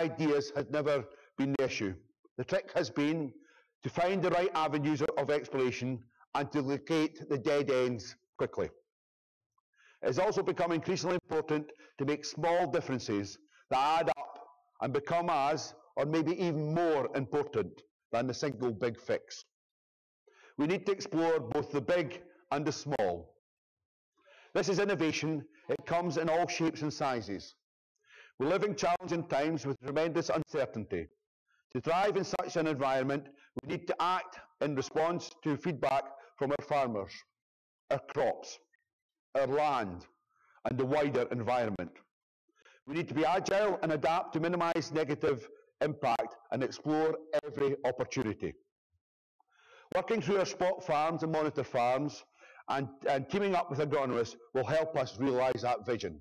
ideas has never been the issue. The trick has been to find the right avenues of exploration and to locate the dead ends quickly. It has also become increasingly important to make small differences that add up and become as, or maybe even more important than the single big fix. We need to explore both the big and the small. This is innovation. It comes in all shapes and sizes. We live in challenging times with tremendous uncertainty. To thrive in such an environment, we need to act in response to feedback from our farmers, our crops, our land, and the wider environment. We need to be agile and adapt to minimise negative impact and explore every opportunity. Working through our spot farms and monitor farms and teaming up with agronomists will help us realise that vision.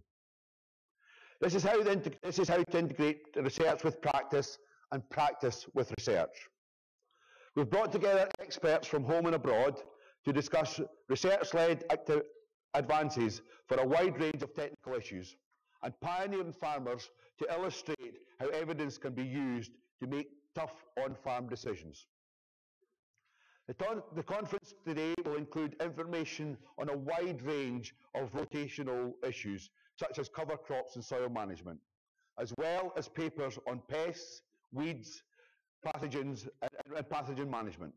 This is how to integrate research with practice and practice with research. We've brought together experts from home and abroad to discuss research-led advances for a wide range of technical issues and pioneering farmers to illustrate how evidence can be used to make tough on-farm decisions. The conference today will include information on a wide range of rotational issues, such as cover crops and soil management, as well as papers on pests, weeds, pathogens, and pathogen management.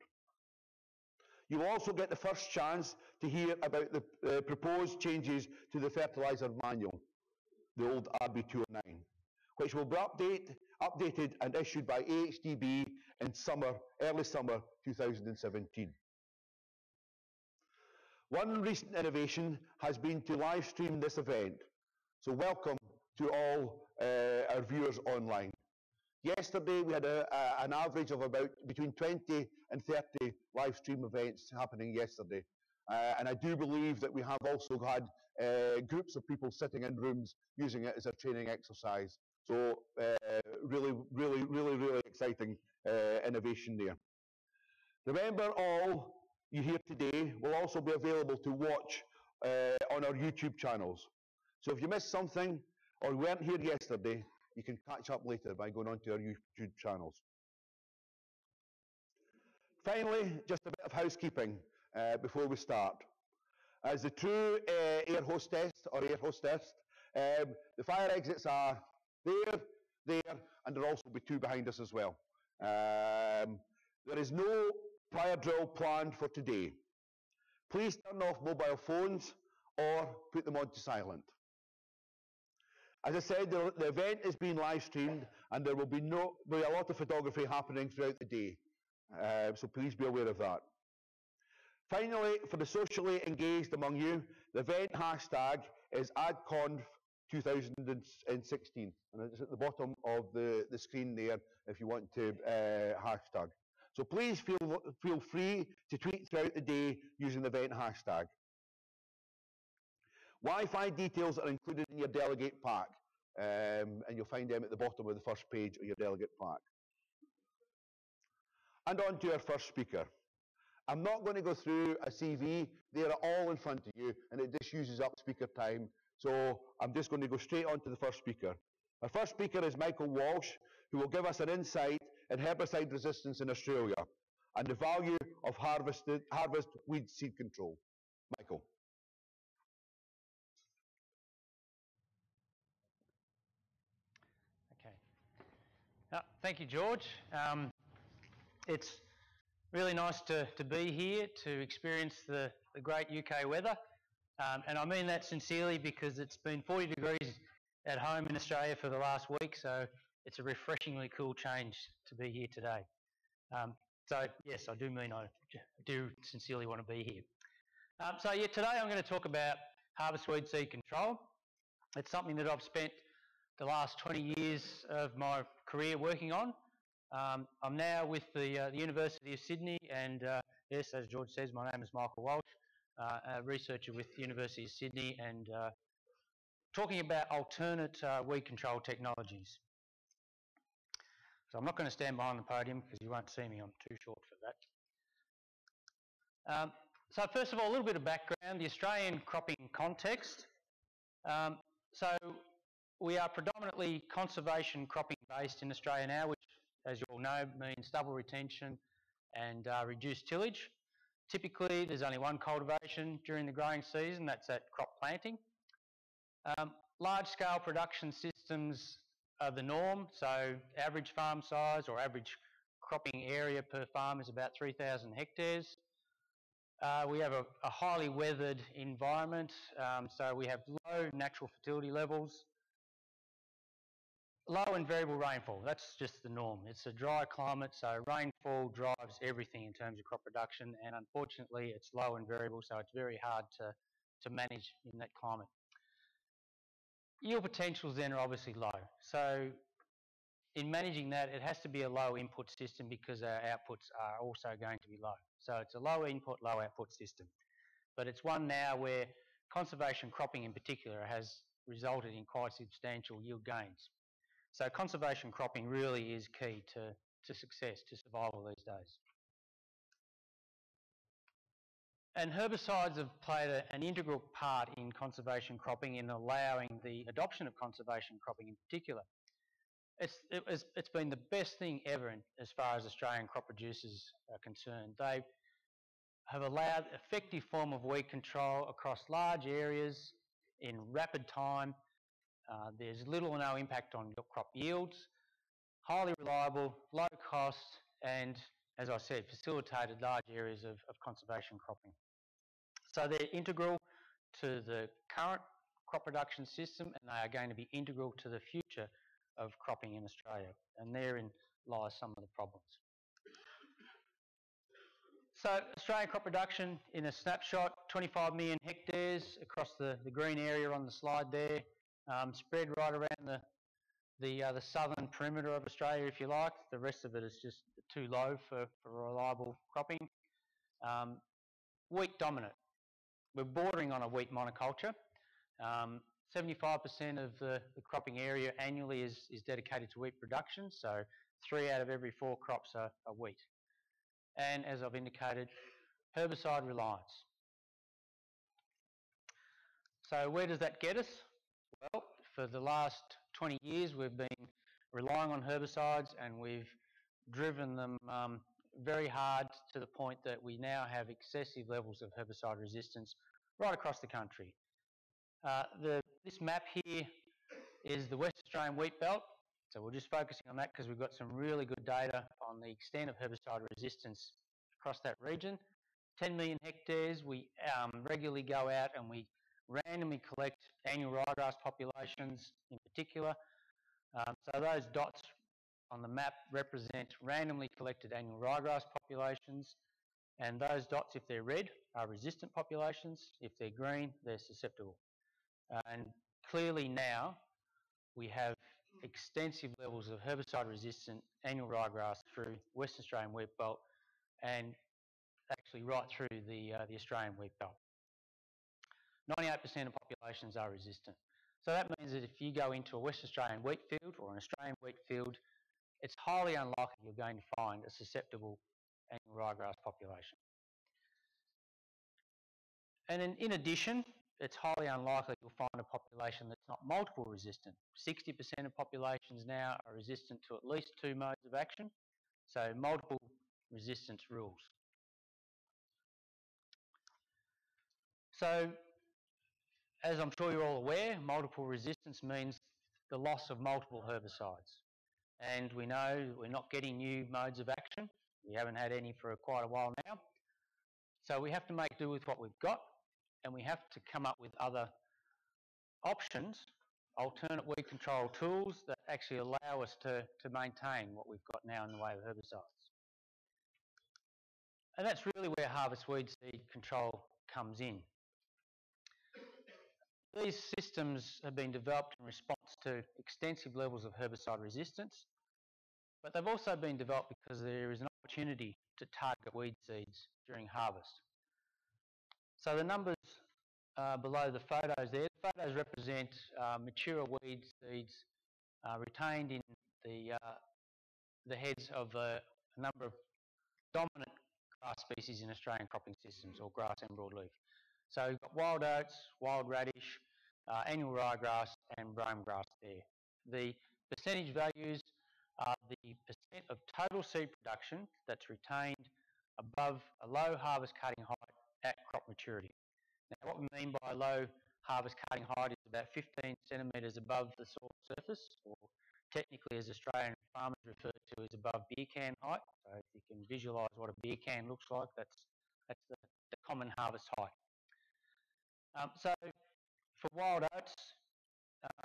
You will also get the first chance to hear about the proposed changes to the fertiliser manual, the old RB209, which will be updated and issued by AHDB in early summer 2017. One recent innovation has been to live stream this event, so welcome to all our viewers online. Yesterday we had an average of about between 20 and 30 live stream events happening yesterday, and I do believe that we have also had groups of people sitting in rooms using it as a training exercise. So really exciting innovation there. Remember, all you hear today will also be available to watch on our YouTube channels. So if you missed something or weren't here yesterday, you can catch up later by going onto our YouTube channels. Finally, just a bit of housekeeping before we start. As the true air hostess or air hostess, the fire exits are there, and there'll also be two behind us as well. There is no fire drill planned for today. Please turn off mobile phones or put them on to silent. As I said, the event is being live streamed, and there will be a lot of photography happening throughout the day. So please be aware of that. Finally, for the socially engaged among you, the event hashtag is AdConf2016, and it's at the bottom of the screen there if you want to hashtag. So please feel free to tweet throughout the day using the event hashtag. Wi-Fi details are included in your delegate pack, and you'll find them at the bottom of the first page of your delegate pack. And on to our first speaker. I'm not going to go through a CV. They are all in front of you, and it just uses up speaker time. So I'm just going to go straight on to the first speaker. Our first speaker is Michael Walsh, who will give us an insight in herbicide resistance in Australia and the value of harvest weed seed control. Michael. Okay. Thank you, George. It's really nice to be here to experience the great UK weather. And I mean that sincerely because it's been 40 degrees at home in Australia for the last week, so it's a refreshingly cool change to be here today. So yes, I do sincerely want to be here. So yeah, today I'm going to talk about harvest weed seed control. It's something that I've spent the last 20 years of my career working on. I'm now with the University of Sydney, and yes, as George says, my name is Michael Walsh, a researcher with the University of Sydney, and talking about alternate weed control technologies. So I'm not going to stand behind the podium because you won't see me, I'm too short for that. So first of all, a little bit of background, the Australian cropping context. So we are predominantly conservation cropping based in Australia now, which, as you all know, means double retention and reduced tillage. Typically, there's only one cultivation during the growing season, that's at crop planting. Large-scale production systems are the norm, so average farm size or average cropping area per farm is about 3,000 hectares. We have a highly weathered environment, so we have low natural fertility levels, low and variable rainfall. That's just the norm. It's a dry climate, so rainfall drives everything in terms of crop production, and unfortunately it's low and variable, so it's very hard to manage in that climate. Yield potentials then are obviously low. So in managing that, it has to be a low input system because our outputs are also going to be low. So it's a low input, low output system. But it's one now where conservation cropping in particular has resulted in quite substantial yield gains. So conservation cropping really is key to success, to survival these days. And herbicides have played an integral part in conservation cropping in allowing the adoption of conservation cropping in particular. It's been the best thing ever as far as Australian crop producers are concerned. They have allowed effective form of weed control across large areas in rapid time. There's little or no impact on your crop yields, highly reliable, low cost, and as I said, facilitated large areas of conservation cropping. So they're integral to the current crop production system, and they are going to be integral to the future of cropping in Australia, and therein lies some of the problems. So Australian crop production in a snapshot, 25 million hectares across the green area on the slide there, spread right around the southern perimeter of Australia, if you like. The rest of it is just too low for reliable cropping. Wheat dominant. We're bordering on a wheat monoculture. 75% of the cropping area annually is dedicated to wheat production, so 3 out of every 4 crops are wheat. And as I've indicated, herbicide reliance. So where does that get us? Well, for the last 20 years we've been relying on herbicides, and we've driven them very hard to the point that we now have excessive levels of herbicide resistance right across the country. This map here is the West Australian wheat belt, so we're just focusing on that because we've got some really good data on the extent of herbicide resistance across that region. 10 million hectares. We regularly go out and we randomly collect annual ryegrass populations in particular. So those dots on the map represent randomly collected annual ryegrass populations, and those dots, if they're red, are resistant populations. If they're green, they're susceptible. And clearly now we have extensive levels of herbicide-resistant annual ryegrass through West Australian wheat belt, and actually right through the Australian wheat belt. 98% of populations are resistant. So that means that if you go into a West Australian wheat field or an Australian wheat field, it's highly unlikely you're going to find a susceptible annual ryegrass population. And then in addition, it's highly unlikely you'll find a population that's not multiple resistant. 60% of populations now are resistant to at least 2 modes of action, so multiple resistance rules. So, as I'm sure you're all aware, multiple resistance means the loss of multiple herbicides. And we know we're not getting new modes of action. We haven't had any for quite a while now. So we have to make do with what we've got, and we have to come up with other options, alternate weed control tools that actually allow us to maintain what we've got now in the way of herbicides. And that's really where harvest weed seed control comes in. These systems have been developed in response to extensive levels of herbicide resistance, but they've also been developed because there is an opportunity to target weed seeds during harvest. So the numbers below the photos there, the photos represent mature weed seeds retained in the heads of a number of dominant grass species in Australian cropping systems, or grass and broadleaf. So you've got wild oats, wild radish, annual ryegrass and brome grass there. The percentage values are the percent of total seed production that's retained above a low harvest cutting height at crop maturity. Now, what we mean by low harvest cutting height is about 15 centimetres above the soil surface, or technically, as Australian farmers refer to, as above beer can height. So if you can visualise what a beer can looks like, that's the common harvest height. So for wild oats,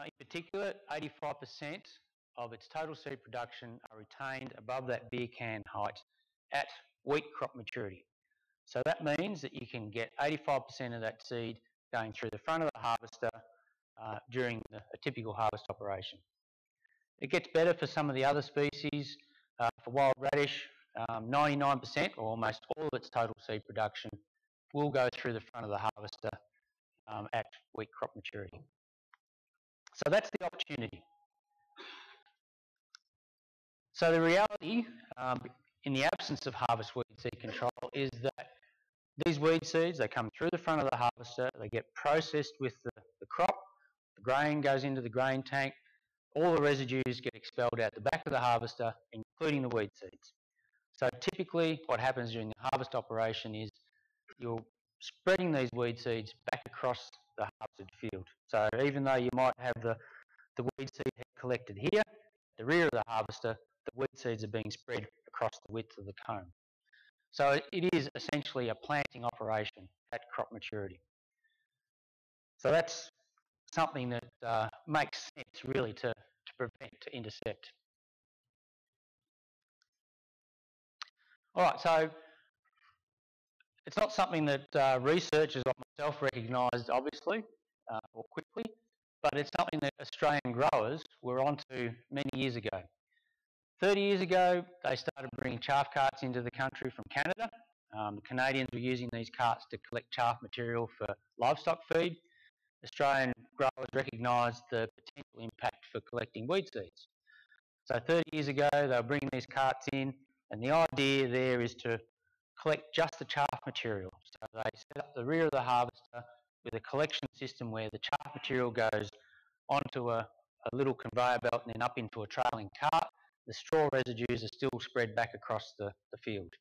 in particular, 85% of its total seed production are retained above that beer can height at wheat crop maturity. So that means that you can get 85% of that seed going through the front of the harvester during a typical harvest operation. It gets better for some of the other species. For wild radish, 99% or almost all of its total seed production will go through the front of the harvester at wheat crop maturity. So that's the opportunity. So the reality, in the absence of harvest weed seed control, is that these weed seeds, they come through the front of the harvester, they get processed with the crop, the grain goes into the grain tank, all the residues get expelled out the back of the harvester, including the weed seeds. So typically what happens during the harvest operation is you're spreading these weed seeds back across the harvested field. So even though you might have the weed seed collected here, at the rear of the harvester, the weed seeds are being spread across the width of the comb. So it is essentially a planting operation at crop maturity. So that's something that makes sense really to prevent, to intercept. All right, so it's not something that researchers like myself recognised obviously or quickly, but it's something that Australian growers were onto many years ago. 30 years ago, they started bringing chaff carts into the country from Canada. The Canadians were using these carts to collect chaff material for livestock feed. Australian growers recognised the potential impact for collecting weed seeds. So 30 years ago, they were bringing these carts in, and the idea there is to collect just the chaff material. So they set up the rear of the harvester with a collection system where the chaff material goes onto a little conveyor belt and then up into a trailing cart. The straw residues are still spread back across the field.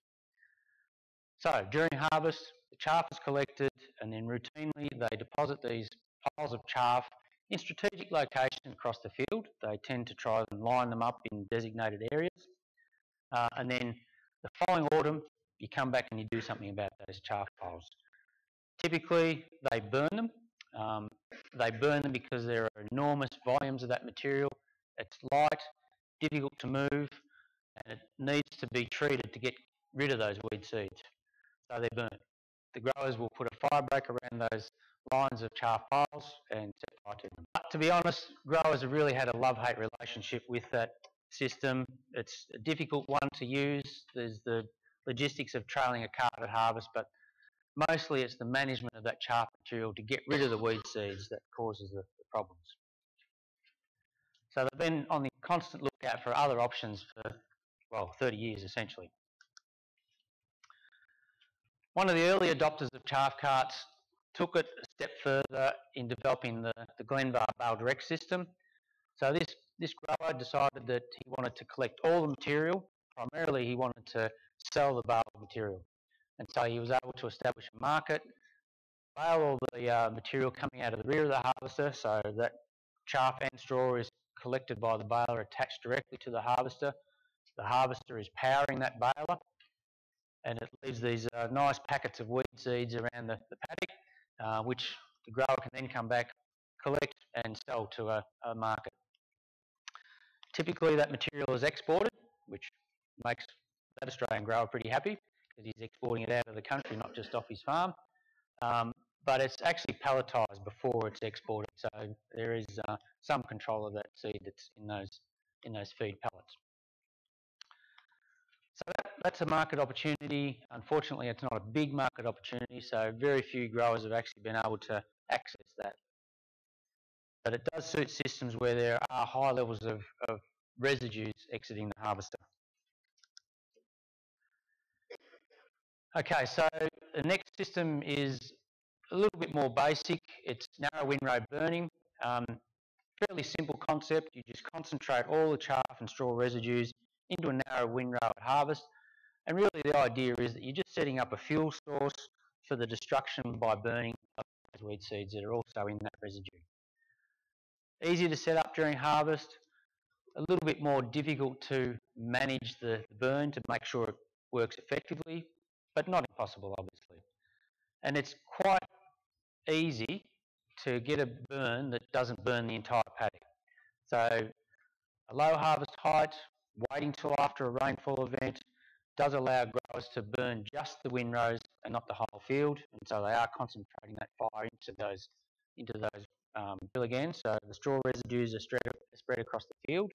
So during harvest, the chaff is collected, and then routinely they deposit these piles of chaff in strategic locations across the field. They tend to try and line them up in designated areas. And then the following autumn, you come back and you do something about those chaff piles. Typically, they burn them. They burn them because there are enormous volumes of that material. It's light, difficult to move, and it needs to be treated to get rid of those weed seeds. So they're burnt. The growers will put a fire break around those lines of chaff piles and set fire to them. But to be honest, growers have really had a love-hate relationship with that system. It's a difficult one to use. There's the logistics of trailing a cart at harvest, but mostly it's the management of that chaff material to get rid of the weed seeds that causes the problems. So they've been on the constant lookout for other options for, well, 30 years essentially. One of the early adopters of chaff carts took it a step further in developing the Glenvar Bale Direct system. So this grower decided that he wanted to collect all the material. Primarily he wanted to sell the bale material. And so he was able to establish a market, bale all the material coming out of the rear of the harvester, so that chaff and straw is collected by the baler attached directly to the harvester. The harvester is powering that baler, and it leaves these nice packets of weed seeds around the paddock, which the grower can then come back, collect and sell to a market. Typically that material is exported, which makes that Australian grower pretty happy because he's exporting it out of the country, not just off his farm. But it's actually palletised before it's exported, so there is some control of that seed that's in those feed pallets. So that's a market opportunity. Unfortunately, it's not a big market opportunity, so very few growers have actually been able to access that. But it does suit systems where there are high levels of residues exiting the harvester. Okay, so the next system is a little bit more basic. It's narrow windrow burning. fairly simple concept. You just concentrate all the chaff and straw residues into a narrow windrow at harvest, and really the idea is that you're just setting up a fuel source for the destruction by burning of those weed seeds that are also in that residue. Easy to set up during harvest, a little bit more difficult to manage the burn to make sure it works effectively, but not impossible, obviously. And it's quite easy to get a burn that doesn't burn the entire paddock. So a low harvest height, waiting till after a rainfall event, does allow growers to burn just the windrows and not the whole field, and so they are concentrating that fire into those field again. So the straw residues are spread across the field.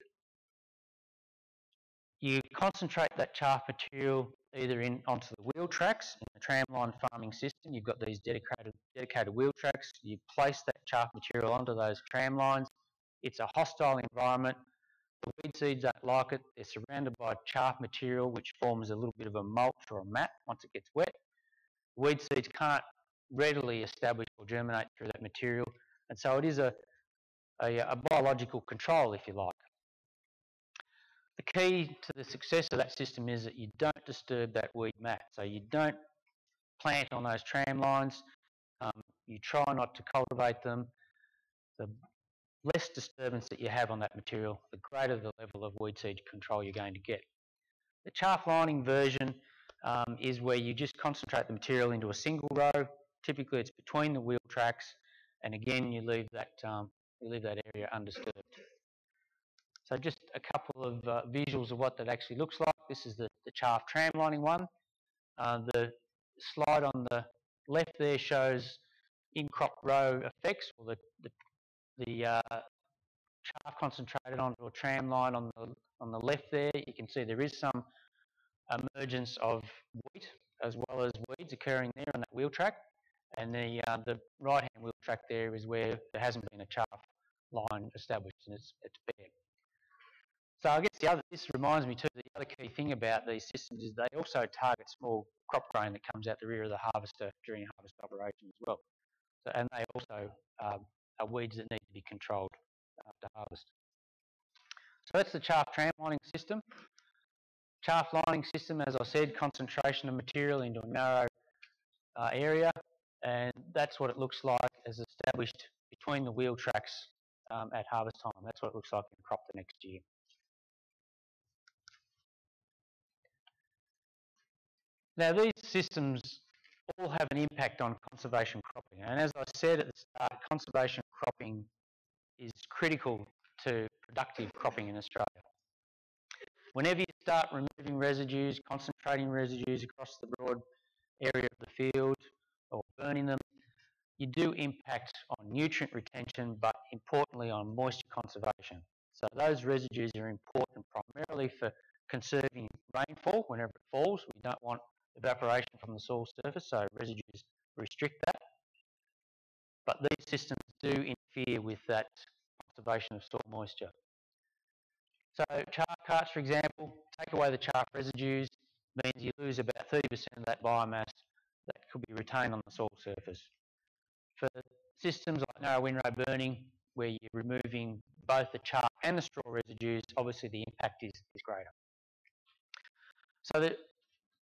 You concentrate that chaff material either onto the wheel tracks in the tramline farming system. You've got these dedicated wheel tracks. You place that chaff material onto those tram lines. It's a hostile environment. The weed seeds don't like it. They're surrounded by chaff material which forms a little bit of a mulch or a mat once it gets wet. Weed seeds can't readily establish or germinate through that material, and so it is a biological control, if you like. The key to the success of that system is that you don't disturb that weed mat. So you don't plant on those tram lines. You try not to cultivate them. The less disturbance that you have on that material, the greater the level of weed seed control you're going to get. The chaff lining version is where you just concentrate the material into a single row. Typically it's between the wheel tracks, and again you leave that area undisturbed. So just a couple of visuals of what that actually looks like. This is the chaff tram lining one. The slide on the left there shows in-crop row effects, or the chaff concentrated onto a tram line on the left there. You can see there is some emergence of wheat as well as weeds occurring there on that wheel track. And the right-hand wheel track there is where there hasn't been a chaff line established, and it's bare. So I guess this reminds me too, the other key thing about these systems is they also target small crop grain that comes out the rear of the harvester during harvest operation as well. So, and they also are weeds that need to be controlled after harvest. So that's the chaff tram lining system. Chaff lining system, as I said, concentration of material into a narrow area, and that's what it looks like as established between the wheel tracks at harvest time. That's what it looks like in crop the next year. Now these systems all have an impact on conservation cropping, and as I said at the start, conservation cropping is critical to productive cropping in Australia. Whenever you start removing residues, concentrating residues across the broad area of the field or burning them, you do impact on nutrient retention, but importantly on moisture conservation. So those residues are important primarily for conserving rainfall whenever it falls. We don't want evaporation from the soil surface, so residues restrict that. But these systems do interfere with that conservation of soil moisture. So chaff carts, for example, take away the chaff residues, means you lose about 30% of that biomass that could be retained on the soil surface. For systems like narrow windrow burning, where you're removing both the chaff and the straw residues, obviously the impact is greater. So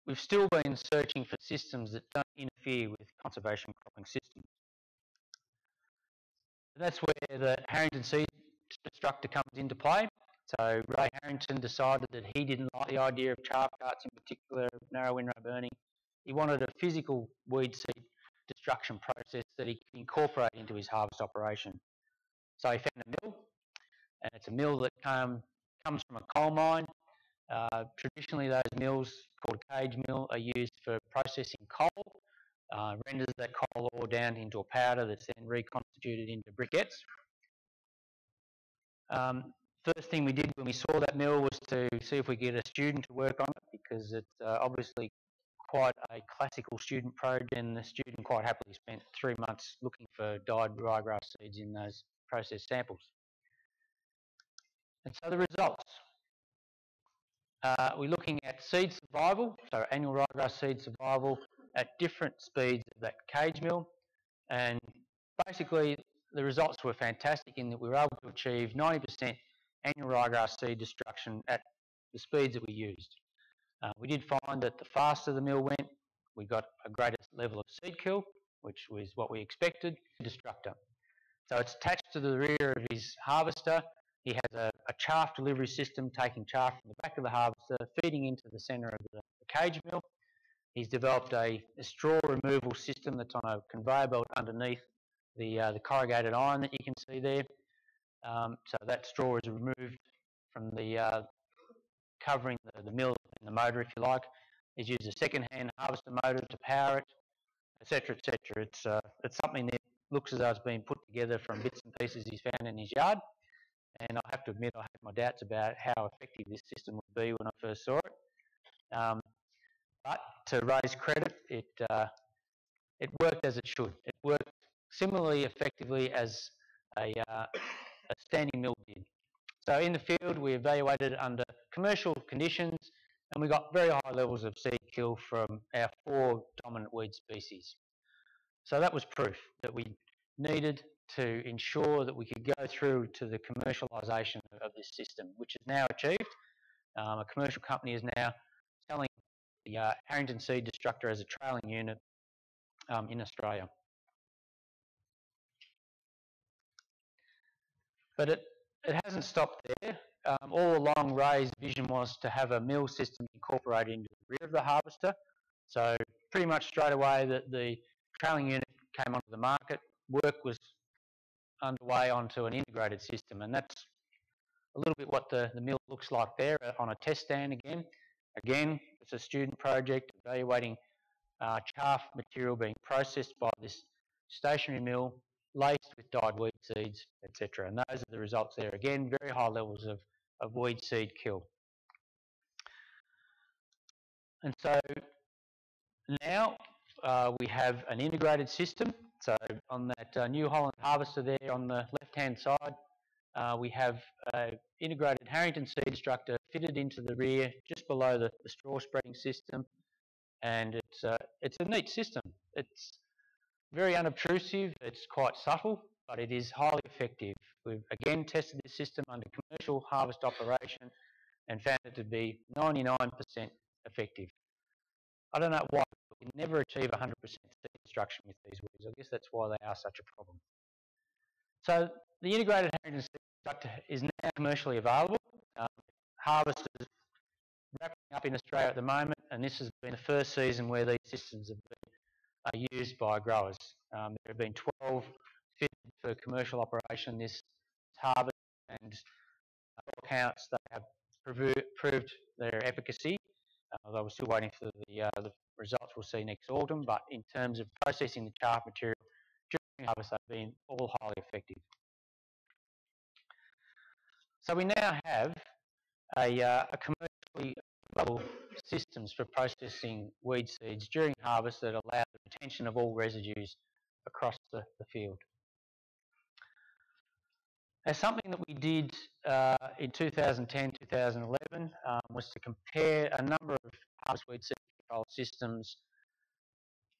we've still been searching for systems that don't interfere with conservation cropping systems. And that's where the Harrington seed destructor comes into play. So Ray Harrington decided that he didn't like the idea of chaff carts, in particular narrow windrow burning. He wanted a physical weed seed destruction process that he could incorporate into his harvest operation. So he found a mill, and it's a mill that comes from a coal mine. Traditionally those mills, called a cage mill, are used for processing coal, renders that coal ore down into a powder that's then reconstituted into briquettes. First thing we did when we saw that mill was to see if we could get a student to work on it, because it's obviously quite a classical student project, and the student quite happily spent 3 months looking for dyed ryegrass seeds in those processed samples. And so the results. We're looking at seed survival, so annual ryegrass seed survival at different speeds of that cage mill, and basically the results were fantastic in that we were able to achieve 90% annual ryegrass seed destruction at the speeds that we used. We did find that the faster the mill went, we got a greater level of seed kill, which was what we expected, destructor. So it's attached to the rear of his harvester. He has a chaff delivery system taking chaff from the back of the harvester, feeding into the centre of the cage mill. He's developed a straw removal system that's on a conveyor belt underneath the corrugated iron that you can see there. So that straw is removed from the covering the mill and the motor, if you like. He's used a second-hand harvester motor to power it, etc., etc. It's something that looks as though it's been put together from bits and pieces he's found in his yard. And I have to admit, I had my doubts about how effective this system would be when I first saw it. But to raise credit, it worked as it should. It worked similarly effectively as a standing mill did. So in the field, we evaluated under commercial conditions, and we got very high levels of seed kill from our 4 dominant weed species. So that was proof that we needed to ensure that we could go through to the commercialisation of this system, which is now achieved. A commercial company is now selling the Harrington Seed Destructor as a trailing unit in Australia. But it hasn't stopped there. All along, Ray's vision was to have a mill system incorporated into the rear of the harvester. So pretty much straight away that the trailing unit came onto the market, work was underway onto an integrated system, and that's a little bit what the mill looks like there on a test stand again. Again, it's a student project evaluating chaff material being processed by this stationary mill, laced with dyed weed seeds, etc. And those are the results there. Again, very high levels of weed seed kill. And so now we have an integrated system. So on that New Holland harvester there on the left-hand side, we have an integrated Harrington Seed Destructor fitted into the rear, just below the straw spreading system. And it's a neat system. It's very unobtrusive, it's quite subtle, but it is highly effective. We've again tested this system under commercial harvest operation and found it to be 99% effective. I don't know why, but we never achieve 100% seed destruction with these weeds. I guess that's why they are such a problem. So the integrated Harrington Seed Destructor is now commercially available. Harvest is wrapping up in Australia at the moment, and this has been the first season where these systems have been used by growers. There have been 12 fitted for commercial operation this harvest, and all accounts they have proved their efficacy. Although we're still waiting for the results we'll see next autumn, but in terms of processing the chaff material during harvest, they've been all highly effective. So we now have a commercially available systems for processing weed seeds during harvest that allow the retention of all residues across the field. Now, something that we did in 2010-2011 was to compare a number of harvest weed seed control systems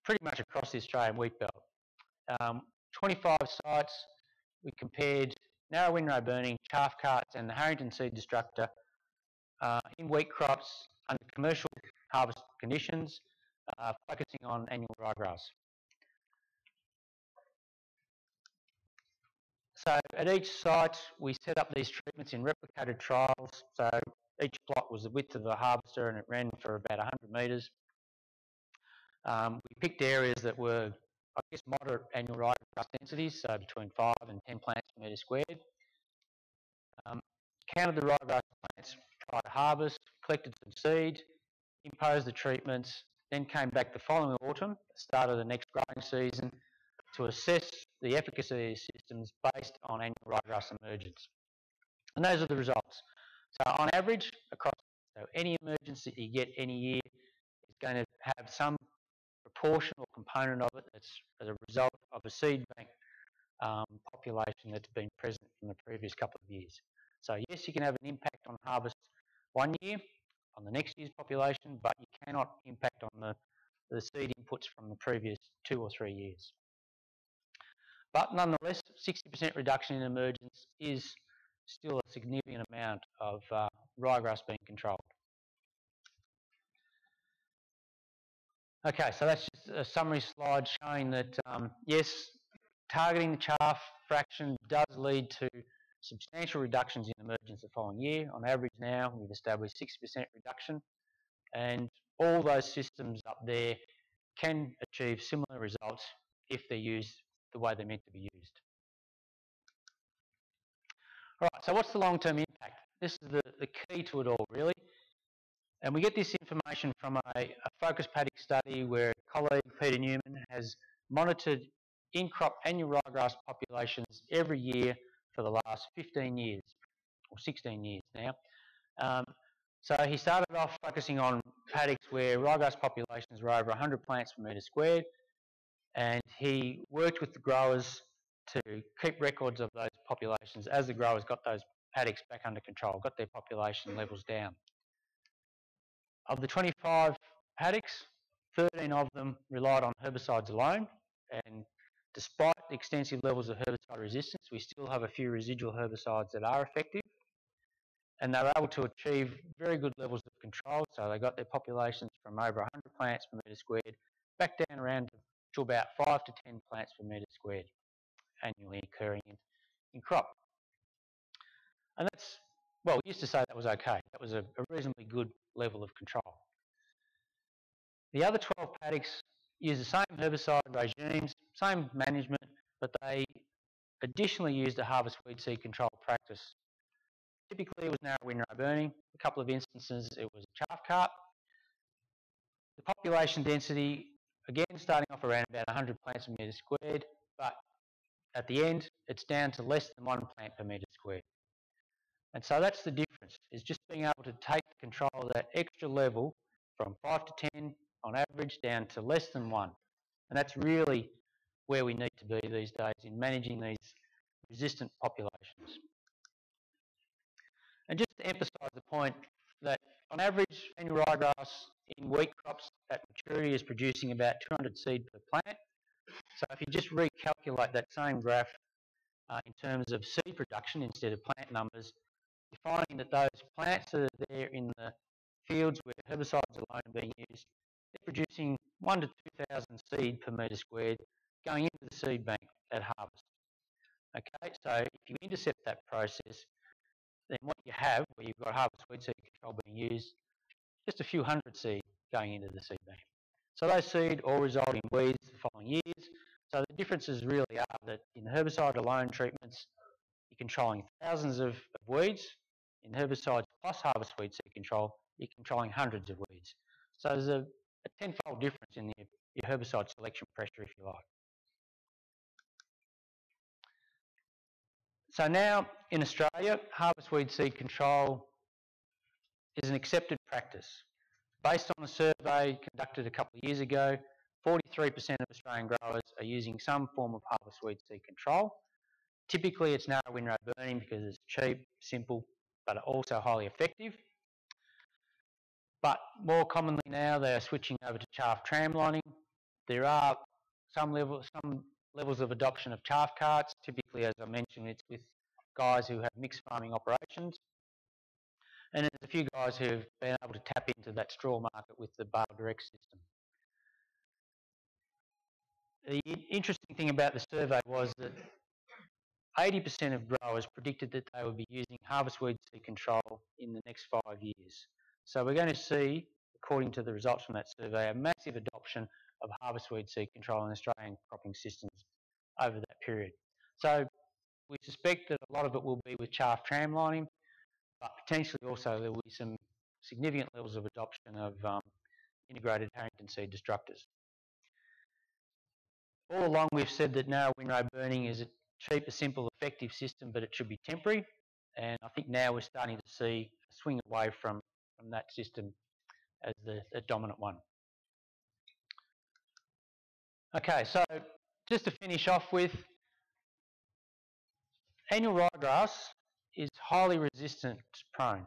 pretty much across the Australian wheat belt. 25 sites, we compared narrow windrow burning, chaff carts and the Harrington Seed Destructor in wheat crops under commercial harvest conditions, focusing on annual ryegrass. So at each site, we set up these treatments in replicated trials. So each plot was the width of the harvester and it ran for about 100 metres. We picked areas that were, I guess, moderate annual ryegrass densities, so between 5 and 10 plants per metre squared. Counted the ryegrass plants prior to harvest, collected some seed, imposed the treatments, then came back the following autumn, start of the next growing season, to assess the efficacy of these systems based on annual ryegrass emergence. And those are the results. So on average, across any emergence that you get any year is going to have some proportion or component of it that's as a result of a seed bank population that's been present in the previous couple of years. So yes, you can have an impact on harvest one year, on the next year's population, but you cannot impact on the seed inputs from the previous 2 or 3 years. But nonetheless, 60% reduction in emergence is still a significant amount of ryegrass being controlled. Okay, so that's just a summary slide showing that, yes, targeting the chaff fraction does lead to substantial reductions in emergence the following year. On average now, we've established 60% reduction, and all those systems up there can achieve similar results if they're used the way they're meant to be used. All right, so what's the long-term impact? This is the key to it all, really. And we get this information from a focus paddock study where a colleague, Peter Newman, has monitored in-crop annual ryegrass populations every year for the last 15 years, or 16 years now. So he started off focusing on paddocks where ryegrass populations were over 100 plants per metre squared, and he worked with the growers to keep records of those populations as the growers got those paddocks back under control, got their population levels down. Of the 25 paddocks, 13 of them relied on herbicides alone, and despite the extensive levels of herbicide resistance, we still have a few residual herbicides that are effective, and they were able to achieve very good levels of control, so they got their populations from over 100 plants per metre squared back down around to about 5 to 10 plants per metre squared annually occurring in crop. And that's, well, we used to say that was okay. That was a reasonably good level of control. The other 12 paddocks use the same herbicide regimes, same management, but they additionally used a harvest weed seed control practice. Typically it was narrow windrow burning. A couple of instances it was a chaff cart. The population density, again starting off around about 100 plants per metre squared, but at the end it's down to less than 1 plant per metre squared. And so that's the difference, is just being able to take control of that extra level from 5 to 10 on average down to less than 1. And that's really where we need to be these days in managing these resistant populations. And just to emphasise the point that on average annual ryegrass in wheat crops at maturity is producing about 200 seed per plant. So if you just recalculate that same graph in terms of seed production instead of plant numbers, you're finding that those plants that are there in the fields where herbicides alone are being used, they're producing 1 to 2,000 seed per metre squared going into the seed bank at harvest. Okay, so if you intercept that process, then what you have, where you've got harvest weed seed control being used, just a few hundred seed going into the seed bank. So those seed all result in weeds the following years. So the differences really are that in herbicide alone treatments, you're controlling thousands of weeds. In herbicides plus harvest weed seed control, you're controlling hundreds of weeds. So there's a tenfold difference in your herbicide selection pressure, if you like. So now in Australia, harvest weed seed control is an accepted practice. Based on a survey conducted a couple of years ago, 43% of Australian growers are using some form of harvest weed seed control. Typically it's narrow windrow burning because it's cheap, simple, but also highly effective. But more commonly now they are switching over to chaff tramlining. There are some levels of adoption of chaff carts. Typically, as I mentioned, it's with guys who have mixed farming operations. And there's a few guys who've been able to tap into that straw market with the Bale Direct system. The interesting thing about the survey was that 80% of growers predicted that they would be using harvest weed seed control in the next 5 years. So we're going to see, according to the results from that survey, a massive adoption of harvest weed seed control in Australian cropping systems over that period. So we suspect that a lot of it will be with chaff tramlining, but potentially also there will be some significant levels of adoption of integrated Harrington seed destructors. All along we've said that narrow windrow burning is a cheap, a simple, effective system, but it should be temporary, and I think now we're starting to see a swing away from that system as the dominant one. Okay, so just to finish off with, annual ryegrass is highly resistance prone,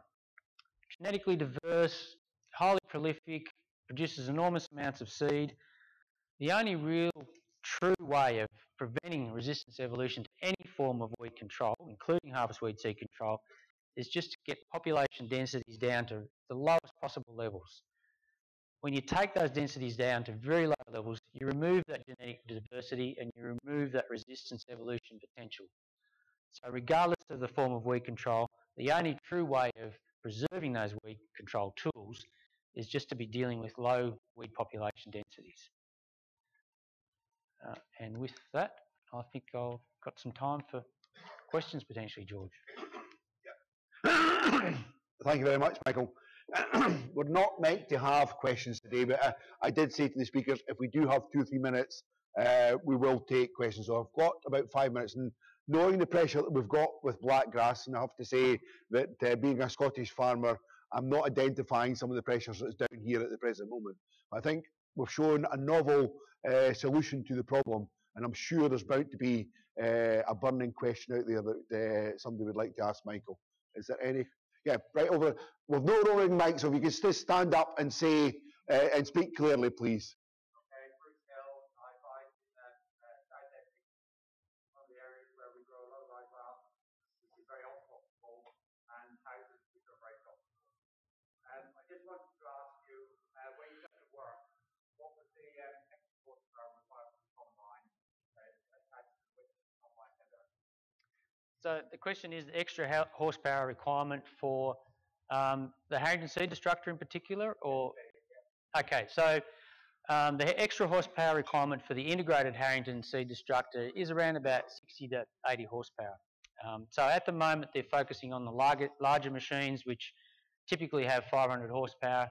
genetically diverse, highly prolific, produces enormous amounts of seed. The only real true way of preventing resistance evolution to any form of weed control, including harvest weed seed control, is just to get population densities down to the lowest possible levels. When you take those densities down to very low levels, you remove that genetic diversity and you remove that resistance evolution potential. So regardless of the form of weed control, the only true way of preserving those weed control tools is just to be dealing with low weed population densities. And with that, I think I've got some time for questions potentially, George. Thank you very much, Michael. We're not meant to have questions today, but I did say to the speakers, if we do have 2 or 3 minutes, we will take questions. So I've got about 5 minutes, and knowing the pressure that we've got with blackgrass, and I have to say that being a Scottish farmer, I'm not identifying some of the pressures that's down here at the present moment. I think we've shown a novel solution to the problem, and I'm sure there's bound to be a burning question out there that somebody would like to ask Michael. Is there any? Yeah, right over. We've no rolling mic, so if you could just stand up and say and speak clearly, please. Okay, Bruce Hill. I find that South Essex, one of the areas where we grow a lot of ryegrass, which is very unprofitable, and houses which are very profitable. I just wanted to ask you, when you done the work, what was the extra horsepower required for the combine attached to the combine header? So the question is the extra horsepower requirement for the Harrington seed destructor in particular, or? Okay, so the extra horsepower requirement for the integrated Harrington seed destructor is around about 60 to 80 horsepower. So at the moment they're focusing on the larger machines, which typically have 500 horsepower,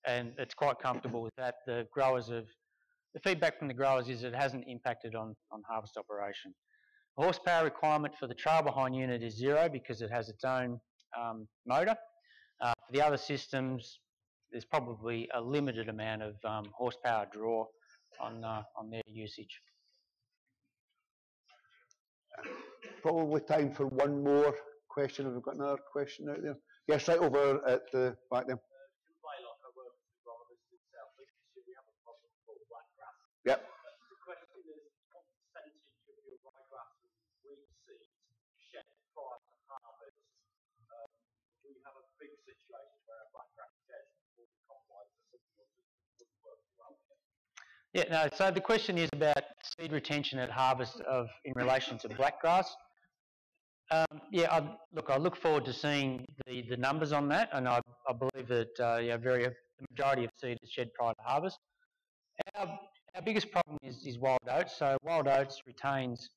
and it's quite comfortable with that. The feedback from the growers is it hasn't impacted on harvest operation. The horsepower requirement for the trail behind unit is 0 because it has its own motor. For the other systems, there's probably a limited amount of horsepower draw on their usage. Probably time for one more question. Have we got another question out there? Yes, right over at the back there. Yep. The question is, what percentage of your ryegrass and weed seeds shed prior to harvest? Do you have a big situation where a blackgrass sheds before the combine for something that doesn't work well? Yeah, no, so the question is about seed retention at harvest in relation to blackgrass. Yeah, I look forward to seeing the numbers on that, and I believe that the majority of seed is shed prior to harvest. Our biggest problem is wild oats. So wild oats retains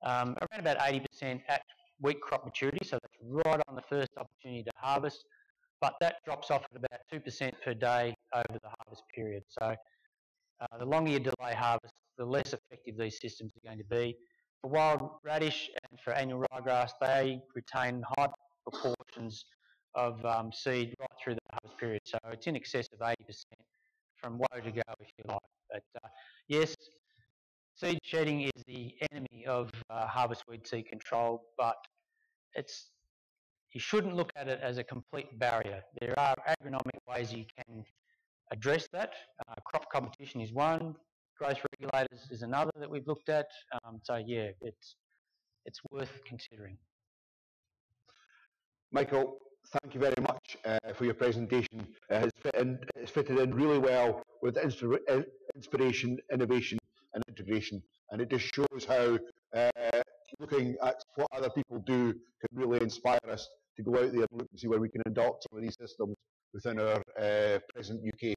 around about 80% at wheat crop maturity, so that's right on the first opportunity to harvest, but that drops off at about 2% per day over the harvest period. So the longer you delay harvest, the less effective these systems are going to be. For wild radish and for annual ryegrass, they retain high proportions of seed right through the harvest period, so it's in excess of 80% from woe to go, if you like. But yes, seed shedding is the enemy of harvest weed seed control, but you shouldn't look at it as a complete barrier. There are agronomic ways you can address that. Crop competition is one, growth regulators is another that we've looked at. So yeah, it's worth considering. Michael, thank you very much for your presentation. It's fitted in really well with inspiration, innovation and integration, and it just shows how looking at what other people do can really inspire us to go out there and look and see where we can adopt some of these systems within our present UK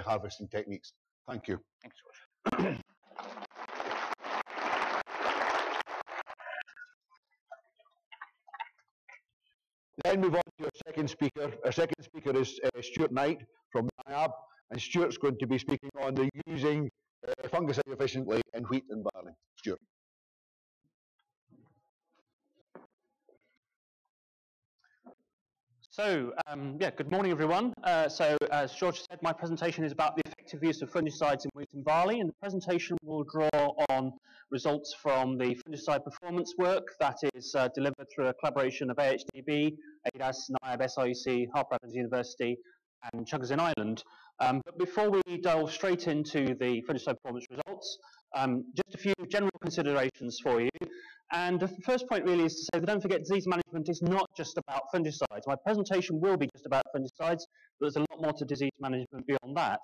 harvesting techniques. Thank you. Thanks, George. Then move on to our second speaker. Our second speaker is Stuart Knight from NIAB, and Stuart's going to be speaking on the using fungicide efficiently in wheat and barley. Stuart. So, good morning, everyone. So, as George said, my presentation is about the effective use of fungicides in wheat and barley, and the presentation will draw on results from the fungicide performance work that is delivered through a collaboration of AHDB, ADAS, NIAB, SIUC, Harper Evans University, and Chuggers in Ireland. But before we delve straight into the fungicide performance results, Just a few general considerations for you. And the first point really is to say that don't forget disease management is not just about fungicides. My presentation will be just about fungicides, but there's a lot more to disease management beyond that.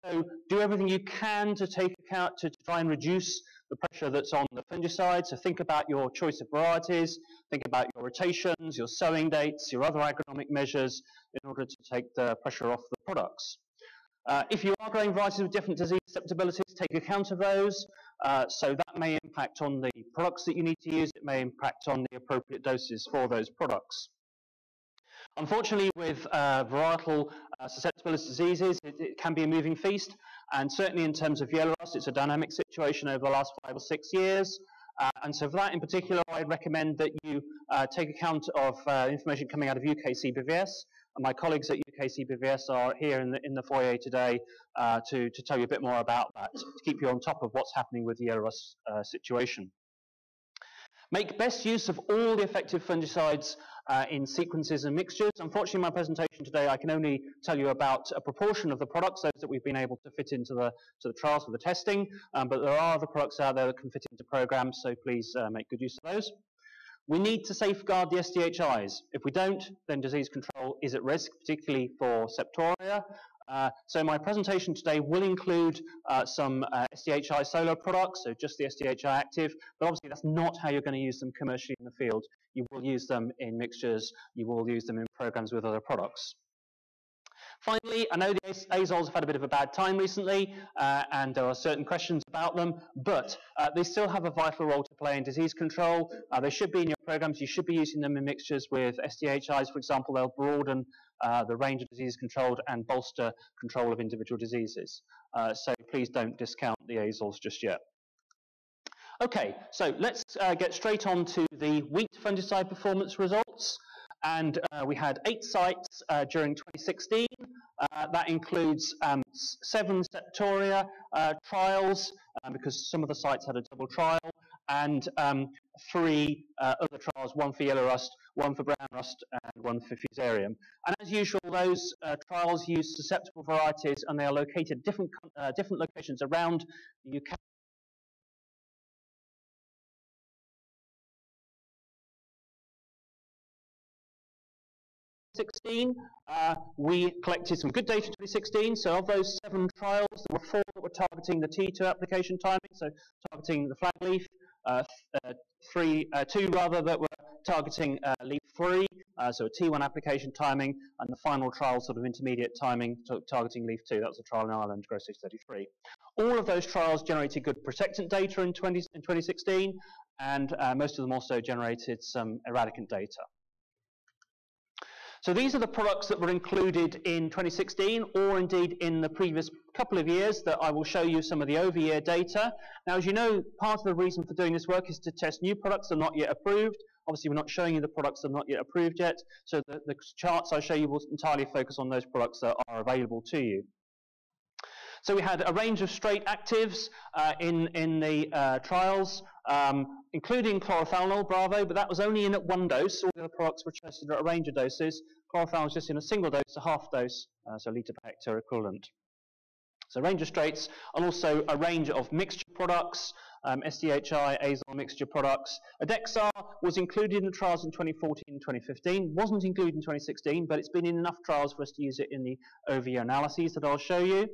So do everything you can to take account to try and reduce the pressure that's on the fungicide. So think about your choice of varieties, think about your rotations, your sowing dates, your other agronomic measures in order to take the pressure off the products. If you are growing varieties with different disease susceptibilities, take account of those. So that may impact on the products that you need to use. It may impact on the appropriate doses for those products. Unfortunately, with varietal susceptibility diseases, it can be a moving feast. And certainly in terms of yellow rust, it's a dynamic situation over the last 5 or 6 years. And so for that in particular, I'd recommend that you take account of information coming out of UKCBVS. And my colleagues at UKCBVS are here in the foyer today to tell you a bit more about that, to keep you on top of what's happening with the yellow rust situation. Make best use of all the effective fungicides in sequences and mixtures. Unfortunately, in my presentation today, I can only tell you about a proportion of the products, those that we've been able to fit into the trials for the testing, but there are other products out there that can fit into programs, so please make good use of those. We need to safeguard the SDHIs. If we don't, then disease control is at risk, particularly for Septoria. So my presentation today will include some SDHI solo products, so just the SDHI active, but obviously that's not how you're going to use them commercially in the field. You will use them in mixtures, you will use them in programs with other products. Finally, I know the azoles have had a bit of a bad time recently, and there are certain questions about them, but they still have a vital role to play in disease control. They should be in your programs. You should be using them in mixtures with SDHIs, for example. They'll broaden the range of disease controlled and bolster control of individual diseases. So please don't discount the azoles just yet. Okay, so let's get straight on to the wheat fungicide performance results. And we had 8 sites during 2016. That includes 7 Septoria trials, because some of the sites had a double trial, and 3 other trials, 1 for yellow rust, 1 for brown rust, and 1 for fusarium. And as usual, those trials use susceptible varieties, and they are located at different locations around the UK. We collected some good data in 2016. So of those 7 trials, there were 4 that were targeting the T2 application timing, so targeting the flag leaf, 2 rather that were targeting leaf 3, so a T1 application timing, and the final trial sort of intermediate timing targeting leaf 2. That was a trial in Ireland, Grow 633. All of those trials generated good protectant data in 2016, and most of them also generated some eradicant data. So these are the products that were included in 2016, or indeed in the previous couple of years, that I will show you some of the over-year data. Now, as you know, part of the reason for doing this work is to test new products that are not yet approved. Obviously, we're not showing you the products that are not yet approved yet, so the charts I show you will entirely focus on those products that are available to you. So we had a range of straight actives in the trials, including chlorothalonil, Bravo, but that was only in at 1 dose. All the other products were tested at a range of doses. Chlorothalonil was just in a single dose, a half dose, so litre per hectare equivalent. So a range of straights, and also a range of mixture products, SDHI, azole mixture products. Adexar was included in the trials in 2014 and 2015, wasn't included in 2016, but it's been in enough trials for us to use it in the over-year analyses that I'll show you.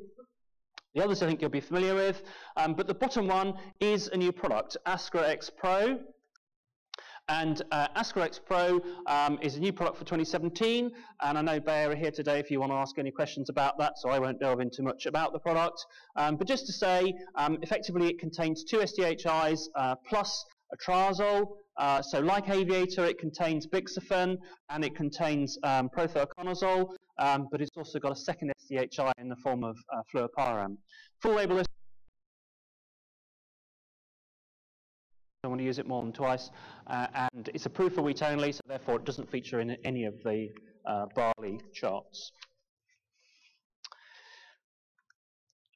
The others I think you'll be familiar with, but the bottom one is a new product, Ascra X Pro. And Ascra X Pro is a new product for 2017, and I know Bayer are here today if you want to ask any questions about that, so I won't delve into much about the product. But just to say, effectively it contains 2 SDHIs plus a triazole. So like Aviator, it contains bixafen and it contains prothioconazole, but it's also got a second SDHI in the form of fluoparam. Full label list. I want to use it more than twice, and it's approved for wheat only, so therefore it doesn't feature in any of the barley charts.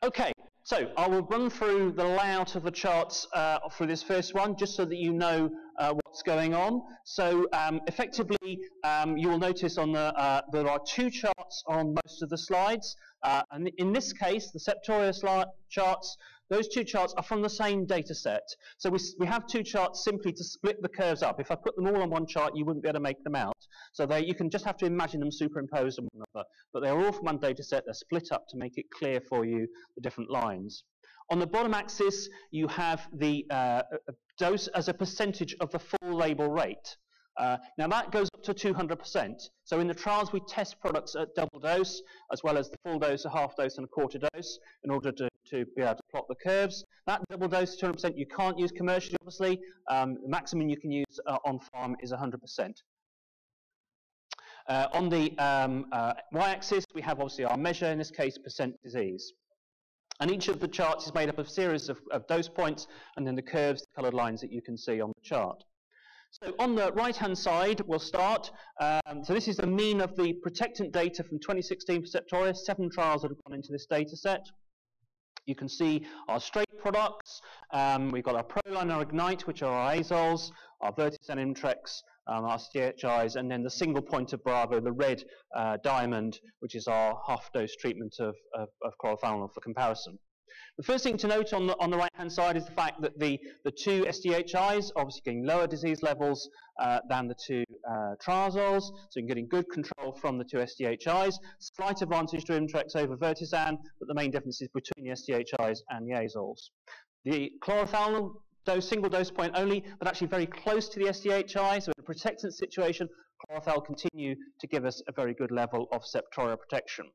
Okay, so I will run through the layout of the charts for this first one, just so that you know what's going on. So effectively, you will notice on the there are 2 charts on most of the slides, and in this case, the Septoria charts, those two charts are from the same data set. So we have two charts simply to split the curves up. If I put them all on one chart, you wouldn't be able to make them out. So you can just have to imagine them superimposed on one another. But they're all from one data set. They're split up to make it clear for you the different lines. On the bottom axis, you have the dose as a percentage of the full label rate. Now that goes up to 200%. So in the trials, we test products at double dose, as well as the full dose, a half dose, and a quarter dose, in order to be able to plot the curves. That double dose, 200%, you can't use commercially, obviously. The maximum you can use on farm is 100%. On the y-axis, we have obviously our measure, in this case, percent disease. And each of the charts is made up of a series of dose points, and then the curves, the coloured lines that you can see on the chart. So on the right-hand side, we'll start. So this is the mean of the protectant data from 2016 for Septoria, 7 trials that have gone into this data set. You can see our straight products. We've got our Proline, our Ignite, which are our azoles, our Vertisan Imtrex, our SDHIs, and then the single point of Bravo, the red diamond, which is our half-dose treatment of chlorothalonil for comparison. The first thing to note on the right-hand side is the fact that the two SDHIs obviously getting lower disease levels than the two triazoles, so you're getting good control from the two SDHIs. Slight advantage to Imtrex over Vertisan, but the main difference is between the SDHIs and the azoles. The chlorothalonil dose, single dose point only, but actually very close to the SDHI, so in a protectant situation, chlorothal continue to give us a very good level of Septoria protection.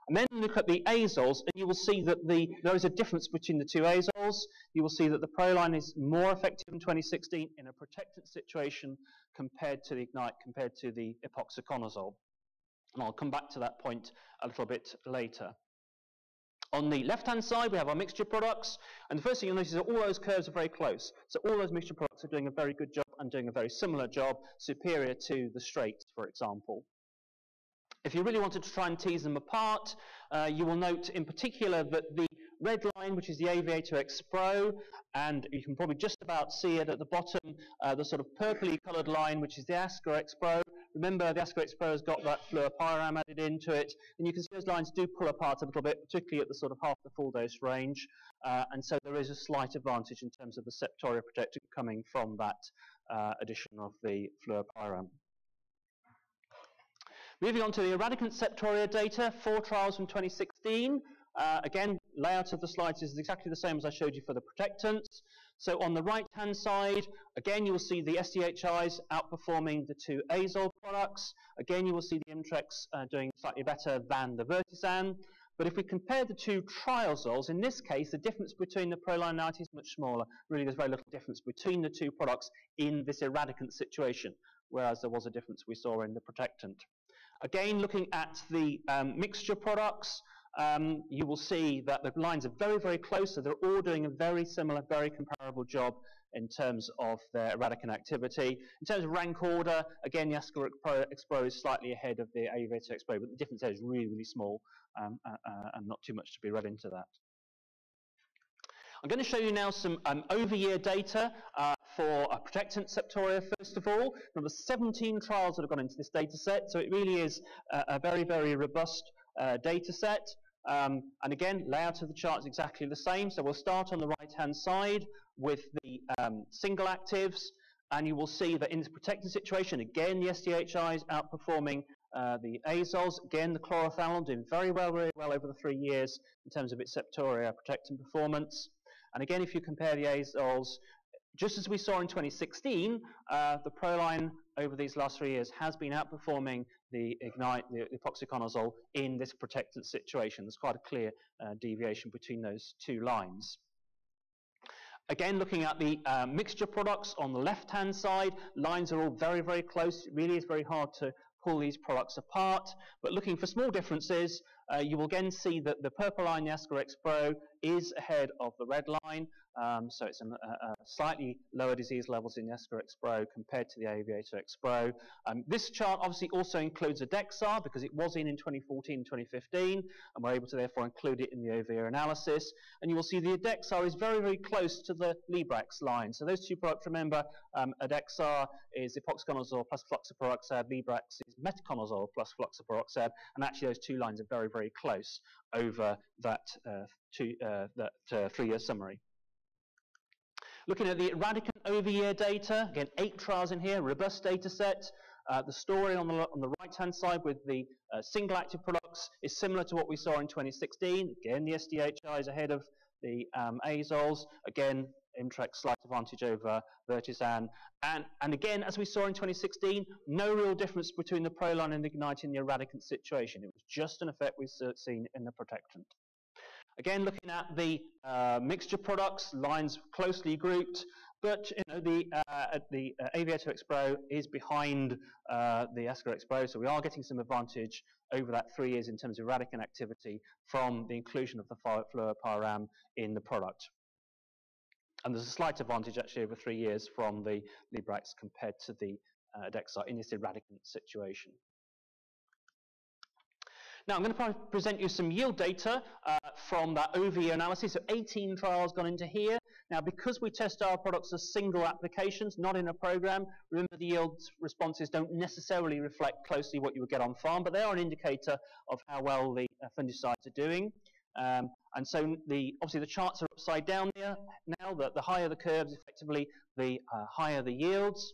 And then look at the azoles, and you will see that there is a difference between the two azoles. You will see that the Proline is more effective in 2016 in a protectant situation compared to the Ignite, compared to the epoxiconazole. And I'll come back to that point a little bit later. On the left-hand side, we have our mixture products, and the first thing you'll notice is that all those curves are very close. So all those mixture products are doing a very good job and doing a very similar job, superior to the straights, for example. If you really wanted to try and tease them apart, you will note in particular that the red line, which is the Aviator X Pro, and you can probably just about see it at the bottom, the sort of purpley coloured line, which is the Asker X Pro. Remember, the Asker X Pro has got that fluopyram added into it, and you can see those lines do pull apart a little bit, particularly at the sort of half the full dose range, and so there is a slight advantage in terms of the Septoria protection coming from that addition of the fluopyram. Moving on to the Eradicant Septoria data, 4 trials from 2016. Again, layout of the slides is exactly the same as I showed you for the protectants. So on the right-hand side, again, you will see the SDHIs outperforming the two azole products. Again, you will see the Imtrex doing slightly better than the Vertisan. But if we compare the two triazoles, in this case, the difference between the Proline and Ignite is much smaller. Really, there's very little difference between the two products in this Eradicant situation, whereas there was a difference we saw in the protectant. Again, looking at the mixture products, you will see that the lines are very, very close, so they're all doing a very similar, very comparable job in terms of their Eradicant activity. In terms of rank order, again, the Asker X Pro is slightly ahead of the Aviator X Pro, but the difference there is really, really small, and not too much to be read into that. I'm going to show you now some over-year data for protectant Septoria, first of all. There were 17 trials that have gone into this data set, so it really is a very, very robust data set. And again, layout of the chart is exactly the same. So we'll start on the right-hand side with the single actives, and you will see that in this protectant situation, again, the SDHIs outperforming the azoles. Again, the chlorothalonil doing very well over the 3 years in terms of its Septoria protectant performance. And again, if you compare the azoles, just as we saw in 2016, the Proline over these last 3 years has been outperforming the Ignite, the epoxiconazole, in this protectant situation. There's quite a clear deviation between those two lines. Again, looking at the mixture products on the left-hand side, lines are all very, very close. It really is very hard to pull these products apart. But looking for small differences, you will again see that the purple line, the Asker X Pro, is ahead of the red line. So it's slightly lower disease levels in the Asker X Pro compared to the Aviator X Pro. This chart obviously also includes Adexar because it was in 2014 and 2015, and we're able to therefore include it in the OVIR analysis. And you will see the Adexar is very, very close to the Librax line. So those two products, remember, Adexar is epoxiconazole plus fluxaperoxide, Librax is metaconazole plus fluoroperoxide, and actually those two lines are very, very close over that 3-year summary. Looking at the Radicant over-year data, again, 8 trials in here, robust data set. The story on the right-hand side with the single active products is similar to what we saw in 2016. Again, the SDHI is ahead of the azoles. Again, Imtrex slight advantage over Vertisan. And again, as we saw in 2016, no real difference between the Proline and the Ignite in the Eradicant situation. It was just an effect we've seen in the Protectant. Again, looking at the mixture products, lines closely grouped, but you know, the Aviator X-Pro is behind the Ascor X-Pro, so we are getting some advantage over that 3 years in terms of Eradicant activity from the inclusion of the fluropyram in the product. And there's a slight advantage actually over 3 years from the Librax compared to the Adexar in this Eradicant situation. Now, I'm going to present you some yield data from that over-year analysis. So 18 trials gone into here. Now, because we test our products as single applications, not in a program, remember the yield responses don't necessarily reflect closely what you would get on farm, but they are an indicator of how well the fungicides are doing. And so obviously the charts are upside down here now. The higher the curves, effectively, the higher the yields.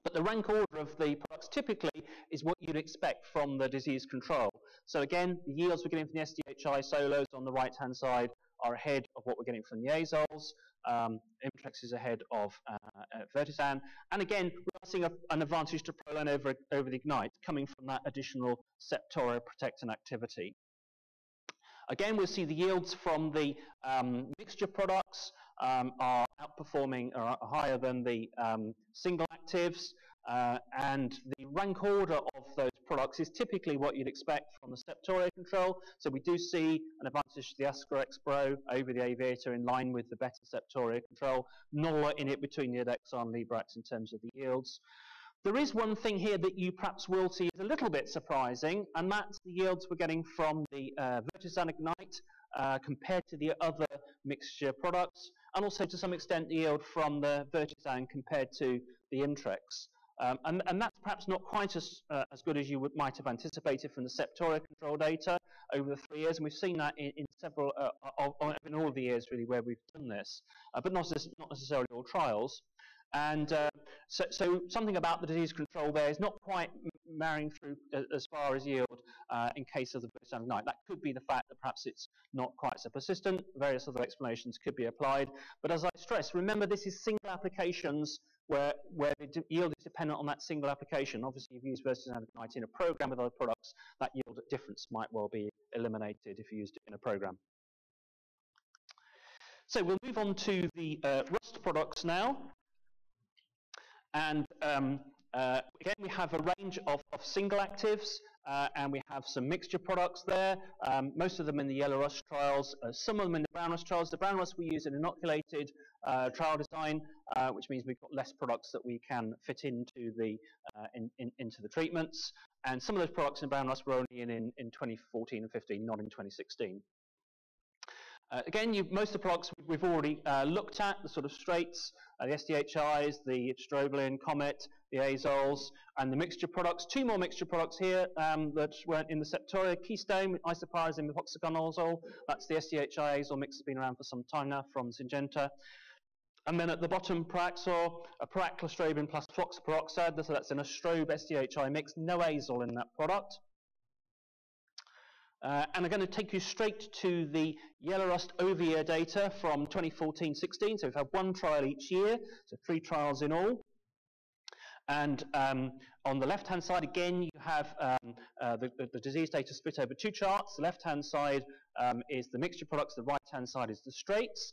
But the rank order of the products typically is what you'd expect from the disease control. So again, the yields we're getting from the SDHI solos on the right-hand side are ahead of what we're getting from the azoles. Imtrex is ahead of Vertisan. And again, we are seeing an advantage to Proline over the Ignite coming from that additional Septoria protectant activity. Again, we'll see the yields from the mixture products are outperforming, or are higher than the single actives, and the rank order of those products is typically what you'd expect from the Septoria control. So we do see an advantage to the Ascor X-Pro over the Aviator in line with the better Septoria control, not a lot in it between the Adexar and Librax in terms of the yields. There is one thing here that you perhaps will see is a little bit surprising, and that's the yields we're getting from the Vertisan Ignite compared to the other mixture products, and also to some extent the yield from the Vertisan compared to the Imtrex. And that's perhaps not quite as good as you might have anticipated from the Septoria control data over the 3 years, and we've seen that in several, in all of the years really where we've done this, but not necessarily all trials. And so something about the disease control there is not quite marrying through as far as yield in case of the Vertisan Ignite. That could be the fact that perhaps it's not quite so persistent. Various other explanations could be applied. But as I stress, remember this is single applications where the yield is dependent on that single application. Obviously, if you use Vertisan Ignite in a program with other products, that yield difference might well be eliminated if you used it in a program. So we'll move on to the rust products now. And again, we have a range of single actives, and we have some mixture products there, most of them in the yellow rust trials, some of them in the brown rust trials. The brown rust we use an inoculated trial design, which means we've got less products that we can fit into the treatments. And some of those products in brown rust were only in 2014 and 15, not in 2016. Again, most of the products we've already looked at, the sort of straights, the SDHIs, the Strobilurin, Comet, the azoles, and the mixture products. 2 more mixture products here that weren't in the Septoria. Keystone, isopyrazine with hexaconazole. That's the SDHI azole mix that's been around for some time now from Syngenta. And then at the bottom, Proaxor, a Proaclostrobin plus fluoroperoxide. So that's an Astrobe SDHI mix, no azole in that product. And I'm going to take you straight to the yellow rust over-year data from 2014-16. So we've had 1 trial each year, so 3 trials in all. And on the left-hand side, again, you have the disease data split over 2 charts. The left-hand side is the mixture products, the right-hand side is the straights.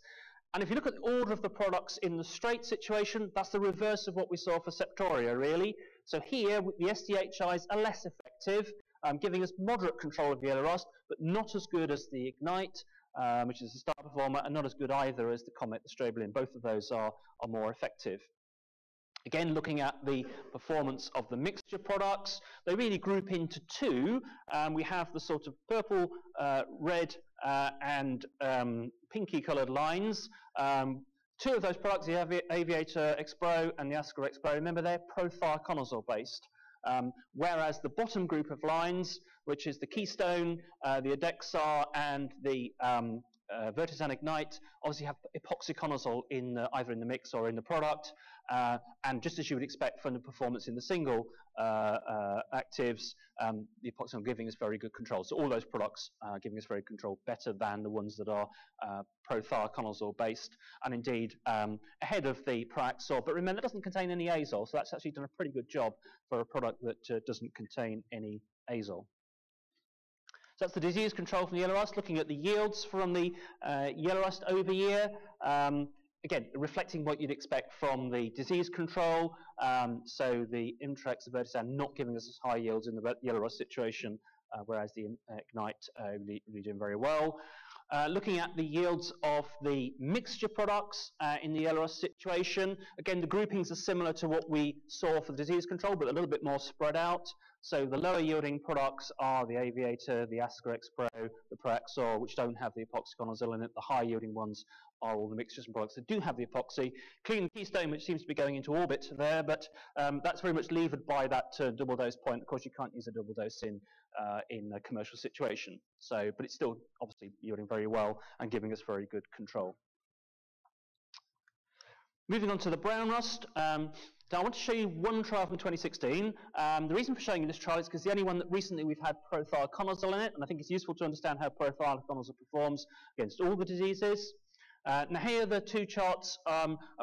And if you look at the order of the products in the straight situation, that's the reverse of what we saw for Septoria, really. So here, the SDHIs are less effective, giving us moderate control of the yellow rust, but not as good as the Ignite, which is the star performer, and not as good either as the Comet, the Strobilurin. Both of those are more effective. Again, looking at the performance of the mixture products, they really group into 2. We have the sort of purple, red, and pinky coloured lines. 2 of those products, the Aviator X-Pro and the Ascor X-Pro, remember they're profluoroconazole based. Whereas the bottom group of lines, which is the Keystone, the Adexar, and the Vertisan Ignite, obviously have epoxyconazole in either in the mix or in the product, and just as you would expect from the performance in the single actives, the epoxyconazole giving us very good control. So all those products are giving us very good control, better than the ones that are prothioconazole based, and indeed ahead of the Proaxor. But remember, it doesn't contain any azole, so that's actually done a pretty good job for a product that doesn't contain any azole. So that's the disease control from the yellow rust. Looking at the yields from the yellow rust over year, again, reflecting what you'd expect from the disease control. So the Intrex, the Vertisan, not giving us as high yields in the yellow rust situation, whereas the Ignite really doing very well. Looking at the yields of the mixture products in the yellow rust situation, again, the groupings are similar to what we saw for the disease control, but a little bit more spread out. So the lower yielding products are the Aviator, the Ascarex Pro, the Proaxor, which don't have the epoxyconazole in it. The high yielding ones are all the mixtures and products that do have the epoxy, including the Keystone, which seems to be going into orbit there, but that's very much levered by that double dose point. Of course, you can't use a double dose in a commercial situation. So, but it's still obviously yielding very well and giving us very good control. Moving on to the brown rust. Now I want to show you one trial from 2016. The reason for showing you this trial is because the only one that recently we've had prothioconazole in it, and I think it's useful to understand how prothioconazole performs against all the diseases. Now here are the two charts.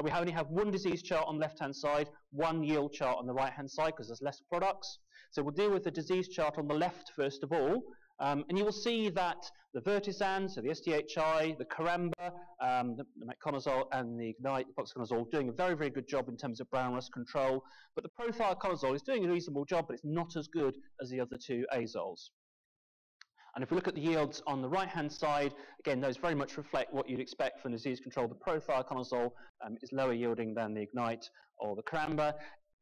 We only have one disease chart on the left-hand side, one yield chart on the right-hand side because there's less products. So we'll deal with the disease chart on the left first of all. And you will see that the Vertisan, so the SDHI, the Caramba, the metconazole, and the Ignite, the epoxyconazole, doing a very, very good job in terms of brown rust control. But the prothioconazole is doing a reasonable job, but it's not as good as the other two azoles. And if we look at the yields on the right-hand side, again, those very much reflect what you'd expect from disease control. The prothioconazole is lower yielding than the Ignite or the Caramba.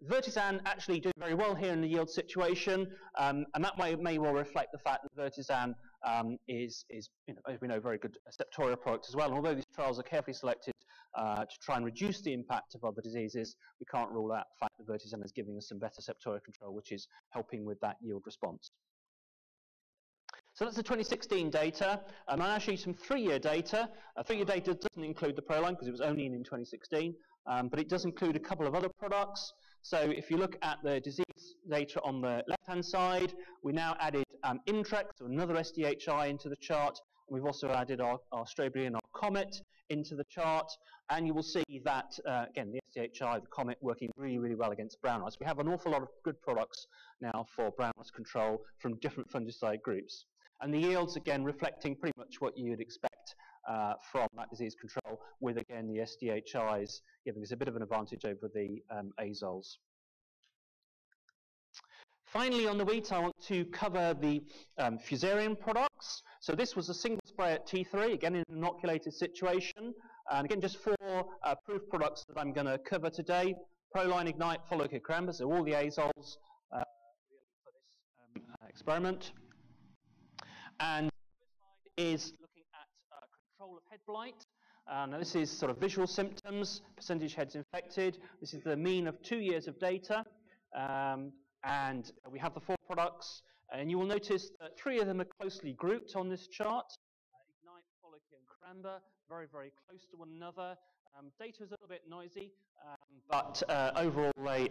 Vertisan actually doing very well here in the yield situation, and that may well reflect the fact that Vertisan is as we know, a very good Septoria product as well. And although these trials are carefully selected to try and reduce the impact of other diseases, we can't rule out the fact that Vertisan is giving us some better Septoria control, which is helping with that yield response. So that's the 2016 data. I'll now show you some 3-year data. 3-year data doesn't include the Proline because it was only in 2016, but it does include a couple of other products. So if you look at the disease data on the left-hand side, we now added Intrex, so another SDHI, into the chart. We've also added our Strawberry and our Comet into the chart. And you will see that, again, the SDHI, the Comet, working really, really well against brown rust. We have an awful lot of good products now for brown rust control from different fungicide groups. And the yields, again, reflecting pretty much what you'd expect from that disease control, with, again, the SDHIs giving us a bit of an advantage over the azoles. Finally, on the wheat, I want to cover the Fusarium products. So this was a single spray at T3, again, in an inoculated situation. And again, just 4 proof products that I'm going to cover today. Proline, Ignite, Follica, Caramba, so all the azoles for this experiment. And the first slide is looking at control of head blight. Now this is sort of visual symptoms, percentage heads infected. This is the mean of 2 years of data. And we have the 4 products. And you will notice that 3 of them are closely grouped on this chart. Ignite, Follica, and Caramba, very, very close to one another. Data is a little bit noisy, but overall they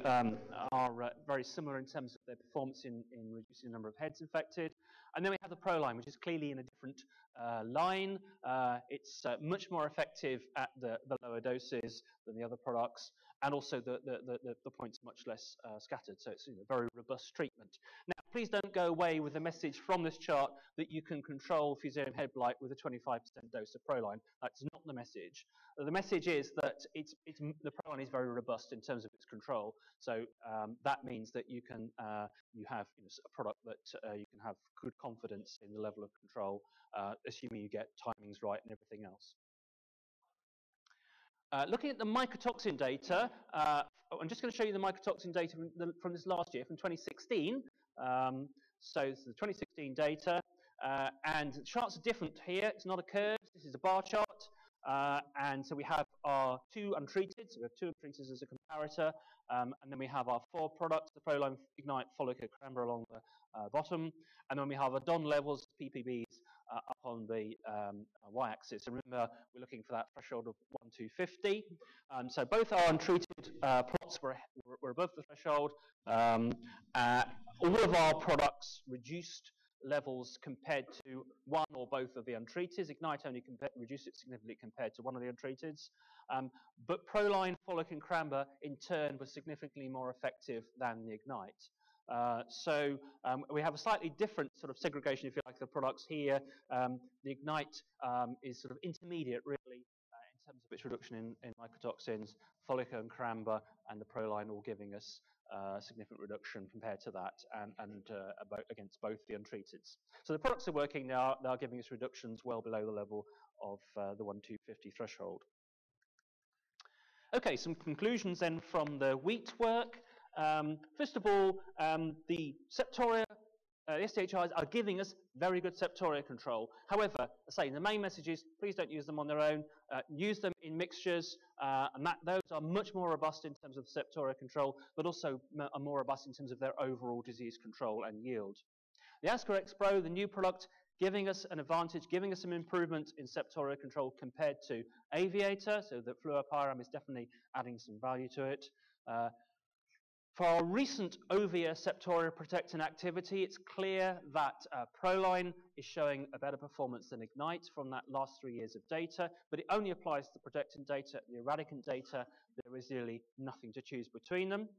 are very similar in terms of their performance in reducing the number of heads infected. And then we have the Proline, which is clearly in a different line. It's much more effective at the lower doses than the other products, and also the points much less scattered, so it's a very robust treatment. Now, please don't go away with the message from this chart that you can control Fusarium head blight with a 25% dose of Proline. That's not the message. The message is that the Proline is very robust in terms of its control, so that means that you can you have a product that you can have good confidence in the level of control, assuming you get timings right and everything else. Looking at the mycotoxin data, I'm just going to show you the mycotoxin data from this last year, from 2016. So this is the 2016 data, and the charts are different here. It's not a curve, this is a bar chart. And so we have our 2 untreated, so we have 2 untreated as a comparator. And then we have our 4 products, the Proline, Ignite, Follica, Cramba along the bottom. And then we have our DON levels, PPBs, up on the y-axis. And remember, we're looking for that threshold of 1 to 50. So both our untreated plots were above the threshold. All of our products reduced levels compared to one or both of the untreated. Ignite only reduced it significantly compared to one of the untreated. But Proline, Follica and Cramba in turn was significantly more effective than the Ignite. So we have a slightly different sort of segregation, if you like, of the products here. The Ignite is sort of intermediate, really, in terms of its reduction in mycotoxins. Follica and Cramba and the Proline all giving us significant reduction compared to that, and against both the untreated. So the products are working now. They are giving us reductions well below the level of the 1 to 50 threshold. Okay, some conclusions then from the wheat work. First of all, the Septoria, SDHIs are giving us very good Septoria control. However, I say the main message is please don't use them on their own. Use them in mixtures, and those are much more robust in terms of Septoria control, but also are more robust in terms of their overall disease control and yield. The Ascarex Pro, the new product, giving us an advantage, giving us some improvement in Septoria control compared to Aviator, so that fluopyram is definitely adding some value to it. For our recent Ovia Septoria protectant activity, it's clear that Proline is showing a better performance than Ignite from that last 3 years of data, but it only applies to the protectant data. The eradicant data, there is really nothing to choose between them.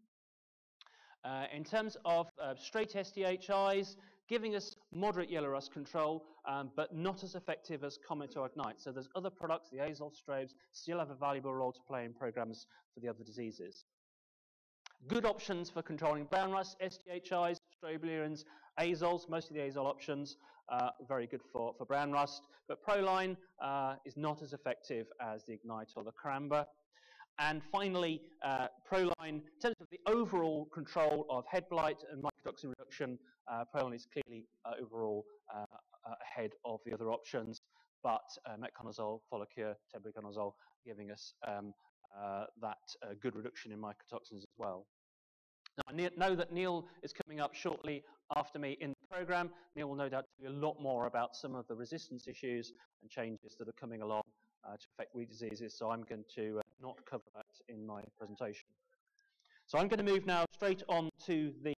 In terms of straight SDHIs, giving us moderate yellow rust control, but not as effective as Comet or Ignite. So there's other products, the azole strobes, still have a valuable role to play in programs for the other diseases. Good options for controlling brown rust, SDHIs, strobilurins, azoles, most of the azole options very good for brown rust, but Proline is not as effective as the Ignite or the Cramba. And finally, Proline, in terms of the overall control of head blight and mycotoxin reduction, Proline is clearly overall ahead of the other options, but metconazole, Follicure, tebuconazole giving us that good reduction in mycotoxins as well. Now, I know that Neil is coming up shortly after me in the program. Neil will no doubt tell you a lot more about some of the resistance issues and changes that are coming along to affect wheat diseases, so I'm going to not cover that in my presentation. So I'm going to move now straight on to the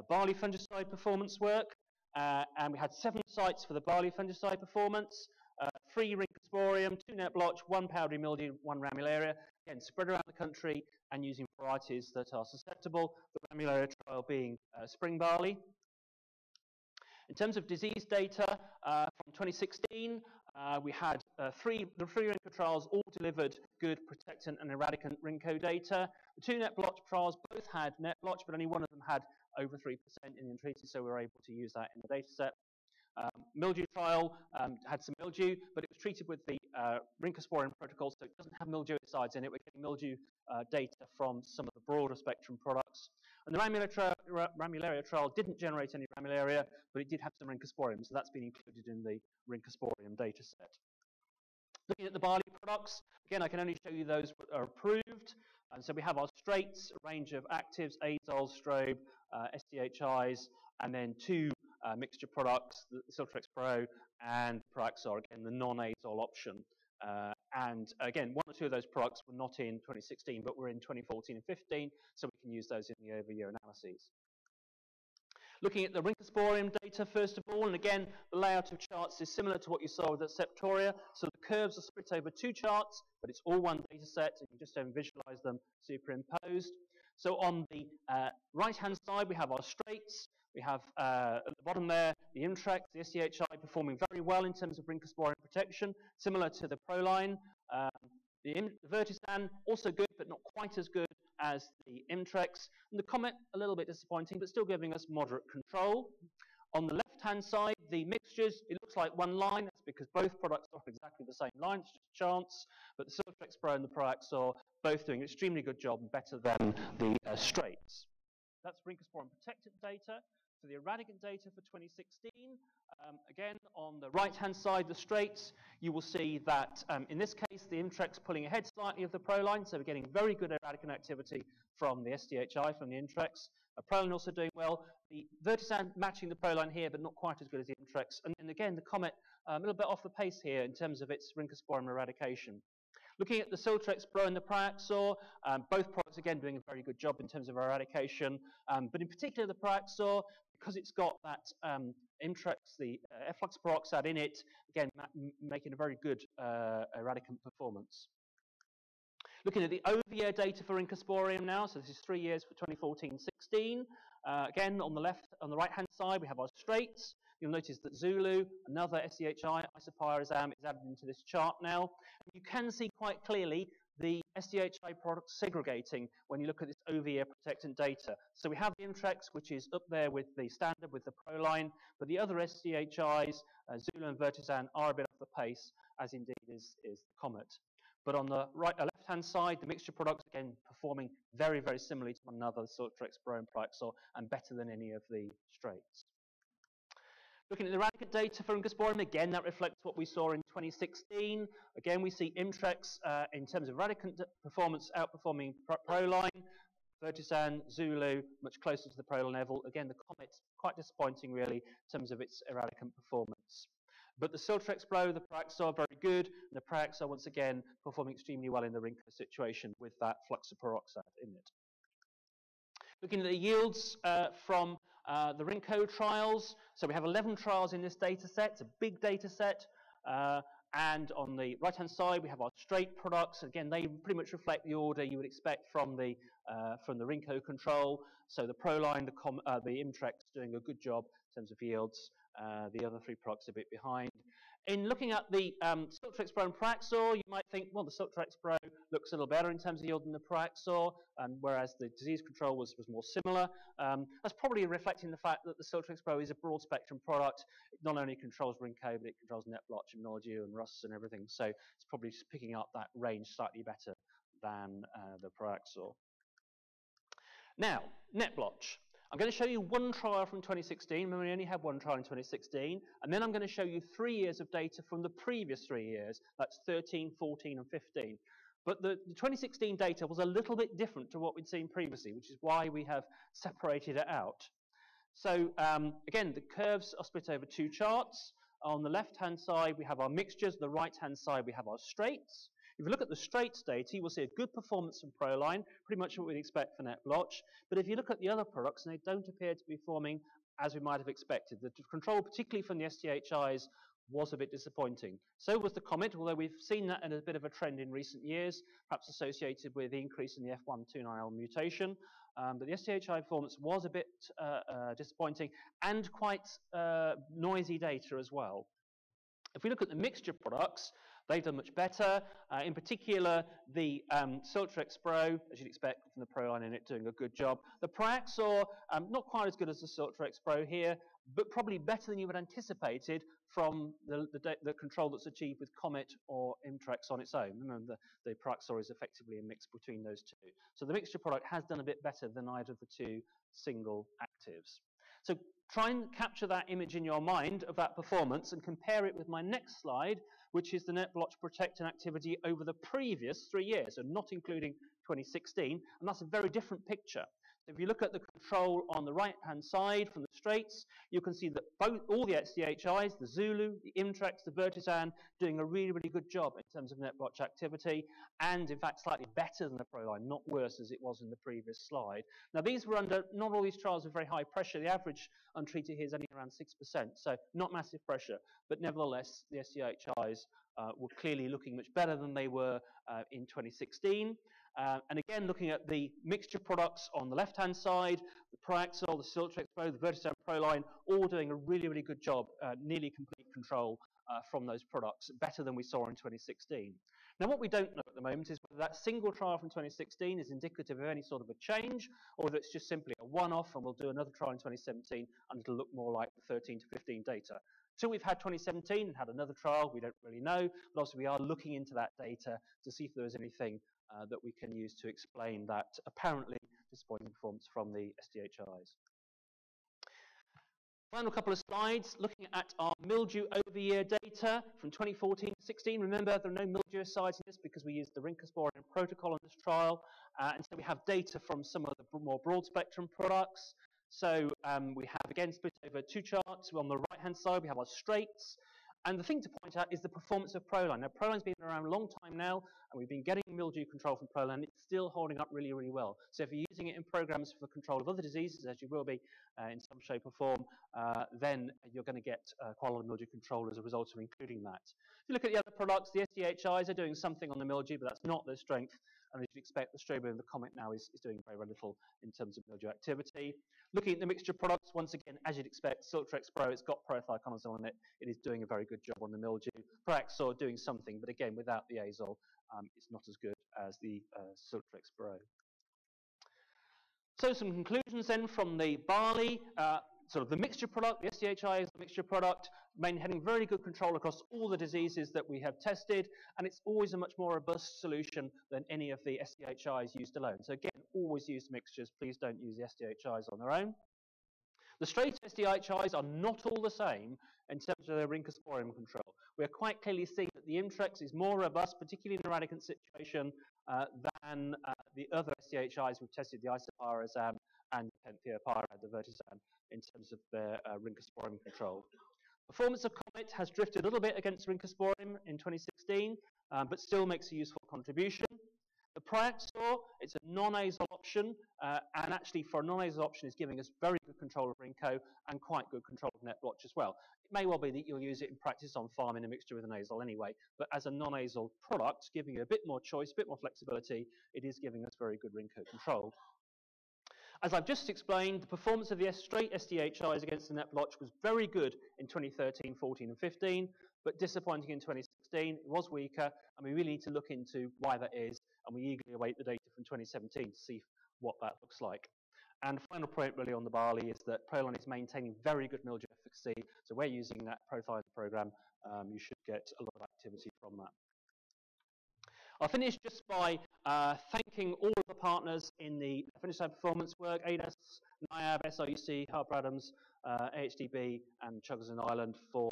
barley fungicide performance work, and we had 7 sites for the barley fungicide performance, 3 Rincosporium, 2 net blotch, 1 powdery mildew, 1 ramularia, again spread around the country and using varieties that are susceptible, the ramularia trial being spring barley. In terms of disease data from 2016, we had the 3 Rinco trials all delivered good protectant and eradicant Rinco data. The 2 net blotch trials both had net blotch, but only one of them had over 3% in the untreated, so we were able to use that in the data set. Mildew trial had some mildew, but it was treated with the Rincosporium protocol, so it doesn't have mildewicides in it. We're getting mildew data from some of the broader spectrum products. And the ramularia trial didn't generate any ramularia, but it did have some Rincosporium, so that's been included in the Rincosporium data set. Looking at the barley products, again, I can only show you those that are approved. And so we have our straights, a range of actives, azole, strobe, SDHIs, and then 2 mixture products, the Siltrex Pro and Proaxor, again, the non-azole option. And again, 1 or 2 of those products were not in 2016, but were in 2014 and 15, so we can use those in the over-year analyses. Looking at the Rincosporium data, first of all, and again, the layout of charts is similar to what you saw with the Septoria. So the curves are split over 2 charts, but it's all one data set, and you just don't visualize them superimposed. So on the right-hand side, we have our straights. We have at the bottom there, the Imtrex, the SDHI performing very well in terms of Rincosporium protection, similar to the Proline. The Vertistan, also good, but not quite as good as the Imtrex. And the Comet, a little bit disappointing, but still giving us moderate control. On the left-hand side, the mixtures, it looks like one line. That's because both products are exactly the same line. It's just chance. But the Siltrex Pro and the Proaxor both doing an extremely good job, better than the straights. That's Rincosporium protectant data. for the eradicant data for 2016, again, on the right-hand side, the straights, you will see that in this case, the Intrex pulling ahead slightly of the Proline, so we're getting very good eradicant activity from the SDHI, from the Intrex. Proline also doing well. The Vertisan matching the Proline here, but not quite as good as the Intrex. And again, the Comet a little bit off the pace here in terms of its Rhynchosporum eradication. Looking at the Siltrex Pro and the Praxor, both products again doing a very good job in terms of eradication, but in particular the Praxor, because it's got that Intrex, the efflux peroxide in it, again making a very good eradicant performance. Looking at the over-year data for Rhynchosporium now, so this is 3 years for 2014-16. Again, on the right-hand side, we have our straights. You'll notice that Zulu, another SDHI, isopyrazam, is added into this chart now. You can see quite clearly the SDHI products segregating when you look at this over-year protectant data. So we have the Intrex, which is up there with the standard, with the Proline, but the other SDHIs, Zulu and Vertisan, are a bit off the pace, as indeed is the Comet. But on the left-hand side, the mixture products, again, performing very, very similarly to one another, Siltrex, Pro, and Praxor, and better than any of the straights. Looking at the eradicant data for Rhynchosporium, again, that reflects what we saw in 2016. Again, we see Intrex, in terms of eradicant performance, outperforming Proline, Vertisan, Zulu, much closer to the Proline level. Again, the Comet's quite disappointing, really, in terms of its eradicant performance. But the Siltrex Pro, the Praxor, very good, and the Praxor, once again, performing extremely well in the Rhyncho situation with that flux of peroxide in it. Looking at the yields from the Rhyncho trials, so we have 11 trials in this data set. It's a big data set. And on the right-hand side, we have our straight products. Again, they pretty much reflect the order you would expect from the Rhyncho control. So the Proline, the Intrex doing a good job in terms of yields. The other three products a bit behind. In looking at the Siltrex Pro and Praxor, you might think, well, the Siltrex Pro looks a little better in terms of yield than the Praxor, whereas the disease control was more similar. That's probably reflecting the fact that the Siltrex Pro is a broad-spectrum product. It not only controls Rhyncho, but it controls net blotch and mildew and rust and everything. So it's probably just picking up that range slightly better than the Praxor. Now, net blotch. I'm going to show you one trial from 2016. We only had one trial in 2016. And then I'm going to show you 3 years of data from the previous 3 years. That's 13, 14, and 15. But the 2016 data was a little bit different to what we'd seen previously, which is why we have separated it out. So again, the curves are split over two charts. On the left-hand side, we have our mixtures. The right-hand side, we have our straights. If you look at the straights data, you will see a good performance from Proline, pretty much what we'd expect for net blotch. But if you look at the other products, they don't appear to be performing as we might have expected. The control, particularly from the SDHIs, was a bit disappointing. So was the Comet, although we've seen that in a bit of a trend in recent years, perhaps associated with the increase in the F129L mutation. But the SDHI performance was a bit disappointing and quite noisy data as well. If we look at the mixture products, they've done much better. In particular, the Siltrex Pro, as you'd expect from the Proline in it, doing a good job. The Praxor, not quite as good as the Siltrex Pro here, but probably better than you would anticipated from the control that's achieved with Comet or Intrex on its own. Remember, the Praxor is effectively a mix between those two. So the mixture product has done a bit better than either of the two single actives. So try and capture that image in your mind of that performance and compare it with my next slide, which is the net blotch protectant activity over the previous 3 years, so not including 2016, and that's a very different picture. So if you look at the control on the right-hand side from the straights, you can see that all the SDHIs, the Zulu, the Intrex, the Vertisan, doing a really, really good job in terms of net blotch activity, and in fact slightly better than the Proline, not worse as it was in the previous slide. Now these were under, not all these trials are very high pressure. The average untreated here is only around 6%, so not massive pressure, but nevertheless the SDHIs were clearly looking much better than they were in 2016. And again, looking at the mixture products on the left-hand side, the Praxor, the Siltrex Pro, the Vertisan Proline, all doing a really, really good job, nearly complete control from those products, better than we saw in 2016. Now, what we don't know at the moment is whether that single trial from 2016 is indicative of any sort of a change, or whether it's just simply a one-off, and we'll do another trial in 2017, and it'll look more like the 13 to 15 data. Until we've had 2017 and had another trial, we don't really know, but also we are looking into that data to see if there is anything that we can use to explain that apparently disappointing performance from the SDHIs. Final couple of slides, looking at our mildew over year data from 2014-16. Remember, there are no mildew-icides in this because we used the rincosporium protocol in this trial. And so we have data from some of the more broad spectrum products. So we have, again, split over two charts. On the right-hand side, we have our straights. And the thing to point out is the performance of Proline. Now, Proline's been around a long time now, and we've been getting mildew control from Proline. It's still holding up really, really well. So if you're using it in programs for control of other diseases, as you will be in some shape or form, then you're going to get quite a lot of mildew control as a result of including that. If you look at the other products, the SDHIs are doing something on the mildew, but that's not their strength. And as you'd expect, the Strawberry and the Comet now is doing very, very little in terms of mildew activity. Looking at the mixture products, once again, as you'd expect, Siltrex Pro, it's got prothioconazole in it. It is doing a very good job on the mildew. Proaxor doing something, but again, without the azole, it's not as good as the Siltrex Pro. So some conclusions then from the barley. Sort of the mixture product, the SDHI is the mixture product, maintaining very good control across all the diseases that we have tested, and it's always a much more robust solution than any of the SDHIs used alone. So again, always use mixtures. Please don't use the SDHIs on their own. The straight SDHIs are not all the same in terms of their rincosporium control. We're quite clearly seeing that the Imtrex is more robust, particularly in a radicant situation, than the other SDHIs we've tested, the Isopyrazam and the Penthioparad, the Vertizan, in terms of their rincosporium control. Performance of Comet has drifted a little bit against rincosporium in 2016, but still makes a useful contribution. The Proaxor, it's a non-azole option, and actually for a non-azole option is giving us very good control of Rinco and quite good control of net blotch as well. It may well be that you'll use it in practice on farm in a mixture with an azole anyway, but as a non-azole product, giving you a bit more choice, a bit more flexibility, it is giving us very good Rinco control. As I've just explained, the performance of the straight SDHIs against the net blotch was very good in 2013, 14 and 15, but disappointing in 2016. It was weaker, and we really need to look into why that is, and we eagerly await the data from 2017 to see what that looks like. And the final point really on the barley is that Proline is maintaining very good mildew efficacy, so we're using that Prothio program. You should get a lot of activity from that. I'll finish just by thanking all of the partners in the fungicide performance work, ADAS, NIAB, SRUC, Harper Adams, AHDB and Chuggers and Ireland for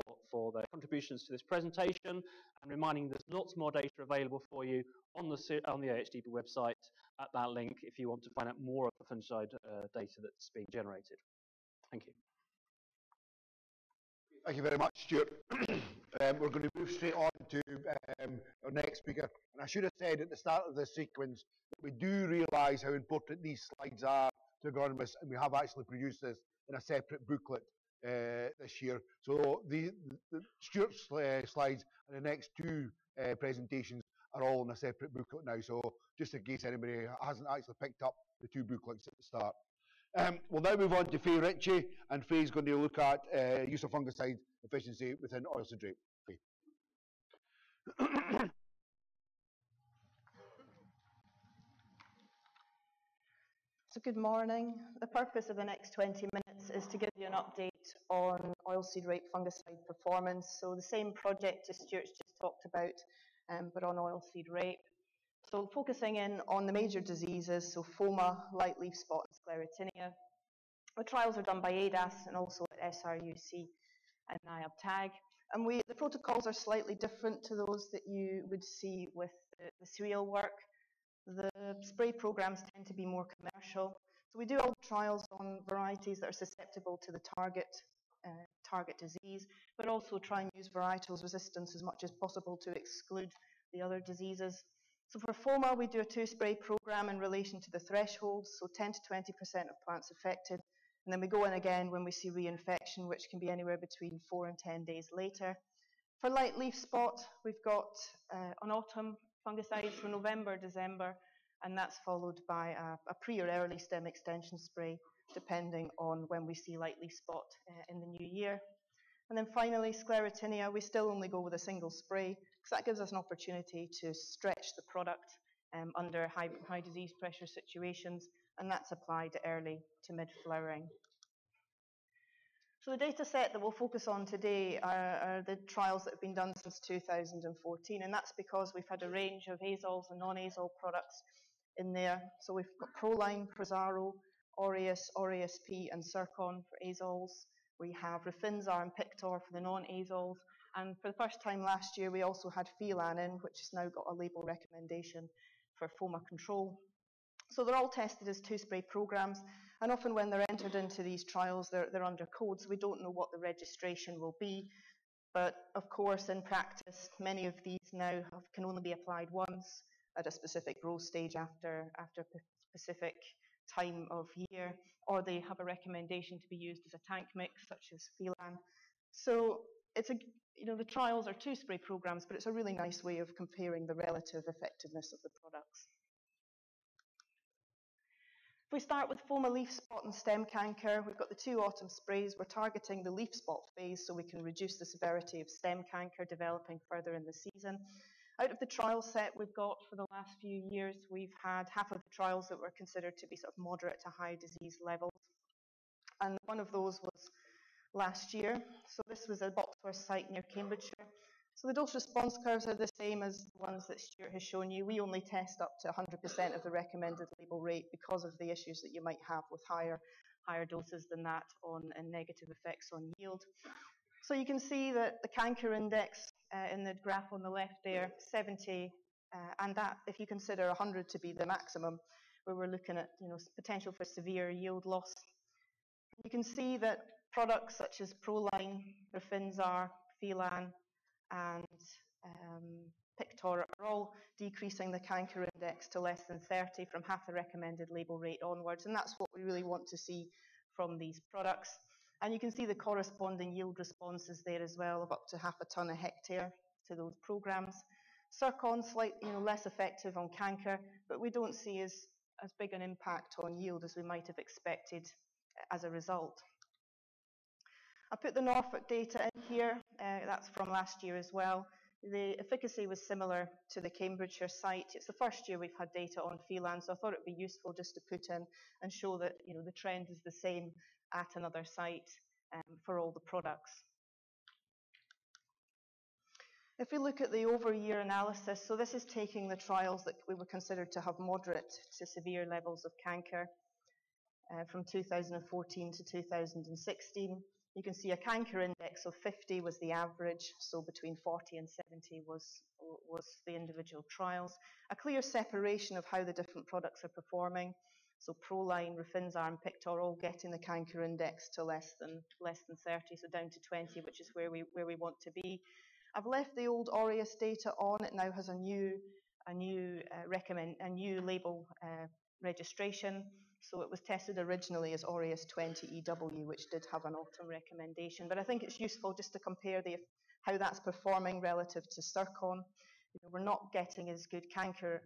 their contributions to this presentation, and reminding there's lots more data available for you on the AHDB website at that link if you want to find out more of the fungicide data that's being generated. Thank you. Thank you very much, Stuart. We're going to move straight on to our next speaker. And I should have said at the start of this sequence that we do realise how important these slides are to agronomists, and we have actually produced this in a separate booklet this year. So Stuart's slides and the next two presentations are all in a separate booklet now. So just in case anybody hasn't actually picked up the two booklets at the start. We'll now move on to Faye Ritchie, and Faye's going to look at use of fungicide efficiency within oilseed rape. Faye. So good morning. The purpose of the next 20 minutes is to give you an update on oilseed rape fungicide performance. So the same project as Stuart's just talked about, but on oilseed rape. So focusing in on the major diseases, so FOMA, light leaf spot and sclerotinia. The trials are done by ADAS and also at SRUC and NIAB TAG. And the protocols are slightly different to those that you would see with the cereal work. The spray programs tend to be more commercial. So we do all the trials on varieties that are susceptible to the target disease, but also try and use varietals resistance as much as possible to exclude the other diseases. So for FOMA, we do a 2-spray program in relation to the thresholds, so 10 to 20% of plants affected. And then we go in again when we see reinfection, which can be anywhere between 4 and 10 days later. For light leaf spot, we've got an autumn fungicide for November, December, and that's followed by a pre or early stem extension spray, depending on when we see light leaf spot in the new year. And then finally, sclerotinia, we still only go with a single spray, because that gives us an opportunity to stretch the product under high disease pressure situations, and that's applied early to mid-flowering. So the data set that we'll focus on today are the trials that have been done since 2014, and that's because we've had a range of azoles and non-azole products in there. So we've got Proline, Prosaro, Aureus, Aureus P and Circon for azoles. We have Rufinzar and Pictor for the non-azoles. And for the first time last year, we also had Phelan in, which has now got a label recommendation for FOMA control. So they're all tested as two-spray programs, and often when they're entered into these trials, they're under code, so we don't know what the registration will be. But of course, in practice, many of these now can only be applied once at a specific growth stage after a specific time of year, or they have a recommendation to be used as a tank mix, such as Phelan. So it's the trials are two-spray programs, but it's a really nice way of comparing the relative effectiveness of the products. If we start with FOMA leaf spot and stem canker, we've got the two autumn sprays. We're targeting the leaf spot phase so we can reduce the severity of stem canker developing further in the season. Out of the trial set we've got for the last few years, we've had half of the trials that were considered to be sort of moderate to high disease levels. And one of those was last year. So this was a Boxworth site near Cambridgeshire. So the dose response curves are the same as the ones that Stuart has shown you. We only test up to 100% of the recommended label rate because of the issues that you might have with higher doses than that and negative effects on yield. So you can see that the canker index in the graph on the left there, 70, and that if you consider 100 to be the maximum, where we're looking at potential for severe yield loss. You can see that products such as Proline, Rufinzar, Phelan, and Pictor are all decreasing the canker index to less than 30 from half the recommended label rate onwards, and that's what we really want to see from these products. And you can see the corresponding yield responses there as well of up to half a tonne a hectare to those programs. Circon, slightly less effective on canker, but we don't see as big an impact on yield as we might have expected as a result. I put the Norfolk data in here, that's from last year as well. The efficacy was similar to the Cambridgeshire site. It's the first year we've had data on Phelan, so I thought it would be useful just to put in and show that the trend is the same at another site for all the products. If we look at the over-year analysis, so this is taking the trials that we were considered to have moderate to severe levels of canker from 2014 to 2016. You can see a canker index of 50 was the average, so between 40 and 70 was the individual trials. A clear separation of how the different products are performing. So Proline, Rufinzar and Pictor all getting the canker index to less than 30, so down to 20, which is where we want to be. I've left the old Aureus data on. It now has a new label registration. So it was tested originally as Aureus 20EW, which did have an autumn recommendation. But I think it's useful just to compare how that's performing relative to Circon. We're not getting as good canker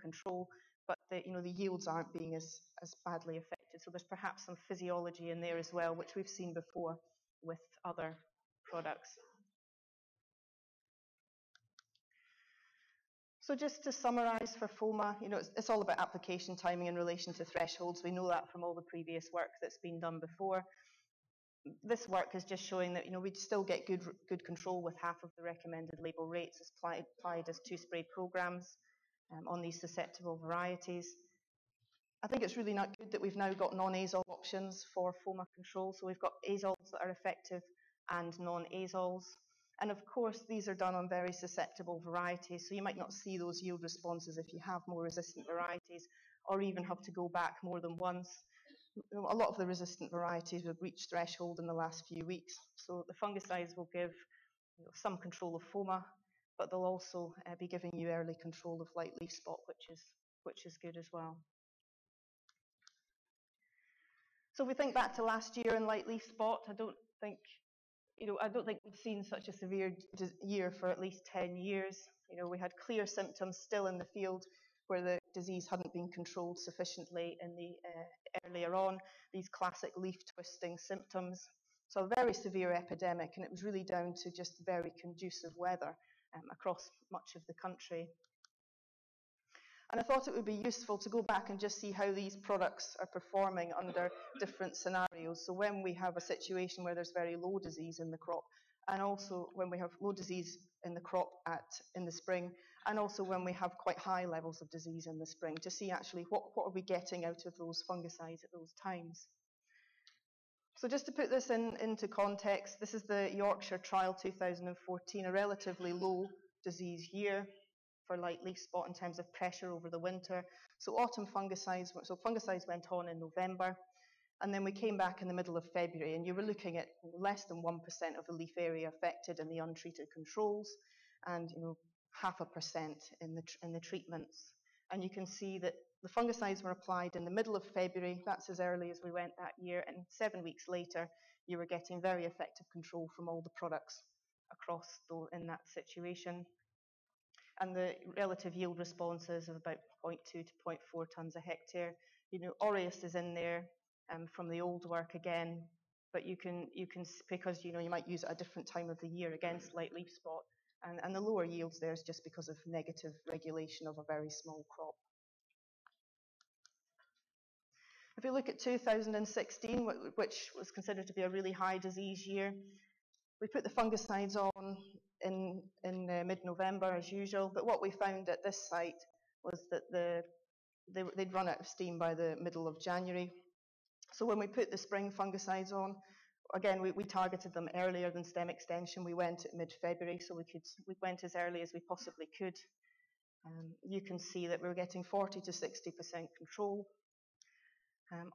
control, but the yields aren't being as badly affected. So there's perhaps some physiology in there as well, which we've seen before with other products. So just to summarise for FOMA, it's all about application timing in relation to thresholds. We know that from all the previous work that's been done before. This work is just showing that we'd still get good control with half of the recommended label rates applied as two-spray programs on these susceptible varieties. I think it's really not good that we've now got non-azole options for FOMA control. So we've got azoles that are effective and non-azoles. And of course, these are done on very susceptible varieties, so you might not see those yield responses if you have more resistant varieties, or even have to go back more than once. A lot of the resistant varieties have reached threshold in the last few weeks, so the fungicides will give some control of FOMA, but they'll also be giving you early control of light leaf spot, which is good as well. So if we think back to last year in light leaf spot, I don't think we've seen such a severe year for at least 10 years. We had clear symptoms still in the field where the disease hadn't been controlled sufficiently in the earlier on, these classic leaf twisting symptoms. So a very severe epidemic, and it was really down to just very conducive weather across much of the country. And I thought it would be useful to go back and just see how these products are performing under different scenarios. So when we have a situation where there's very low disease in the crop, and also when we have low disease in the crop in the spring, and also when we have quite high levels of disease in the spring, to see actually what are we getting out of those fungicides at those times. So just to put this into context, this is the Yorkshire trial 2014, a relatively low disease year for light leaf spot in terms of pressure over the winter. So fungicides went on in November, and then we came back in the middle of February, and you were looking at less than 1% of the leaf area affected in the untreated controls, and 0.5% in the treatments. And you can see that the fungicides were applied in the middle of February. That's as early as we went that year, and 7 weeks later, you were getting very effective control from all the products across in that situation. And the relative yield responses of about 0.2 to 0.4 tonnes a hectare. Aureus is in there from the old work again, but you can because you might use it at a different time of the year against light leaf spot, and the lower yields there is just because of negative regulation of a very small crop. If you look at 2016, which was considered to be a really high disease year, we put the fungicides on in mid-November as usual, but what we found at this site was that they'd run out of steam by the middle of January. So when we put the spring fungicides on, again, we targeted them earlier than stem extension. We went at mid-February, so we went as early as we possibly could. You can see that we were getting 40 to 60% control.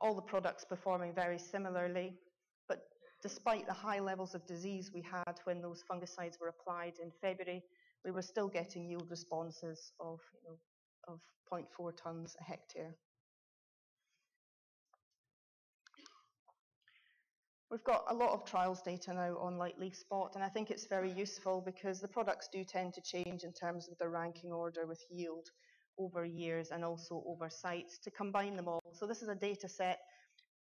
All the products performing very similarly, but despite the high levels of disease we had when those fungicides were applied in February, we were still getting yield responses of 0.4 tonnes a hectare. We've got a lot of trials data now on light leaf spot, and I think it's very useful because the products do tend to change in terms of their ranking order with yield over years and also over sites to combine them all. So this is a data set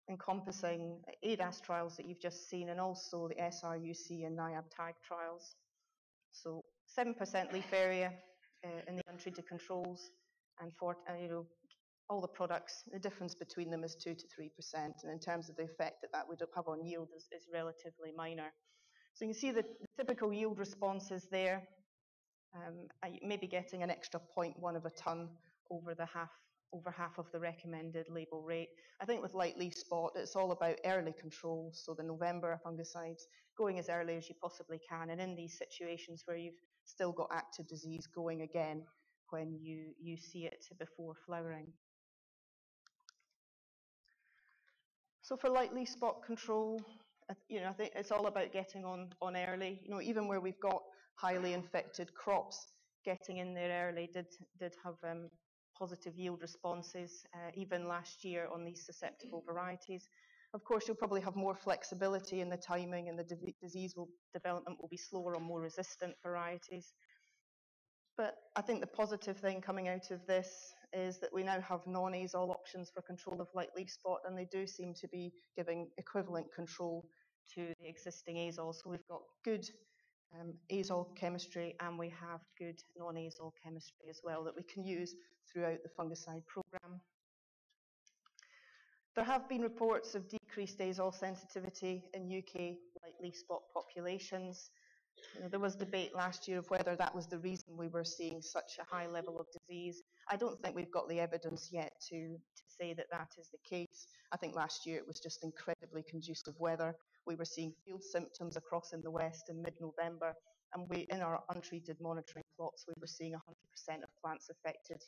encompassing ADAS trials that you've just seen and also the SRUC and NIAB tag trials. So 7% leaf area in the untreated controls, and all the products, the difference between them is 2 to 3%, and in terms of the effect that would have on yield is relatively minor. So you can see the typical yield responses there. Maybe getting an extra 0.1 of a tonne over half of the recommended label rate. I think with light leaf spot, it's all about early control, so the November fungicides going as early as you possibly can, and in these situations where you've still got active disease going again when you see it before flowering. So for light leaf spot control, I think it's all about getting on early. Even where we've got highly infected crops, getting in there early did have positive yield responses, even last year on these susceptible varieties. Of course, you'll probably have more flexibility in the timing, and the disease development will be slower on more resistant varieties. But I think the positive thing coming out of this is that we now have non-azole options for control of light leaf spot, and they do seem to be giving equivalent control to the existing azole. So we've got good azole chemistry, and we have good non-azole chemistry as well that we can use throughout the fungicide program. There have been reports of decreased azole sensitivity in UK light leaf spot populations. There was debate last year of whether that was the reason we were seeing such a high level of disease. I don't think we've got the evidence yet to say that that is the case. I think last year it was just incredibly conducive weather. We were seeing field symptoms across in the west in mid-November, and in our untreated monitoring plots, we were seeing 100% of plants affected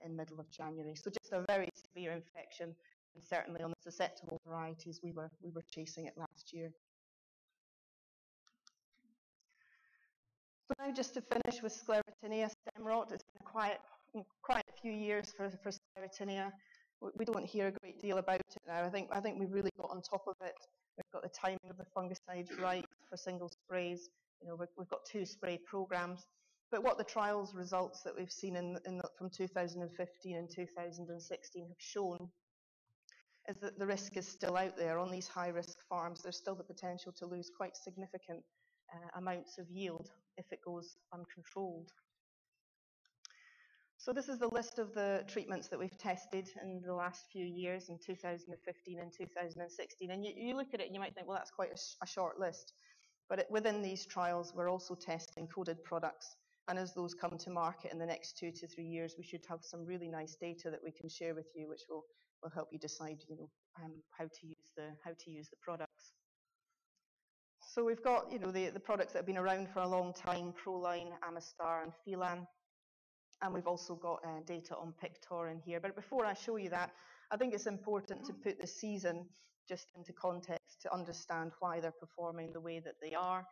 in middle of January. So just a very severe infection, and certainly on the susceptible varieties, we were chasing it last year. So now just to finish with Sclerotinia stem rot, it's been quite a few years for Sclerotinia. We don't hear a great deal about it now. I think we've really got on top of it. We've got the timing of the fungicides right for single sprays. We've got 2 spray programs. But what the trials results that we've seen from 2015 and 2016 have shown is that the risk is still out there on these high-risk farms. There's still the potential to lose quite significant amounts of yield if it goes uncontrolled. So this is the list of the treatments that we've tested in the last few years in 2015 and 2016. And you look at it and you might think, well, that's quite a short list. But within these trials, we're also testing coded products. And as those come to market in the next 2 to 3 years, we should have some really nice data that we can share with you, which will help you decide, how to use the products. So we've got the products that have been around for a long time: Proline, Amistar, and Phelan. And we've also got data on Pictor in here. But before I show you that, I think it's important to put the season just into context to understand why they're performing the way that they are.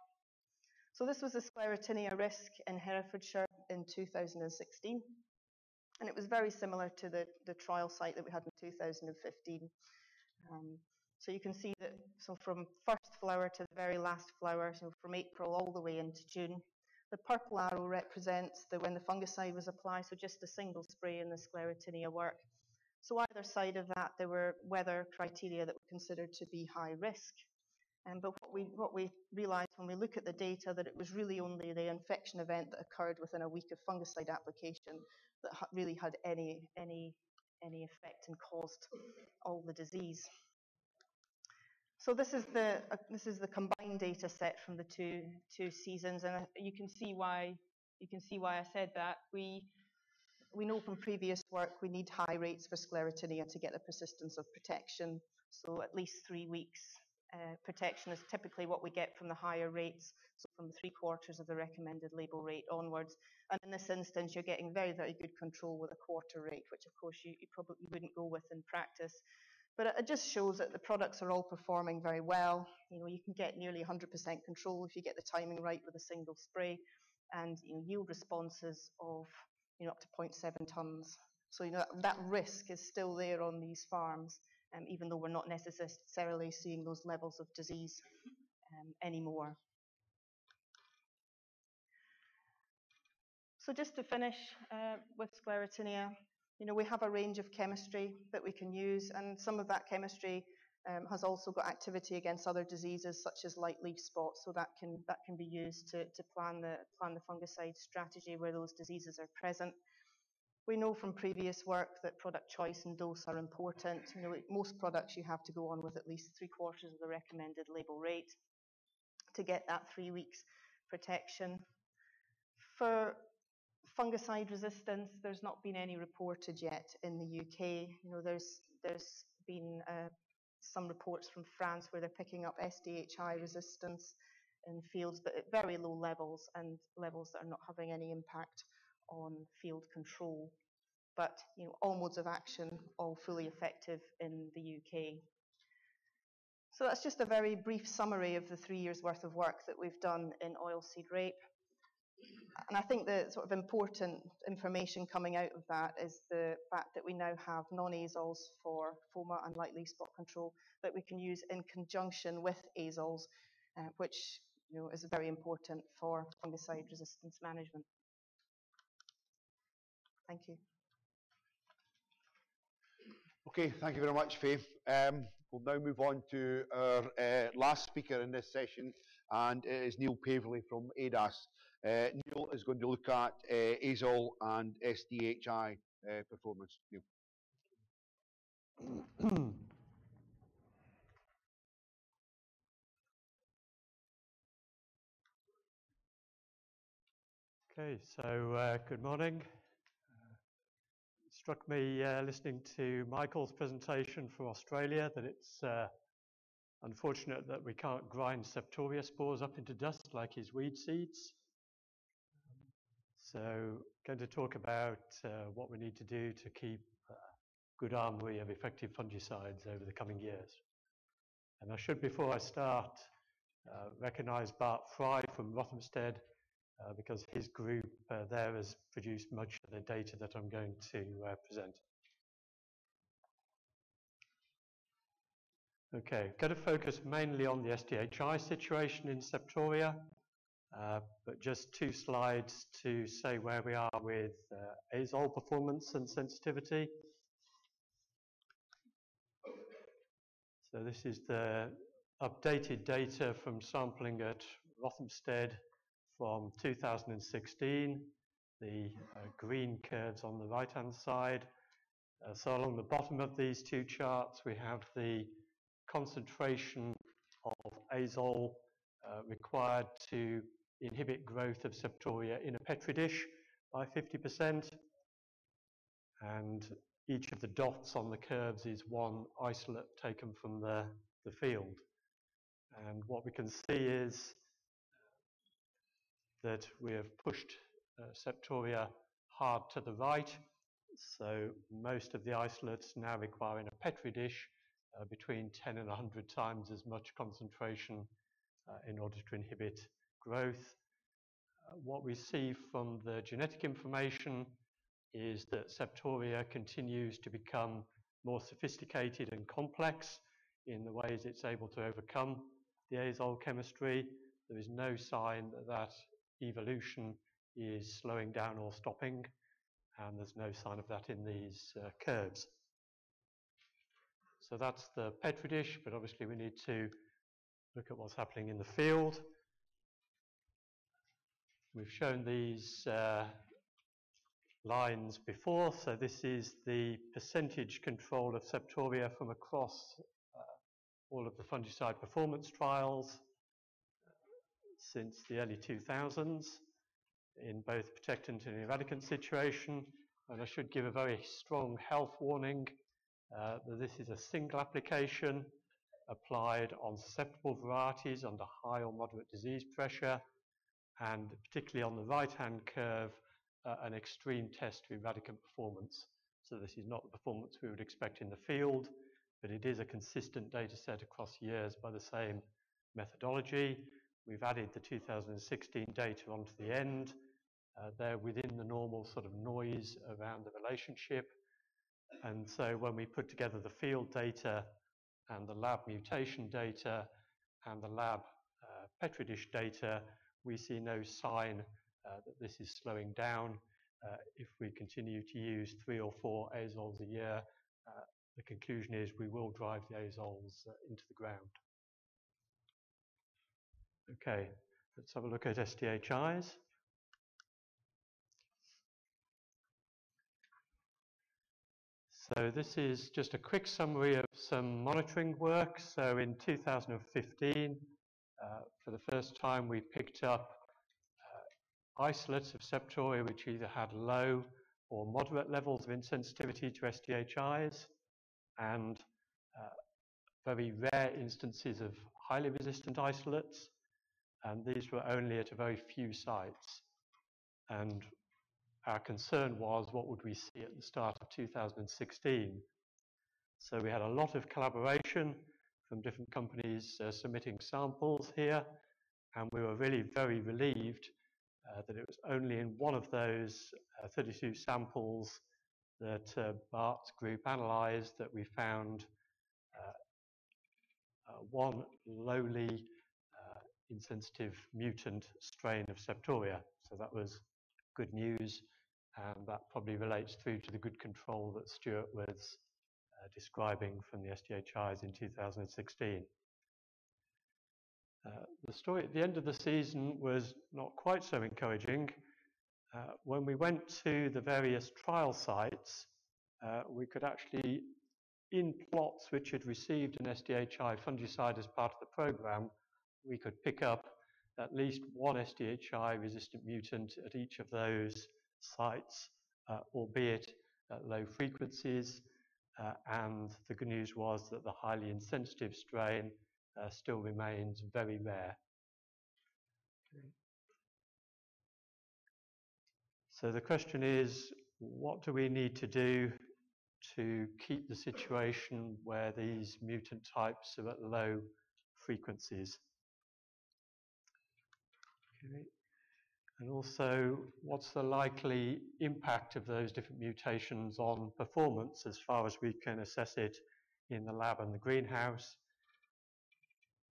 So this was a Sclerotinia risk in Herefordshire in 2016. And it was very similar to the trial site that we had in 2015. So you can see that from first flower to the very last flower, so from April all the way into June. The purple arrow represents when the fungicide was applied, so just a single spray in the Sclerotinia work. So either side of that, there were weather criteria that were considered to be high risk. But what we realised when we look at the data, that it was really only the infection event that occurred within a week of fungicide application that really had any effect and caused all the disease. So this is the combined data set from the two seasons, and you can see why I said that. We know from previous work we need high rates for Sclerotinia to get the persistence of protection. So at least 3 weeks protection is typically what we get from the higher rates, so from 3/4 of the recommended label rate onwards. And in this instance, you're getting very, very good control with a 1/4 rate, which of course you probably wouldn't go with in practice. But it just shows that the products are all performing very well. You can get nearly 100% control if you get the timing right with a single spray, and yield responses of up to 0.7 tonnes. So that risk is still there on these farms, even though we're not necessarily seeing those levels of disease anymore. So just to finish with Sclerotinia, we have a range of chemistry that we can use, and some of that chemistry has also got activity against other diseases such as light leaf spot, so that can be used to plan the fungicide strategy where those diseases are present. We know from previous work that product choice and dose are important. Most products you have to go on with at least 3/4 of the recommended label rate to get that 3 weeks protection. For fungicide resistance, there's not been any reported yet in the UK. There's been some reports from France where they're picking up SDHI resistance in fields, but at very low levels and levels that are not having any impact on field control. But all modes of action, all fully effective in the UK. So that's just a very brief summary of the 3 years' worth of work that we've done in oilseed rape. And I think the sort of important information coming out of that is the fact that we now have non-azoles for FOMA and light leaf spot control that we can use in conjunction with azoles, which is very important for fungicide resistance management. Thank you. Okay, thank you very much, Faye. We'll now move on to our last speaker in this session, and it is Neil Paverley from ADAS. Neil is going to look at azole and SDHI performance. Neil. Okay, so good morning. It struck me listening to Michael's presentation from Australia that it's unfortunate that we can't grind Septoria spores up into dust like his weed seeds. So going to talk about what we need to do to keep a good armoury of effective fungicides over the coming years. And I should, before I start, recognise Bart Fry from Rothamsted, because his group there has produced much of the data that I'm going to present. Okay, going to focus mainly on the SDHI situation in Septoria, but just 2 slides to say where we are with azole performance and sensitivity. So this is the updated data from sampling at Rothamsted from 2016, the green curves on the right-hand side. So along the bottom of these 2 charts, we have the concentration of azole required to inhibit growth of Septoria in a Petri dish by 50%. And each of the dots on the curves is one isolate taken from the field. And what we can see is that we have pushed Septoria hard to the right. So most of the isolates now requiring a Petri dish between 10 and 100 times as much concentration in order to inhibit growth. What we see from the genetic information is that Septoria continues to become more sophisticated and complex in the ways it's able to overcome the azole chemistry. There is no sign that that evolution is slowing down or stopping, and there's no sign of that in these curves. So that's the Petri dish, but obviously we need to look at what's happening in the field. We've shown these lines before, so this is the percentage control of Septoria from across all of the fungicide performance trials since the early 2000s in both protectant and eradicant situation. And I should give a very strong health warning that this is a single application applied on susceptible varieties under high or moderate disease pressure, and particularly on the right-hand curve, an extreme test for eradicant performance. So this is not the performance we would expect in the field, but it is a consistent data set across years by the same methodology. We've added the 2016 data onto the end. They're within the normal sort of noise around the relationship. And so when we put together the field data and the lab mutation data and the lab Petri dish data, we see no sign that this is slowing down. If we continue to use 3 or 4 azoles a year, the conclusion is we will drive the azoles into the ground. Okay, let's have a look at SDHIs. So this is just a quick summary of some monitoring work. So in 2015, for the first time, we picked up isolates of Septoria which either had low or moderate levels of insensitivity to SDHIs, and very rare instances of highly resistant isolates, and these were only at a very few sites. And our concern was, what would we see at the start of 2016? So we had a lot of collaboration from different companies submitting samples here, and we were really very relieved that it was only in one of those 32 samples that Bart's group analysed that we found one lowly insensitive mutant strain of Septoria. So that was good news, and that probably relates through to the good control that Stuart was describing from the SDHIs in 2016. The story at the end of the season was not quite so encouraging. When we went to the various trial sites, we could actually, in plots which had received an SDHI fungicide as part of the program, we could pick up at least one SDHI resistant mutant at each of those sites, albeit at low frequencies. And the good news was that the highly insensitive strain still remains very rare. Okay. So the question is, what do we need to do to keep the situation where these mutant types are at low frequencies? Okay. And also, what's the likely impact of those different mutations on performance as far as we can assess it in the lab and the greenhouse?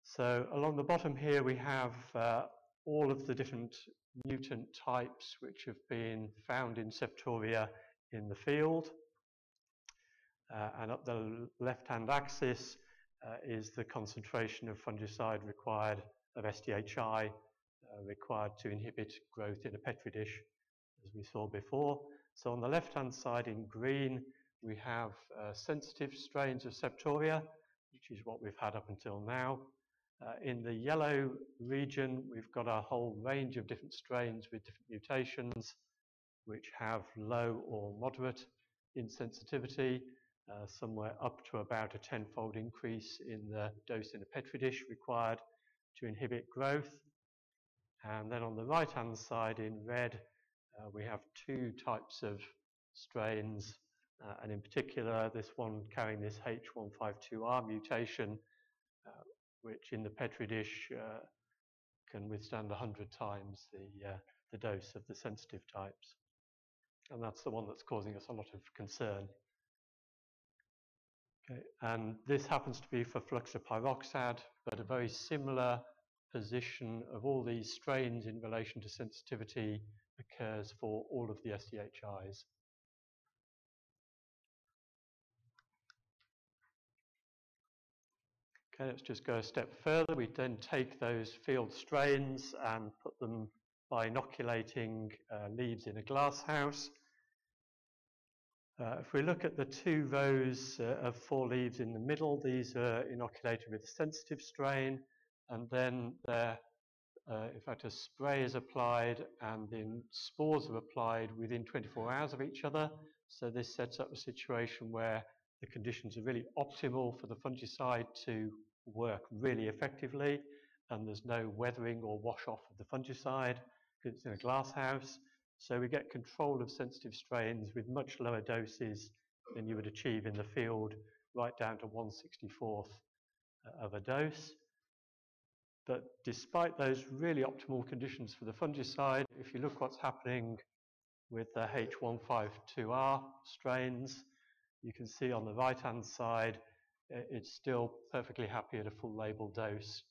So along the bottom here we have all of the different mutant types which have been found in Septoria in the field. And up the left-hand axis is the concentration of fungicide required, of SDHI, required to inhibit growth in a Petri dish, as we saw before. So on the left-hand side in green, we have sensitive strains of Septoria, which is what we've had up until now. In the yellow region, we've got a whole range of different strains with different mutations, which have low or moderate in sensitivity, somewhere up to about a 10-fold increase in the dose in a Petri dish required to inhibit growth. And then on the right-hand side in red, we have two types of strains, and in particular this one carrying this H152R mutation, which in the Petri dish can withstand 100 times the dose of the sensitive types. And that's the one that's causing us a lot of concern. Okay. And this happens to be for fluxapyroxad, but a very similar position of all these strains in relation to sensitivity occurs for all of the SDHIs. Okay, let's just go a step further. We then take those field strains and put them by inoculating leaves in a glass house. If we look at the two rows of 4 leaves in the middle, these are inoculated with a sensitive strain, and then in fact a spray is applied and then spores are applied within 24 hours of each other. So this sets up a situation where the conditions are really optimal for the fungicide to work really effectively, and there's no weathering or wash off of the fungicide because it's in a glass house. So we get control of sensitive strains with much lower doses than you would achieve in the field, right down to 1/64th of a dose. But despite those really optimal conditions for the fungicide, if you look what's happening with the H152R strains, you can see on the right-hand side, it's still perfectly happy at a full label dose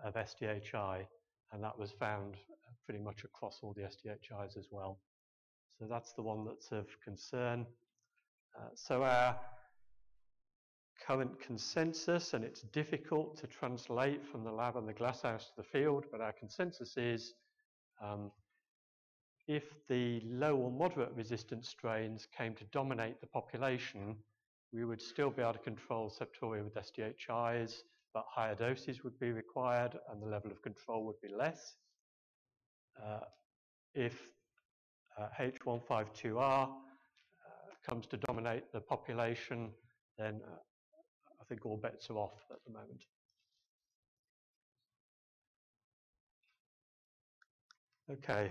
of SDHI, and that was found pretty much across all the SDHIs as well. So that's the one that's of concern. So our current consensus, and it's difficult to translate from the lab and the glasshouse to the field, but our consensus is if the low or moderate resistant strains came to dominate the population, we would still be able to control Septoria with SDHIs, but higher doses would be required and the level of control would be less. If H152R comes to dominate the population, then I think all bets are off at the moment. Okay,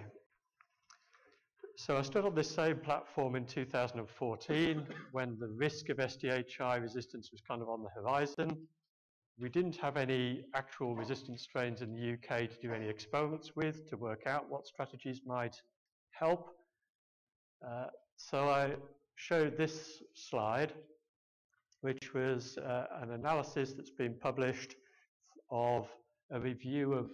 so I stood on this same platform in 2014 when the risk of SDHI resistance was kind of on the horizon. We didn't have any actual resistant strains in the UK to do any experiments with to work out what strategies might help. So I showed this slide, which was an analysis that's been published of a review of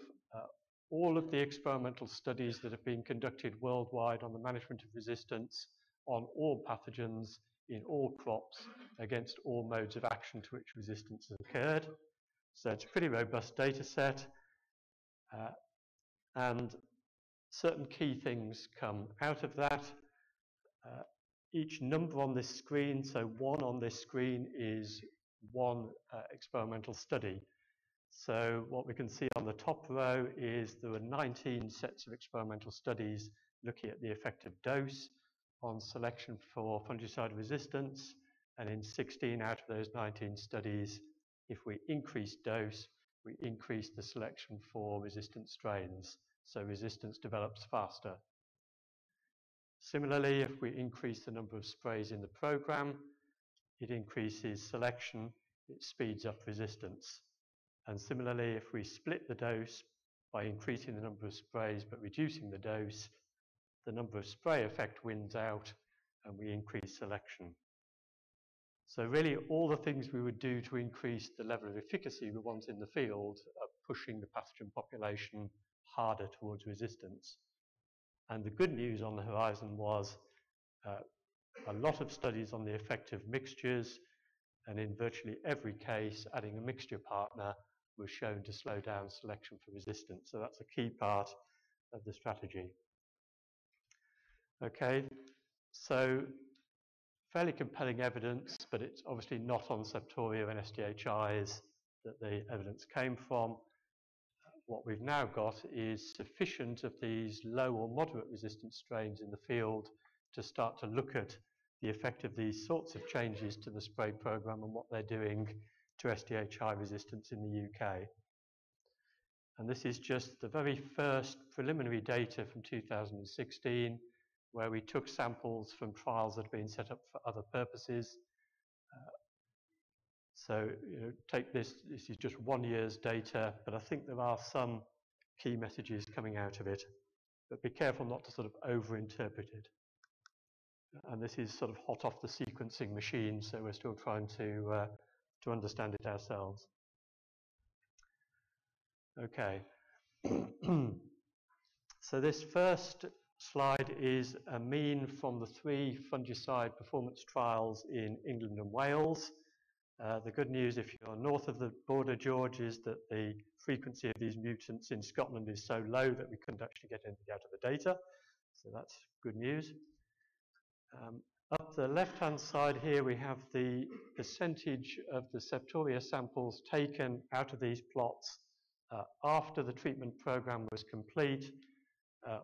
all of the experimental studies that have been conducted worldwide on the management of resistance on all pathogens in all crops against all modes of action to which resistance has occurred. So it's a pretty robust data set, and certain key things come out of that. Each number on this screen, so 1 on this screen is 1 experimental study. So what we can see on the top row is there were 19 sets of experimental studies looking at the effective dose on selection for fungicide resistance, and in 16 out of those 19 studies, if we increase dose, we increase the selection for resistant strains, so resistance develops faster. Similarly, if we increase the number of sprays in the program, it increases selection, it speeds up resistance. And similarly, if we split the dose by increasing the number of sprays but reducing the dose, the number of spray effect wins out and we increase selection. So really all the things we would do to increase the level of efficacy we want in the field are pushing the pathogen population harder towards resistance. And the good news on the horizon was a lot of studies on the effect of mixtures, and in virtually every case adding a mixture partner was shown to slow down selection for resistance. So that's a key part of the strategy. Okay, so fairly compelling evidence, but it's obviously not on Septoria and SDHIs that the evidence came from. What we've now got is sufficient of these low or moderate resistant strains in the field to start to look at the effect of these sorts of changes to the spray program and what they're doing to SDHI resistance in the UK. And this is just the very first preliminary data from 2016, where we took samples from trials that had been set up for other purposes. So take this is just 1 year's data, but I think there are some key messages coming out of it. But be careful not to sort of over-interpret it. And this is sort of hot off the sequencing machine, so we're still trying to understand it ourselves. Okay. So this first slide is a mean from the 3 fungicide performance trials in England and Wales. The good news, if you're north of the border, George, is that the frequency of these mutants in Scotland is so low that we couldn't actually get anything out of the data. So that's good news. Up the left-hand side here, we have the percentage of the Septoria samples taken out of these plots after the treatment program was complete,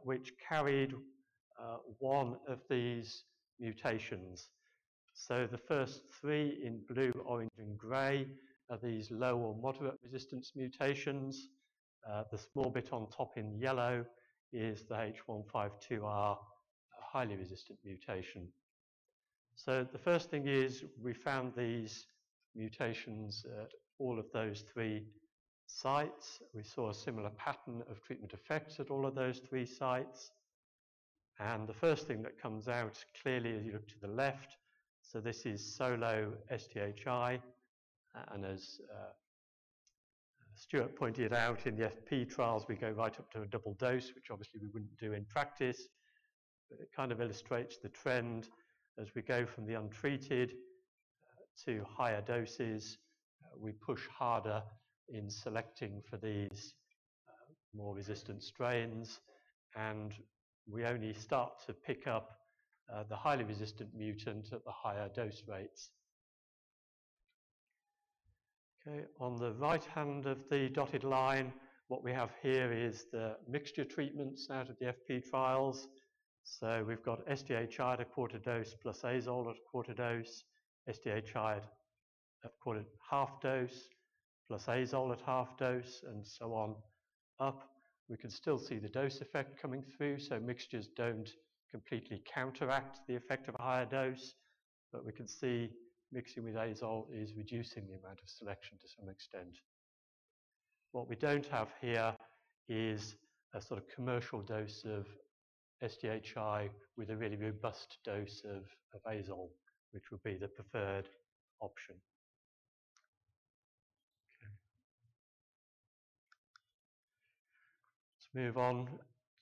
which carried one of these mutations. So the first 3 in blue, orange and grey are these low or moderate resistance mutations. The small bit on top in yellow is the H152R highly resistant mutation. So the first thing is we found these mutations at all of those 3 sites. We saw a similar pattern of treatment effects at all of those 3 sites. And the first thing that comes out clearly as you look to the left, so this is solo SDHI, and as Stuart pointed out, in the FP trials we go right up to a double dose, which obviously we wouldn't do in practice, but it kind of illustrates the trend as we go from the untreated to higher doses. We push harder in selecting for these more resistant strains, and we only start to pick up the highly resistant mutant at the higher dose rates. Okay, on the right hand of the dotted line, what we have here is the mixture treatments out of the FP trials. So we've got SDHI at a quarter dose plus azole at a quarter dose, SDHI at a quarter half dose plus azole at half dose, and so on up. We can still see the dose effect coming through, so mixtures don't completely counteract the effect of a higher dose, but we can see mixing with azole is reducing the amount of selection to some extent. What we don't have here is a sort of commercial dose of SDHI with a really robust dose of azole, which would be the preferred option. Okay. Let's move on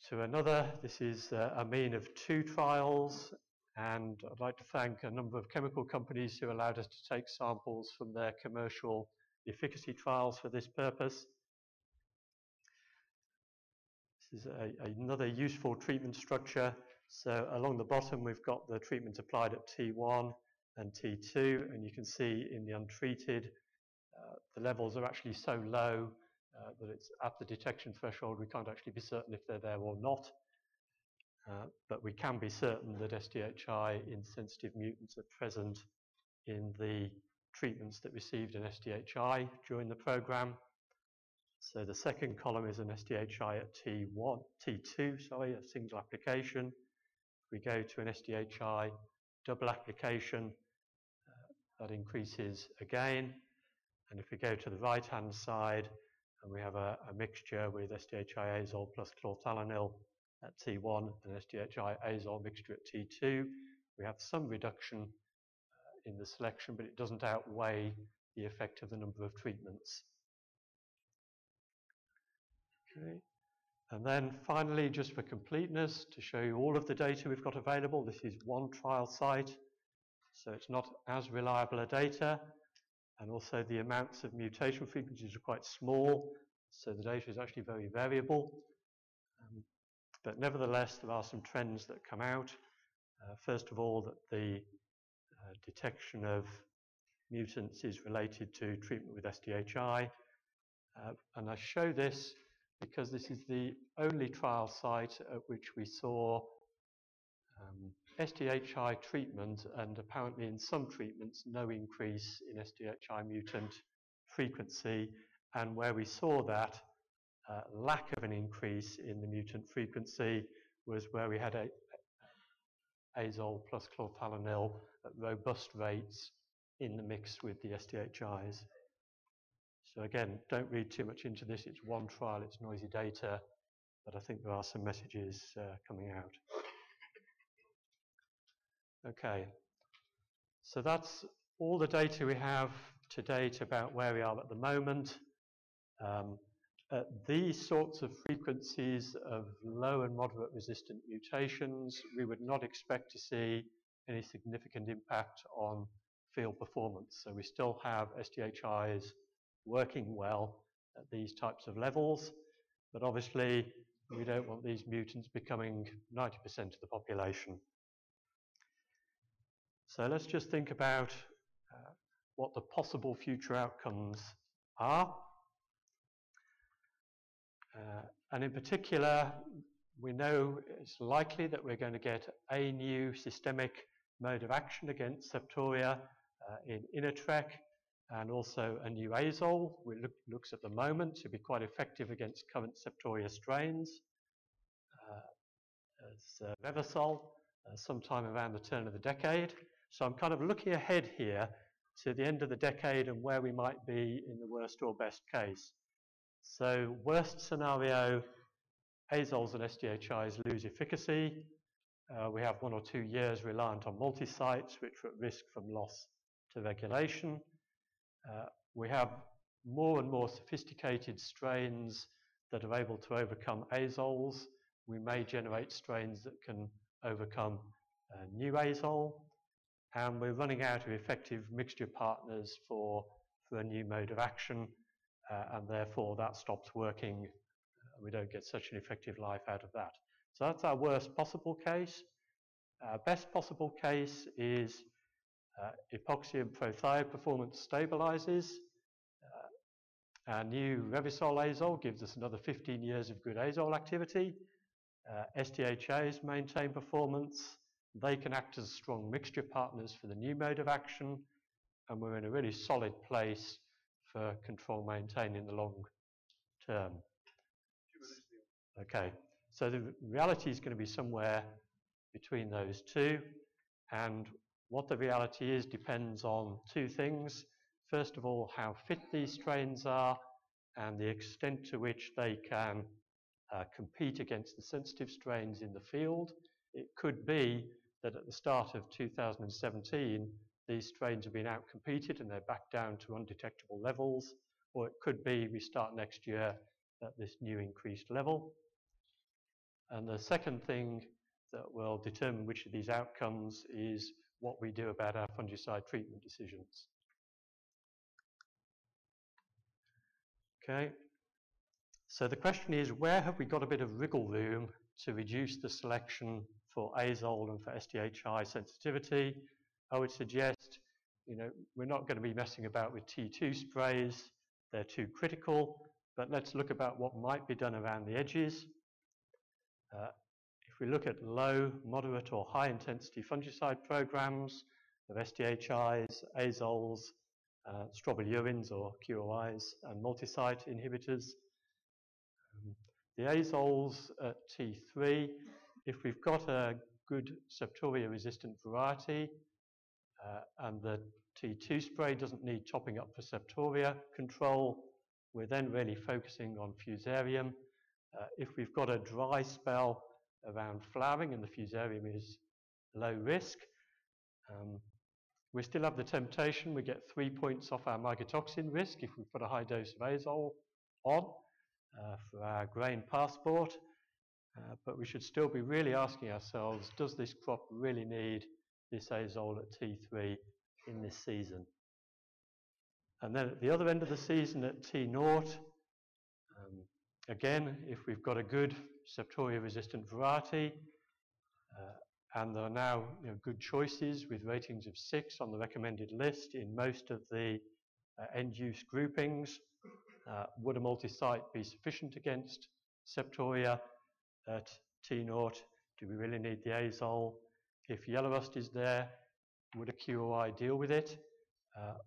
to another. This is a mean of 2 trials, and I'd like to thank a number of chemical companies who allowed us to take samples from their commercial efficacy trials for this purpose. This is another useful treatment structure. So along the bottom we've got the treatment applied at T1 and T2, and you can see in the untreated the levels are actually so low that it's at the detection threshold. We can't actually be certain if they're there or not, but we can be certain that SDHI insensitive mutants are present in the treatments that received an SDHI during the program. So the second column is an SDHI at T2, a single application. If we go to an SDHI double application, that increases again. And if we go to the right-hand side, and we have a mixture with SDHI azole plus chlorthalonil at T1 and SDHI azole mixture at T2, we have some reduction in the selection, but it doesn't outweigh the effect of the number of treatments. Okay. And then finally, just for completeness, to show you all of the data we've got available, this is one trial site, so it's not as reliable a data, and also the amounts of mutation frequencies are quite small, so the data is actually very variable. But nevertheless, there are some trends that come out. First of all, that the detection of mutants is related to treatment with SDHI. And I show this because this is the only trial site at which we saw SDHI treatment, and apparently in some treatments no increase in SDHI mutant frequency, and where we saw that lack of an increase in the mutant frequency was where we had azole plus chlorthalonil at robust rates in the mix with the SDHIs. So again, don't read too much into this. It's one trial, it's noisy data, but I think there are some messages coming out. Okay, so that's all the data we have to date about where we are at the moment. At these sorts of frequencies of low and moderate resistant mutations, we would not expect to see any significant impact on field performance. So we still have SDHIs working well at these types of levels, but obviously we don't want these mutants becoming 90% of the population. So let's just think about what the possible future outcomes are. And in particular, we know it's likely that we're going to get a new systemic mode of action against Septoria in Inatreq, and also a new azole, which looks at the moment to be quite effective against current Septoria strains, as Revasol, sometime around the turn of the decade. So I'm kind of looking ahead here to the end of the decade and where we might be in the worst or best case. So worst scenario, azoles and SDHIs lose efficacy. We have 1 or 2 years reliant on multi-sites, which are at risk from loss to regulation. We have more and more sophisticated strains that are able to overcome azoles. We may generate strains that can overcome new azole. And we're running out of effective mixture partners for a new mode of action, and therefore that stops working. We don't get such an effective life out of that. So that's our worst possible case. Best possible case is epoxy and prothio performance stabilizes. Our new Revasol azole gives us another 15 years of good azole activity. SDHIs maintain performance. They can act as strong mixture partners for the new mode of action, and we're in a really solid place for control maintain in the long term. Okay, so the reality is going to be somewhere between those two, and what the reality is depends on 2 things. First of all, how fit these strains are and the extent to which they can compete against the sensitive strains in the field. It could be that at the start of 2017, these strains have been outcompeted and they're back down to undetectable levels, or it could be we start next year at this new increased level. And the second thing that will determine which of these outcomes is what we do about our fungicide treatment decisions. Okay, so the question is, where have we got a bit of wriggle room to reduce the selection for azole and for SDHI sensitivity? I would suggest, we're not going to be messing about with T2 sprays. They're too critical, but let's look about what might be done around the edges. If we look at low, moderate or high intensity fungicide programs of SDHIs, azoles, strobilurins or QOIs and multi-site inhibitors, the azoles at T3, if we've got a good Septoria resistant variety and the T2 spray doesn't need topping up for Septoria control, we're then really focusing on fusarium. If we've got a dry spell around flowering and the fusarium is low risk, we still have the temptation, we get 3 points off our mycotoxin risk if we put a high dose of azole on for our grain passport, but we should still be really asking ourselves, does this crop really need this azole at T3 in this season? And then at the other end of the season at T0, again, if we've got a good Septoria resistant variety, and there are now good choices with ratings of 6 on the recommended list in most of the end-use groupings, would a multi-site be sufficient against Septoria at T0? Do we really need the azole? if yellow rust is there, would a QOI deal with it?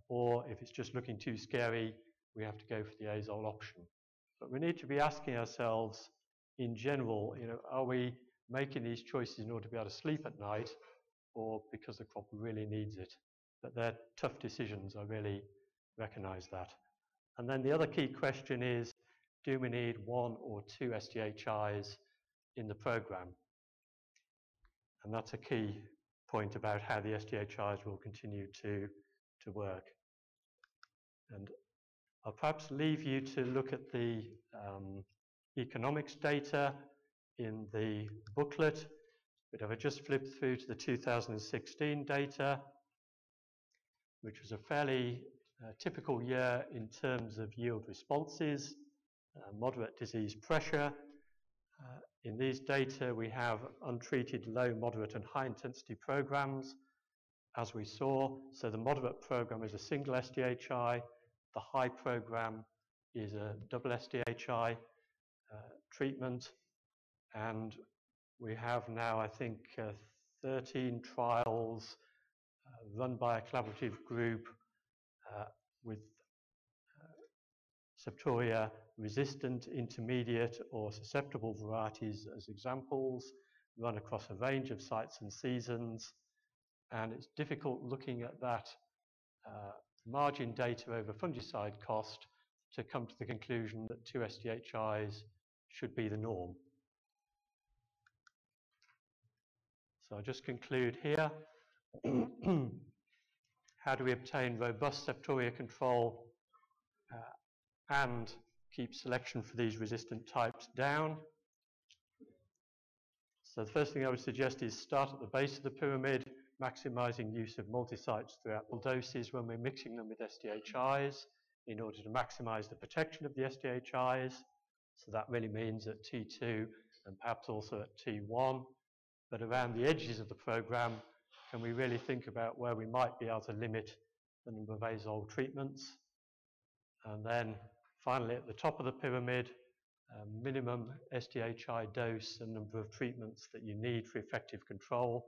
Or if it's just looking too scary, we have to go for the azole option. But we need to be asking ourselves, in general, are we making these choices in order to be able to sleep at night, or because the crop really needs it? But they're tough decisions, I really recognise that. And then the other key question is, do we need 1 or 2 SDHIs in the programme? And that's a key point about how the SDHIs will continue to work. And I'll perhaps leave you to look at the economics data in the booklet, but if I just flip through to the 2016 data, which was a fairly typical year in terms of yield responses, moderate disease pressure. In these data, we have untreated low, moderate and high intensity programs, as we saw. So the moderate program is a single SDHI, the high program is a double SDHI treatment, and we have now, I think, 13 trials run by a collaborative group with Septoria resistant, intermediate or susceptible varieties as examples, run across a range of sites and seasons, and it's difficult looking at that margin data over fungicide cost to come to the conclusion that 2 SDHIs should be the norm. So I'll just conclude here. How do we obtain robust Septoria control and keep selection for these resistant types down? So the first thing I would suggest is start at the base of the pyramid, maximising use of multi-sites throughout all doses when we're mixing them with SDHIs in order to maximise the protection of the SDHIs. So that really means at T2 and perhaps also at T1. But around the edges of the programme, can we really think about where we might be able to limit the number of azole treatments? And then finally at the top of the pyramid, minimum SDHI dose and number of treatments that you need for effective control.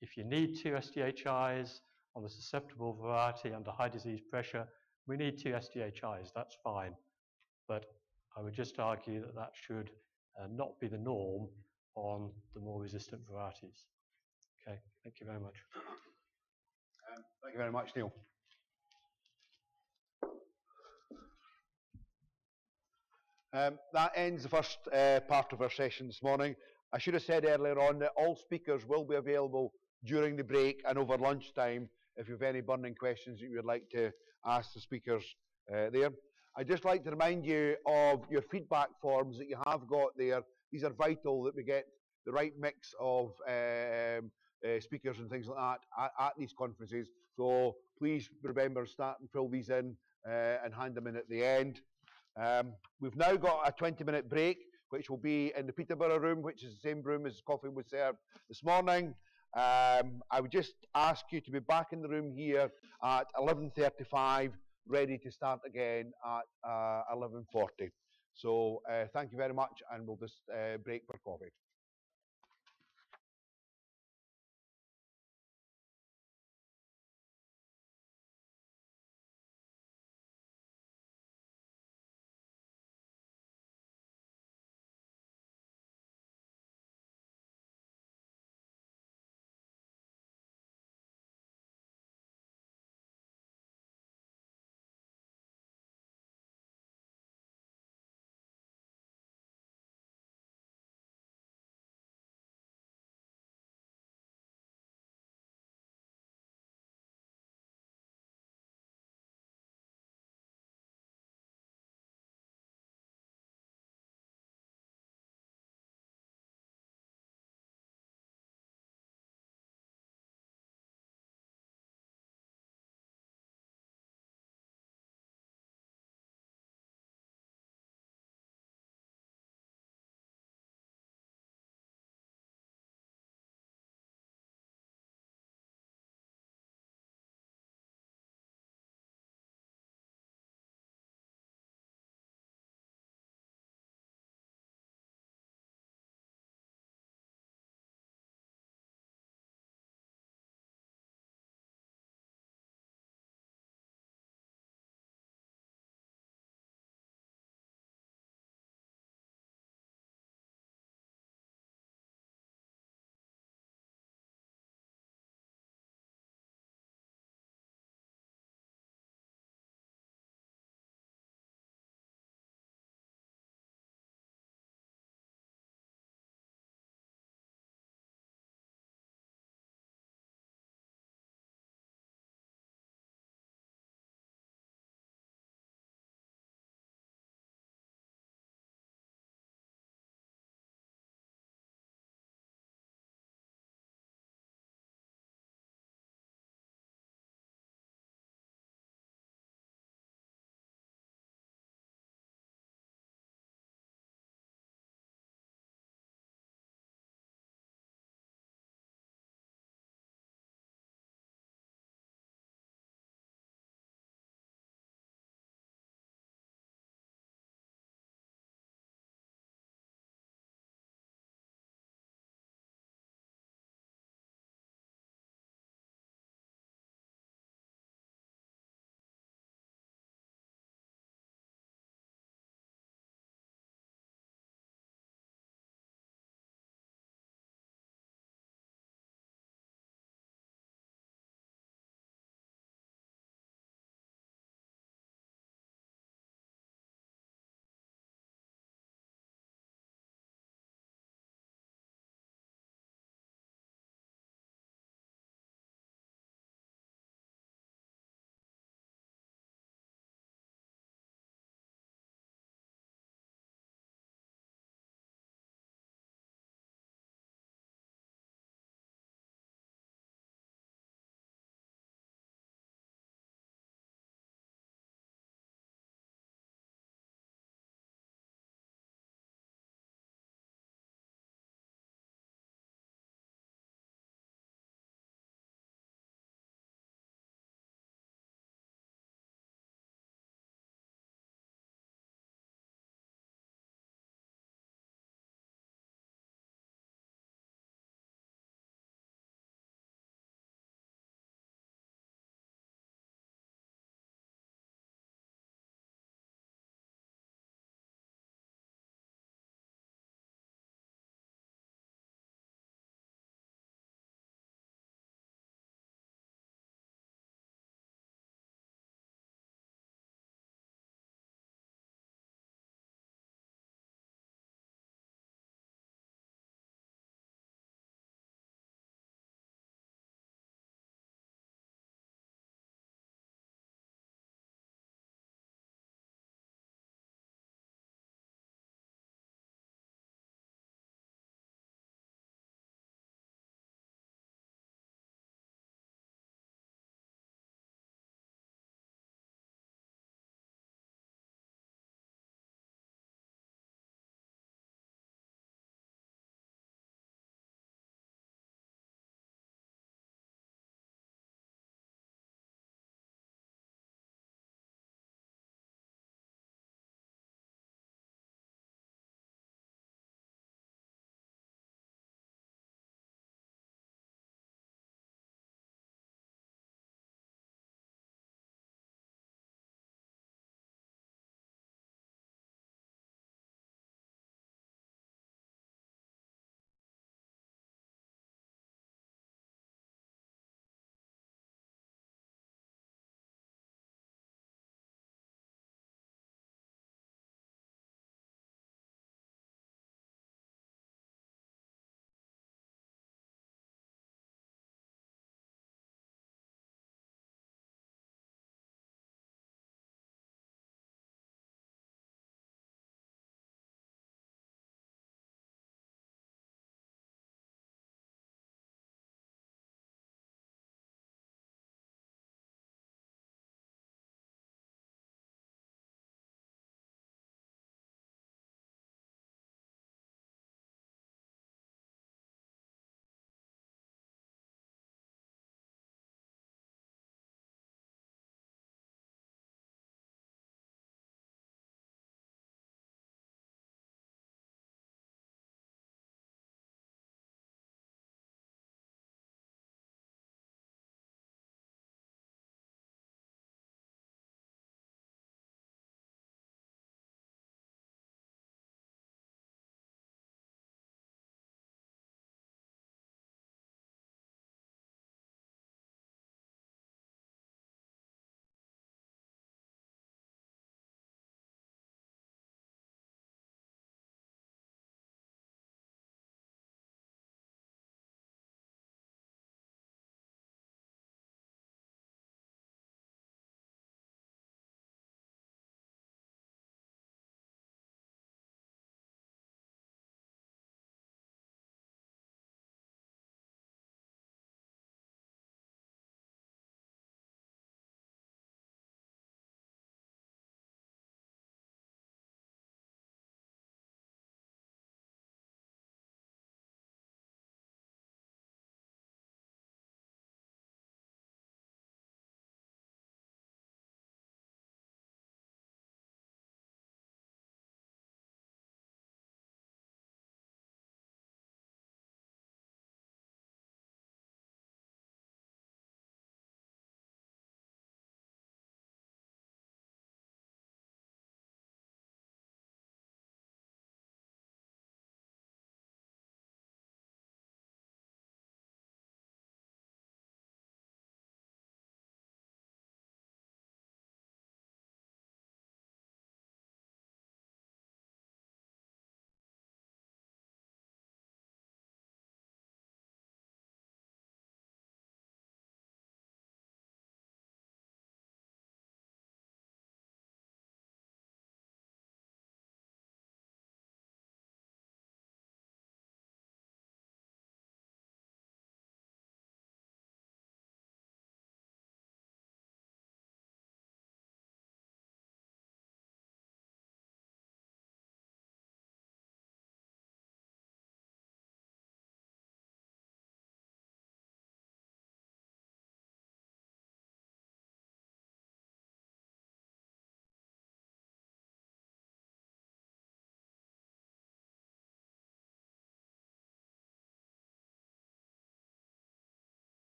If you need 2 SDHIs on a susceptible variety under high disease pressure, we need 2 SDHIs, that's fine. But I would just argue that that should not be the norm on the more resistant varieties. Okay, thank you very much. Thank you very much, Neil. That ends the first part of our session this morning. I should have said earlier on that all speakers will be available during the break and over lunchtime if you have any burning questions that you would like to ask the speakers there. I'd just like to remind you of your feedback forms that you have got there. These are vital that we get the right mix of speakers and things like that at these conferences. So please remember, start and fill these in and hand them in at the end. We've now got a 20-minute break, which will be in the Peterborough room, which is the same room as coffee was served this morning. I would just ask you to be back in the room here at 11:35, ready to start again at 11:40. So thank you very much, and we'll just break for coffee.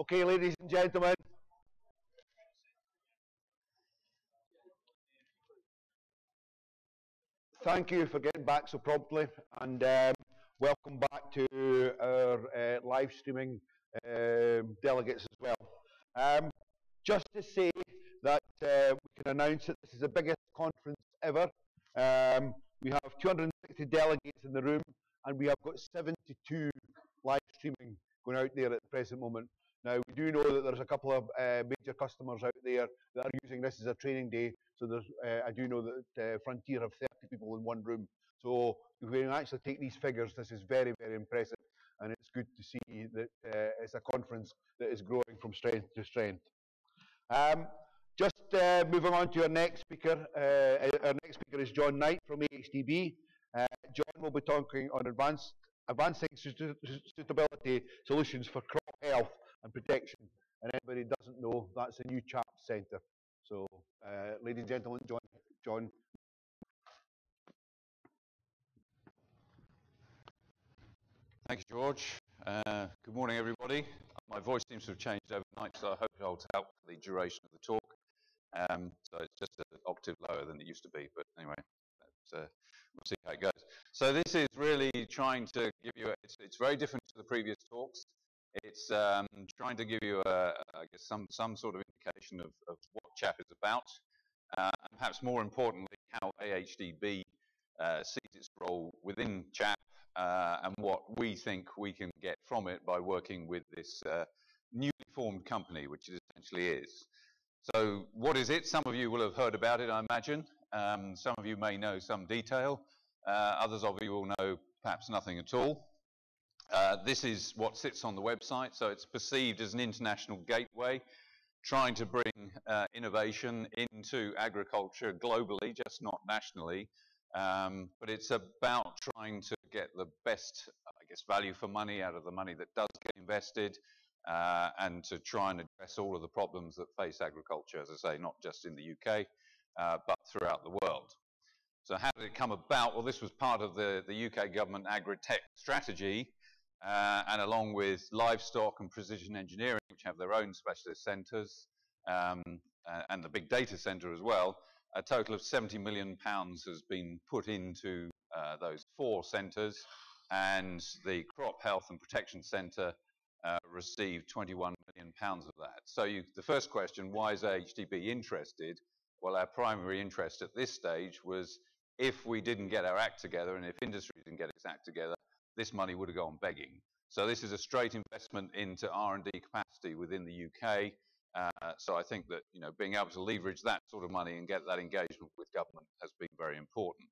Okay, ladies and gentlemen. Thank you for getting back so promptly, and welcome back to our live streaming delegates as well. Just to say that we can announce that this is the biggest conference ever. We have 260 delegates in the room, and we have got 72 live streaming going out there at the present moment. Now, we do know that there's a couple of major customers out there that are using this as a training day. So there's, I do know that Frontier have 30 people in one room. So if we actually take these figures, this is very, very impressive. And it's good to see that it's a conference that is growing from strength to strength. Just moving on to our next speaker. Our next speaker is John Knight from AHDB. John will be talking on advancing suitability solutions for crop health and protection. And anybody who doesn't know, that's a new CHAP centre. So, ladies and gentlemen, John. Thank you, George. Good morning, everybody. My voice seems to have changed overnight, so I hope it holds out for the duration of the talk. So it's just an octave lower than it used to be, but anyway, we'll see how it goes. So this is really trying to give you, it's very different to the previous talks. It's trying to give you, I guess, some sort of indication of what CHAP is about, and perhaps more importantly, how AHDB sees its role within CHAP, and what we think we can get from it by working with this newly formed company, which it essentially is. So what is it? Some of you will have heard about it, I imagine. Some of you may know some detail. Others of you will know perhaps nothing at all. This is what sits on the website, so it's perceived as an international gateway, trying to bring innovation into agriculture globally, just not nationally. But it's about trying to get the best, I guess, value for money out of the money that does get invested, and to try and address all of the problems that face agriculture, as I say, not just in the UK, but throughout the world. So how did it come about? Well, this was part of the UK government agri-tech strategy, and along with livestock and precision engineering, which have their own specialist centres, and the big data centre as well, a total of £70 million has been put into those 4 centres, and the Crop Health and Protection Centre received £21 million of that. So the first question, why is AHDB interested? Well, our primary interest at this stage was if we didn't get our act together, and if industry didn't get its act together, this money would have gone begging. So this is a straight investment into R&D capacity within the UK. So I think that, you know, being able to leverage that sort of money and get that engagement with government has been very important.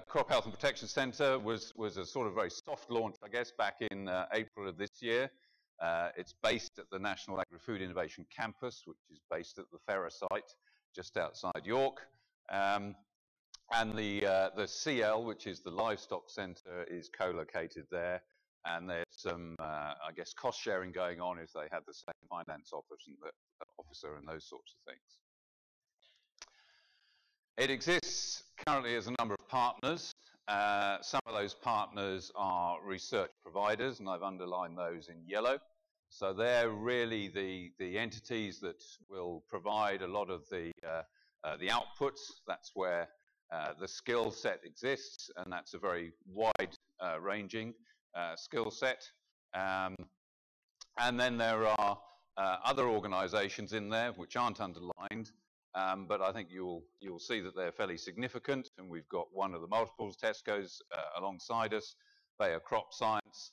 Crop Health and Protection Centre was a sort of very soft launch, I guess, back in April of this year. It's based at the National Agri-Food Innovation Campus, which is based at the Ferrer site, just outside York. And the CL, which is the Livestock Centre, is co-located there. And there's some, I guess, cost sharing going on if they had the same finance officer and those sorts of things. It exists currently as a number of partners. Some of those partners are research providers, and I've underlined those in yellow. So they're really the entities that will provide a lot of the outputs. That's where the skill set exists, and that's a very wide ranging skill set. And then there are other organisations in there which aren't underlined, but I think you'll see that they're fairly significant, and we've got one of the multiples, Tesco's, alongside us. They are Crop Science.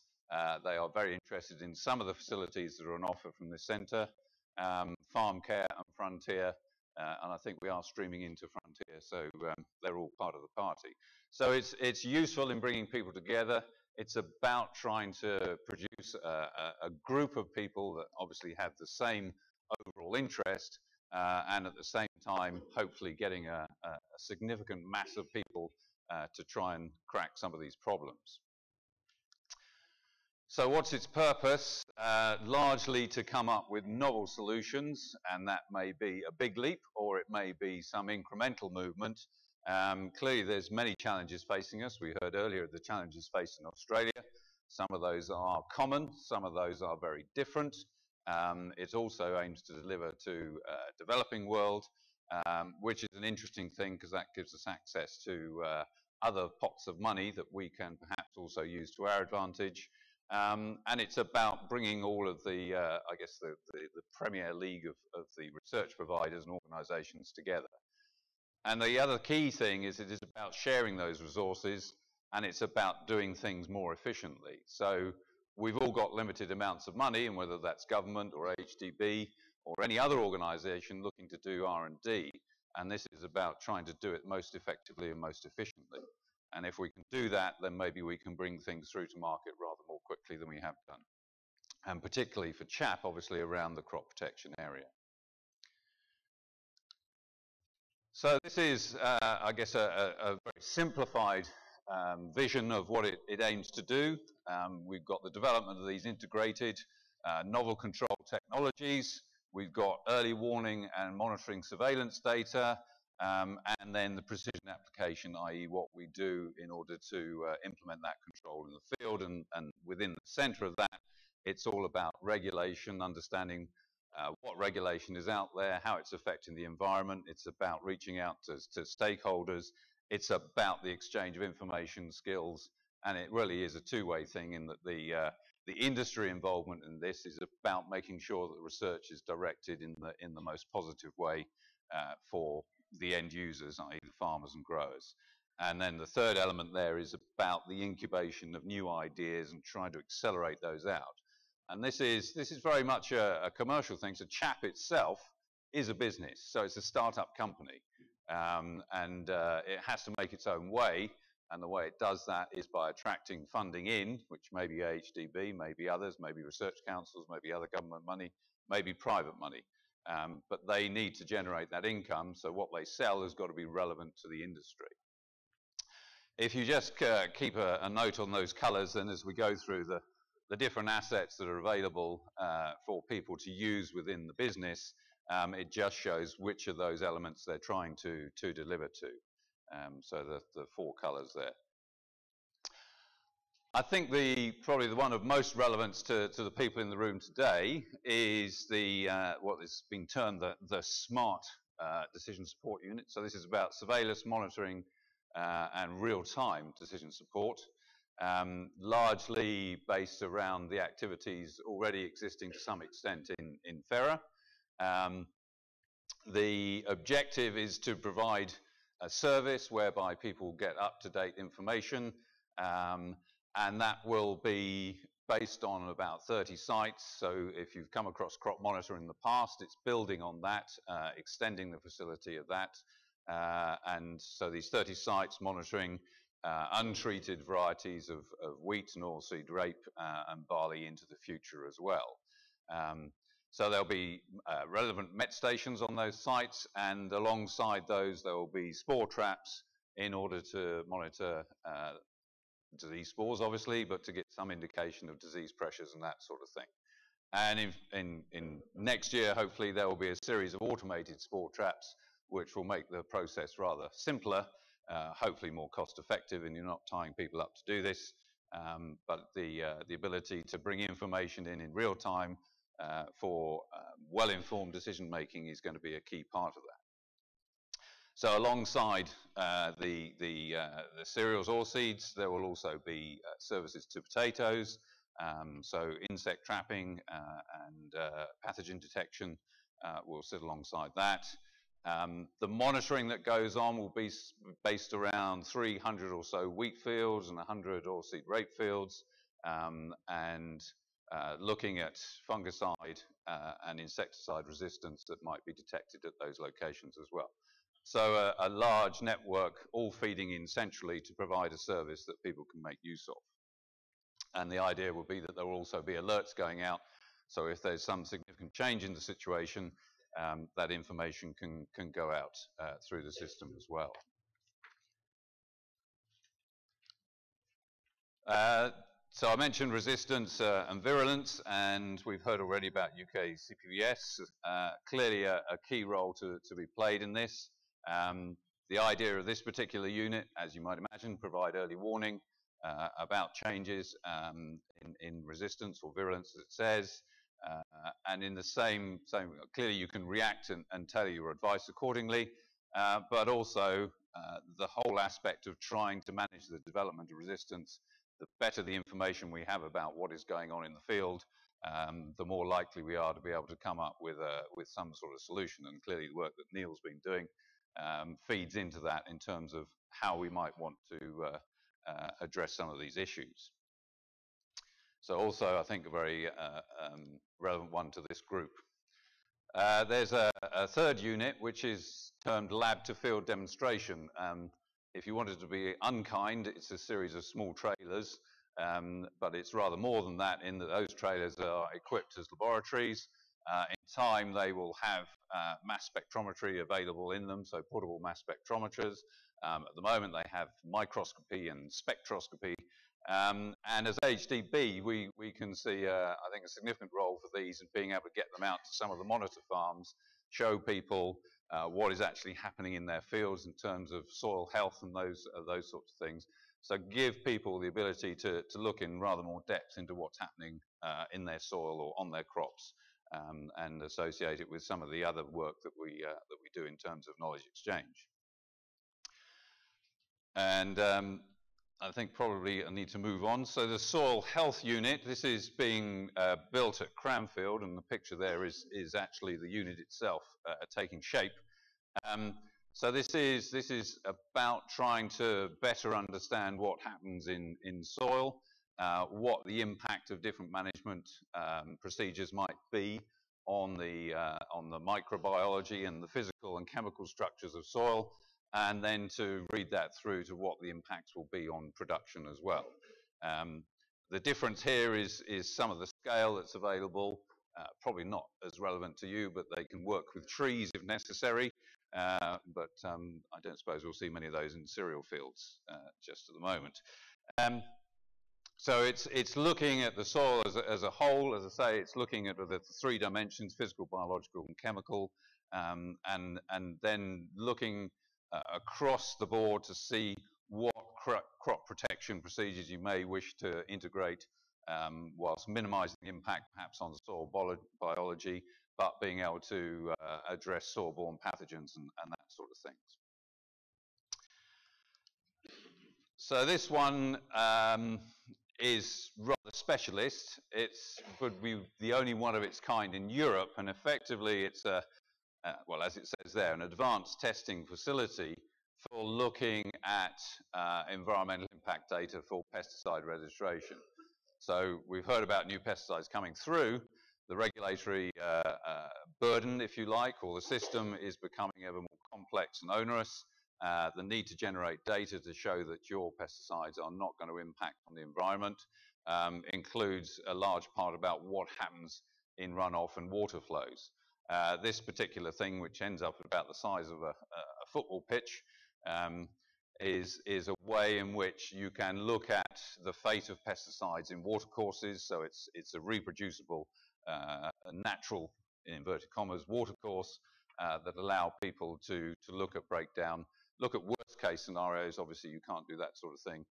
They are very interested in some of the facilities that are on offer from this centre, Farm Care and Frontier, and I think we are streaming into Frontier, so they're all part of the party. So it's useful in bringing people together. It's about trying to produce a group of people that obviously have the same overall interest, and at the same time, hopefully getting a significant mass of people to try and crack some of these problems. So what's its purpose? Largely to come up with novel solutions, and that may be a big leap, or it may be some incremental movement. Clearly, there's many challenges facing us. We heard earlier the challenges facing Australia. Some of those are common, some of those are very different. It also aims to deliver to developing world, which is an interesting thing because that gives us access to other pots of money that we can perhaps also use to our advantage. And it's about bringing all of the, I guess, the premier league of the research providers and organisations together. And the other key thing is it is about sharing those resources, and it's about doing things more efficiently. So we've all got limited amounts of money, and whether that's government or HDB or any other organisation looking to do R&D, and this is about trying to do it most effectively and most efficiently. And if we can do that, then maybe we can bring things through to market rather more quickly than we have done. And particularly for CHAP, obviously around the crop protection area. So this is, I guess, a very simplified vision of what it aims to do. We've got the development of these integrated novel control technologies. We've got early warning and monitoring surveillance data, and then the precision application, i.e. what we do in order to implement that control in the field. And within the centre of that, it's all about regulation, understanding what regulation is out there, how it's affecting the environment. It's about reaching out to stakeholders. It's about the exchange of information, skills, and it really is a two-way thing in that the industry involvement in this is about making sure that research is directed in the most positive way for the end users, i.e. the farmers and growers. And then the third element there is about the incubation of new ideas and trying to accelerate those out. And this is very much a commercial thing. So CHAP itself is a business, so it's a startup company, and it has to make its own way. And the way it does that is by attracting funding in, which may be HDB, maybe others, maybe research councils, maybe other government money, maybe private money. But they need to generate that income, so what they sell has got to be relevant to the industry. If you just keep a note on those colours, then as we go through the different assets that are available for people to use within the business, it just shows which of those elements they're trying to deliver to. So the four colours there. I think probably the one of most relevance to the people in the room today is what has been termed the SMART decision support unit. So this is about surveillance, monitoring, and real-time decision support. Largely based around the activities already existing to some extent in FERA. The objective is to provide a service whereby people get up-to-date information, and that will be based on about 30 sites. So if you've come across Crop Monitor in the past, it's building on that, extending the facility of that. And so these 30 sites monitoring untreated varieties of wheat and oilseed rape and barley into the future as well. So there'll be relevant MET stations on those sites, and alongside those there will be spore traps in order to monitor disease spores, obviously, but to get some indication of disease pressures and that sort of thing. And in next year, hopefully, there will be a series of automated spore traps which will make the process rather simpler, hopefully more cost effective, and you're not tying people up to do this, but the ability to bring information in real time for well-informed decision making is going to be a key part of that. So alongside the cereals or seeds, there will also be services to potatoes, so insect trapping and pathogen detection will sit alongside that. The monitoring that goes on will be based around 300 or so wheat fields and 100 oilseed rape fields, and looking at fungicide and insecticide resistance that might be detected at those locations as well. So a large network all feeding in centrally to provide a service that people can make use of. And the idea will be that there will also be alerts going out, so if there's some significant change in the situation, that information can go out through the system as well. So I mentioned resistance and virulence, and we've heard already about UK CPVS, clearly a key role to be played in this. The idea of this particular unit, as you might imagine, provide early warning about changes in resistance or virulence, as it says. And in the same, clearly you can react and tailor your advice accordingly, but also the whole aspect of trying to manage the development of resistance. The better the information we have about what is going on in the field, the more likely we are to be able to come up with some sort of solution. And clearly the work that Neil's been doing feeds into that in terms of how we might want to address some of these issues. So also, I think, a very relevant one to this group. There's a third unit, which is termed Lab to Field Demonstration. If you wanted to be unkind, it's a series of small trailers, but it's rather more than that in that those trailers are equipped as laboratories. In time, they will have mass spectrometry available in them, so portable mass spectrometers. At the moment, they have microscopy and spectroscopy. And as HDB, we can see, I think, a significant role for these in being able to get them out to some of the monitor farms, show people what is actually happening in their fields in terms of soil health and those sorts of things. So give people the ability to look in rather more depth into what's happening in their soil or on their crops, and associate it with some of the other work that we do in terms of knowledge exchange. And I think probably I need to move on. So the soil health unit, this is being built at Cranfield, and the picture there is actually the unit itself taking shape. So this is about trying to better understand what happens in soil, what the impact of different management procedures might be on the microbiology and the physical and chemical structures of soil, and then to read that through to what the impacts will be on production as well. The difference here is some of the scale that's available, probably not as relevant to you, but they can work with trees if necessary. But I don't suppose we'll see many of those in cereal fields just at the moment. So it's looking at the soil as a whole. As I say, it's looking at the three dimensions: physical, biological, and chemical, and then looking across the board to see what crop protection procedures you may wish to integrate, whilst minimising the impact perhaps on soil biology, but being able to address soil-borne pathogens and that sort of things. So this one is rather specialist. It would be the only one of its kind in Europe, and effectively it's a well, as it says there, an advanced testing facility for looking at environmental impact data for pesticide registration. So we've heard about new pesticides coming through. The regulatory burden, if you like, or the system is becoming ever more complex and onerous. The need to generate data to show that your pesticides are not going to impact on the environment includes a large part about what happens in runoff and water flows. This particular thing, which ends up about the size of a football pitch, is a way in which you can look at the fate of pesticides in watercourses. So it's a reproducible, natural, in inverted commas, watercourse that allow people to look at breakdown, look at worst case scenarios. Obviously, you can't do that sort of thing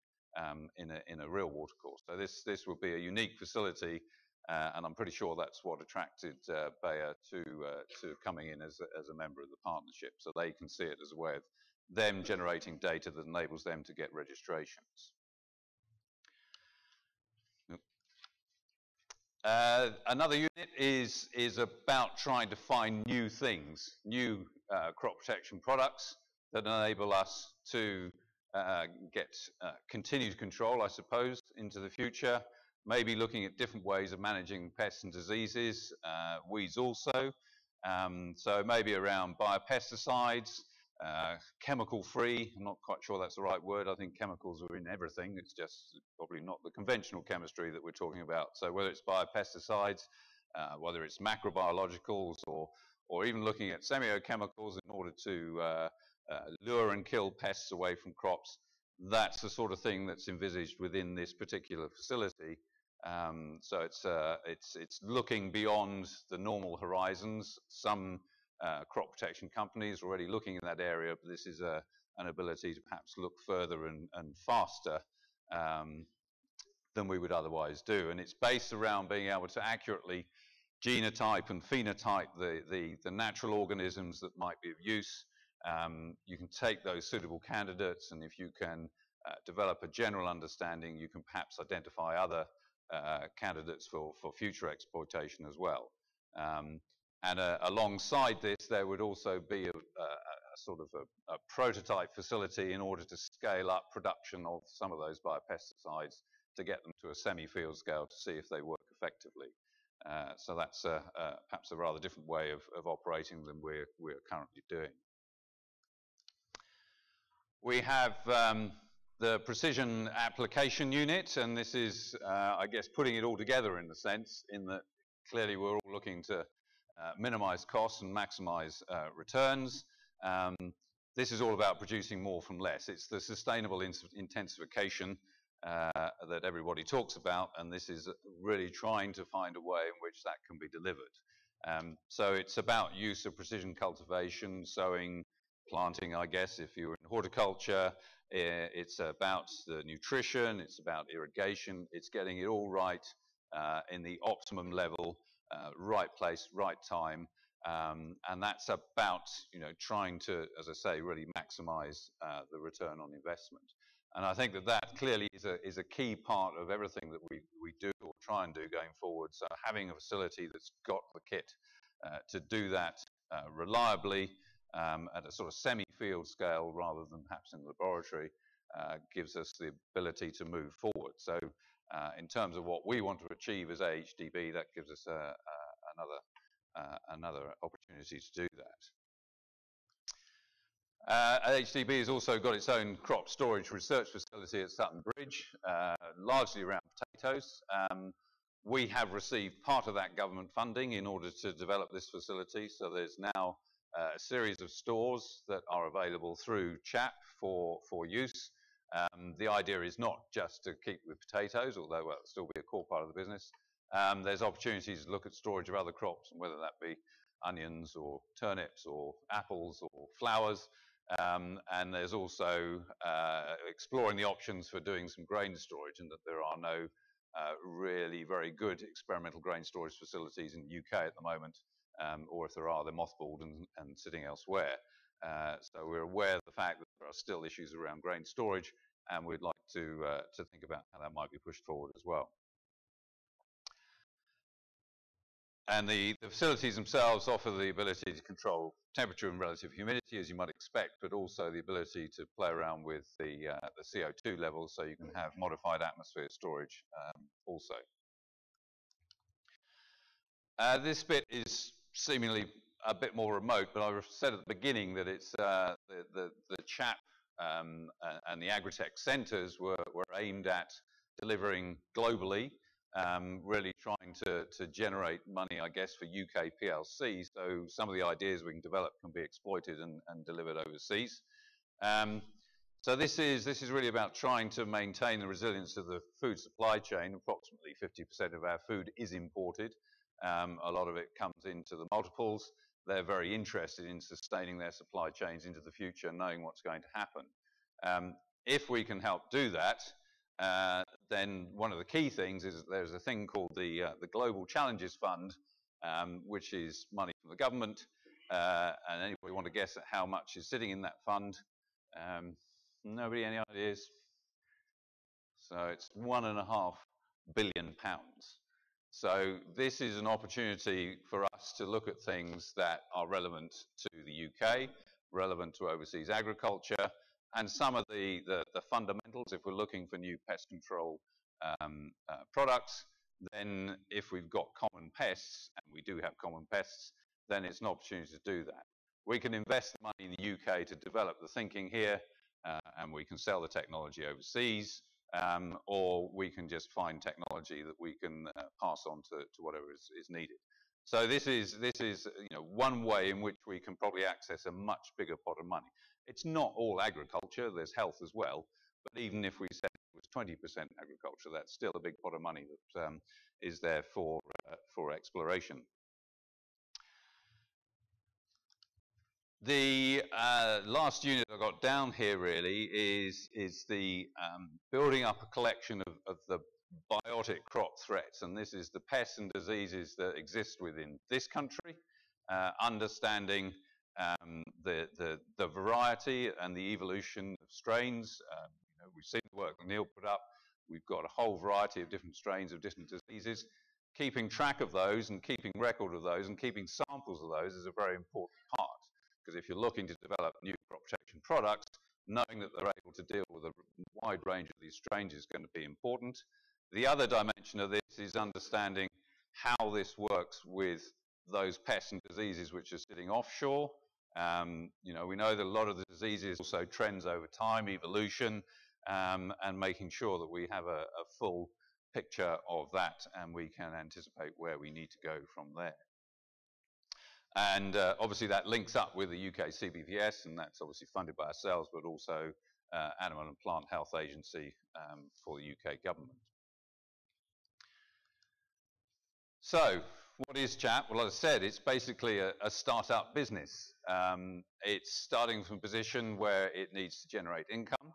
in a real watercourse. So this will be a unique facility. And I'm pretty sure that's what attracted Bayer to coming in as a member of the partnership, so they can see it as a way of them generating data that enables them to get registrations. Another unit is about trying to find new things, new crop protection products that enable us to get continued control, I suppose, into the future. Maybe looking at different ways of managing pests and diseases, weeds also. So maybe around biopesticides, chemical-free. I'm not quite sure that's the right word. I think chemicals are in everything. It's just probably not the conventional chemistry that we're talking about. So whether it's biopesticides, whether it's macrobiologicals, or even looking at semiochemicals in order to lure and kill pests away from crops, that's the sort of thing that's envisaged within this particular facility. So it's looking beyond the normal horizons. Some crop protection companies are already looking in that area, but this is an ability to perhaps look further and faster than we would otherwise do. And it's based around being able to accurately genotype and phenotype the natural organisms that might be of use. You can take those suitable candidates, and if you can develop a general understanding, you can perhaps identify other candidates for future exploitation as well. And alongside this, there would also be a sort of a prototype facility in order to scale up production of some of those biopesticides to get them to a semi-field scale to see if they work effectively. So that's perhaps a rather different way of operating than we're currently doing. We have the Precision Application Unit, and this is, I guess, putting it all together in the sense in that clearly we're all looking to minimize costs and maximize returns. This is all about producing more from less. It's the sustainable intensification that everybody talks about, and this is really trying to find a way in which that can be delivered. So it's about use of precision cultivation, sowing, planting, I guess, if you're in horticulture. It's about the nutrition, it's about irrigation, it's getting it all right in the optimum level, right place, right time, and that's about, you know, trying to, as I say, really maximize the return on investment. And I think that that clearly is a key part of everything that we do or try and do going forward. So having a facility that's got the kit to do that reliably at a sort of semi-field scale rather than perhaps in the laboratory gives us the ability to move forward. So in terms of what we want to achieve as AHDB, that gives us another opportunity to do that. AHDB has also got its own crop storage research facility at Sutton Bridge, largely around potatoes. We have received part of that government funding in order to develop this facility, so there's now a series of stores that are available through CHAP for use. The idea is not just to keep with potatoes, although well, it'll still be a core part of the business. There's opportunities to look at storage of other crops, whether that be onions or turnips or apples or flowers. And there's also exploring the options for doing some grain storage, and that there are no really very good experimental grain storage facilities in the UK at the moment, or if there are, they're mothballed and sitting elsewhere. So we're aware of the fact that there are still issues around grain storage, and we'd like to think about how that might be pushed forward as well. And the facilities themselves offer the ability to control temperature and relative humidity, as you might expect, but also the ability to play around with the CO2 levels, so you can have modified atmosphere storage also. This bit is seemingly a bit more remote, but I said at the beginning that it's the CHAP and the Agritech centres were aimed at delivering globally, really trying to generate money, I guess, for UK PLC. So some of the ideas we can develop can be exploited and delivered overseas. So this is really about trying to maintain the resilience of the food supply chain. Approximately 50% of our food is imported. A lot of it comes into the multiples. They're very interested in sustaining their supply chains into the future, knowing what's going to happen. If we can help do that, then one of the key things is that there's a thing called the Global Challenges Fund, which is money from the government. And anybody want to guess at how much is sitting in that fund? Nobody, any ideas? So it's £1.5 billion. So this is an opportunity for us to look at things that are relevant to the UK, relevant to overseas agriculture, and some of the fundamentals. If we're looking for new pest control products, then if we've got common pests, and we do have common pests, then it's an opportunity to do that. We can invest the money in the UK to develop the thinking here, and we can sell the technology overseas, or we can just find technology that we can pass on to whatever is needed. So this is one way in which we can probably access a much bigger pot of money. It's not all agriculture, there's health as well, but even if we said it was 20% agriculture, that's still a big pot of money that is there for exploration. The last unit I got down here really is the building up a collection of the biotic crop threats, and this is the pests and diseases that exist within this country, understanding the variety and the evolution of strains. We've seen the work that Neil put up. We've got a whole variety of different strains of different diseases. Keeping track of those and keeping record of those and keeping samples of those is a very important part. Because if you're looking to develop new crop protection products, knowing that they're able to deal with a wide range of these strains is going to be important. The other dimension of this is understanding how this works with those pests and diseases which are sitting offshore. We know that a lot of the diseases also trends over time, evolution, and making sure that we have a full picture of that and we can anticipate where we need to go from there. And obviously that links up with the UK CBVS, and that's obviously funded by ourselves, but also Animal and Plant Health Agency for the UK government. So, what is CHAP? Well, as I said, it's basically a start-up business. It's starting from a position where it needs to generate income.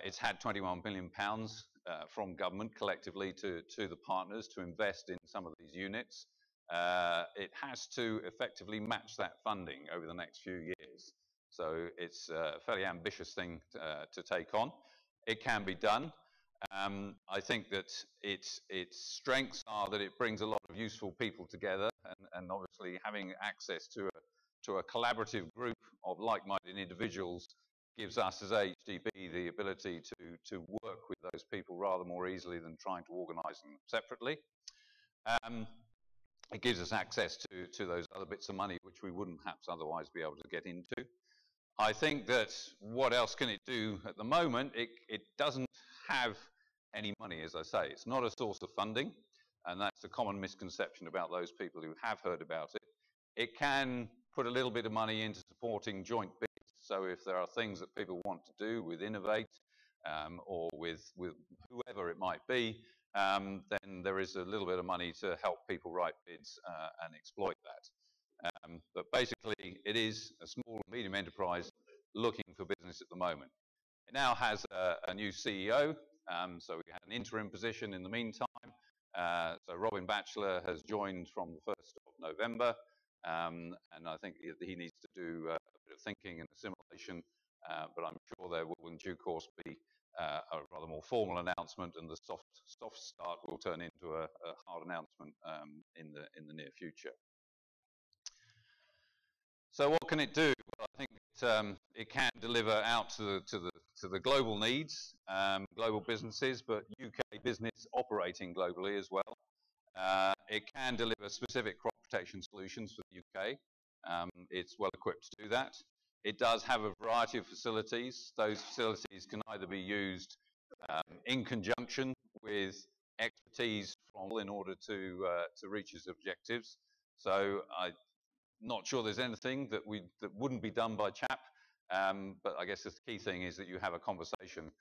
It's had £21 million from government collectively to the partners to invest in some of these units. It has to effectively match that funding over the next few years. So it's a fairly ambitious thing to take on. It can be done. I think that its strengths are that it brings a lot of useful people together, and obviously having access to a collaborative group of like-minded individuals gives us as AHDB the ability to work with those people rather more easily than trying to organise them separately. It gives us access to those other bits of money which we wouldn't perhaps otherwise be able to get into. I think that what else can it do at the moment? It doesn't have any money, as I say. It's not a source of funding, and that's a common misconception about those people who have heard about it. It can put a little bit of money into supporting joint bids. So if there are things that people want to do with Innovate or with whoever it might be, then there is a little bit of money to help people write bids and exploit that. But basically, it is a small and medium enterprise looking for business at the moment. It now has a new CEO, so we had an interim position in the meantime. So Robin Batchelor has joined from the 1st of November, and I think he needs to do a bit of thinking and assimilation, but I'm sure there will in due course be a rather more formal announcement, and the soft start will turn into a hard announcement in the near future. So what can it do? Well, I think it can deliver out to the global needs, global businesses, but UK business operating globally as well. It can deliver specific crop protection solutions for the UK. It's well equipped to do that. It does have a variety of facilities. Those facilities can either be used in conjunction with expertise from in order to reach its objectives. So I'm not sure there's anything that wouldn't be done by CHAP, but I guess the key thing is that you have a conversation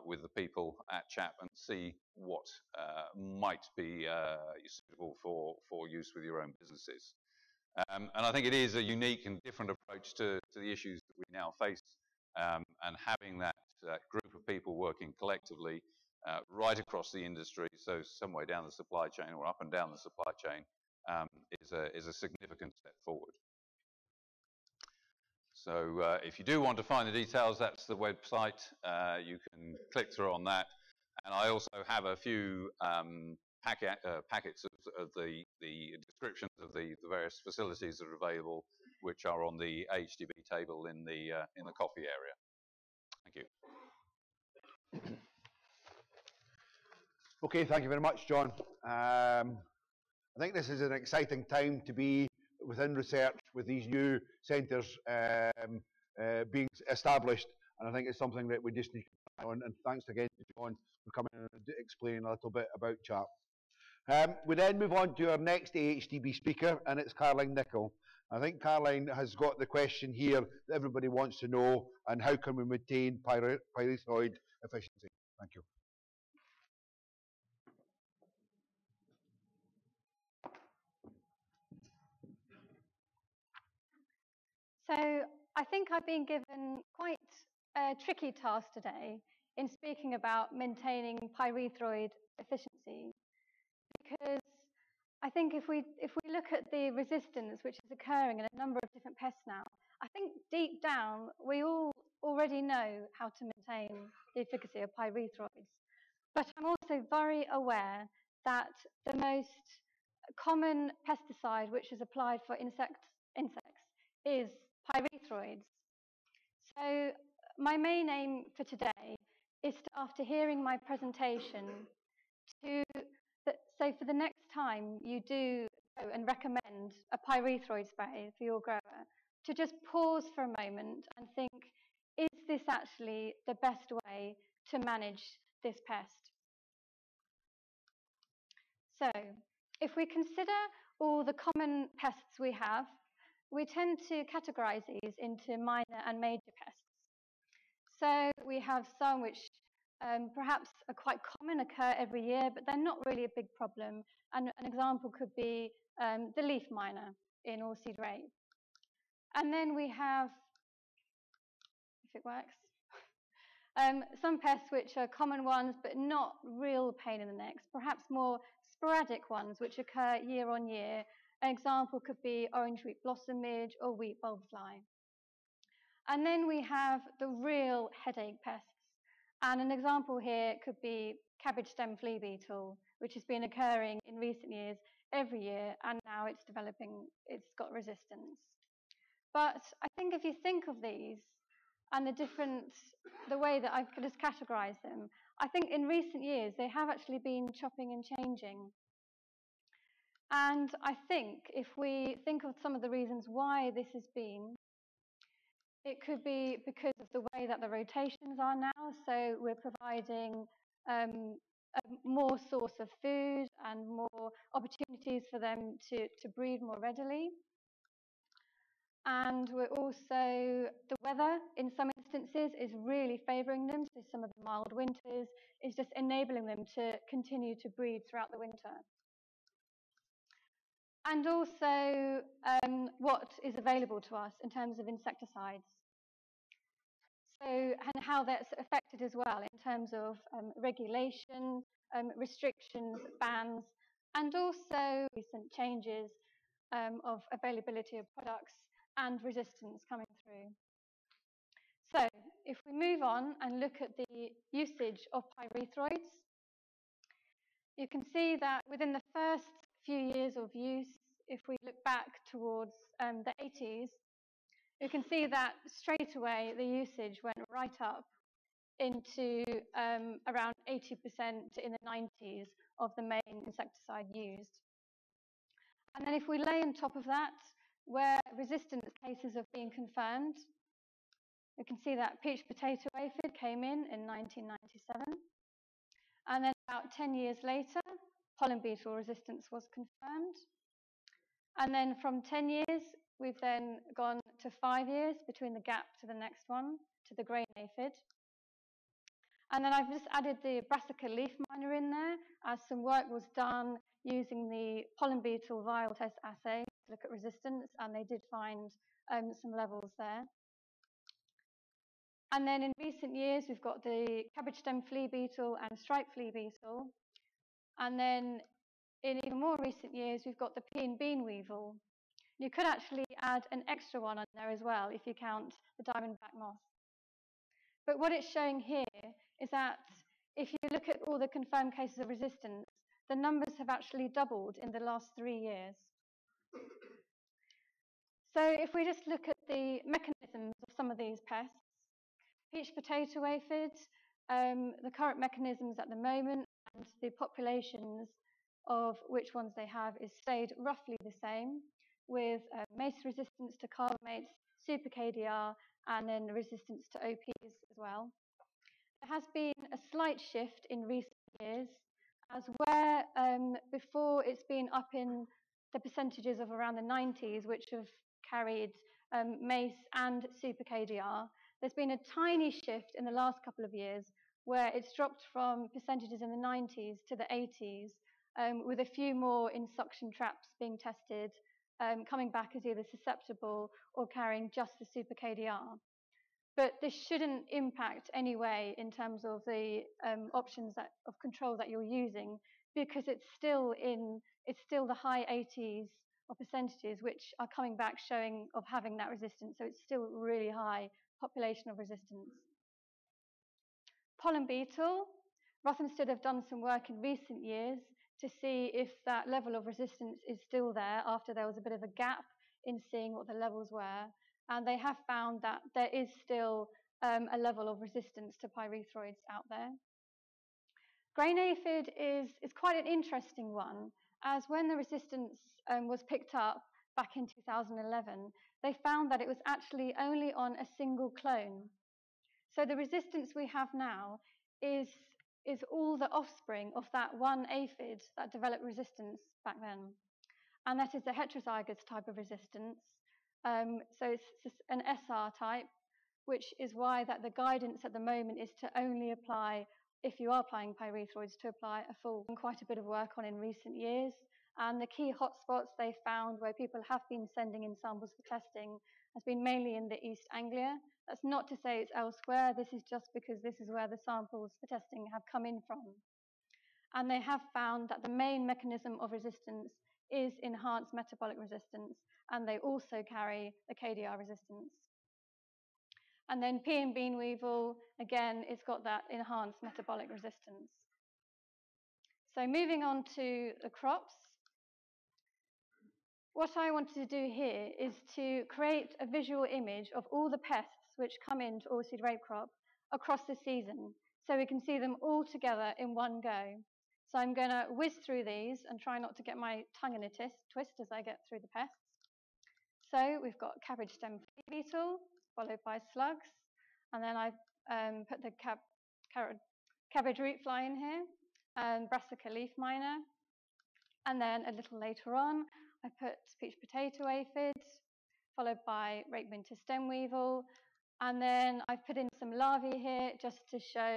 with the people at CHAP and see what might be suitable for use with your own businesses. And I think it is a unique and different approach to the issues that we now face, and having that group of people working collectively right across the industry, so some way down the supply chain or up and down the supply chain, is a significant step forward. So if you do want to find the details, that's the website. You can click through on that. And I also have a few packets of the descriptions of the various facilities that are available, which are on the HDB table in the coffee area. Thank you. Okay, thank you very much, John. I think this is an exciting time to be within research with these new centres being established, and I think it's something that we just need to try on. And thanks again to John for coming in and explaining a little bit about CHAP. We then move on to our next AHDB speaker, and it's Caroline Nicol. I think Caroline has got the question here that everybody wants to know, and how can we maintain pyrethroid efficiency? Thank you. So I think I've been given quite a tricky task today in speaking about maintaining pyrethroid efficiency, because I think if we look at the resistance which is occurring in a number of different pests now, I think deep down we all already know how to maintain the efficacy of pyrethroids. But I'm also very aware that the most common pesticide which is applied for insects is pyrethroids. So my main aim for today is to, after hearing my presentation, so for the next time you do go and recommend a pyrethroid spray for your grower, to just pause for a moment and think, is this actually the best way to manage this pest? So if we consider all the common pests we have, we tend to categorize these into minor and major pests. So we have some which perhaps are quite common, occur every year, but they're not really a big problem. And an example could be the leaf miner in oilseed rape. And then we have, if it works, some pests which are common ones, but not real pain in the necks, perhaps more sporadic ones which occur year on year. An example could be orange wheat blossom midge or wheat bulb fly. And then we have the real headache pests. And an example here could be cabbage stem flea beetle, which has been occurring in recent years every year, and now it's got resistance. But I think if you think of these and the way that I could just categorize them, I think in recent years they have actually been chopping and changing. And I think if we think of some of the reasons why this has been, it could be because of the way that the rotations are now. So we're providing more source of food and more opportunities for them to breed more readily. And we're also, the weather in some instances is really favouring them. So some of the mild winters is just enabling them to continue to breed throughout the winter. And also what is available to us in terms of insecticides. So, and how that's affected as well in terms of regulation, restrictions, bans, and also recent changes of availability of products and resistance coming through. So if we move on and look at the usage of pyrethroids, you can see that within the first few years of use, if we look back towards the 80s, you can see that straight away the usage went right up into around 80% in the 90s of the main insecticide used. And then if we lay on top of that, where resistance cases have been confirmed, you can see that peach potato aphid came in 1997. And then about 10 years later, pollen beetle resistance was confirmed. And then from 10 years, we've then gone to 5 years between the gap to the next one, to the grain aphid. And then I've just added the brassica leaf miner in there, as some work was done using the pollen beetle viral test assay to look at resistance, and they did find some levels there. And then in recent years, we've got the cabbage stem flea beetle and striped flea beetle. And then in even more recent years, we've got the pea and bean weevil. You could actually add an extra one on there as well if you count the diamondback moth. But what it's showing here is that if you look at all the confirmed cases of resistance, the numbers have actually doubled in the last 3 years. So if we just look at the mechanisms of some of these pests, peach potato aphid, the current mechanisms at the moment and the populations of which ones they have is stayed roughly the same, with mace resistance to carbamates, super KDR, and then resistance to OPs as well. There has been a slight shift in recent years, as where before it's been up in the percentages of around the 90s, which have carried mace and super KDR. There's been a tiny shift in the last couple of years where it's dropped from percentages in the 90s to the 80s, with a few more in suction traps being tested coming back as either susceptible or carrying just the super KDR. But this shouldn't impact any way in terms of the options of control that you're using, because it's still the high 80s of percentages which are coming back showing of having that resistance. So it's still really high population of resistance. Pollen beetle, Rothamsted have done some work in recent years to see if that level of resistance is still there after there was a bit of a gap in seeing what the levels were. And they have found that there is still a level of resistance to pyrethroids out there. Grain aphid is quite an interesting one, as when the resistance was picked up back in 2011, they found that it was actually only on a single clone. So the resistance we have now is all the offspring of that one aphid that developed resistance back then. And that is a heterozygous type of resistance. So it's an SR type, which is why that the guidance at the moment is to only apply, if you are applying pyrethroids, to apply a full. Quite a bit of work on in recent years. And the key hotspots they found where people have been sending in samples for testing has been mainly in the East Anglia. That's not to say it's elsewhere. This is just because this is where the samples for testing have come in from. And they have found that the main mechanism of resistance is enhanced metabolic resistance, and they also carry a KDR resistance. And then pea and bean weevil, again, it's got that enhanced metabolic resistance. So moving on to the crops. What I wanted to do here is to create a visual image of all the pests which come into oilseed rape crop across the season, so we can see them all together in one go. So I'm going to whiz through these and try not to get my tongue in a twist as I get through the pests. So we've got cabbage stem flea beetle, followed by slugs, and then I've put the cabbage root fly in here, and brassica leaf miner, and then a little later on I put peach potato aphid, followed by rape winter stem weevil, and then I've put in some larvae here just to show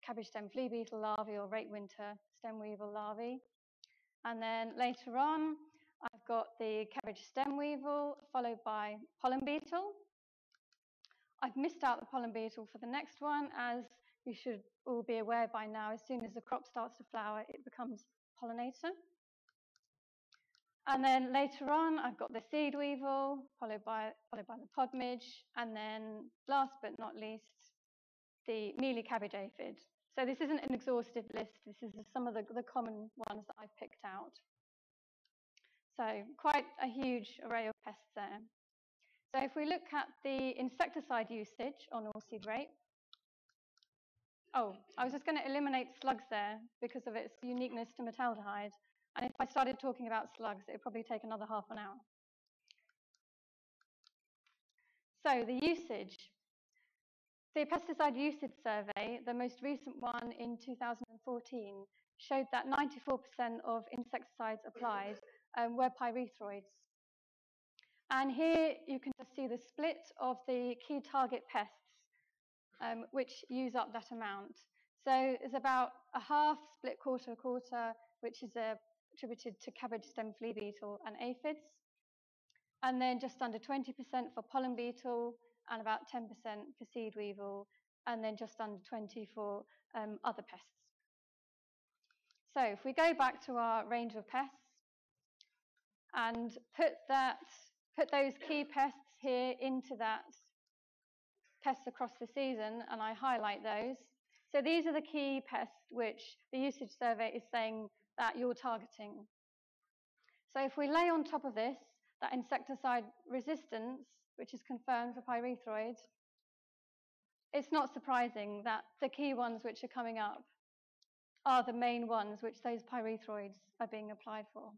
cabbage stem flea beetle larvae or rape winter stem weevil larvae. And then later on I've got the cabbage stem weevil, followed by pollen beetle. I've missed out the pollen beetle for the next one, as you should all be aware by now, as soon as the crop starts to flower, it becomes pollinator. And then later on, I've got the seed weevil, followed by the pod midge, and then last but not least, the mealy cabbage aphid. So this isn't an exhaustive list. This is some of the common ones that I've picked out. So quite a huge array of pests there. So if we look at the insecticide usage on oilseed rape, oh, I was just going to eliminate slugs there because of its uniqueness to metaldehyde. And if I started talking about slugs, it would probably take another half an hour. So the usage. The pesticide usage survey, the most recent one in 2014, showed that 94% of insecticides applied were pyrethroids. And here you can just see the split of the key target pests, which use up that amount. So it's about a half split quarter, which is attributed to cabbage stem flea beetle and aphids. And then just under 20% for pollen beetle, and about 10% for seed weevil, and then just under 20% for other pests. So if we go back to our range of pests and put those key pests here into that pests across the season, and I highlight those. So these are the key pests which the usage survey is saying that you're targeting. So if we lay on top of this that insecticide resistance, which is confirmed for pyrethroids, it's not surprising that the key ones which are coming up are the main ones which those pyrethroids are being applied for.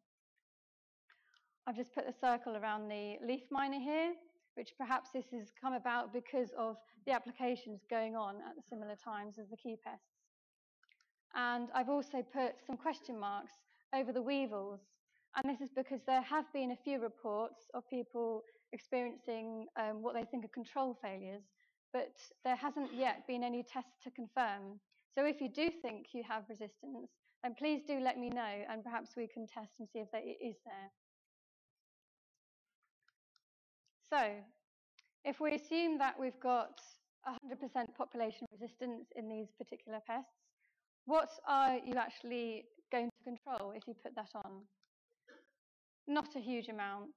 I've just put a circle around the leaf miner here, which perhaps this has come about because of the applications going on at the similar times as the key pests. And I've also put some question marks over the weevils. And this is because there have been a few reports of people experiencing what they think are control failures, but there hasn't yet been any tests to confirm. So if you do think you have resistance, then please do let me know, and perhaps we can test and see if it is there. So if we assume that we've got 100% population resistance in these particular pests, what are you actually going to control if you put that on? Not a huge amount.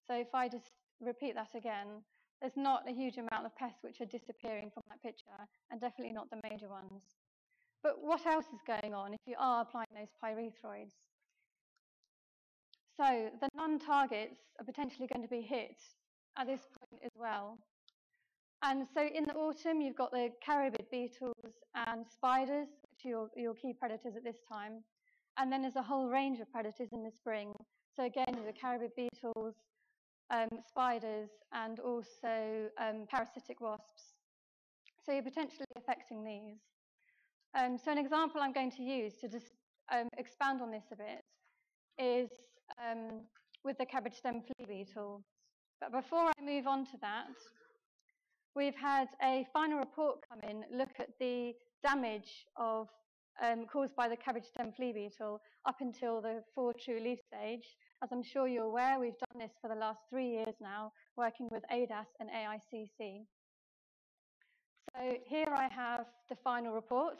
So if I just repeat that again, there's not a huge amount of pests which are disappearing from that picture, and definitely not the major ones. But what else is going on if you are applying those pyrethroids? So the non-targets are potentially going to be hit at this point as well. And so in the autumn, you've got the carabid beetles and spiders, which are your key predators at this time. And then there's a whole range of predators in the spring. So again, the carabid beetles, spiders, and also parasitic wasps. So you're potentially affecting these. So an example I'm going to use to just expand on this a bit is with the cabbage stem flea beetle. But before I move on to that, we've had a final report come in, look at the damage of caused by the cabbage stem flea beetle up until the 4 true leaf stage. As I'm sure you're aware, we've done this for the last 3 years now, working with ADAS and AICC. So here I have the final report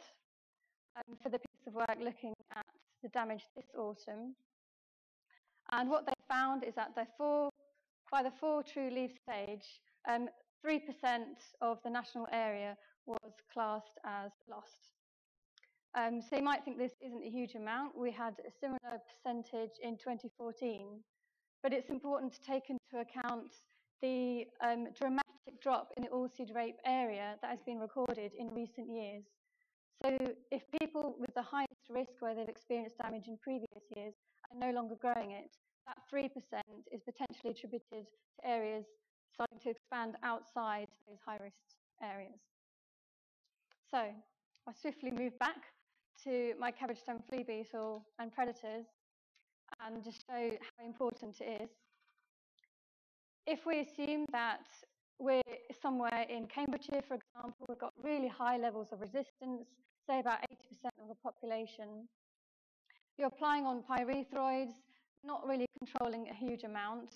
for the piece of work looking at the damage this autumn. And what they found is that by the 4 true leaf stage, 3% of the national area was classed as lost. So you might think this isn't a huge amount. We had a similar percentage in 2014, but it's important to take into account the dramatic drop in the oilseed rape area that has been recorded in recent years. So if people with the highest risk where they've experienced damage in previous years are no longer growing it, that 3% is potentially attributed to areas starting to expand outside those high-risk areas. So I'll swiftly move back to my cabbage stem flea beetle and predators and just show how important it is. If we assume that we're somewhere in Cambridgeshire, for example, we've got really high levels of resistance, say about 80% of the population, you're applying on pyrethroids, not really controlling a huge amount.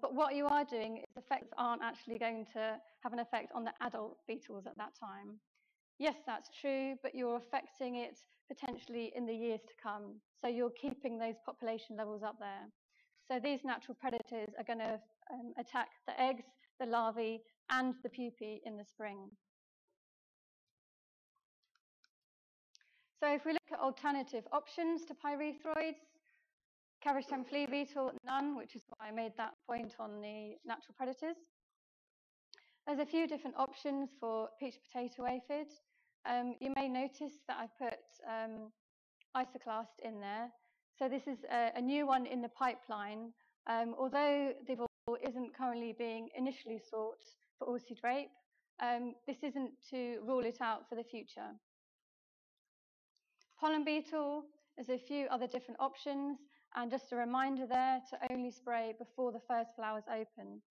But what you are doing is effects aren't actually going to have an effect on the adult beetles at that time. Yes, that's true, but you're affecting it potentially in the years to come. So you're keeping those population levels up there. So these natural predators are going to attack the eggs, the larvae, and the pupae in the spring. So if we look at alternative options to pyrethroids, cabbage stem flea beetle, none, which is why I made that point on the natural predators. There's a few different options for peach potato aphid. You may notice that I put Isoclast in there. So this is a new one in the pipeline. Although the isn't currently being initially sought for oilseed rape, this isn't to rule it out for the future. Pollen beetle, there's a few other different options, and just a reminder there to only spray before the first flowers open.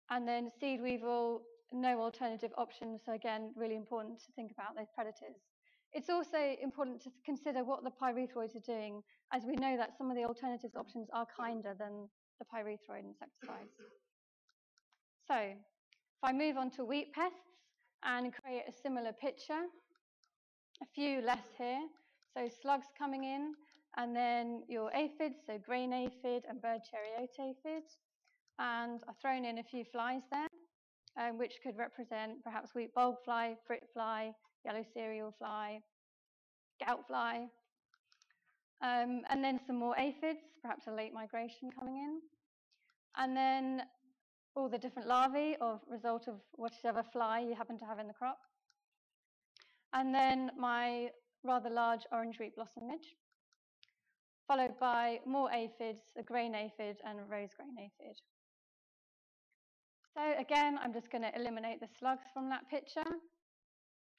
And then seed weevil, no alternative options, so again, really important to think about those predators. It's also important to consider what the pyrethroids are doing, as we know that some of the alternative options are kinder than the pyrethroid insecticides. So, if I move on to wheat pests and create a similar picture, a few less here. So slugs coming in, and then your aphids, so grain aphid and bird cherry aphid. And I've thrown in a few flies there, which could represent perhaps wheat bulb fly, frit fly, yellow cereal fly, gout fly. And then some more aphids, perhaps a late migration coming in. And then all the different larvae of result of whichever fly you happen to have in the crop. And then my rather large orange wheat blossom midge, followed by more aphids, a grain aphid and a rose grain aphid. So again, I'm just going to eliminate the slugs from that picture.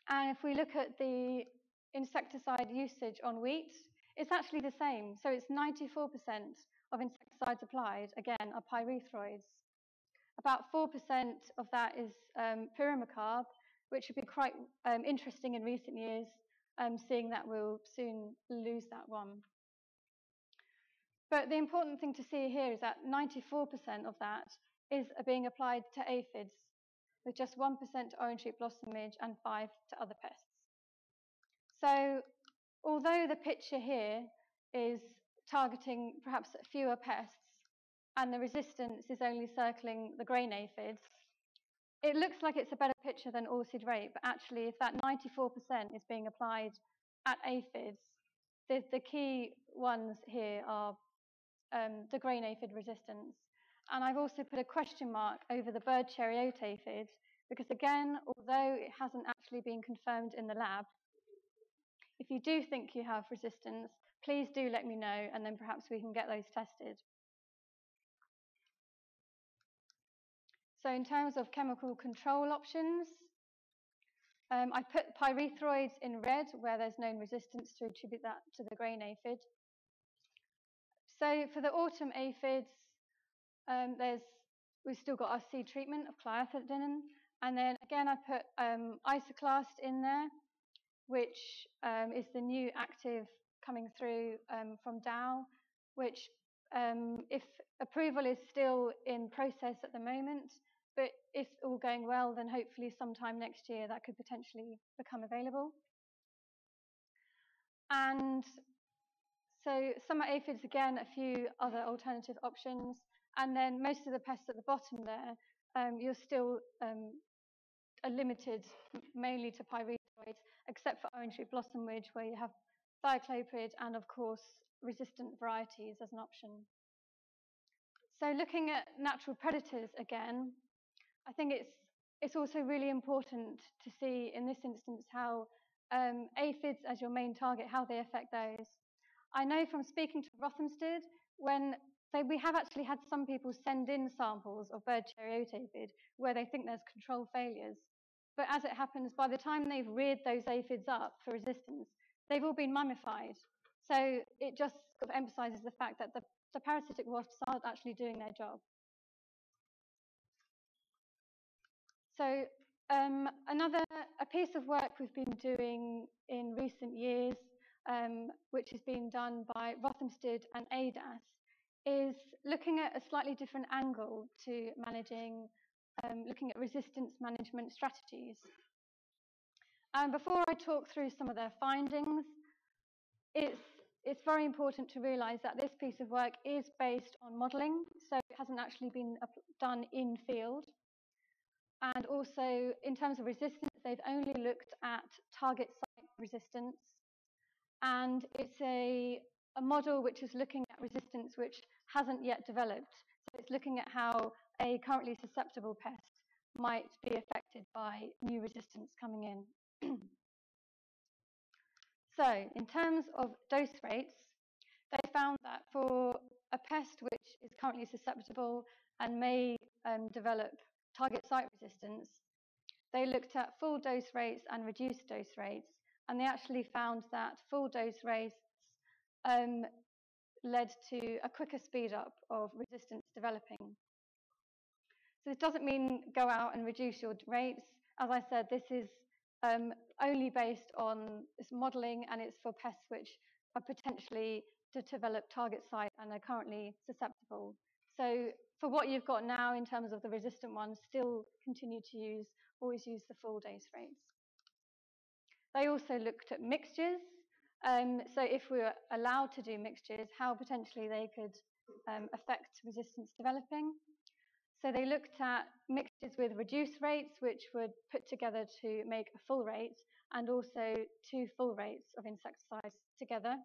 And if we look at the insecticide usage on wheat, it's actually the same. So it's 94% of insecticides applied, again, are pyrethroids. About 4% of that is pyrimecarb, which would be quite interesting in recent years, seeing that we'll soon lose that one. But the important thing to see here is that 94% of that is being applied to aphids, with just 1% to orange root blossom midge and 5% to other pests. So although the picture here is targeting perhaps fewer pests and the resistance is only circling the grain aphids, it looks like it's a better picture than oilseed rape, but actually if that 94% is being applied at aphids, the key ones here are the grain aphid resistance. And I've also put a question mark over the bird cherry oat aphid, because again, although it hasn't actually been confirmed in the lab, if you do think you have resistance, please do let me know, and then perhaps we can get those tested. So in terms of chemical control options, I put pyrethroids in red where there's known resistance to attribute that to the grain aphid. So for the autumn aphids, we've still got our seed treatment of clethodim, and then again I put Isoclast in there, which is the new active coming through from Dow, which if approval is still in process at the moment, but if all going well, then hopefully sometime next year that could potentially become available. And so summer aphids, again, a few other alternative options. And then most of the pests at the bottom there, you're still limited mainly to pyrethroids, except for orange root blossom midge, where you have thiacloprid and, of course, resistant varieties as an option. So looking at natural predators again, I think it's also really important to see in this instance how aphids as your main target, how they affect those. I know from speaking to Rothamsted, we have actually had some people send in samples of bird cherry oat aphid where they think there's control failures. But as it happens, by the time they've reared those aphids up for resistance, they've all been mummified. So it just sort of emphasizes the fact that the parasitic wasps aren't actually doing their job. So a piece of work we've been doing in recent years, which has been done by Rothamsted and ADAS, is looking at a slightly different angle to managing, looking at resistance management strategies. And before I talk through some of their findings, it's very important to realize that this piece of work is based on modeling, so it hasn't actually been done in field. And also, in terms of resistance, they've only looked at target site resistance. And it's a model which is looking at resistance which hasn't yet developed. So it's looking at how a currently susceptible pest might be affected by new resistance coming in. So, in terms of dose rates, they found that for a pest which is currently susceptible and may develop target site resistance, they looked at full dose rates and reduced dose rates, and they actually found that full dose rates led to a quicker speed up of resistance developing. So this doesn't mean go out and reduce your rates. As I said, this is only based on this modelling, and it's for pests which are potentially to develop target site and are currently susceptible. So for what you've got now in terms of the resistant ones, still continue to always use the full dose rates. They also looked at mixtures. So if we were allowed to do mixtures, how potentially they could affect resistance developing. So they looked at mixtures with reduced rates, which would put together to make a full rate, and also 2 full rates of insecticides together.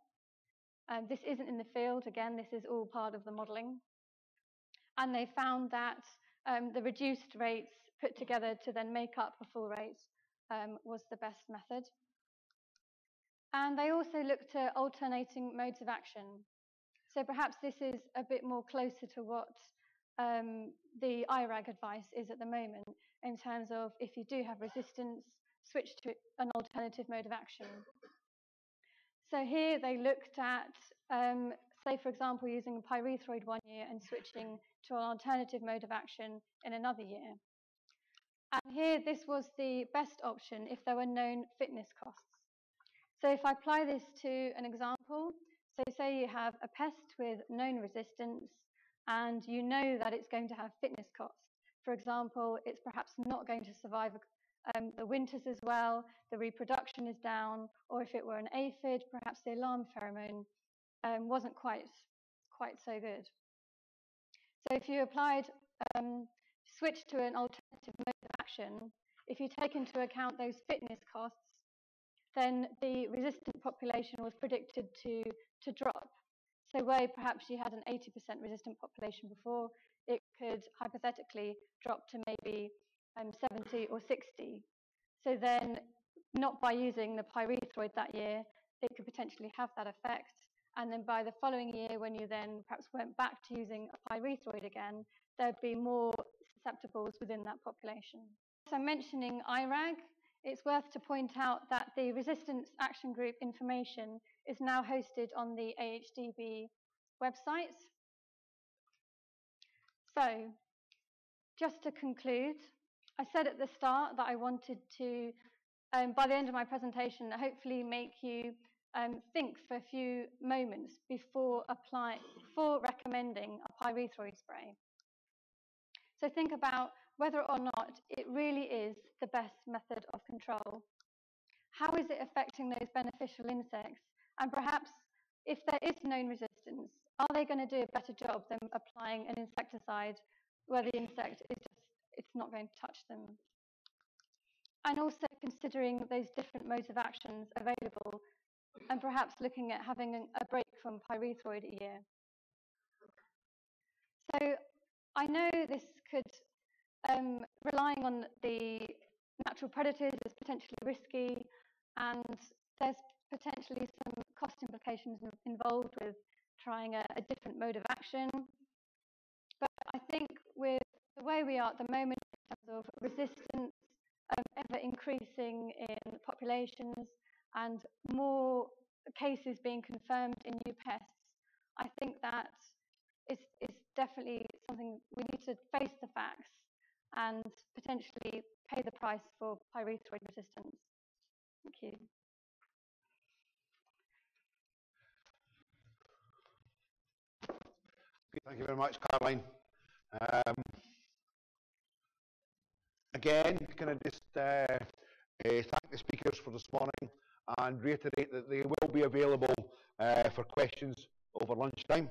This isn't in the field. Again, this is all part of the modelling. And they found that the reduced rates put together to then make up a full rate was the best method. And they also looked at alternating modes of action. So perhaps this is a bit more closer to what the IRAG advice is at the moment, in terms of if you do have resistance, switch to an alternative mode of action. So here they looked at, say for example, using a pyrethroid 1 year and switching to an alternative mode of action in another year. And here this was the best option if there were known fitness costs. So if I apply this to an example, So say you have a pest with known resistance and you know that it's going to have fitness cost. For example, it's perhaps not going to survive the winters as well, the reproduction is down, or if it were an aphid, perhaps the alarm pheromone wasn't quite so good. So if you switch to an alternative mode of action, if you take into account those fitness costs, then the resistant population was predicted to drop. So where perhaps you had an 80% resistant population before, it could hypothetically drop to maybe 70 or 60. So then, not by using the pyrethroid that year, it could potentially have that effect. And then by the following year, when you then perhaps went back to using a pyrethroid again, there'd be more susceptibles within that population. So mentioning IRAG, it's worth to point out that the resistance action group information is now hosted on the AHDB website. So, just to conclude, I said at the start that I wanted to, by the end of my presentation, hopefully make you think for a few moments before recommending a pyrethroid spray. So think about whether or not it really is the best method of control. How is it affecting those beneficial insects? And perhaps, if there is known resistance, are they going to do a better job than applying an insecticide where the insect is it's not going to touch them? And also considering those different modes of actions available, and perhaps looking at having a break from pyrethroid a year. So I know this could, relying on the natural predators is potentially risky, and there's potentially some cost implications involved with trying a different mode of action. But I think with the way we are at the moment in terms of resistance ever increasing in populations and more cases being confirmed in new pests, I think that it's definitely something we need to face the facts and potentially pay the price for pyrethroid resistance. Thank you. Thank you very much, Caroline. Again, can I just thank the speakers for this morning and reiterate that they will be available for questions over lunchtime.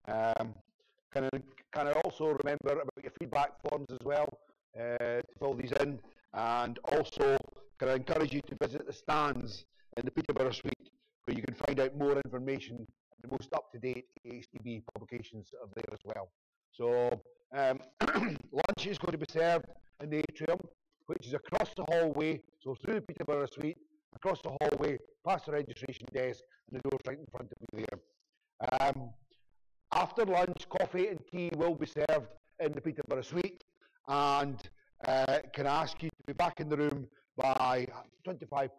Can I also remember about your feedback forms as well, to fill these in, and also can I encourage you to visit the stands in the Peterborough Suite where you can find out more information and the most up-to-date AHDB publications are there as well. So lunch is going to be served in the atrium, which is across the hallway, so through the Peterborough Suite, across the hallway, past the registration desk, and the door's right in front of you there. After lunch, coffee and tea will be served in the Peterborough Suite, and can I ask you to be back in the room by 1:25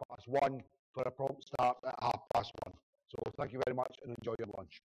for a prompt start at 1:30. So thank you very much and enjoy your lunch.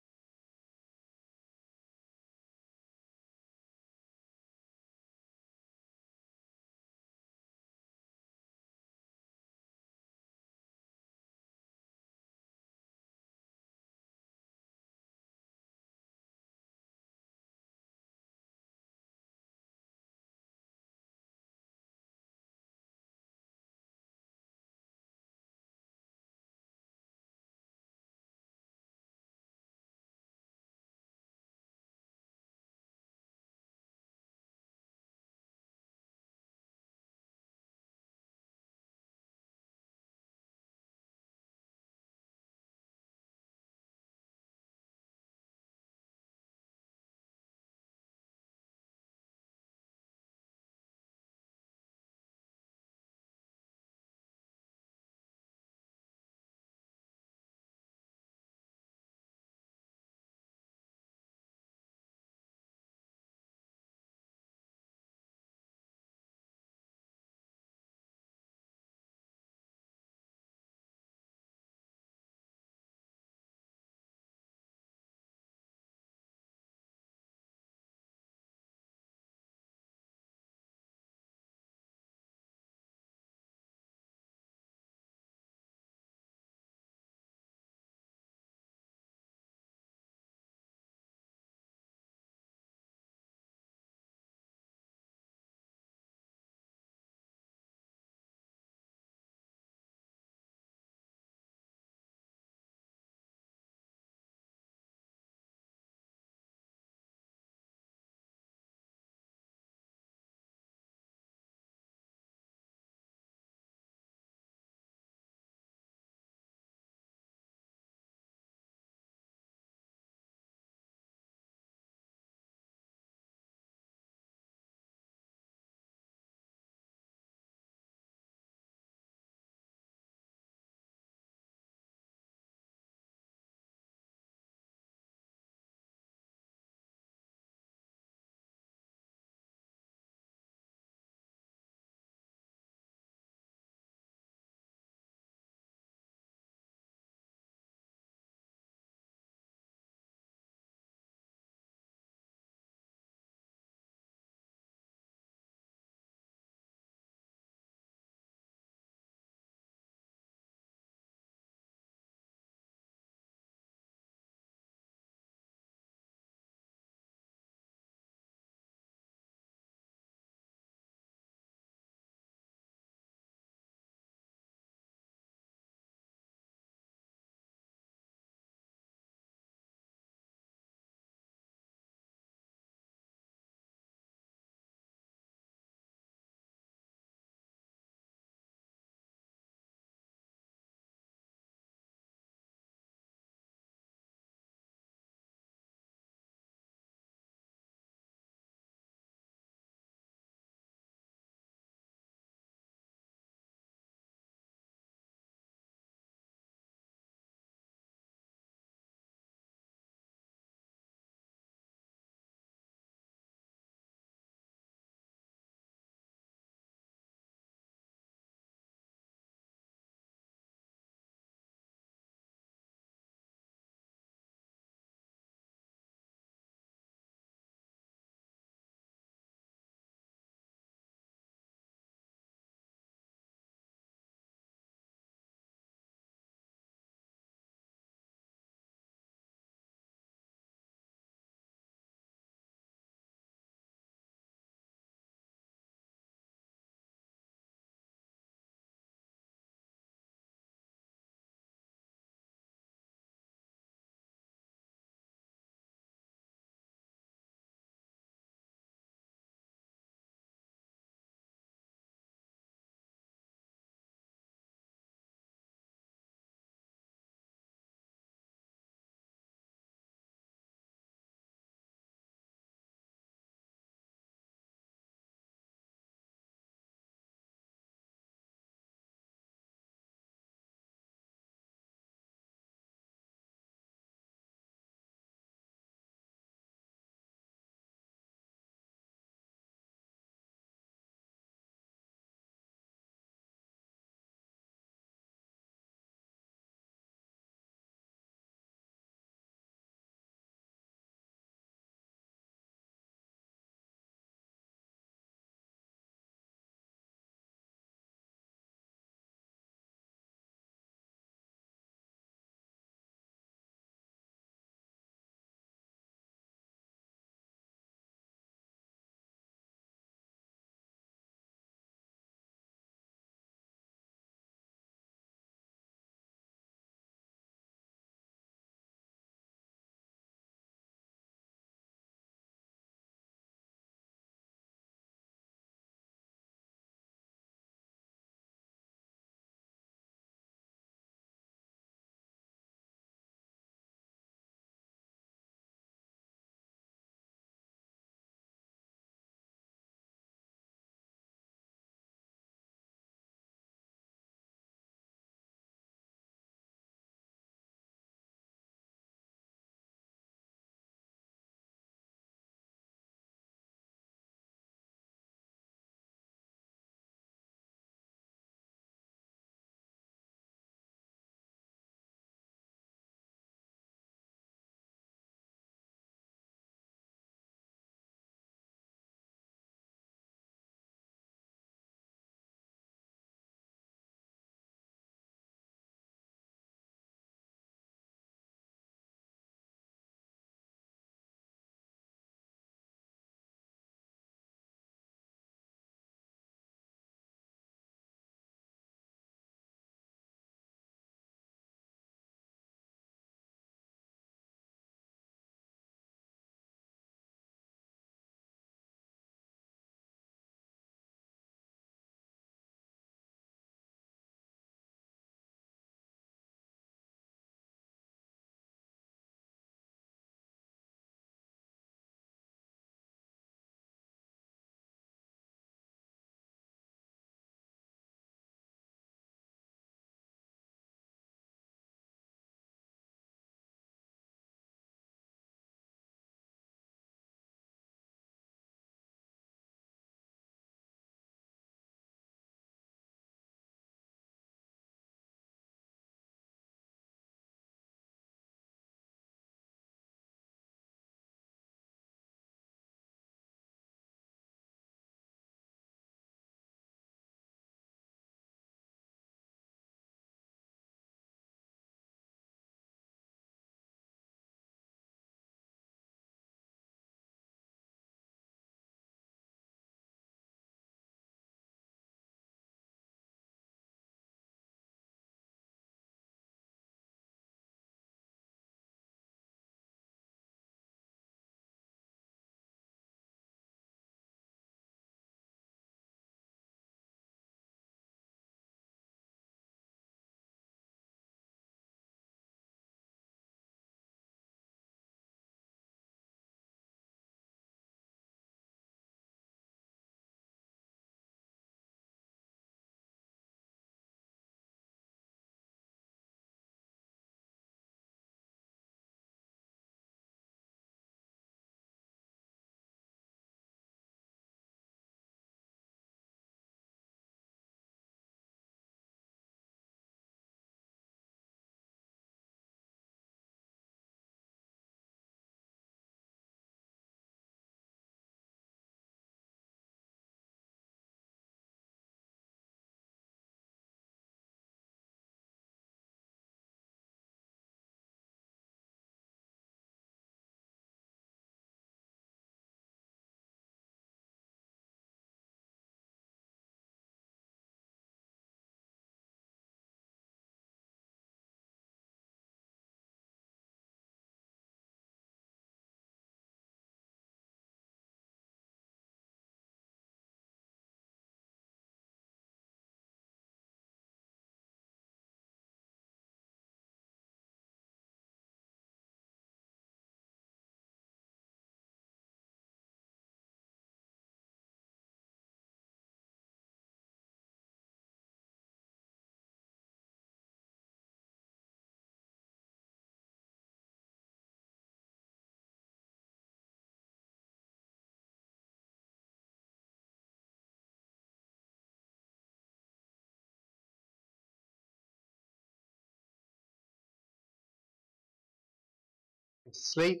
to sleep.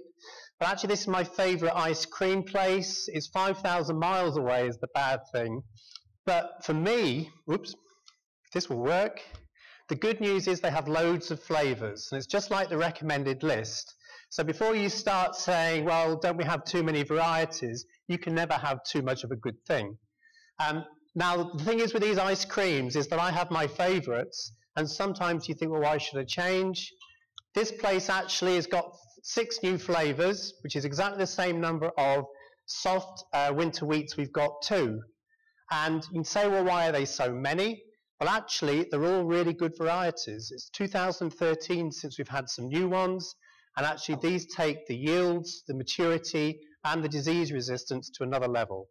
But actually, this is my favourite ice cream place. It's 5,000 miles away is the bad thing. But for me, whoops, this will work. The good news is they have loads of flavours, and it's just like the recommended list. So before you start saying, well, don't we have too many varieties, you can never have too much of a good thing. Now, the thing is with these ice creams is that I have my favourites, and sometimes you think, well, why should I change? This place actually has got 6 new flavours, which is exactly the same number of soft winter wheats we've got too. And you can say, well, why are they so many? Well, actually, they're all really good varieties. It's 2013 since we've had some new ones, and actually these take the yields, the maturity, and the disease resistance to another level.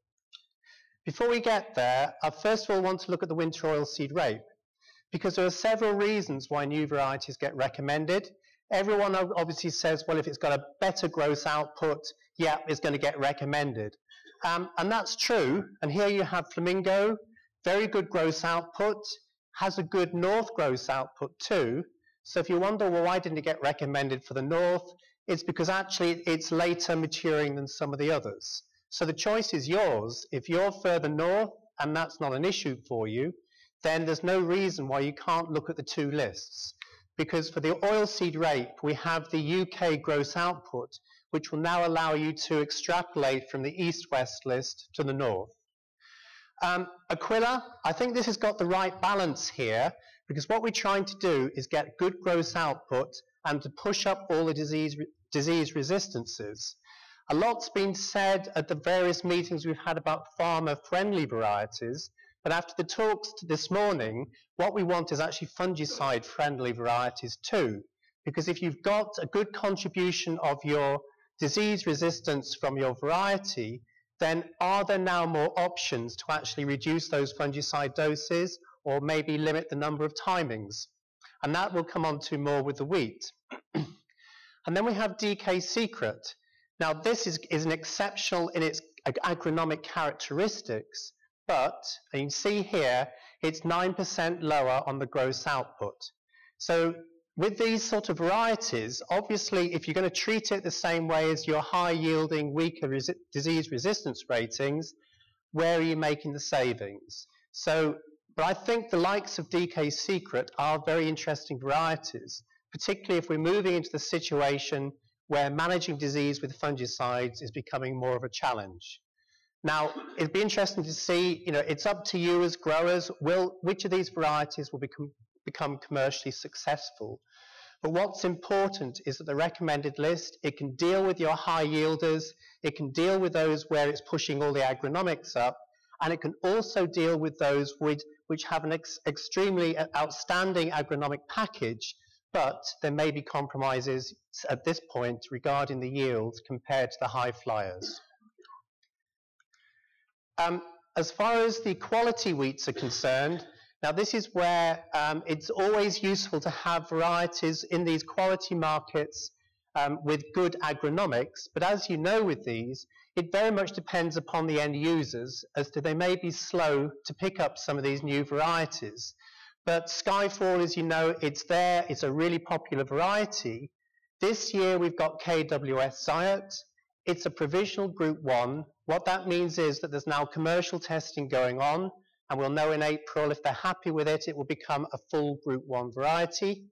Before we get there, I first of all want to look at the winter oilseed rape, because there are several reasons why new varieties get recommended. Everyone obviously says, well, if it's got a better gross output, yeah, it's going to get recommended. And that's true. And here you have Flamingo, very good gross output, has a good north gross output too. So if you wonder, well, why didn't it get recommended for the north? It's because actually it's later maturing than some of the others. So the choice is yours. If you're further north and that's not an issue for you, then there's no reason why you can't look at the 2 lists. Because for the oilseed rape, we have the UK gross output, which will now allow you to extrapolate from the east-west list to the north. Aquila, I think this has got the right balance here, because what we're trying to do is get good gross output and to push up all the disease resistances. A lot's been said at the various meetings we've had about farmer-friendly varieties, but after the talks this morning, what we want is actually fungicide-friendly varieties too, because if you've got a good contribution of your disease resistance from your variety, then are there now more options to actually reduce those fungicide doses or maybe limit the number of timings? And that will come on to more with the wheat. And then we have DK Secret. Now this is an exceptional in its agronomic characteristics, but you can see here it's 9% lower on the gross output. So with these sort of varieties, obviously if you're going to treat it the same way as your high yielding, weaker disease resistance ratings, where are you making the savings? So, but I think the likes of DK Secret are very interesting varieties, particularly if we're moving into the situation where managing disease with fungicides is becoming more of a challenge. Now, it'd be interesting to see, it's up to you as growers, which of these varieties will become commercially successful. But what's important is that the recommended list, it can deal with your high yielders, it can deal with those where it's pushing all the agronomics up, and it can also deal with those which have an extremely outstanding agronomic package, but there may be compromises at this point regarding the yields compared to the high flyers. As far as the quality wheats are concerned, now this is where it's always useful to have varieties in these quality markets with good agronomics, but as you know with these, it very much depends upon the end users as to they may be slow to pick up some of these new varieties. But Skyfall, as you know, it's there, it's a really popular variety. This year we've got KWS Zayat. It's a provisional Group 1. What that means is that there's now commercial testing going on, and we'll know in April if they're happy with it, it will become a full Group 1 variety.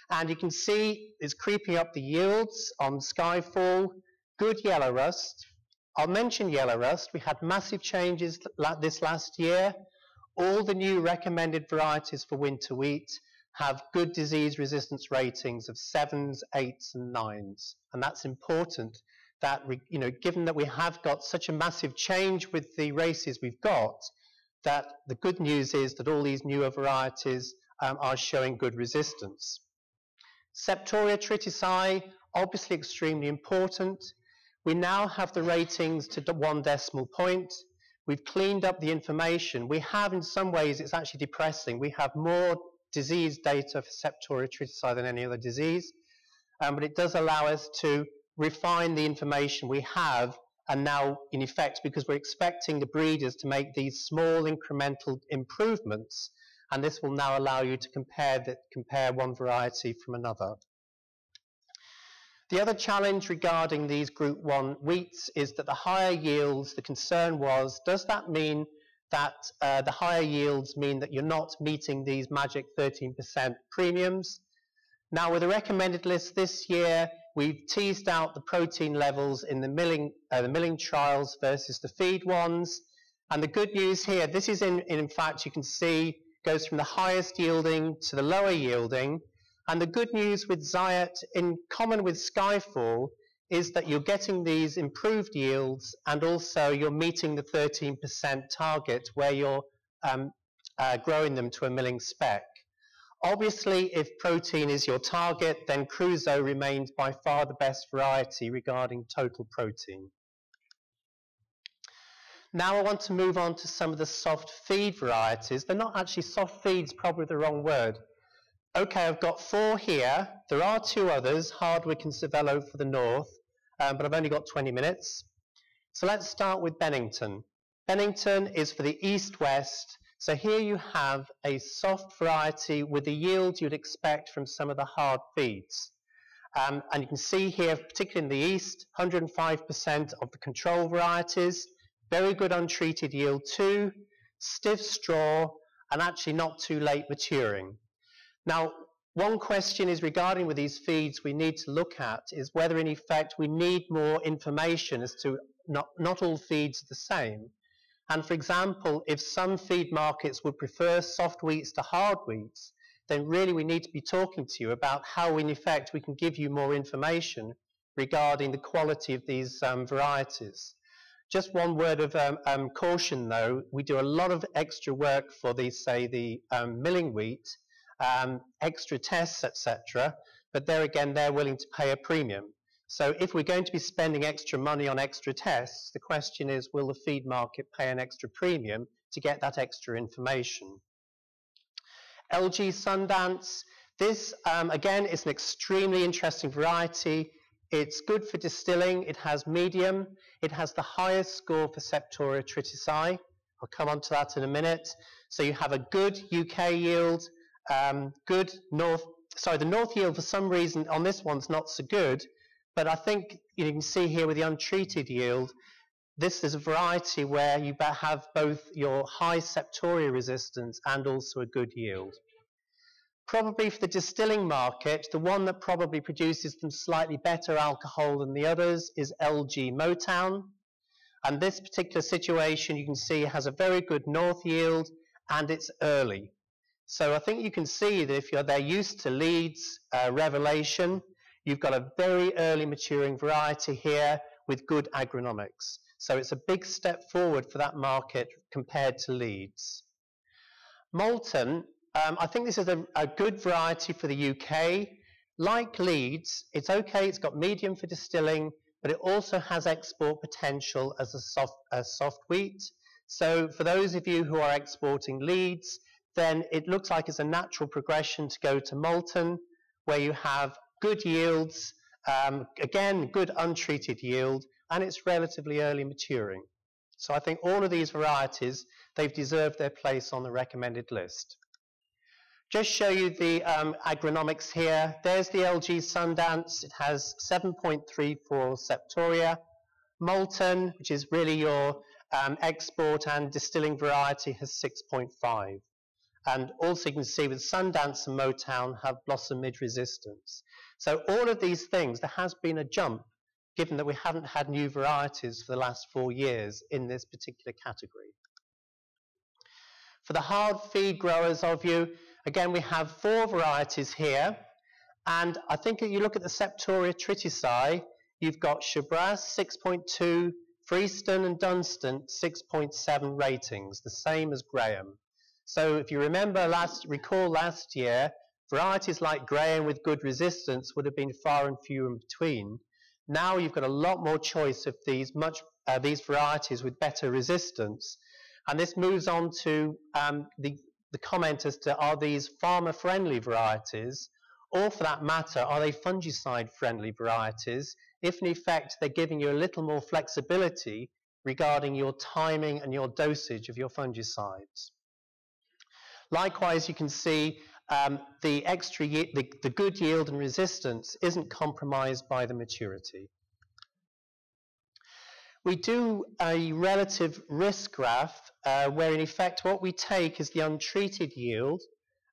And you can see it's creeping up the yields on Skyfall. Good yellow rust. I'll mention yellow rust. We had massive changes this last year. All the new recommended varieties for winter wheat have good disease resistance ratings of 7s, 8s and 9s. And that's important that, given that we have got such a massive change with the races we've got, that the good news is that all these newer varieties are showing good resistance. Septoria tritici, obviously extremely important. We now have the ratings to 1 decimal point. We've cleaned up the information. We have, in some ways, it's actually depressing. We have more disease data for Septoria tritici than any other disease, but it does allow us to refine the information we have, and now, in effect, because we're expecting the breeders to make these small incremental improvements, and this will now allow you to compare one variety from another. The other challenge regarding these Group 1 wheats is that the higher yields, the concern was, does that mean that the higher yields mean that you're not meeting these magic 13% premiums? Now, with the recommended list this year, we've teased out the protein levels in the milling trials versus the feed ones. And the good news here, this is in fact, you can see, goes from the highest yielding to the lower yielding. And the good news with Zayat, in common with Skyfall, is that you're getting these improved yields and also you're meeting the 13% target where you're growing them to a milling spec. Obviously, if protein is your target, then Crusoe remains by far the best variety regarding total protein. Now I want to move on to some of the soft feed varieties. They're not actually soft feeds, probably the wrong word. Okay, I've got 4 here. There are 2 others, Hardwick and Cervelo for the north, but I've only got 20 minutes. So let's start with Bennington. Bennington is for the east-west. So here you have a soft variety with the yield you'd expect from some of the hard feeds. And you can see here, particularly in the east, 105% of the control varieties, very good untreated yield too, stiff straw, and actually not too late maturing. Now, one question is regarding with these feeds we need to look at is whether in effect we need more information as to not all feeds are the same. And for example, if some feed markets would prefer soft wheats to hard wheats, then really we need to be talking to you about how in effect we can give you more information regarding the quality of these varieties. Just one word of caution though, we do a lot of extra work for these, say, the milling wheat, extra tests, etc. But there again, they're willing to pay a premium. So if we're going to be spending extra money on extra tests, the question is, will the feed market pay an extra premium to get that extra information? LG Sundance, this again is an extremely interesting variety. It's good for distilling, it has medium, it has the highest score for Septoria tritici. I'll come on to that in a minute. So you have a good UK yield, good north, sorry, the north yield for some reason on this one's not so good, but I think you can see here with the untreated yield, this is a variety where you have both your high Septoria resistance and also a good yield. Probably for the distilling market, the one that probably produces some slightly better alcohol than the others is LG Motown. And this particular situation you can see has a very good north yield and it's early. So I think you can see that if they're used to Leeds, Revelation, you've got a very early maturing variety here with good agronomics. So it's a big step forward for that market compared to Leeds. Malton, I think this is a good variety for the UK. Like Leeds, it's okay, it's got medium for distilling, but it also has export potential as a soft wheat. So for those of you who are exporting Leeds, then it looks like it's a natural progression to go to Malton, where you have good yields, again, good untreated yield, and it's relatively early maturing. So I think all of these varieties, they've deserved their place on the recommended list. Just show you the agronomics here. There's the LG Sundance. It has 7.34 Septoria. Malton, which is really your export and distilling variety, has 6.5. And also you can see with Sundance and Motown have blossom mid resistance. So all of these things, there has been a jump, given that we haven't had new varieties for the last 4 years in this particular category. For the hard feed growers of you, again, we have 4 varieties here, and I think if you look at the Septoria tritici, you've got Chabras 6.2, Freeston and Dunstan 6.7 ratings, the same as Graham. So if you recall last year, varieties like Graham with good resistance would have been far and few in between. Now you've got a lot more choice of these varieties with better resistance, and this moves on to the comment as to are these farmer-friendly varieties, or for that matter, are they fungicide-friendly varieties, if in effect they're giving you a little more flexibility regarding your timing and your dosage of your fungicides. Likewise, you can see the good yield and resistance isn't compromised by the maturity. We do a relative risk graph where in effect what we take is the untreated yield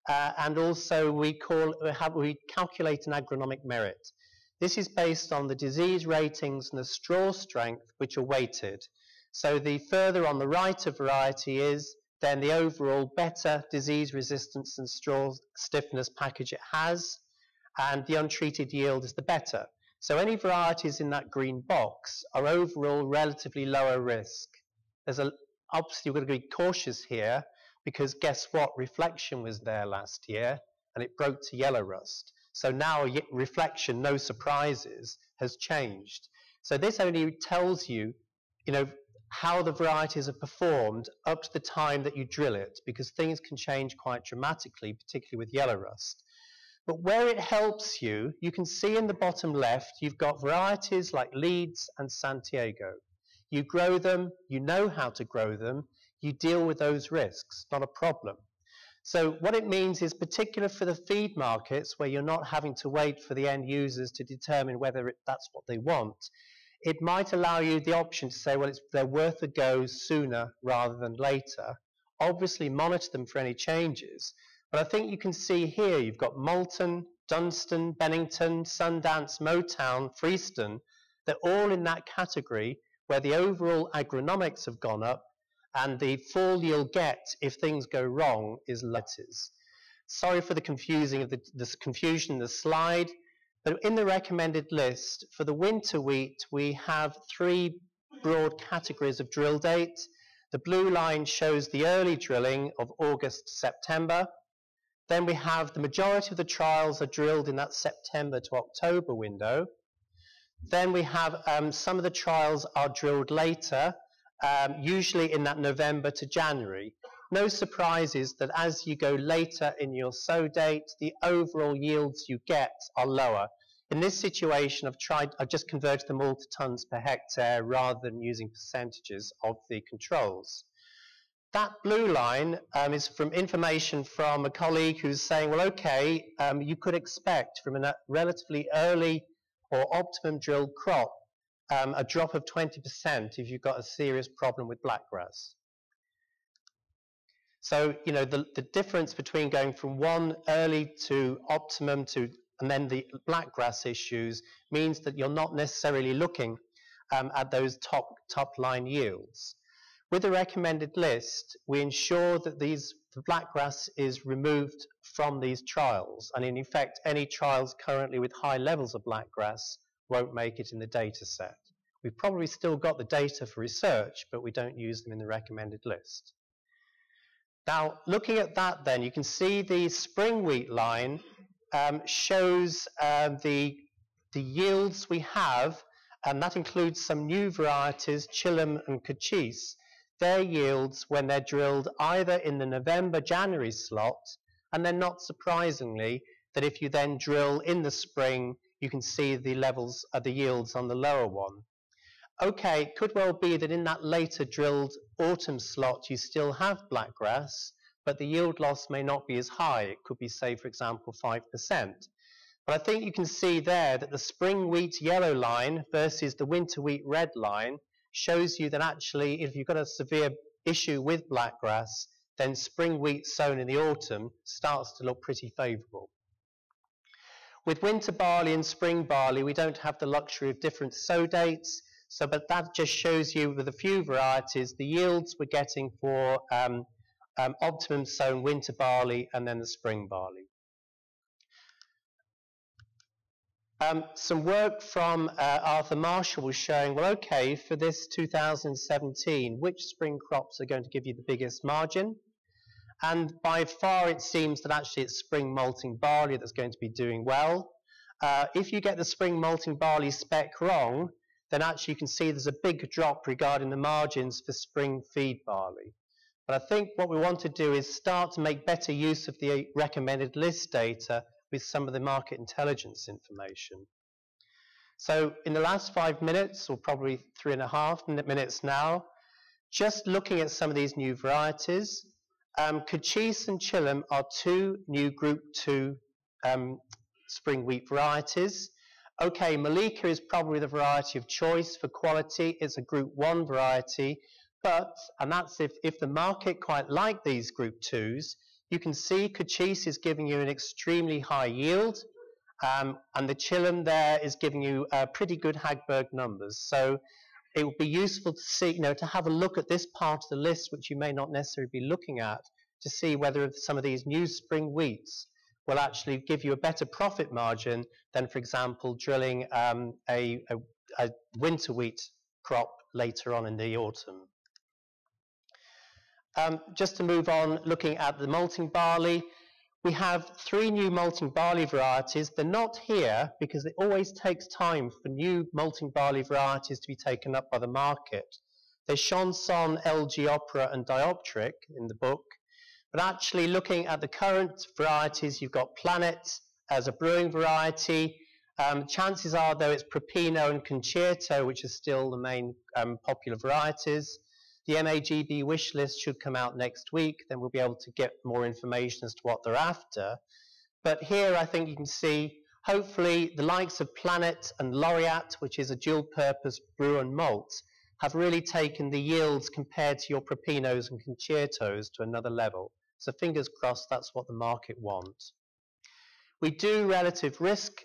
and also we calculate an agronomic merit. This is based on the disease ratings and the straw strength which are weighted. So the further on the right a variety is, then the overall better disease resistance and straw stiffness package it has, and the untreated yield is the better. So any varieties in that green box are overall relatively lower risk. Obviously, you've got to be cautious here because guess what? Reflection was there last year and it broke to yellow rust. So now reflection, no surprises, has changed. So this only tells you, how the varieties have performed up to the time that you drill it, because things can change quite dramatically, particularly with yellow rust. But where it helps you, you can see in the bottom left, you've got varieties like Leeds and Santiago. You grow them, you know how to grow them, you deal with those risks, not a problem. So what it means is, particular for the feed markets, where you're not having to wait for the end users to determine whether that's what they want, it might allow you the option to say, well, they're worth a go sooner rather than later. Obviously monitor them for any changes. But I think you can see here, you've got Moulton, Dunstan, Bennington, Sundance, Motown, Freeston. They're all in that category where the overall agronomics have gone up and the fall you'll get if things go wrong is letters. Sorry for the confusion in the slide, but in the recommended list for the winter wheat, we have 3 broad categories of drill date. The blue line shows the early drilling of August to September. Then we have the majority of the trials are drilled in that September to October window. Then we have some of the trials are drilled later, usually in that November to January. No surprises that as you go later in your sow date, the overall yields you get are lower. In this situation, I've just converted them all to tons per hectare rather than using percentages of the controls. That blue line is from information from a colleague who's saying, well, okay, you could expect from a relatively early or optimum drilled crop a drop of 20% if you've got a serious problem with blackgrass. So, the difference between going from one early to optimum and then the blackgrass issues means that you're not necessarily looking at those top line yields. With the recommended list, we ensure that the blackgrass is removed from these trials, and in effect, any trials currently with high levels of blackgrass won't make it in the data set. We've probably still got the data for research, but we don't use them in the recommended list. Now, looking at that then, you can see the spring wheat line shows the yields we have, and that includes some new varieties, Chilham and Cachis. Their yields when they're drilled either in the November-January slot, and then not surprisingly, that if you then drill in the spring, you can see the levels of the yields on the lower one. Okay, it could well be that in that later drilled autumn slot, you still have blackgrass, but the yield loss may not be as high. It could be, say, for example, 5%. But I think you can see there that the spring wheat yellow line versus the winter wheat red line shows you that actually, if you've got a severe issue with blackgrass, then spring wheat sown in the autumn starts to look pretty favourable. With winter barley and spring barley, we don't have the luxury of different sow dates, but that just shows you with a few varieties the yields we're getting for optimum sown winter barley and then the spring barley. Some work from Arthur Marshall was showing, well, okay, for this 2017, which spring crops are going to give you the biggest margin? And by far it seems that actually it's spring malting barley that's going to be doing well. If you get the spring malting barley spec wrong, then actually you can see there's a big drop regarding the margins for spring feed barley. But I think what we want to do is start to make better use of the recommended list data with some of the market intelligence information. So in the last 5 minutes, or probably 3.5 minutes now, just looking at some of these new varieties, Cochise and Chilham are two new Group 2 spring wheat varieties. Okay, Malika is probably the variety of choice for quality. It's a Group 1 variety, but, and that's if the market quite like these Group 2s, you can see Cochise is giving you an extremely high yield, and the Chilham there is giving you pretty good Hagberg numbers. So it would be useful to see, to have a look at this part of the list, which you may not necessarily be looking at, to see whether some of these new spring wheats will actually give you a better profit margin than, for example, drilling a winter wheat crop later on in the autumn. Just to move on, looking at the malting barley, we have 3 new malting barley varieties. They're not here because it always takes time for new malting barley varieties to be taken up by the market. There's Chanson, LG Opera and Dioptric in the book. But actually looking at the current varieties, you've got Planet as a brewing variety. Chances are, though, it's Propino and Concerto, which are still the main popular varieties. The MAGB wish list should come out next week. Then we'll be able to get more information as to what they're after. But here I think you can see, hopefully, the likes of Planet and Laureate, which is a dual-purpose brew and malt, have really taken the yields compared to your Propinos and Concertos to another level. So fingers crossed that's what the market wants. We do relative risk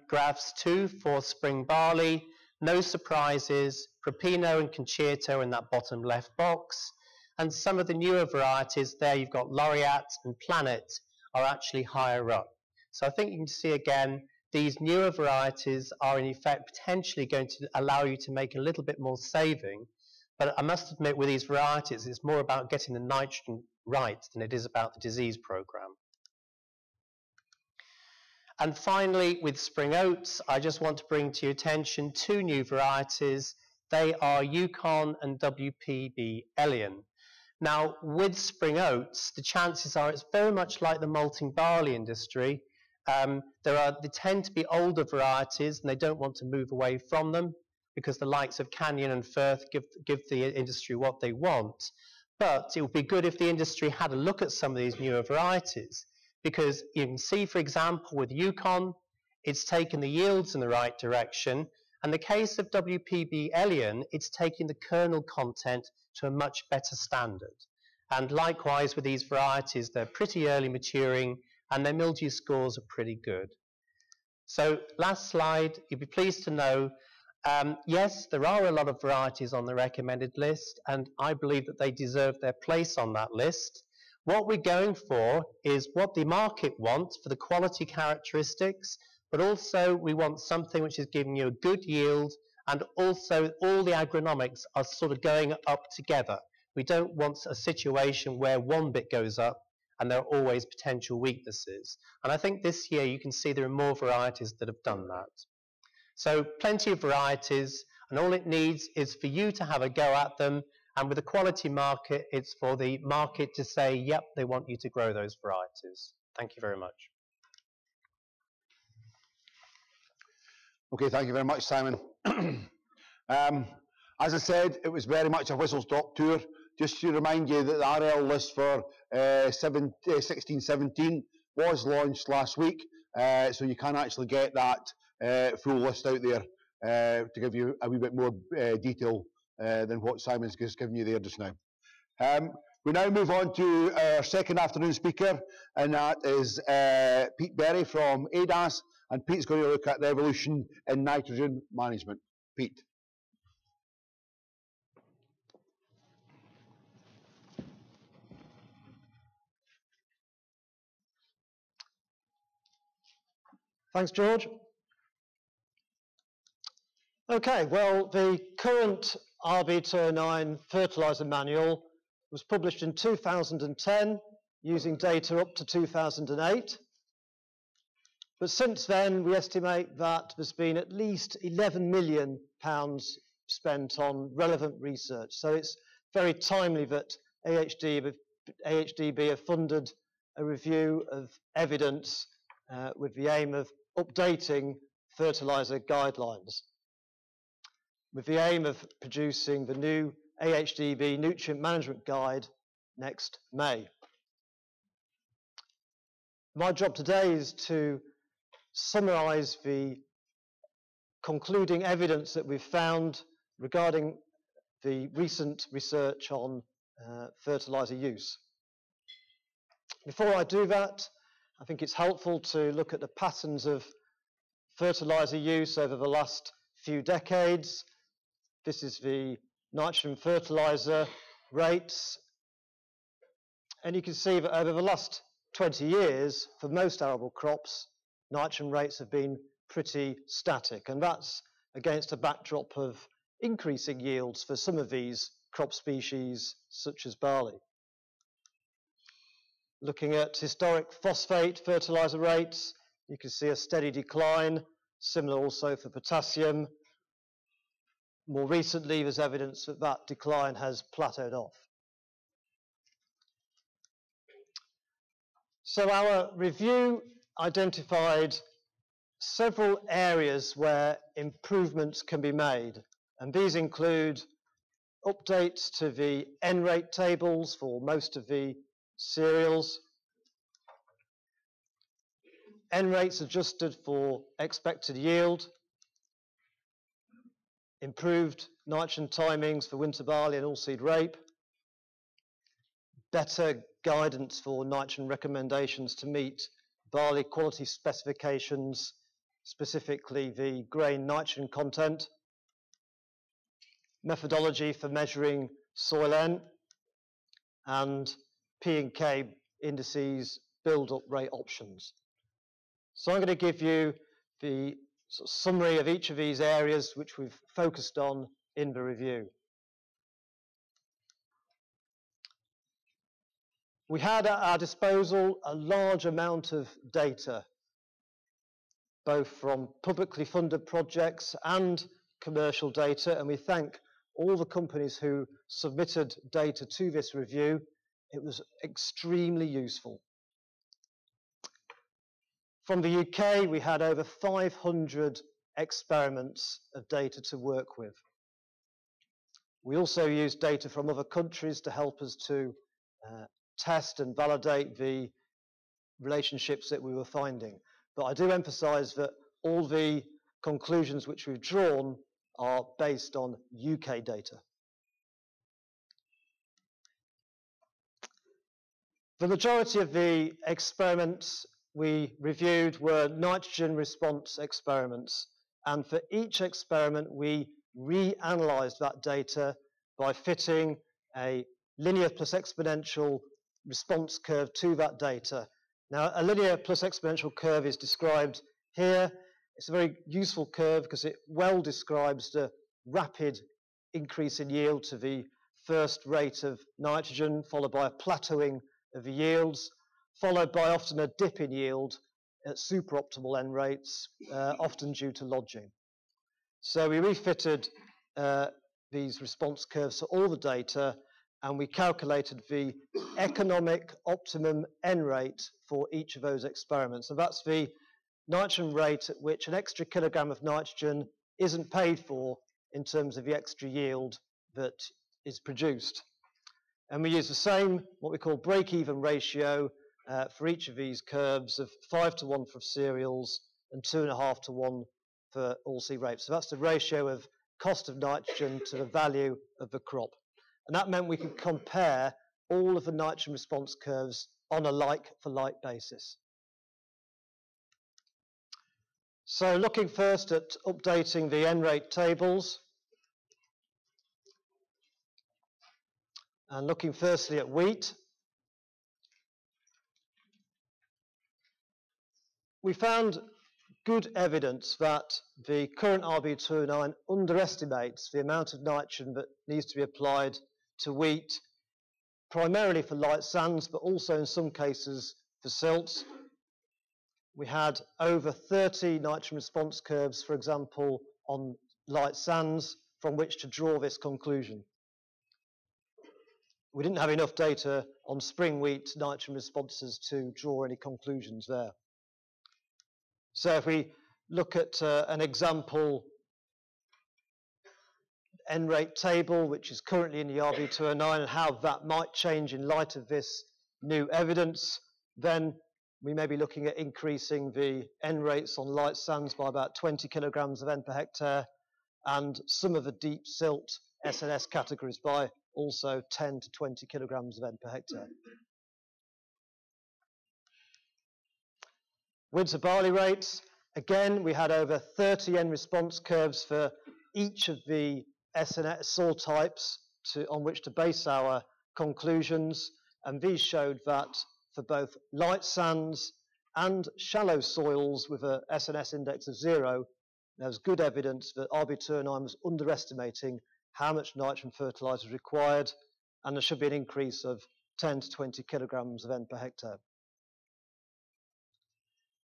graphs too for spring barley. No surprises, Propino and Concerto in that bottom left box. And some of the newer varieties there, you've got Laureate and Planet, are actually higher up. So I think you can see again, these newer varieties are in effect potentially going to allow you to make a little bit more saving. But I must admit with these varieties, it's more about getting the nitrogen right than it is about the disease program. And finally, with spring oats, I just want to bring to your attention 2 new varieties. They are Yukon and WPB Elian. Now, with spring oats, the chances are it's very much like the malting barley industry. They tend to be older varieties, and they don't want to move away from them because the likes of Canyon and Firth give the industry what they want. But it would be good if the industry had a look at some of these newer varieties, because you can see, for example, with Yukon, it's taken the yields in the right direction. And the case of WPB Elian, it's taking the kernel content to a much better standard. And likewise with these varieties, they're pretty early maturing and their mildew scores are pretty good. So last slide, you'll be pleased to know, yes, there are a lot of varieties on the recommended list, and I believe that they deserve their place on that list. What we're going for is what the market wants for the quality characteristics, but also we want something which is giving you a good yield, and also all the agronomics are sort of going up together. We don't want a situation where one bit goes up and there are always potential weaknesses. And I think this year you can see there are more varieties that have done that. So plenty of varieties, and all it needs is for you to have a go at them. And with the quality market, it's for the market to say, yep, they want you to grow those varieties. Thank you very much. Okay, thank you very much, Simon. As I said, it was very much a whistle-stop tour. Just to remind you that the RL list for 16-17 was launched last week, so you can actually get that full list out there to give you a wee bit more detail than what Simon's just given you there just now. We now move on to our second afternoon speaker, and that is Pete Berry from ADAS, and Pete's going to look at the evolution in nitrogen management. Pete. Thanks, George. Okay, well, the current RB209 fertiliser manual was published in 2010 using data up to 2008. But since then, we estimate that there's been at least £11 million spent on relevant research. So it's very timely that AHDB have funded a review of evidence with the aim of updating fertiliser guidelines, with the aim of producing the new AHDB Nutrient Management Guide next May. My job today is to summarise the concluding evidence that we've found regarding the recent research on fertiliser use. Before I do that, I think it's helpful to look at the patterns of fertiliser use over the last few decades. This is the nitrogen fertiliser rates, and you can see that over the last 20 years, for most arable crops, nitrogen rates have been pretty static, and that's against a backdrop of increasing yields for some of these crop species, such as barley. Looking at historic phosphate fertiliser rates, you can see a steady decline, similar also for potassium. More recently, there's evidence that that decline has plateaued off. So our review identified several areas where improvements can be made, and these include updates to the N-rate tables for most of the cereals, N-rates adjusted for expected yield, improved nitrogen timings for winter barley and oilseed rape, better guidance for nitrogen recommendations to meet barley quality specifications, specifically the grain nitrogen content, methodology for measuring soil N, and P&K indices build-up rate options. So I'm going to give you the sort of summary of each of these areas which we've focused on in the review. We had at our disposal a large amount of data, both from publicly funded projects and commercial data, and we thank all the companies who submitted data to this review. It was extremely useful. From the UK, we had over 500 experiments of data to work with. We also used data from other countries to help us to test and validate the relationships that we were finding. But I do emphasise that all the conclusions which we've drawn are based on UK data. The majority of the experiments we reviewed were nitrogen response experiments, and for each experiment we reanalyzed that data by fitting a linear plus exponential response curve to that data. Now, a linear plus exponential curve is described here. It's a very useful curve because it well describes the rapid increase in yield to the first rate of nitrogen, followed by a plateauing of the yields, followed by often a dip in yield at superoptimal N rates, often due to lodging. So we refitted these response curves to all the data, and we calculated the economic optimum N rate for each of those experiments. And that's the nitrogen rate at which an extra kilogram of nitrogen isn't paid for in terms of the extra yield that is produced. And we use the same, what we call break-even ratio for each of these curves of 5:1 for cereals and 2.5:1 for oilseed rape. So that's the ratio of cost of nitrogen to the value of the crop. And that meant we could compare all of the nitrogen response curves on a like-for-like basis. So looking first at updating the N-rate tables, and looking firstly at wheat, we found good evidence that the current RB209 underestimates the amount of nitrogen that needs to be applied to wheat, primarily for light sands, but also in some cases for silts. We had over 30 nitrogen response curves, for example, on light sands, from which to draw this conclusion. We didn't have enough data on spring wheat nitrogen responses to draw any conclusions there. So if we look at an example N-rate table, which is currently in the RB209, and how that might change in light of this new evidence, then we may be looking at increasing the N rates on light sands by about 20 kilograms of N per hectare, and some of the deep silt SNS categories by also 10 to 20 kilograms of N per hectare. Winter barley rates, again, we had over 30 N response curves for each of the SNS soil types on which to base our conclusions, and these showed that for both light sands and shallow soils with a SNS index of 0, there was good evidence that RB209 was underestimating how much nitrogen fertilizer is required, and there should be an increase of 10 to 20 kilograms of N per hectare.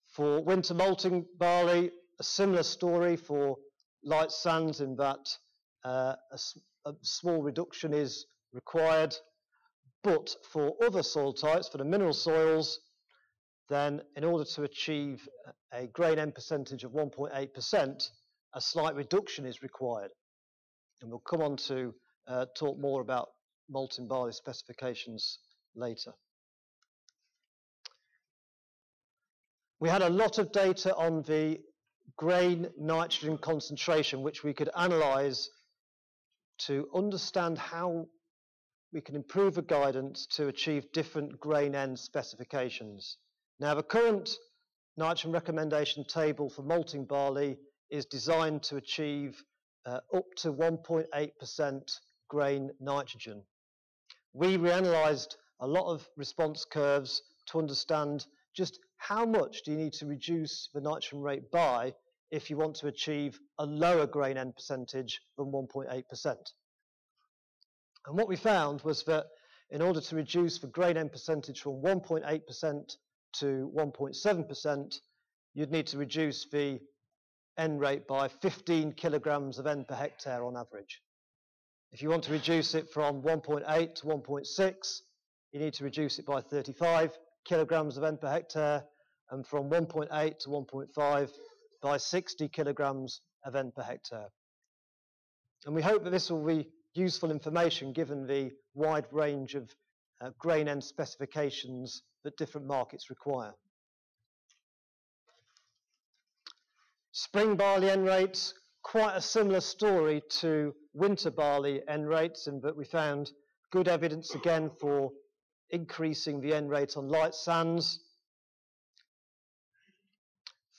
For winter malting barley, a similar story for light sands in that a small reduction is required, but for other soil types, for the mineral soils, then in order to achieve a grain N percentage of 1.8%, a slight reduction is required. And we'll come on to talk more about malting barley specifications later. We had a lot of data on the grain nitrogen concentration, which we could analyse to understand how we can improve the guidance to achieve different grain N specifications. Now, the current nitrogen recommendation table for malting barley is designed to achieve up to 1.8% grain nitrogen. We reanalysed a lot of response curves to understand just how much do you need to reduce the nitrogen rate by if you want to achieve a lower grain N percentage than 1.8%. And what we found was that in order to reduce the grain N percentage from 1.8% to 1.7%, you'd need to reduce the N rate by 15 kilograms of N per hectare on average. If you want to reduce it from 1.8 to 1.6, you need to reduce it by 35 kilograms of N per hectare, and from 1.8 to 1.5 by 60 kilograms of N per hectare. And we hope that this will be useful information given the wide range of grain N specifications that different markets require. Spring barley N rates, quite a similar story to winter barley N rates, in that we found good evidence again for increasing the N rate on light sands.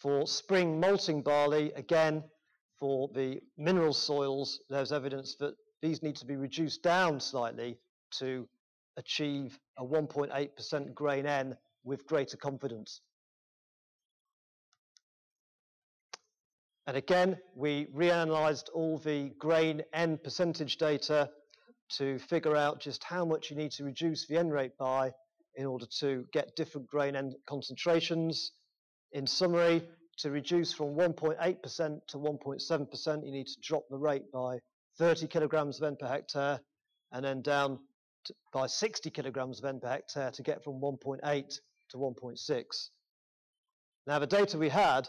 For spring malting barley, again, for the mineral soils, there's evidence that these need to be reduced down slightly to achieve a 1.8% grain N with greater confidence. And again, we reanalysed all the grain N percentage data to figure out just how much you need to reduce the N rate by in order to get different grain N concentrations. In summary, to reduce from 1.8% to 1.7%, you need to drop the rate by 30 kilograms of N per hectare, and then down by 60 kilograms of N per hectare to get from 1.8 to 1.6. Now, the data we had,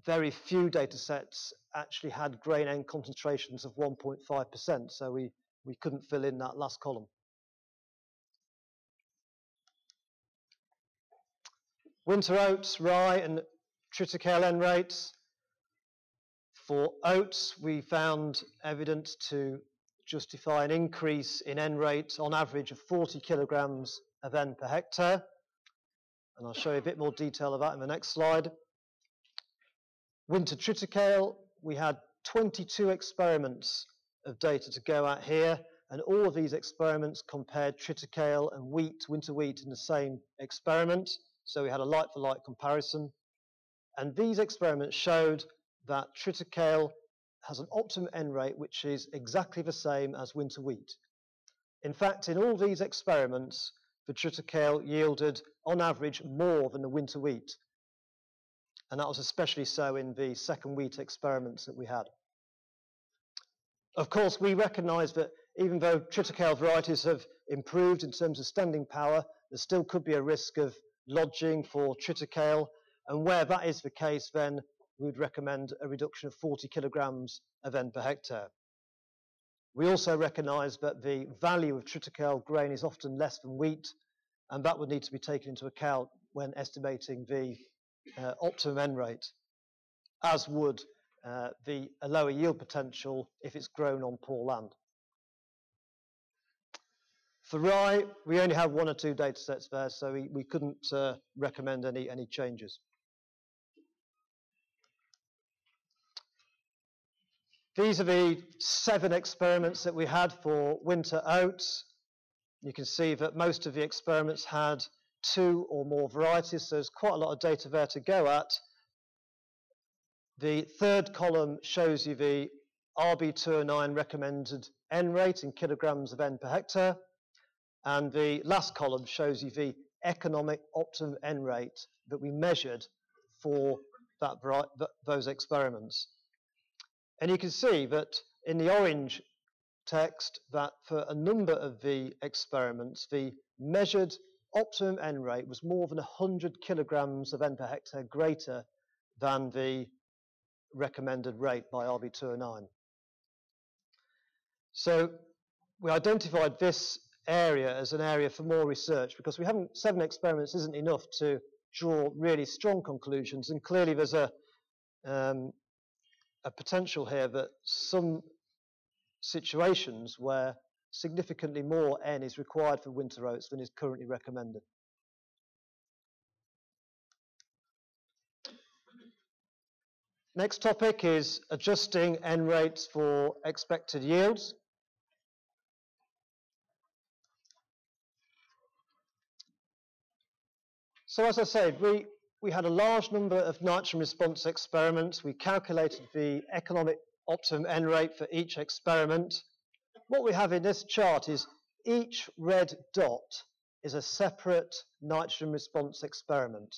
very few data sets actually had grain N concentrations of 1.5%, so we couldn't fill in that last column. Winter oats, rye and triticale N rates. For oats, we found evidence to justify an increase in N rate on average of 40 kilograms of N per hectare. And I'll show you a bit more detail of that in the next slide. Winter triticale, we had 22 experiments of data to go at here, and all of these experiments compared triticale and wheat, winter wheat, in the same experiment. So we had a like-for-like comparison. And these experiments showed that triticale has an optimum N rate which is exactly the same as winter wheat. In fact, in all these experiments, the triticale yielded, on average, more than the winter wheat. And that was especially so in the second wheat experiments that we had. Of course, we recognise that even though triticale varieties have improved in terms of standing power, there still could be a risk of lodging for triticale, and where that is the case, then we would recommend a reduction of 40 kilograms of N per hectare. We also recognise that the value of triticale grain is often less than wheat, and that would need to be taken into account when estimating the optimum N rate, as would a lower yield potential if it's grown on poor land. For rye, we only have 1 or 2 data sets there, so we couldn't recommend any changes. These are the 7 experiments that we had for winter oats. You can see that most of the experiments had 2 or more varieties, so there's quite a lot of data there to go at. The third column shows you the RB209 recommended N rate in kilograms of N per hectare, and the last column shows you the economic optimum N rate that we measured for those experiments. And you can see that in the orange text that for a number of the experiments, the measured optimum N rate was more than 100 kilograms of N per hectare greater than the recommended rate by RB209. So we identified this area as an area for more research because 7 experiments isn't enough to draw really strong conclusions, and clearly there's a potential here that some situations where significantly more N is required for winter oats than is currently recommended. Next topic is adjusting N rates for expected yields. So as I said, we had a large number of nitrogen response experiments. We calculated the economic optimum N rate for each experiment. What we have in this chart is each red dot is a separate nitrogen response experiment.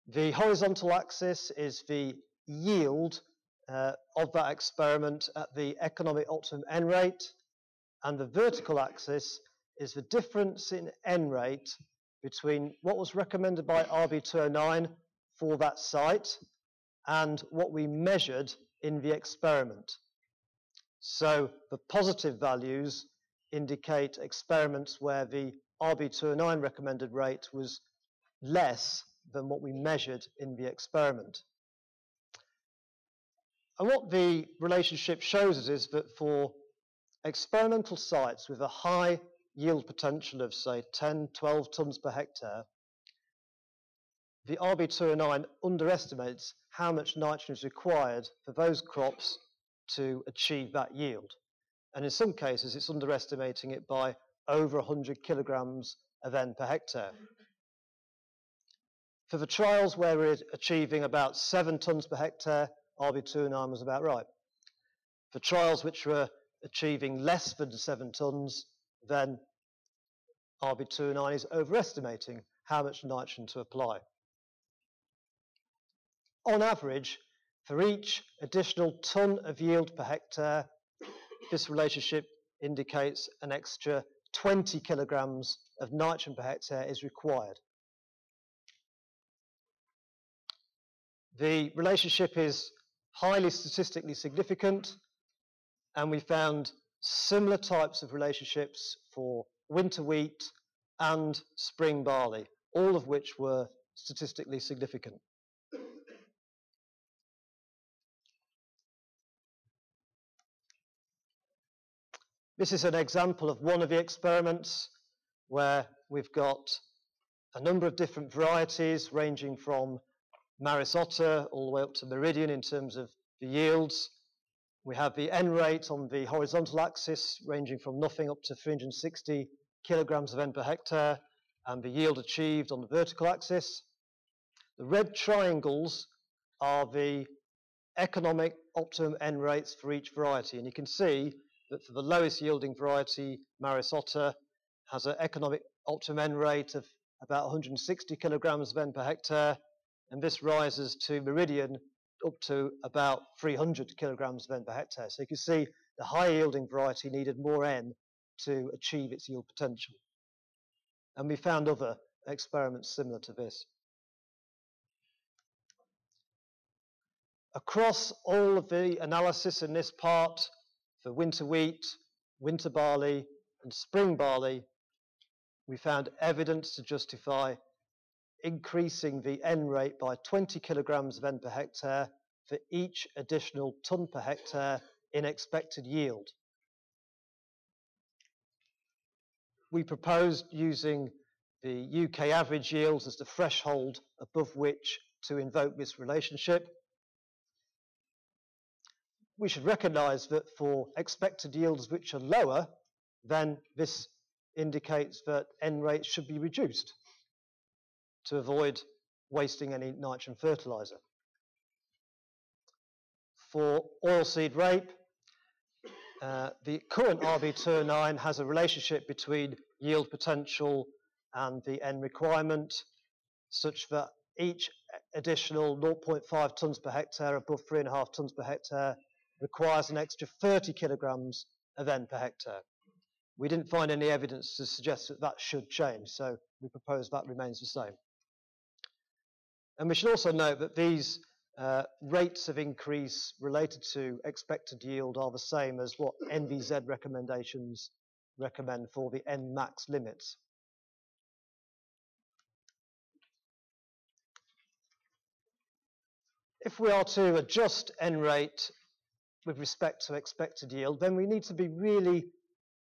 The horizontal axis is the yield of that experiment at the economic optimum N rate, and the vertical axis is the difference in N rate between what was recommended by RB209 for that site and what we measured in the experiment. So the positive values indicate experiments where the RB209 recommended rate was less than what we measured in the experiment. And what the relationship shows us is that for experimental sites with a high yield potential of, say, 10, 12 tonnes per hectare, the RB209 underestimates how much nitrogen is required for those crops to achieve that yield. And in some cases, it's underestimating it by over 100 kilograms of N per hectare. For the trials where we're achieving about 7 tonnes per hectare, RB209 was about right. For trials which were achieving less than 7 tonnes, then RB209 is overestimating how much nitrogen to apply. On average, for each additional tonne of yield per hectare, this relationship indicates an extra 20 kilograms of nitrogen per hectare is required. The relationship is highly statistically significant, and we found similar types of relationships for winter wheat and spring barley, all of which were statistically significant. This is an example of one of the experiments where we've got a number of different varieties ranging from Maris Otter all the way up to Meridian in terms of the yields. We have the N rate on the horizontal axis ranging from nothing up to 360 kilograms of N per hectare, and the yield achieved on the vertical axis. The red triangles are the economic optimum N rates for each variety, and you can see that for the lowest yielding variety, Maris Otter, has an economic optimum N rate of about 160 kilograms of N per hectare, and this rises to Meridian up to about 300 kilograms of N per hectare. So you can see the higher yielding variety needed more N to achieve its yield potential. And we found other experiments similar to this. Across all of the analysis in this part, for winter wheat, winter barley, and spring barley, we found evidence to justify increasing the N rate by 20 kilograms of N per hectare for each additional tonne per hectare in expected yield. We proposed using the UK average yields as the threshold above which to invoke this relationship. We should recognise that for expected yields which are lower, then this indicates that N rates should be reduced to avoid wasting any nitrogen fertiliser. For oilseed rape, the current RB209 has a relationship between yield potential and the N requirement, such that each additional 0.5 tonnes per hectare above 3.5 tonnes per hectare requires an extra 30 kilograms of N per hectare. We didn't find any evidence to suggest that that should change, so we propose that remains the same. And we should also note that these rates of increase related to expected yield are the same as what NVZ recommendations recommend for the N max limits. If we are to adjust N rate with respect to expected yield, then we need to be really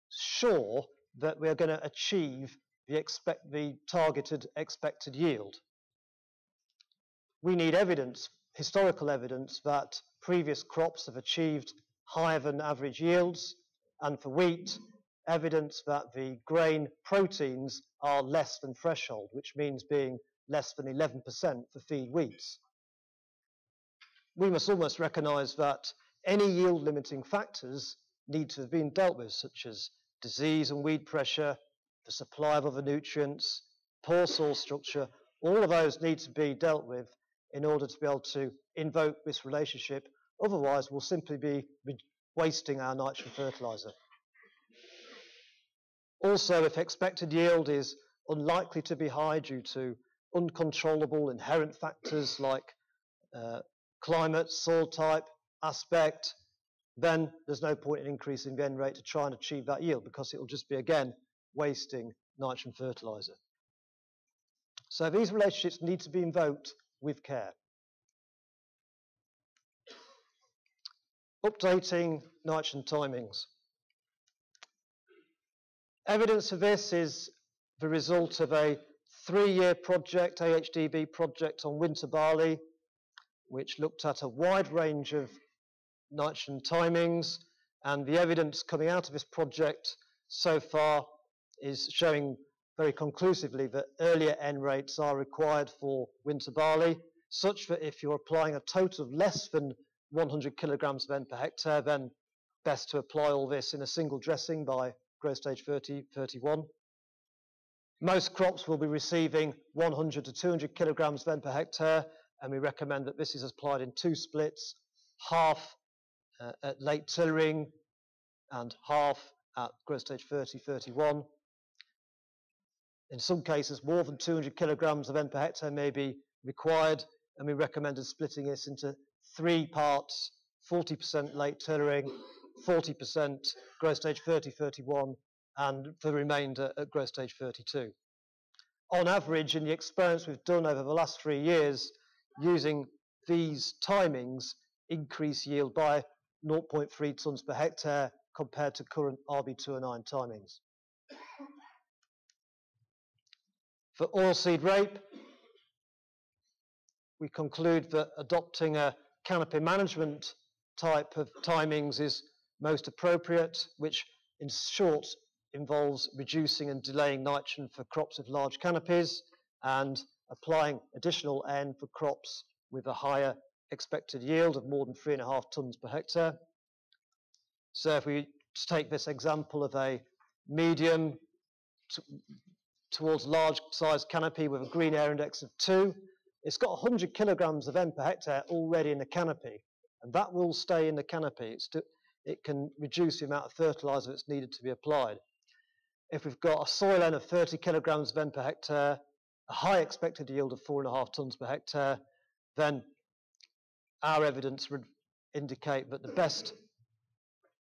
sure that we're going to achieve the targeted expected yield. We need evidence, historical evidence, that previous crops have achieved higher than average yields, and for wheat, evidence that the grain proteins are less than threshold, which means being less than 11% for feed wheats. We must almost recognise that any yield limiting factors need to have been dealt with, such as disease and weed pressure, the supply of other nutrients, poor soil structure. All of those need to be dealt with in order to be able to invoke this relationship. Otherwise, we'll simply be wasting our nitrogen fertiliser. Also, if expected yield is unlikely to be high due to uncontrollable inherent factors like climate, soil type, aspect, then there's no point in increasing the N rate to try and achieve that yield, because it will just be, again, wasting nitrogen fertiliser. So these relationships need to be invoked with care. Updating nitrogen timings. Evidence of this is the result of a 3-year project, AHDB project on winter barley, which looked at a wide range of nitrogen timings, and the evidence coming out of this project so far is showing very conclusively that earlier N rates are required for winter barley, such that if you're applying a total of less than 100 kilograms of N per hectare, then best to apply all this in a single dressing by growth stage 30-31. Most crops will be receiving 100 to 200 kilograms of N per hectare, and we recommend that this is applied in 2 splits, half at late tillering and half at growth stage 30-31. In some cases, more than 200 kilograms of N per hectare may be required, and we recommended splitting this into 3 parts, 40% late tillering, 40% growth stage 30-31, and the remainder at growth stage 32. On average, in the experience we've done over the last 3 years, using these timings increase yield by 0.3 tonnes per hectare compared to current RB209 timings. For oilseed rape, we conclude that adopting a canopy management type of timings is most appropriate, which in short involves reducing and delaying nitrogen for crops with large canopies and applying additional N for crops with a higher expected yield of more than 3.5 tonnes per hectare. So if we take this example of a medium towards large size canopy with a green air index of 2, it's got 100 kilograms of N per hectare already in the canopy, and that will stay in the canopy. It can reduce the amount of fertiliser that's needed to be applied. If we've got a soil N of 30 kilograms of N per hectare, a high expected yield of 4.5 tonnes per hectare, then our evidence would indicate that the best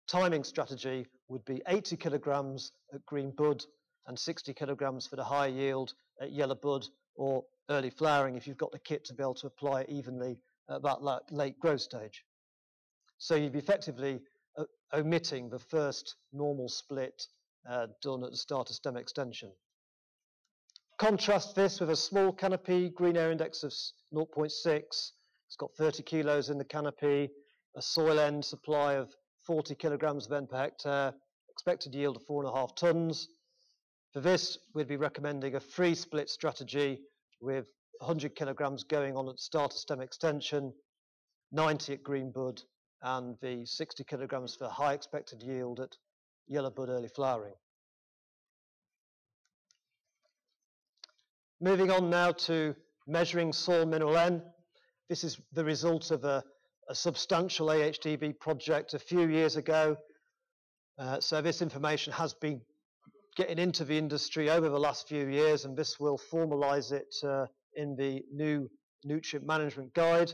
timing strategy would be 80 kilograms at green bud and 60 kilograms for the high yield at yellow bud or early flowering if you've got the kit to be able to apply it evenly at that late growth stage. So you'd be effectively omitting the first normal split done at the start of stem extension. Contrast this with a small canopy, green area index of 0.6. It's got 30 kilos in the canopy, a soil end supply of 40 kilograms of N per hectare, expected yield of 4.5 tonnes. For this, we'd be recommending a free split strategy with 100 kilograms going on at the start of stem extension, 90 at green bud, and the 60 kilograms for high expected yield at yellow bud early flowering. Moving on now to measuring soil mineral N. This is the result of a substantial AHDB project a few years ago. So this information has been getting into the industry over the last few years, and this will formalise it in the new nutrient management guide.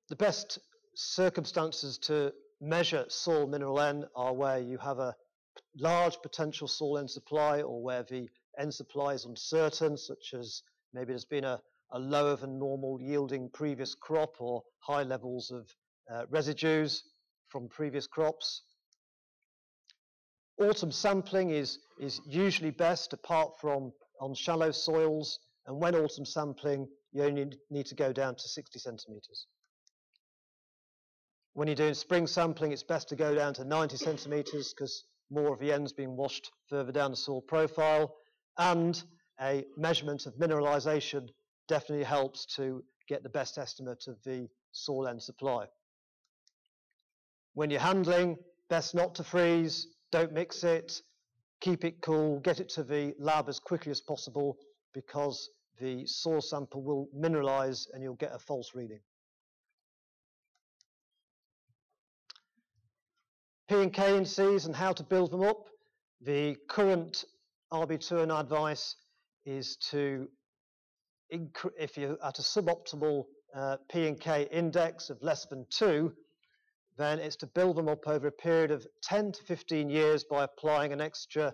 The best circumstances to measure soil mineral N are where you have a large potential soil N supply, or where the N supply is uncertain, such as maybe there's been a lower than normal yielding previous crop, or high levels of residues from previous crops. Autumn sampling is usually best, apart from on shallow soils, and when autumn sampling, you only need to go down to 60 centimetres. When you're doing spring sampling, it's best to go down to 90 centimetres, because more of the N's being washed further down the soil profile, and a measurement of mineralisation definitely helps to get the best estimate of the soil N supply. When you're handling, best not to freeze, don't mix it, keep it cool, get it to the lab as quickly as possible, because the soil sample will mineralise and you'll get a false reading. P and K indices and how to build them up. The current RB209 advice is to, if you're at a suboptimal P and K index of less than 2, then it's to build them up over a period of 10 to 15 years by applying an extra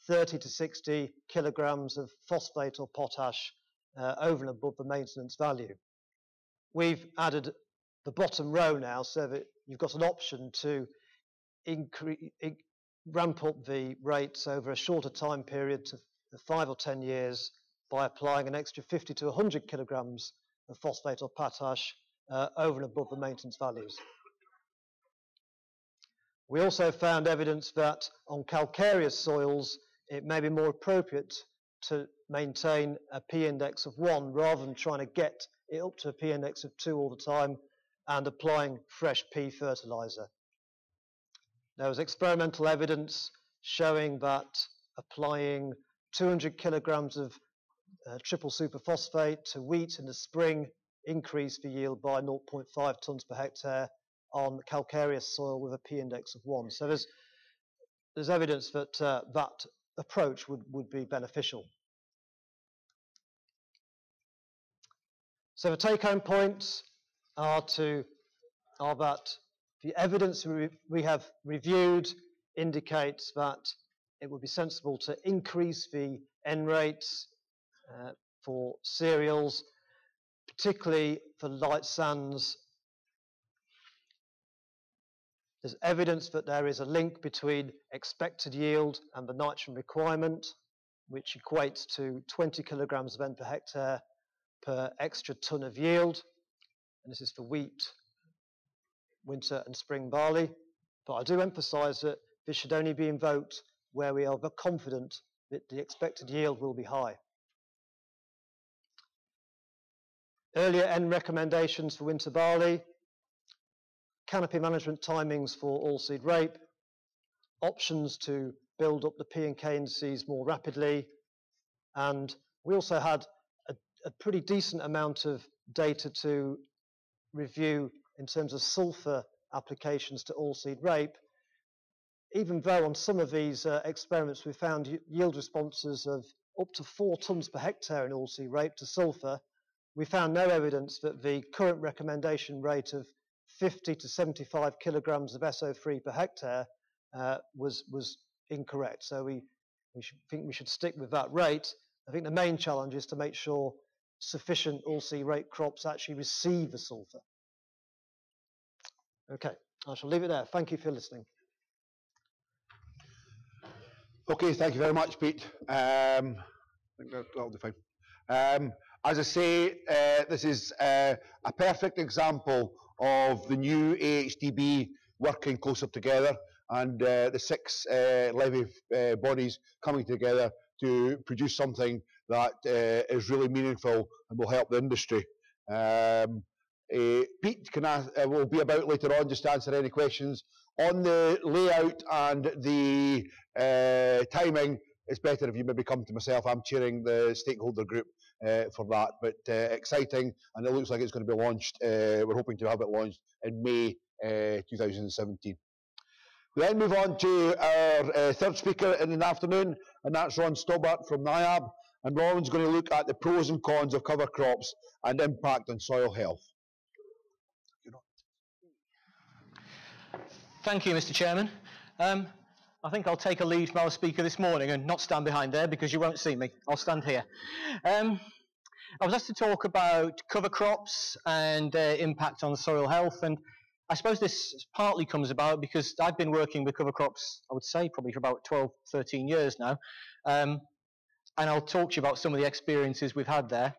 30 to 60 kilograms of phosphate or potash over and above the maintenance value. We've added the bottom row now, so that you've got an option to ramp up the rates over a shorter time period to 5 or 10 years by applying an extra 50 to 100 kilograms of phosphate or potash over and above the maintenance values. We also found evidence that on calcareous soils, it may be more appropriate to maintain a P index of 1 rather than trying to get it up to a P index of 2 all the time and applying fresh P fertiliser. There was experimental evidence showing that applying 200 kilograms of triple superphosphate to wheat in the spring increased the yield by 0.5 tonnes per hectare on calcareous soil with a P index of 1. So there's evidence that that approach would be beneficial. So the take-home points are that the evidence we have reviewed indicates that it would be sensible to increase the N rates for cereals, particularly for light sands. There's evidence that there is a link between expected yield and the nitrogen requirement, which equates to 20 kilograms of N per hectare per extra tonne of yield. And this is for wheat, winter and spring barley. But I do emphasise that this should only be invoked where we are confident that the expected yield will be high. Earlier N recommendations for winter barley, canopy management timings for oilseed rape, options to build up the P and K indices more rapidly, and we also had a pretty decent amount of data to review in terms of sulphur applications to oilseed rape, even though on some of these experiments we found yield responses of up to 4 tonnes per hectare in oilseed rape to sulphur, we found no evidence that the current recommendation rate of 50 to 75 kilograms of SO3 per hectare was incorrect. So we should stick with that rate. I think the main challenge is to make sure sufficient oilseed rape crops actually receive the sulphur. Okay, I shall leave it there. Thank you for listening. Okay, thank you very much, Pete. I think that'll be fine. As I say, this is a perfect example of the new AHDB working closer together, and the 6 levy bodies coming together to produce something that is really meaningful and will help the industry. Pete will be about later on just to answer any questions. On the layout and the timing, it's better if you maybe come to myself. I'm chairing the stakeholder group for that, but exciting, and it looks like it's going to be launched. We're hoping to have it launched in May 2017. We then move on to our third speaker in the afternoon, and that's Ron Stobart from NIAB. And Ron's going to look at the pros and cons of cover crops and impact on soil health. Thank you, Mr. Chairman. I think I'll take a lead from our speaker this morning and not stand behind there because you won't see me. I'll stand here. I was asked to talk about cover crops and impact on soil health, and I suppose this partly comes about because I've been working with cover crops, I would say, probably for about 12, 13 years now. And I'll talk to you about some of the experiences we've had there.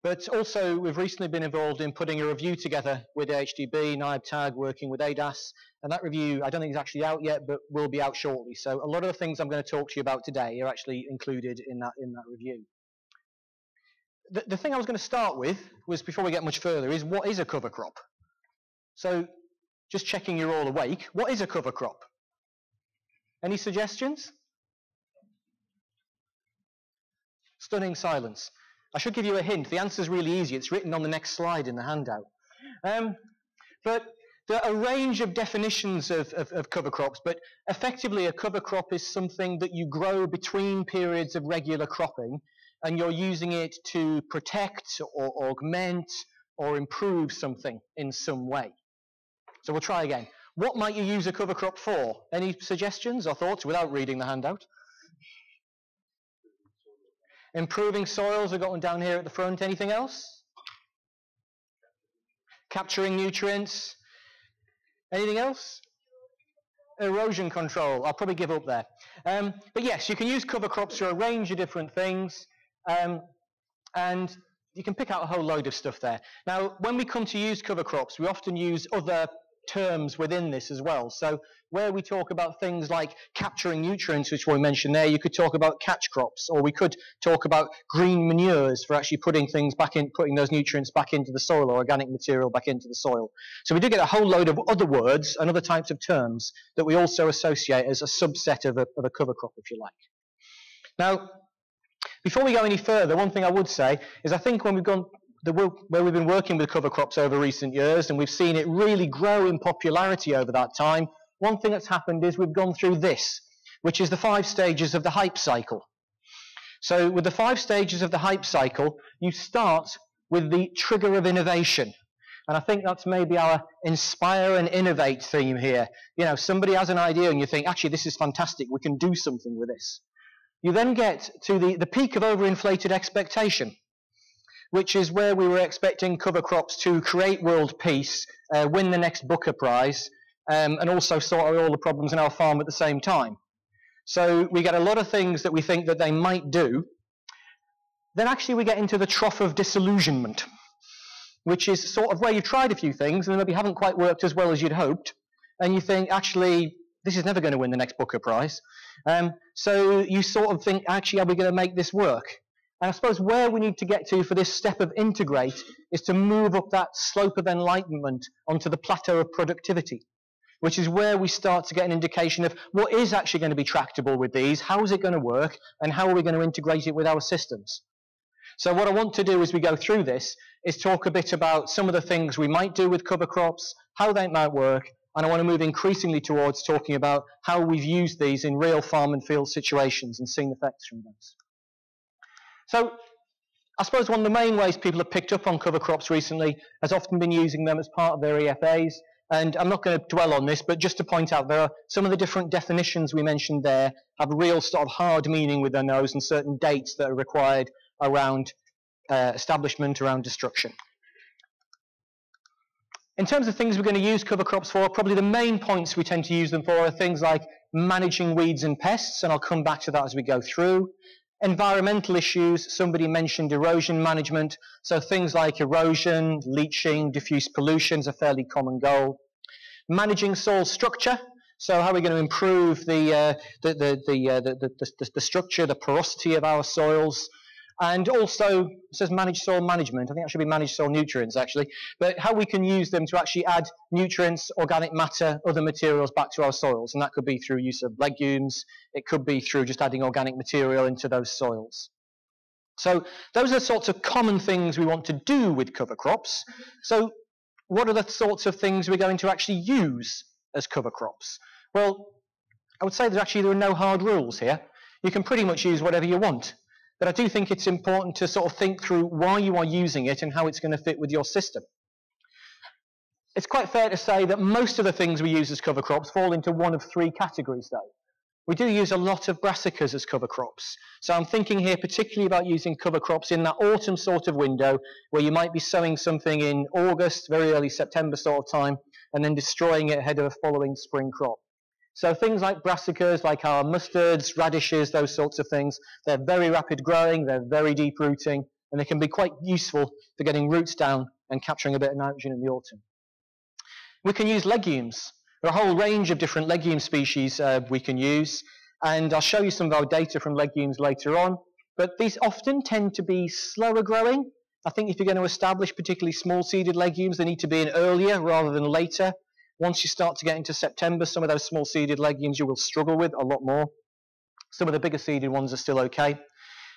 But also, we've recently been involved in putting a review together with HDB, NIAB TAG, working with ADAS. And that review, I don't think is actually out yet, but will be out shortly. So a lot of the things I'm going to talk to you about today are actually included in that review. The thing I was going to start with was, before we get much further, is what is a cover crop? So just checking you're all awake, what is a cover crop? Any suggestions? Stunning silence. I should give you a hint. The answer's really easy. It's written on the next slide in the handout. But there are a range of definitions of cover crops, but effectively a cover crop is something that you grow between periods of regular cropping, and you're using it to protect or augment or improve something in some way. So we'll try again. What might you use a cover crop for? Any suggestions or thoughts without reading the handout? Improving soils, I've got one down here at the front. Anything else? Capturing nutrients. Anything else? Erosion control. I'll probably give up there. But yes, you can use cover crops for a range of different things. And you can pick out a whole load of stuff there. Now, when we come to use cover crops, we often use other terms within this as well. So where we talk about things like capturing nutrients, which we mentioned there, you could talk about catch crops, or we could talk about green manures for actually putting things back in, putting those nutrients back into the soil, or organic material back into the soil. So we do get a whole load of other words and other types of terms that we also associate as a subset of a cover crop, if you like. Now, before we go any further, one thing I would say is I think when we've gone where we've been working with cover crops over recent years, and we've seen it really grow in popularity over that time, one thing that's happened is we've gone through this, which is the 5 stages of the hype cycle. So with the 5 stages of the hype cycle, you start with the trigger of innovation. And I think that's maybe our inspire and innovate theme here. You know, somebody has an idea and you think, actually, this is fantastic, we can do something with this. You then get to the peak of overinflated expectation, which is where we were expecting cover crops to create world peace, win the next Booker Prize, and also sort out all the problems in our farm at the same time. So we get a lot of things that we think that they might do. Then actually we get into the trough of disillusionment, which is sort of where you tried a few things and maybe haven't quite worked as well as you'd hoped, and you think, actually, this is never going to win the next Booker Prize. So you sort of think, actually, are we going to make this work? And I suppose where we need to get to for this step of integrate is to move up that slope of enlightenment onto the plateau of productivity, which is where we start to get an indication of what is actually going to be tractable with these, how is it going to work, and how are we going to integrate it with our systems. So what I want to do as we go through this is talk a bit about some of the things we might do with cover crops, how they might work, and I want to move increasingly towards talking about how we've used these in real farm and field situations and seeing effects from those. So I suppose one of the main ways people have picked up on cover crops recently has often been using them as part of their EFAs. And I'm not going to dwell on this, but just to point out, there are some of the different definitions we mentioned there have real sort of hard meaning with their nose and certain dates that are required around establishment, around destruction. In terms of things we're going to use cover crops for, probably the main points we tend to use them for are things like managing weeds and pests, and I'll come back to that as we go through. Environmental issues, somebody mentioned erosion management, so things like erosion, leaching, diffuse pollution is a fairly common goal. Managing soil structure, so how are we going to improve the structure, the porosity of our soils. And also, it says manage soil management. I think that should be manage soil nutrients, actually. But how we can use them to actually add nutrients, organic matter, other materials back to our soils. And that could be through use of legumes. It could be through just adding organic material into those soils. So those are the sorts of common things we want to do with cover crops. So what are the sorts of things we're going to actually use as cover crops? Well, I would say there are no hard rules here. You can pretty much use whatever you want. But I do think it's important to sort of think through why you are using it and how it's going to fit with your system. It's quite fair to say that most of the things we use as cover crops fall into one of three categories, though. We do use a lot of brassicas as cover crops. So I'm thinking here particularly about using cover crops in that autumn sort of window where you might be sowing something in August, very early September sort of time, and then destroying it ahead of a following spring crop. So things like brassicas, like our mustards, radishes, those sorts of things, they're very rapid growing, they're very deep rooting, and they can be quite useful for getting roots down and capturing a bit of nitrogen in the autumn. We can use legumes. There are a whole range of different legume species we can use, and I'll show you some of our data from legumes later on, but these often tend to be slower growing. I think if you're going to establish particularly small-seeded legumes, they need to be in earlier rather than later. Once you start to get into September, some of those small-seeded legumes you will struggle with a lot more. Some of the bigger seeded ones are still okay.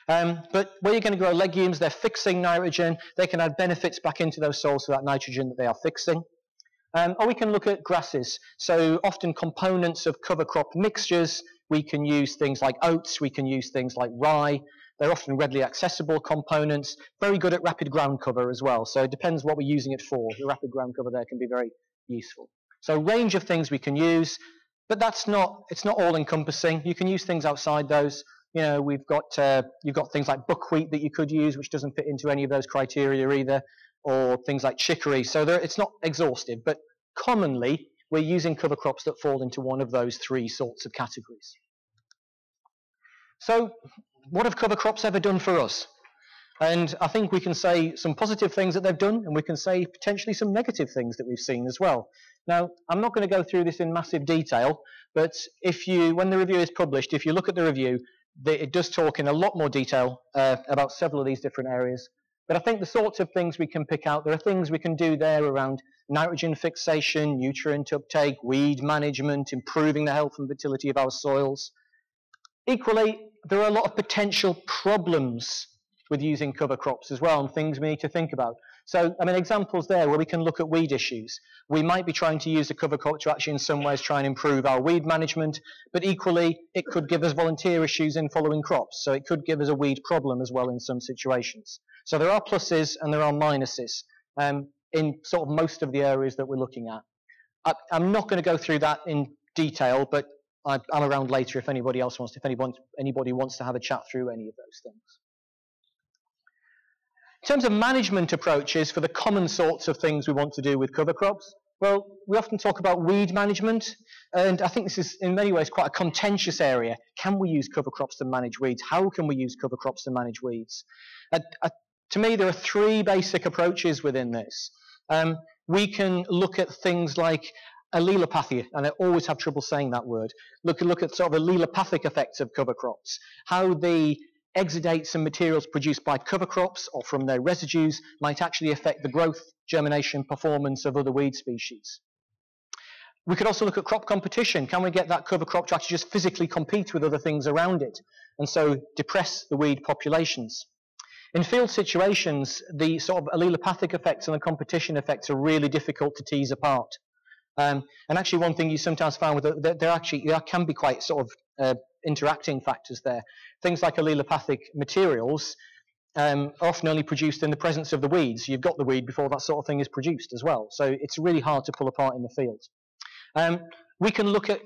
But where you're going to grow legumes, they're fixing nitrogen. They can add benefits back into those soils for that nitrogen that they are fixing. Or we can look at grasses. So often components of cover crop mixtures, we can use things like oats, we can use things like rye. They're often readily accessible components, very good at rapid ground cover as well. So it depends what we're using it for. The rapid ground cover there can be very useful. So a range of things we can use, but it's not all encompassing. You can use things outside those. You know, you've got things like buckwheat that you could use, which doesn't fit into any of those criteria either, or things like chicory. So it's not exhaustive, but commonly we're using cover crops that fall into one of those three sorts of categories. So what have cover crops ever done for us? And I think we can say some positive things that they've done, and we can say potentially some negative things that we've seen as well. Now, I'm not going to go through this in massive detail, but when the review is published, if you look at the review, it does talk in a lot more detail about several of these different areas. But I think the sorts of things we can pick out, there are things we can do there around nitrogen fixation, nutrient uptake, weed management, improving the health and fertility of our soils. Equally, there are a lot of potential problems with using cover crops as well, and things we need to think about. So, I mean, examples there where we can look at weed issues. We might be trying to use a cover crop to actually in some ways try and improve our weed management, but equally it could give us volunteer issues in following crops. So it could give us a weed problem as well in some situations. So there are pluses and there are minuses in sort of most of the areas that we're looking at. I'm not going to go through that in detail, but I'm around later if anybody wants to have a chat through any of those things. In terms of management approaches for the common sorts of things we want to do with cover crops, well, we often talk about weed management, and I think this is in many ways quite a contentious area. Can we use cover crops to manage weeds? How can we use cover crops to manage weeds? To me, there are three basic approaches within this. We can look at things like allelopathy, and I always have trouble saying that word. Look at sort of allelopathic effects of cover crops, how the exudates and materials produced by cover crops or from their residues might actually affect the growth, germination, performance of other weed species. We could also look at crop competition. Can we get that cover crop to actually just physically compete with other things around it, and so depress the weed populations? In field situations, the sort of allelopathic effects and the competition effects are really difficult to tease apart. And actually one thing you sometimes found with there can be quite sort of interacting factors there. Things like allelopathic materials, are often only produced in the presence of the weeds. You've got the weed before that sort of thing is produced as well. So it's really hard to pull apart in the field. We can look at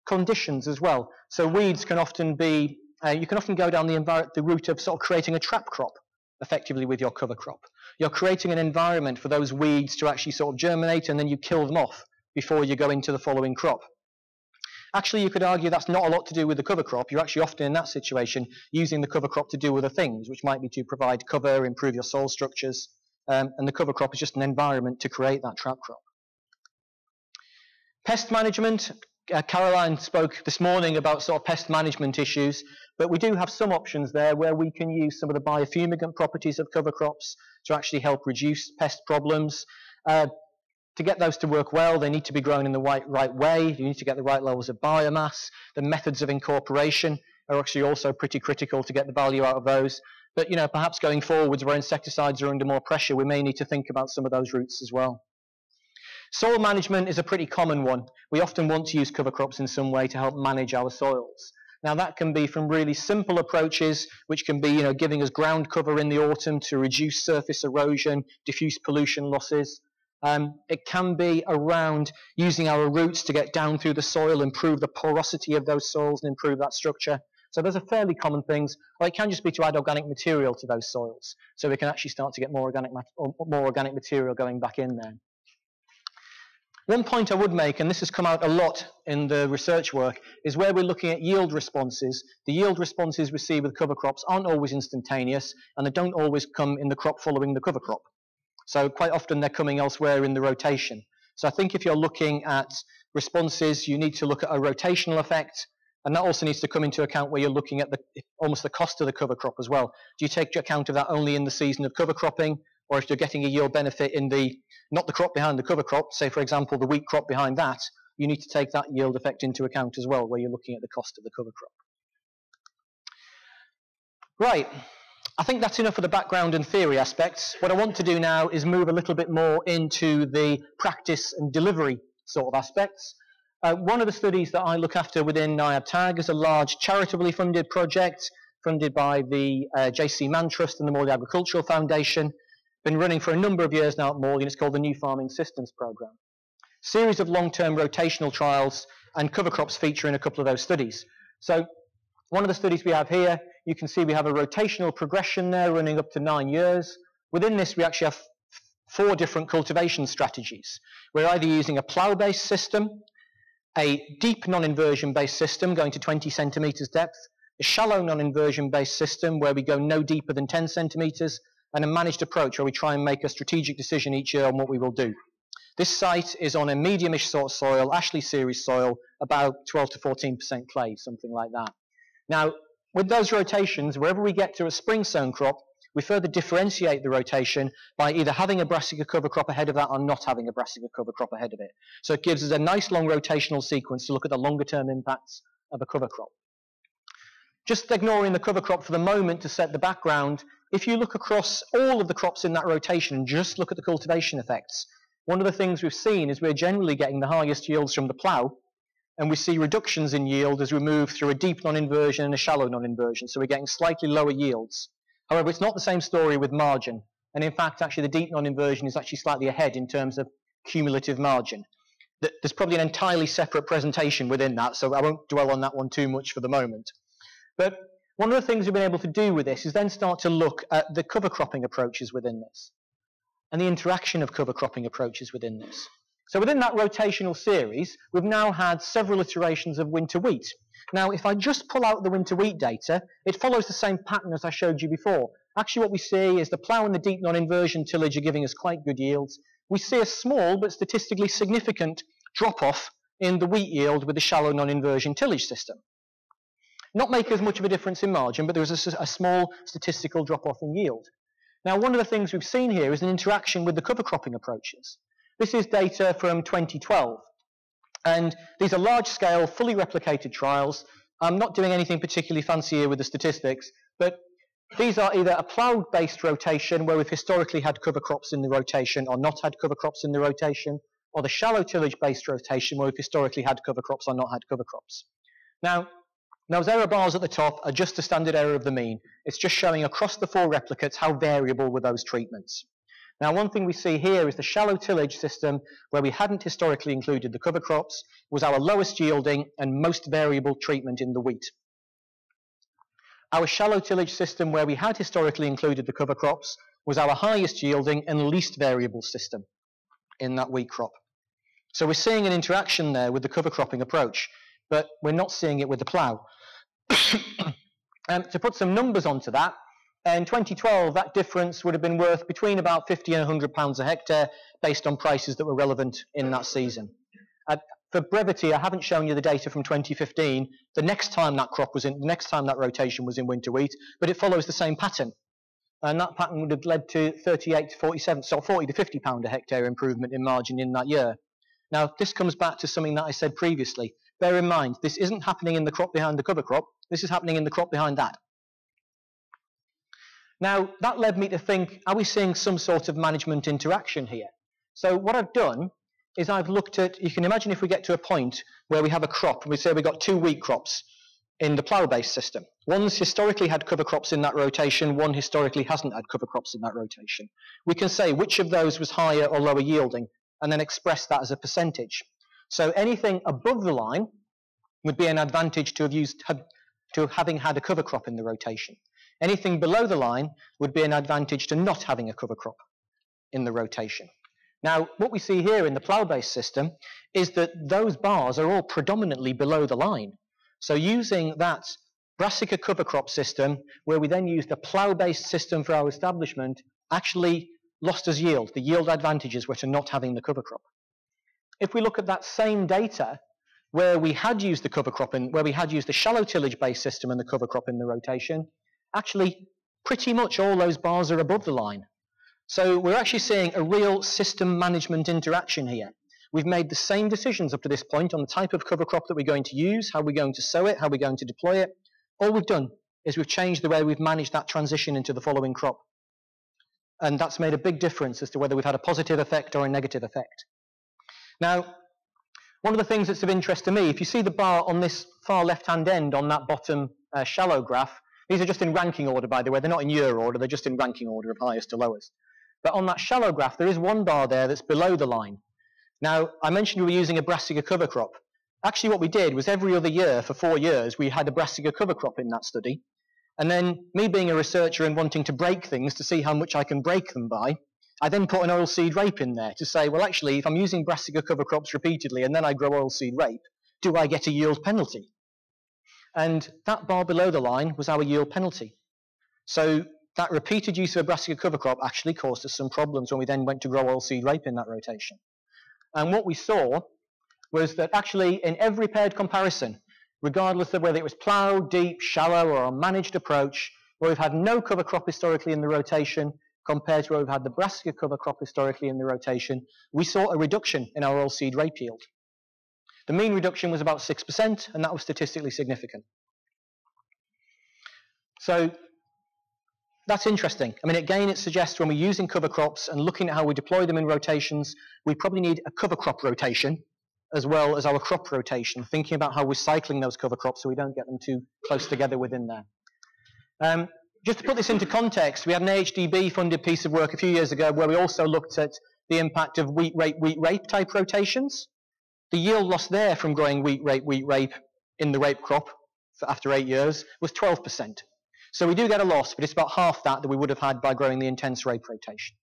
conditions as well. So weeds can often be, you can often go down the route of sort of creating a trap crop effectively with your cover crop. You're creating an environment for those weeds to actually sort of germinate, and then you kill them off before you go into the following crop. Actually, you could argue that's not a lot to do with the cover crop. You're actually often in that situation using the cover crop to do other things, which might be to provide cover, improve your soil structures, and the cover crop is just an environment to create that trap crop. Pest management. Caroline spoke this morning about sort of pest management issues, but we do have some options there where we can use some of the biofumigant properties of cover crops to actually help reduce pest problems. To get those to work well, they need to be grown in the right way. You need to get the right levels of biomass. The methods of incorporation are actually also pretty critical to get the value out of those. But, you know, perhaps going forwards where insecticides are under more pressure, we may need to think about some of those routes as well. Soil management is a pretty common one. We often want to use cover crops in some way to help manage our soils. Now that can be from really simple approaches, which can be, you know, giving us ground cover in the autumn to reduce surface erosion, diffuse pollution losses. It can be around using our roots to get down through the soil, improve the porosity of those soils and improve that structure. So those are fairly common things, or it can just be to add organic material to those soils, so we can actually start to get more organic material going back in there. One point I would make, and this has come out a lot in the research work, is where we're looking at yield responses. The yield responses we see with cover crops aren't always instantaneous, and they don't always come in the crop following the cover crop. So quite often they're coming elsewhere in the rotation. So I think if you're looking at responses, you need to look at a rotational effect, and that also needs to come into account where you're looking at almost the cost of the cover crop as well. Do you take account of that only in the season of cover cropping, or if you're getting a yield benefit in not the crop behind the cover crop, say for example the wheat crop behind that, you need to take that yield effect into account as well, where you're looking at the cost of the cover crop. Right. I think that's enough of the background and theory aspects. What I want to do now is move a little bit more into the practice and delivery sort of aspects. One of the studies that I look after within NIAB TAG is a large charitably funded project funded by the JC Mann Trust and the Morley Agricultural Foundation. Been running for a number of years now at Morley, and it's called the New Farming Systems Programme. Series of long-term rotational trials, and cover crops feature in a couple of those studies. So one of the studies we have here, you can see we have a rotational progression there running up to 9 years. Within this, we actually have 4 different cultivation strategies. We're either using a plough-based system, a deep non-inversion based system going to 20 centimetres depth, a shallow non-inversion based system where we go no deeper than 10 centimetres, and a managed approach where we try and make a strategic decision each year on what we will do. This site is on a medium-ish sort of soil, Ashley series soil, about 12 to 14% clay, something like that. Now, with those rotations, wherever we get to a spring sown crop, we further differentiate the rotation by either having a brassica cover crop ahead of that or not having a brassica cover crop ahead of it. So it gives us a nice long rotational sequence to look at the longer term impacts of a cover crop. Just ignoring the cover crop for the moment to set the background, if you look across all of the crops in that rotation and just look at the cultivation effects, one of the things we've seen is we're generally getting the highest yields from the plough, and we see reductions in yield as we move through a deep non-inversion and a shallow non-inversion, so we're getting slightly lower yields. However, it's not the same story with margin, and in fact actually the deep non-inversion is actually slightly ahead in terms of cumulative margin. There's probably an entirely separate presentation within that, so I won't dwell on that one too much for the moment. But one of the things we've been able to do with this is then start to look at the cover cropping approaches within this and the interaction of cover cropping approaches within this. So within that rotational series, we've now had several iterations of winter wheat. Now, if I just pull out the winter wheat data, it follows the same pattern as I showed you before. Actually, what we see is the plough and the deep non-inversion tillage are giving us quite good yields. We see a small but statistically significant drop-off in the wheat yield with the shallow non-inversion tillage system. Not make as much of a difference in margin, but there is a small statistical drop-off in yield. Now, one of the things we've seen here is an interaction with the cover cropping approaches. This is data from 2012, and these are large-scale, fully replicated trials. I'm not doing anything particularly fancy here with the statistics, but these are either a plough-based rotation, where we've historically had cover crops in the rotation or not had cover crops in the rotation, or the shallow tillage-based rotation, where we've historically had cover crops or not had cover crops. Now, Those error bars at the top are just the standard error of the mean. It's just showing across the 4 replicates how variable were those treatments. Now, one thing we see here is the shallow tillage system, where we hadn't historically included the cover crops, was our lowest yielding and most variable treatment in the wheat. Our shallow tillage system, where we had historically included the cover crops, was our highest yielding and least variable system in that wheat crop. So we're seeing an interaction there with the cover cropping approach, but we're not seeing it with the plough. To put some numbers onto that, in 2012, that difference would have been worth between about £50 and £100 a hectare, based on prices that were relevant in that season. For brevity, I haven't shown you the data from 2015. The next time that rotation was in winter wheat, but it follows the same pattern, and that pattern would have led to 38 to 47, so 40 to £50 a hectare improvement in margin in that year. Now, this comes back to something that I said previously. Bear in mind, this isn't happening in the crop behind the cover crop. This is happening in the crop behind that. Now, that led me to think, are we seeing some sort of management interaction here? So what I've done is I've looked at, you can imagine if we get to a point where we have a crop, and we say we've got 2 wheat crops in the plough-based system. One's historically had cover crops in that rotation, one historically hasn't had cover crops in that rotation. We can say which of those was higher or lower yielding, and then express that as a percentage. So anything above the line would be an advantage to having had a cover crop in the rotation. Anything below the line would be an advantage to not having a cover crop in the rotation. Now, what we see here in the plough-based system is that those bars are all predominantly below the line. So using that brassica cover crop system, where we then used a plough-based system for our establishment, actually lost us yield. The yield advantages were to not having the cover crop. If we look at that same data, where we had used the cover crop where we had used the shallow tillage-based system and the cover crop in the rotation, actually pretty much all those bars are above the line. So we're actually seeing a real system management interaction here. We've made the same decisions up to this point on the type of cover crop that we're going to use, how we're going to sow it, how we're going to deploy it. All we've done is we've changed the way we've managed that transition into the following crop. And that's made a big difference as to whether we've had a positive effect or a negative effect. Now, one of the things that's of interest to me, if you see the bar on this far left-hand end on that bottom shallow graph, these are just in ranking order, by the way. They're not in year order, they're just in ranking order of highest to lowest. But on that shallow graph, there is one bar there that's below the line. Now, I mentioned we were using a brassica cover crop. Actually, what we did was every other year for 4 years, we had a brassica cover crop in that study. And then, me being a researcher and wanting to break things to see how much I can break them by, I then put an oilseed rape in there to say, well, actually, if I'm using brassica cover crops repeatedly and then I grow oilseed rape, do I get a yield penalty? And that bar below the line was our yield penalty. So that repeated use of a brassica cover crop actually caused us some problems when we then went to grow oilseed rape in that rotation. And what we saw was that actually in every paired comparison, regardless of whether it was ploughed, deep, shallow, or a managed approach, where we've had no cover crop historically in the rotation, compared to where we've had the brassica cover crop historically in the rotation, we saw a reduction in our oilseed rape yield. The mean reduction was about 6%, and that was statistically significant. So that's interesting. I mean, again, it suggests when we're using cover crops and looking at how we deploy them in rotations, we probably need a cover crop rotation as well as our crop rotation, thinking about how we're cycling those cover crops so we don't get them too close together within there. Just to put this into context, we had an AHDB-funded piece of work a few years ago where we also looked at the impact of wheat rape type rotations. The yield loss there from growing wheat rape in the rape crop after 8 years was 12%. So we do get a loss, but it's about half that we would have had by growing the intense rape rotation.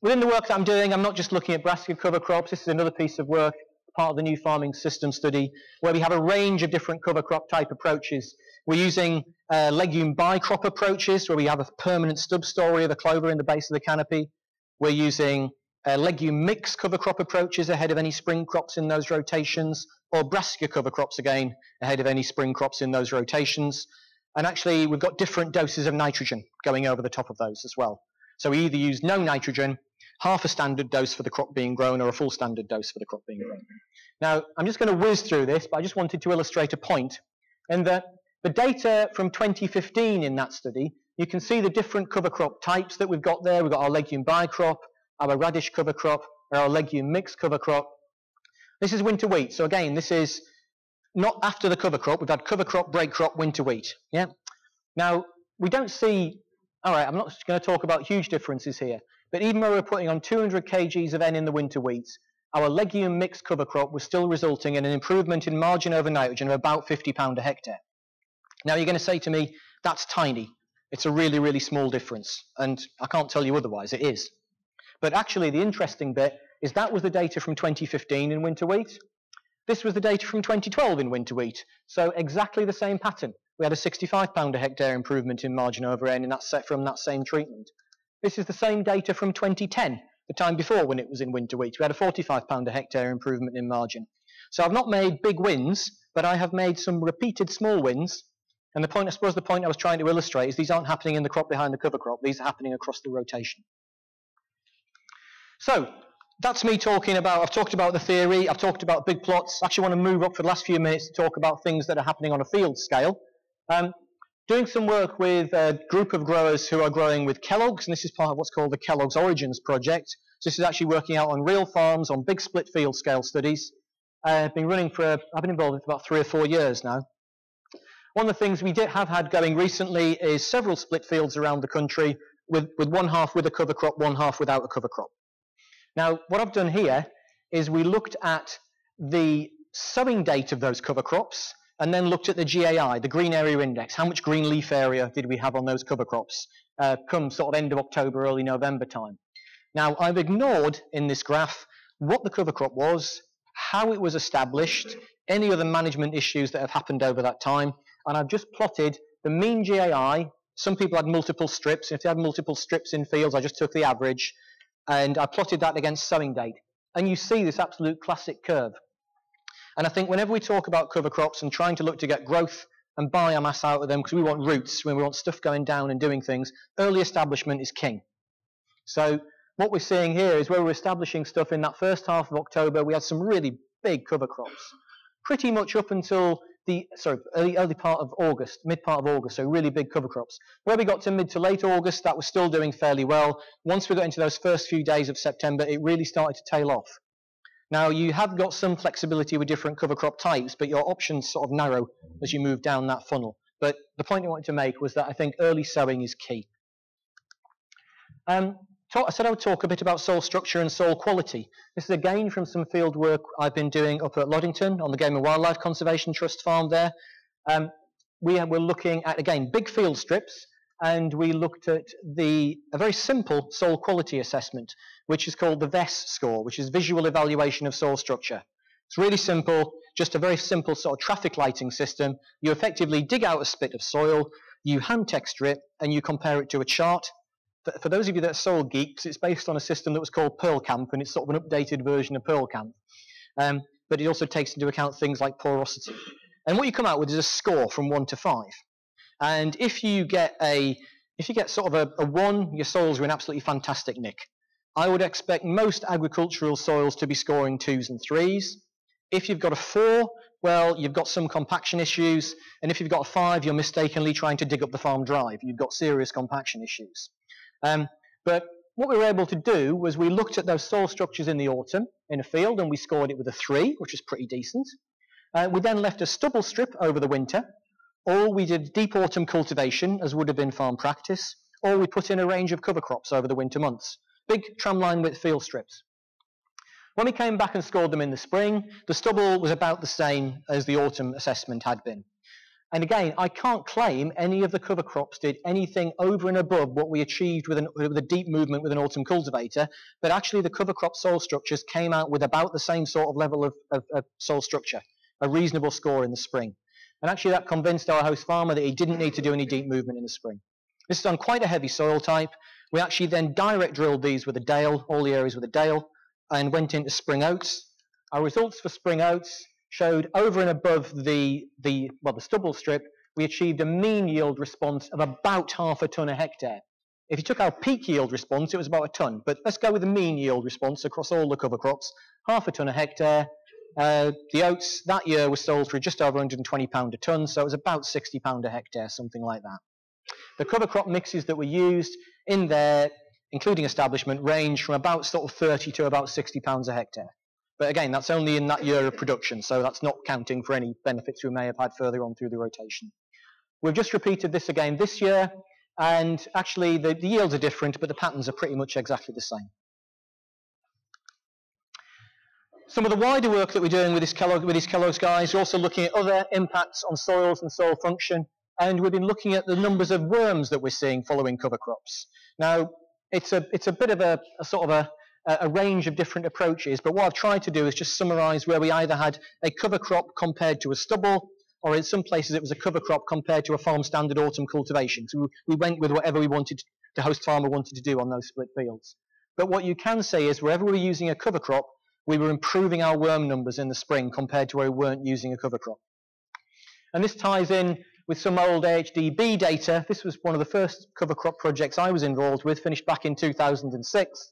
Within the work that I'm doing, I'm not just looking at brassica cover crops. This is another piece of work, part of the new farming system study, where we have a range of different cover crop type approaches. We're using legume bi-crop approaches, where we have a permanent stub story of the clover in the base of the canopy. We're using legume mix cover crop approaches ahead of any spring crops in those rotations, or brassica cover crops again ahead of any spring crops in those rotations. And actually, we've got different doses of nitrogen going over the top of those as well. So we either use no nitrogen, half a standard dose for the crop being grown, or a full standard dose for the crop being grown. Now, I'm just going to whiz through this, but I just wanted to illustrate a point, in that the data from 2015 in that study, you can see the different cover crop types that we've got there. We've got our legume bi-crop, our radish cover crop, or our legume mix cover crop. This is winter wheat. So again, this is not after the cover crop. We've had cover crop, break crop, winter wheat. Yeah. Now, we don't see, all right, I'm not going to talk about huge differences here, but even though we're putting on 200 kgs of N in the winter wheat, our legume mixed cover crop was still resulting in an improvement in margin over nitrogen of about £50 a hectare. Now, you're going to say to me, that's tiny. It's a really, really small difference. And I can't tell you otherwise, it is. But actually, the interesting bit is that was the data from 2015 in winter wheat. This was the data from 2012 in winter wheat. So exactly the same pattern. We had a £65 a hectare improvement in margin over N in that set from that same treatment. This is the same data from 2010, the time before when it was in winter wheat. We had a £45 a hectare improvement in margin. So I've not made big wins, but I have made some repeated small wins. And the point, I suppose the point I was trying to illustrate is these aren't happening in the crop behind the cover crop. These are happening across the rotation. So that's me talking about, I've talked about the theory, I've talked about big plots. I actually want to move up for the last few minutes to talk about things that are happening on a field scale. Doing some work with a group of growers who are growing with Kellogg's, and this is part of what's called the Kellogg's Origins project. So this is actually working out on real farms, on big split field scale studies. I've been running for, I've been involved for about 3 or 4 years now. One of the things we have had going recently is several split fields around the country with one half with a cover crop, one half without a cover crop. Now, what I've done here is we looked at the sowing date of those cover crops and then looked at the GAI, the Green Area Index. How much green leaf area did we have on those cover crops come sort of end of October, early November time? Now, I've ignored in this graph what the cover crop was, how it was established, any other management issues that have happened over that time, and I've just plotted the mean GAI. Some people had multiple strips. If they had multiple strips in fields, I just took the average, and I plotted that against sowing date. And you see this absolute classic curve. And I think whenever we talk about cover crops and trying to look to get growth and biomass out of them, because we want roots, when we want stuff going down and doing things, early establishment is king. So what we're seeing here is where we're establishing stuff in that first half of October, we had some really big cover crops. Pretty much up until the early part of August, mid part of August, so really big cover crops. Where we got to mid to late August, that was still doing fairly well. Once we got into those first few days of September, it really started to tail off. Now, you have got some flexibility with different cover crop types, but your options sort of narrow as you move down that funnel. But the point I wanted to make was that I think early sowing is key. I said I would talk a bit about soil structure and soil quality. This is again from some field work I've been doing up at Loddington on the Game and Wildlife Conservation Trust farm there. We were looking at, again, big field strips, and we looked at a very simple soil quality assessment, which is called the VES score, which is Visual Evaluation of Soil Structure. It's really simple, just a very simple sort of traffic lighting system. You effectively dig out a spit of soil, you hand texture it, and you compare it to a chart. For those of you that are soil geeks, it's based on a system that was called PearlCamp, and it's sort of an updated version of PearlCamp. But it also takes into account things like porosity. And what you come out with is a score from 1 to 5. And if you get sort of a 1, your soils are in absolutely fantastic nick. I would expect most agricultural soils to be scoring 2s and 3s. If you've got a 4, well, you've got some compaction issues. And if you've got a 5, you're mistakenly trying to dig up the farm drive. You've got serious compaction issues. But what we were able to do was we looked at those soil structures in the autumn in a field, and we scored it with a 3, which is pretty decent. We then left a stubble strip over the winter, or we did deep autumn cultivation, as would have been farm practice, or we put in a range of cover crops over the winter months. Big tramline width field strips. When we came back and scored them in the spring, the stubble was about the same as the autumn assessment had been. And again, I can't claim any of the cover crops did anything over and above what we achieved with a deep movement with an autumn cultivator, but actually the cover crop soil structures came out with about the same sort of level of soil structure, a reasonable score in the spring. And actually that convinced our host farmer that he didn't need to do any deep movement in the spring. This is on quite a heavy soil type. We actually then direct drilled these with a dale, all the areas with a dale, and went into spring oats. Our results for spring oats showed over and above the stubble strip, we achieved a mean yield response of about ½ a tonne a hectare. If you took our peak yield response, it was about a tonne, but let's go with the mean yield response across all the cover crops, ½ a tonne a hectare. The oats that year were sold for just over £120 a tonne, so it was about £60 a hectare, something like that. The cover crop mixes that were used in there, including establishment, range from about sort of £30 to about £60 a hectare. But again, that's only in that year of production, so that's not counting for any benefits we may have had further on through the rotation. We've just repeated this again this year, and actually the yields are different, but the patterns are pretty much exactly the same. Some of the wider work that we're doing with these Kellogg's guys, we're also looking at other impacts on soils and soil function, and we've been looking at the numbers of worms that we're seeing following cover crops. Now, it's a bit of a sort of a range of different approaches, but what I've tried to do is just summarise where we either had a cover crop compared to a stubble, or in some places it was a cover crop compared to a farm standard autumn cultivation. So we went with whatever we wanted, the host farmer wanted to do on those split fields. But what you can say is wherever we're using a cover crop, we were improving our worm numbers in the spring compared to where we weren't using a cover crop. And this ties in with some old AHDB data. This was one of the first cover crop projects I was involved with, finished back in 2006.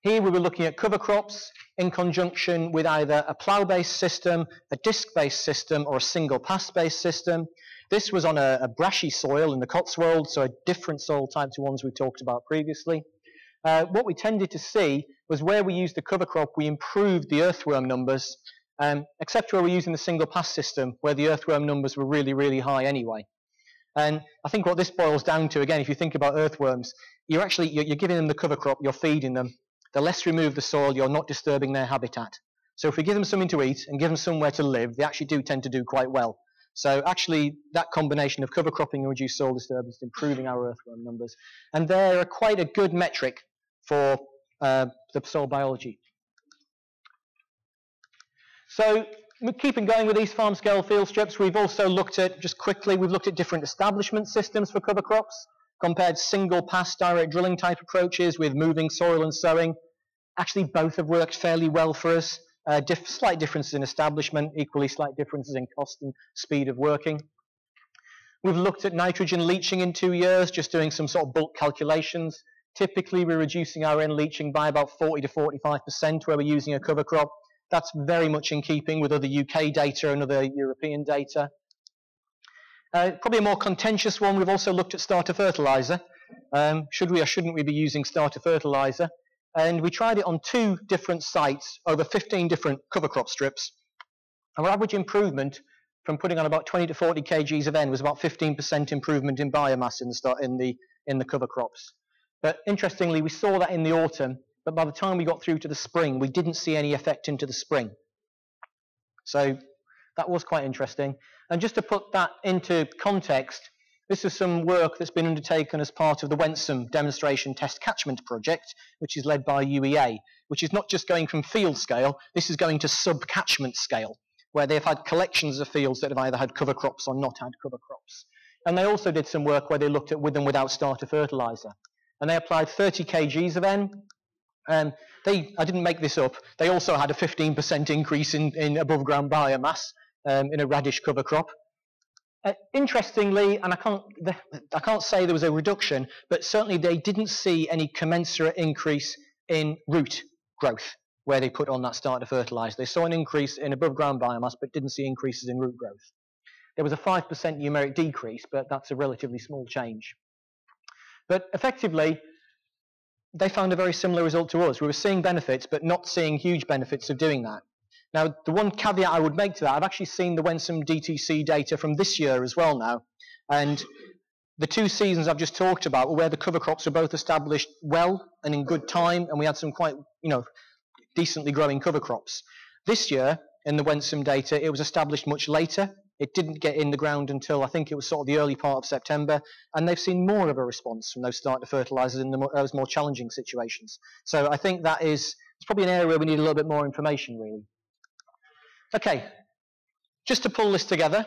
Here we were looking at cover crops in conjunction with either a plough-based system, a disc-based system, or a single pass-based system. This was on a brashy soil in the Cotswolds, so a different soil type to ones we talked about previously. What we tended to see was where we used the cover crop, we improved the earthworm numbers, except where we're using the single pass system, where the earthworm numbers were really, really high anyway. And I think what this boils down to, again, if you think about earthworms, you're giving them the cover crop, you're feeding them. The less you remove the soil, you're not disturbing their habitat. So if we give them something to eat and give them somewhere to live, they actually do tend to do quite well. So actually, that combination of cover cropping and reduced soil disturbance is improving our earthworm numbers. And they're quite a good metric for the soil biology. So keeping going with these farm scale field strips, we've also looked at, just quickly, we've looked at different establishment systems for cover crops, compared single pass direct drilling type approaches with moving soil and sowing. Actually, both have worked fairly well for us. Slight differences in establishment, equally slight differences in cost and speed of working. We've looked at nitrogen leaching in 2 years, just doing some sort of bulk calculations. Typically, we're reducing our N leaching by about 40 to 45% where we're using a cover crop. That's very much in keeping with other UK data and other European data. Probably a more contentious one, we've also looked at starter fertiliser. Should we or shouldn't we be using starter fertiliser? And we tried it on 2 different sites over 15 different cover crop strips. Our average improvement from putting on about 20 to 40 kgs of N was about 15% improvement in biomass in the cover crops. But interestingly, we saw that in the autumn, but by the time we got through to the spring, we didn't see any effect into the spring. So that was quite interesting. And just to put that into context, this is some work that's been undertaken as part of the Wensum Demonstration Test Catchment Project, which is led by UEA, which is not just going from field scale, this is going to sub-catchment scale, where they've had collections of fields that have either had cover crops or not had cover crops. And they also did some work where they looked at with and without starter fertiliser. And they applied 30 kgs of N. I didn't make this up, they also had a 15% increase in above ground biomass in a radish cover crop. Interestingly, and I can't say there was a reduction, but certainly they didn't see any commensurate increase in root growth where they put on that starter fertiliser. They saw an increase in above ground biomass, but didn't see increases in root growth. There was a 5% numeric decrease, but that's a relatively small change. But effectively, they found a very similar result to us. We were seeing benefits, but not seeing huge benefits of doing that. Now, the one caveat I would make to that, I've actually seen the Wensum DTC data from this year as well now. And the 2 seasons I've just talked about were where the cover crops were both established well and in good time, and we had some quite, decently growing cover crops. This year, in the Wensum data, it was established much later. It didn't get in the ground until I think it was sort of the early part of September, and they've seen more of a response from those starter fertilisers in those more challenging situations. So I think it's probably an area where we need a little bit more information, really. Okay, just to pull this together,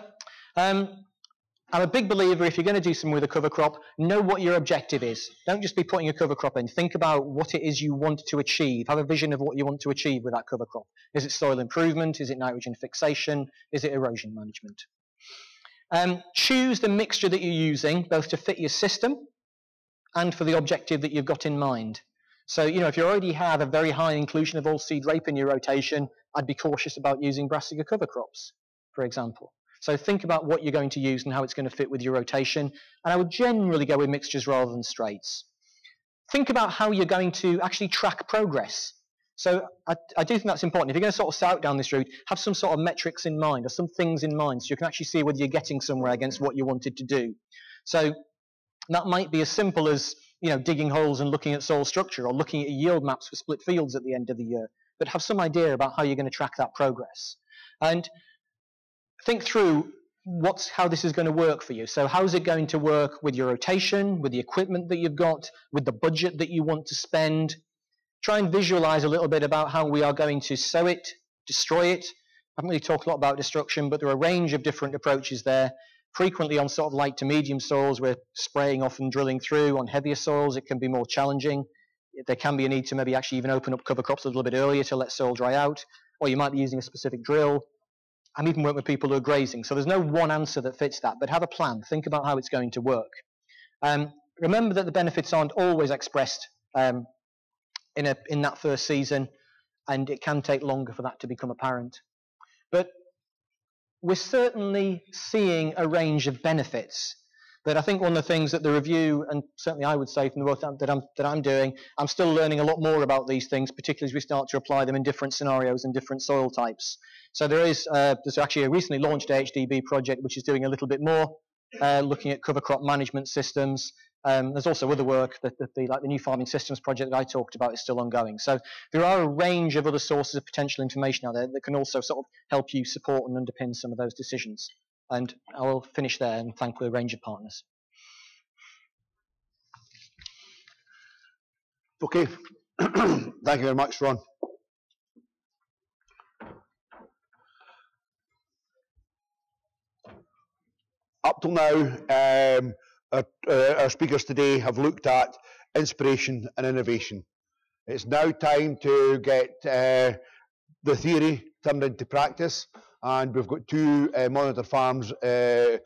I'm a big believer if you're going to do something with a cover crop, know what your objective is. Don't just be putting a cover crop in. Think about what it is you want to achieve. Have a vision of what you want to achieve with that cover crop. Is it soil improvement? Is it nitrogen fixation? Is it erosion management? Choose the mixture that you're using, both to fit your system and for the objective that you've got in mind. So, if you already have a very high inclusion of oilseed rape in your rotation, I'd be cautious about using brassica cover crops, for example. So think about what you're going to use and how it's going to fit with your rotation. And I would generally go with mixtures rather than straights. Think about how you're going to actually track progress. So I do think that's important. If you're going to sort of set out down this route, have some sort of metrics in mind or some things in mind so you can actually see whether you're getting somewhere against what you wanted to do. So that might be as simple as, you know, digging holes and looking at soil structure or looking at yield maps for split fields at the end of the year, but have some idea about how you're going to track that progress. And think through how this is going to work for you. So how's it going to work with your rotation, with the equipment that you've got, with the budget that you want to spend? Try and visualize a little bit about how we are going to sow it, destroy it. I haven't really talked a lot about destruction, but there are a range of different approaches there. Frequently on sort of light to medium soils, we're spraying off and drilling through. On heavier soils, it can be more challenging. There can be a need to maybe actually even open up cover crops a little bit earlier to let soil dry out, or you might be using a specific drill. I'm even working with people who are grazing. So there's no one answer that fits that, but have a plan. Think about how it's going to work. Remember that the benefits aren't always expressed in that first season, and it can take longer for that to become apparent. But we're certainly seeing a range of benefits. But I think one of the things that the review, and certainly I would say from the work that I'm doing, I'm still learning a lot more about these things, particularly as we start to apply them in different scenarios and different soil types. So there's actually a recently launched HDB project which is doing a little bit more, looking at cover crop management systems. There's also other work like the new farming systems project that I talked about is still ongoing. So there are a range of other sources of potential information out there that can also sort of help you support and underpin some of those decisions. And I will finish there and thank the range of partners. Okay, thank you very much, Ron. Up till now, our speakers today have looked at inspiration and innovation. It's now time to get the theory turned into practice, and we've got two monitor farms to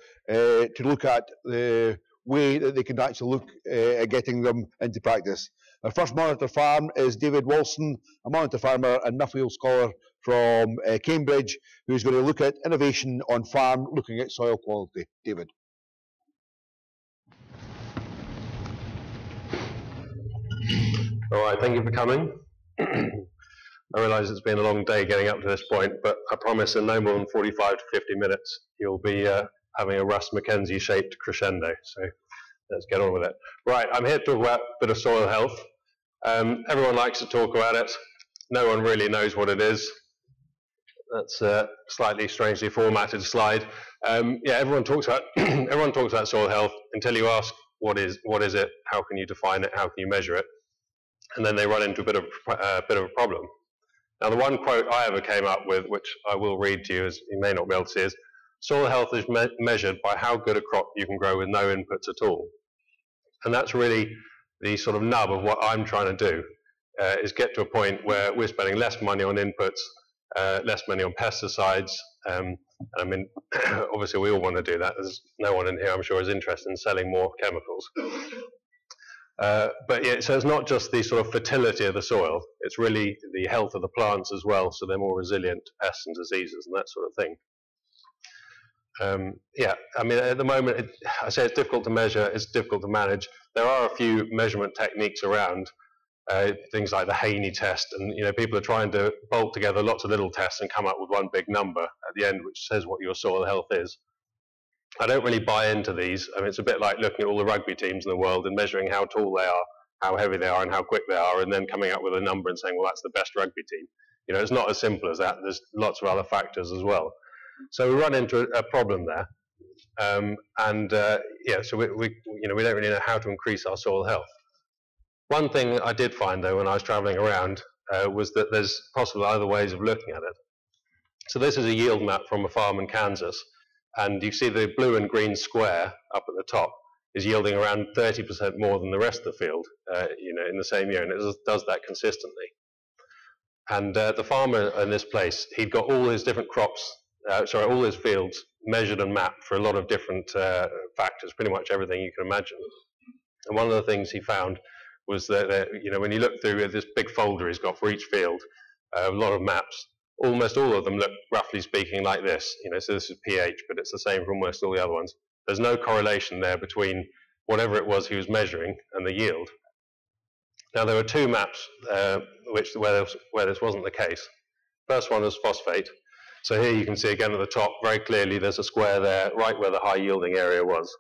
look at the way that they can actually look at getting them into practice. Our first monitor farm is David Walson, a monitor farmer and Nuffield scholar from Cambridge, who's going to look at innovation on farm, looking at soil quality. David. All right, thank you for coming. I realise it's been a long day getting up to this point, but I promise in no more than 45 to 50 minutes you'll be having a Russ Mackenzie shaped crescendo. So let's get on with it. Right, I'm here to talk about a bit of soil health. Everyone likes to talk about it. No one really knows what it is. That's a slightly strangely formatted slide. Yeah, everyone talks about soil health until you ask what is it, how can you define it, how can you measure it, and then they run into a bit of a problem. Now, the one quote I ever came up with, which I will read to you, as you may not be able to see, is soil health is measured by how good a crop you can grow with no inputs at all. And that's really the sort of nub of what I'm trying to do, is get to a point where we're spending less money on inputs, less money on pesticides. I mean, obviously we all want to do that. There's no one in here, I'm sure, is interested in selling more chemicals. But yeah, so it's not just the sort of fertility of the soil, it's really the health of the plants as well, so they're more resilient to pests and diseases and that sort of thing. Yeah, I mean, at the moment, I say it's difficult to measure, it's difficult to manage. There are a few measurement techniques around, things like the Haney test, and people are trying to bolt together lots of little tests and come up with one big number at the end which says what your soil health is. I don't really buy into these. I mean, it's a bit like looking at all the rugby teams in the world and measuring how tall they are, how heavy they are, and how quick they are, and then coming up with a number and saying, well, that's the best rugby team. It's not as simple as that. There's lots of other factors as well. So we run into a problem there, yeah. So we don't really know how to increase our soil health. One thing that I did find though when I was travelling around was that there's possibly other ways of looking at it. So this is a yield map from a farm in Kansas. And you see the blue and green square up at the top is yielding around 30% more than the rest of the field, in the same year, and it does that consistently. And the farmer in this place, he'd got all his different crops, all his fields measured and mapped for a lot of different factors, pretty much everything you can imagine. And one of the things he found was that, when you look through this big folder he's got for each field, a lot of maps, almost all of them look, roughly speaking, like this. So this is pH, but it's the same for almost all the other ones. There's no correlation there between whatever it was he was measuring and the yield. Now there were two maps where this wasn't the case. First one was phosphate. So here you can see again at the top very clearly there's a square there right where the high yielding area was.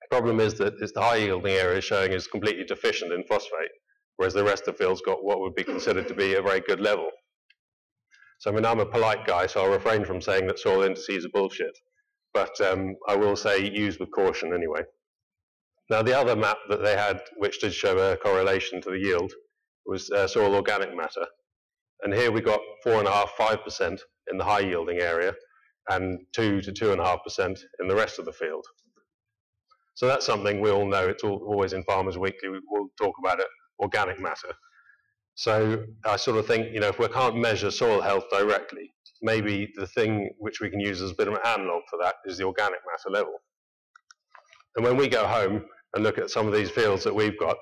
The problem is that the high yielding area showing is completely deficient in phosphate, whereas the rest of the field's got what would be considered to be a very good level. So I mean, I'm a polite guy, so I'll refrain from saying that soil indices are bullshit, but I will say use with caution anyway. Now the other map that they had, which did show a correlation to the yield, was soil organic matter. And here we got 4.5%, 5% in the high yielding area and 2 to 2.5% in the rest of the field. So that's something we all know. It's always in Farmers Weekly. We'll talk about it, organic matter. So I sort of think, you know, if we can't measure soil health directly, maybe the thing which we can use as a bit of an analog for that is the organic matter level. And when we go home and look at some of these fields that we've got,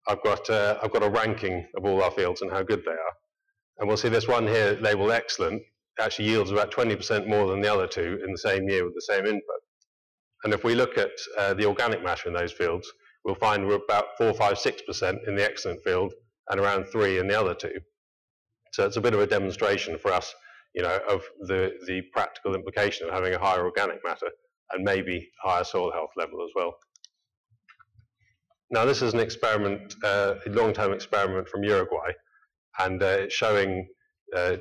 I've got a ranking of all our fields and how good they are. And we'll see this one here labeled excellent actually yields about 20% more than the other two in the same year with the same input. And if we look at the organic matter in those fields, we'll find we're about 4, 5, 6% in the excellent field and around 3 in the other two. So it's a bit of a demonstration for us, you know, of the practical implication of having a higher organic matter and maybe higher soil health level as well. Now this is an experiment, a long-term experiment from Uruguay, and it's showing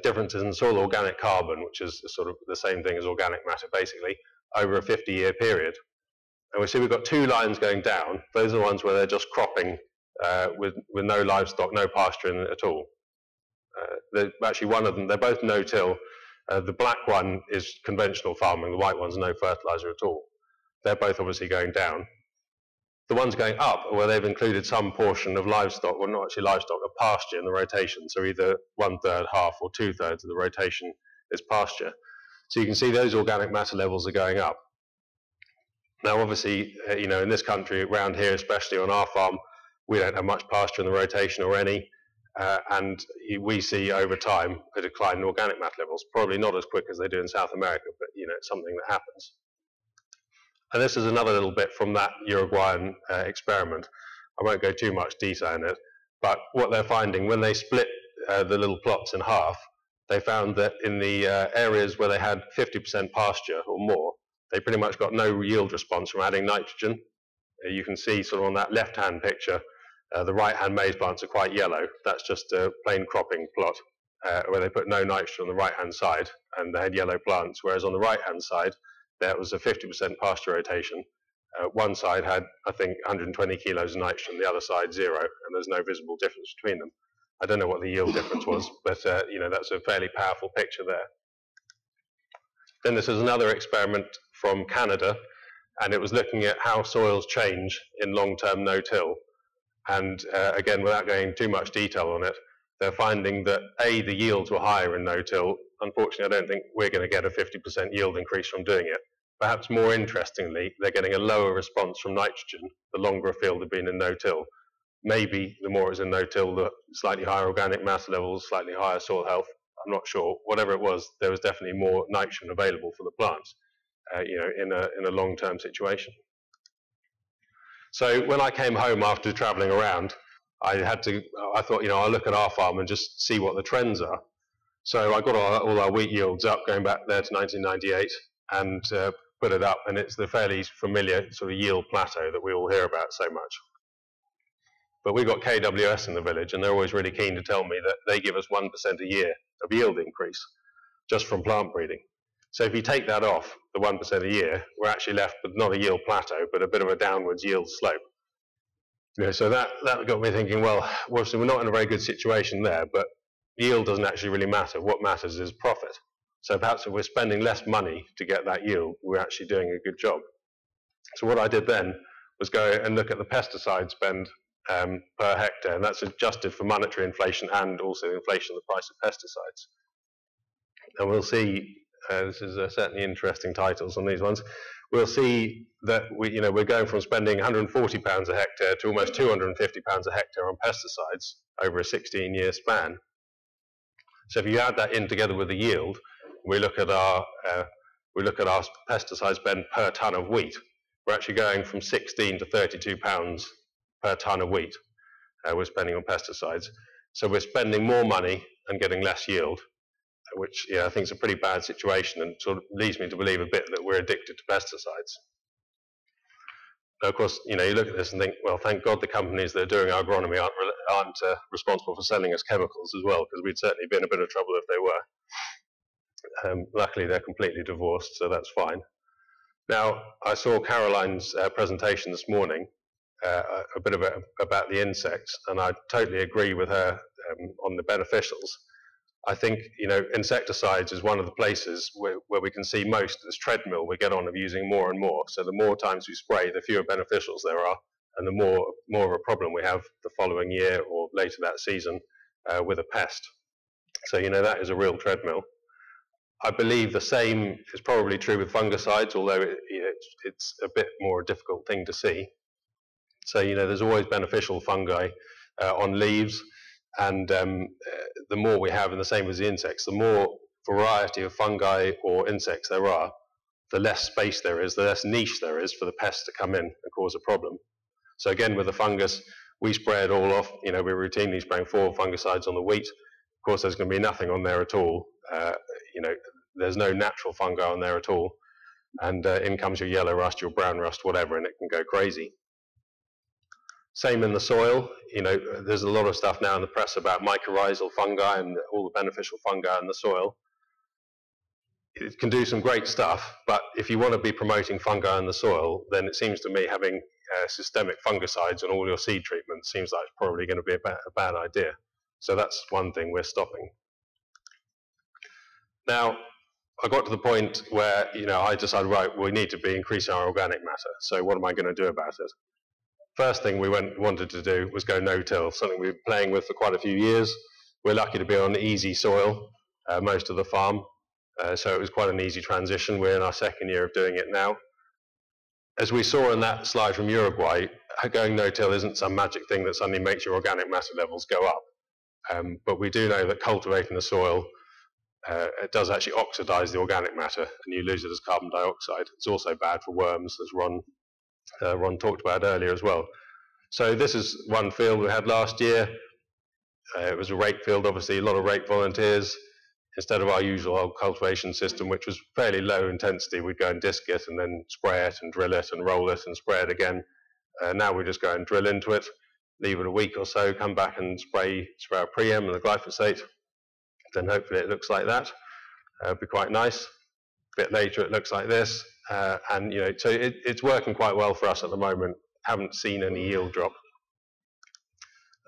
differences in soil organic carbon, which is sort of the same thing as organic matter basically, over a 50-year period. And we see we've got two lines going down. Those are the ones where they're just cropping with no livestock, no pasture in it at all. Actually one of them, they're both no-till. The black one is conventional farming, the white one's no fertilizer at all. They're both obviously going down. The ones going up are where they've included some portion of livestock, well not actually livestock, of pasture in the rotation. So either 1/3, half, or 2/3 of the rotation is pasture. So you can see those organic matter levels are going up. Now obviously, you know, in this country, around here, especially on our farm, we don't have much pasture in the rotation or any, and we see over time a decline in organic matter levels, probably not as quick as they do in South America, but you know, it's something that happens. And this is another little bit from that Uruguayan experiment. I won't go too much detail in it, but what they're finding, when they split the little plots in half, they found that in the areas where they had 50% pasture or more, they pretty much got no yield response from adding nitrogen. You can see sort of on that left-hand picture, the right-hand maize plants are quite yellow. That's just a plain cropping plot where they put no nitrogen on the right-hand side and they had yellow plants, whereas on the right-hand side, there was a 50% pasture rotation. One side had, I think, 120 kilos of nitrogen, the other side 0, and there's no visible difference between them. I don't know what the yield difference was, but you know, that's a fairly powerful picture there. Then this is another experiment from Canada, and it was looking at how soils change in long-term no-till. And again, without going into too much detail on it, they're finding that A, the yields were higher in no-till. Unfortunately, I don't think we're going to get a 50% yield increase from doing it. Perhaps more interestingly, they're getting a lower response from nitrogen the longer a field had been in no-till. Maybe the more it was in no-till, the slightly higher organic matter levels, slightly higher soil health. I'm not sure. Whatever it was, there was definitely more nitrogen available for the plants, you know, in a long-term situation. So when I came home after travelling around, I thought, you know, I'll look at our farm and just see what the trends are. So I got all our wheat yields up, going back there to 1998, and put it up, and it's the fairly familiar sort of yield plateau that we all hear about so much. But we've got KWS in the village, and they're always really keen to tell me that they give us 1% a year of yield increase just from plant breeding. So if you take that off, the 1% a year, we're actually left with not a yield plateau, but a bit of a downwards yield slope. You know, so that got me thinking, well, obviously we're not in a very good situation there, but yield doesn't actually really matter. What matters is profit. So perhaps if we're spending less money to get that yield, we're actually doing a good job. So what I did then was go and look at the pesticide spend per hectare, and that's adjusted for monetary inflation and also the inflation of the price of pesticides. And we'll see, this is certainly interesting titles on these ones. We'll see that we're going from spending £140 a hectare to almost £250 a hectare on pesticides over a 16-year span. So if you add that in together with the yield, we look at our pesticide spend per tonne of wheat. We're actually going from 16 to 32 pounds per tonne of wheat. we're spending on pesticides. So we're spending more money and getting less yield, which I think is a pretty bad situation and sort of leads me to believe a bit that we're addicted to pesticides. Now, of course, you look at this and think, well, thank God the companies that are doing our agronomy aren't responsible for selling us chemicals as well, because we'd certainly be in a bit of trouble if they were. Luckily, they're completely divorced, so that's fine. Now, I saw Caroline's presentation this morning, a bit about the insects, and I totally agree with her on the beneficials. I think, insecticides is one of the places where we can see most of this treadmill we get on of using more and more. So the more times we spray, the fewer beneficials there are, and the more of a problem we have the following year or later that season with a pest. So, that is a real treadmill. I believe the same is probably true with fungicides, although it's a bit more difficult thing to see. So, there's always beneficial fungi on leaves, and the more we have, and the same as the insects, the more variety of fungi or insects there are, the less space there is, the less niche there is for the pests to come in and cause a problem. So again, with the fungus, we spray it all off. We're routinely spraying 4 fungicides on the wheat. Of course, there's going to be nothing on there at all. There's no natural fungi on there at all. And in comes your yellow rust, your brown rust, whatever, and it can go crazy. Same in the soil. There's a lot of stuff now in the press about mycorrhizal fungi and all the beneficial fungi in the soil. It can do some great stuff, but if you want to be promoting fungi in the soil, then it seems to me having systemic fungicides on all your seed treatments seems like it's probably going to be a bad idea. So that's one thing we're stopping. Now, I got to the point where I decided, right, we need to be increasing our organic matter. So what am I going to do about it? First thing we wanted to do was go no-till, something we've been playing with for quite a few years. We're lucky to be on easy soil, most of the farm, so it was quite an easy transition. We're in our second year of doing it now. As we saw in that slide from Uruguay, going no-till isn't some magic thing that suddenly makes your organic matter levels go up. But we do know that cultivating the soil, it does actually oxidize the organic matter, and you lose it as carbon dioxide. It's also bad for worms, as Ron talked about earlier as well. So this is one field we had last year. It was a rape field, obviously, a lot of rape volunteers. Instead of our usual old cultivation system, which was fairly low intensity, we'd go and disc it and then spray it and drill it and roll it and spray it again. Now we just go and drill into it, leave it a week or so, come back and spray our Pre-Em and the glyphosate. Then hopefully it looks like that. It'd be quite nice. A bit later it looks like this. So it's working quite well for us at the moment. Haven't seen any yield drop.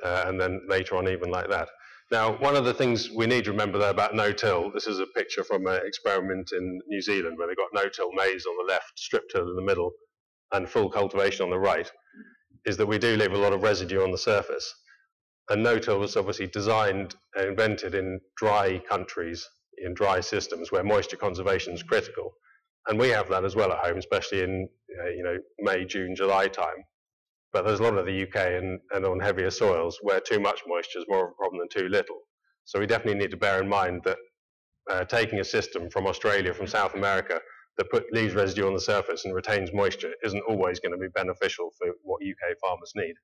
And then later on even like that. Now, one of the things we need to remember though about no-till, this is a picture from an experiment in New Zealand where they got no-till maize on the left, strip till in the middle, and full cultivation on the right, is that we do leave a lot of residue on the surface. And no-till was obviously designed and invented in dry countries, in dry systems where moisture conservation is critical. And we have that as well at home, especially in May, June, July time. But there's a lot of the UK and on heavier soils where too much moisture is more of a problem than too little. So we definitely need to bear in mind that taking a system from Australia, from South America, that leaves residue on the surface and retains moisture isn't always going to be beneficial for what UK farmers need.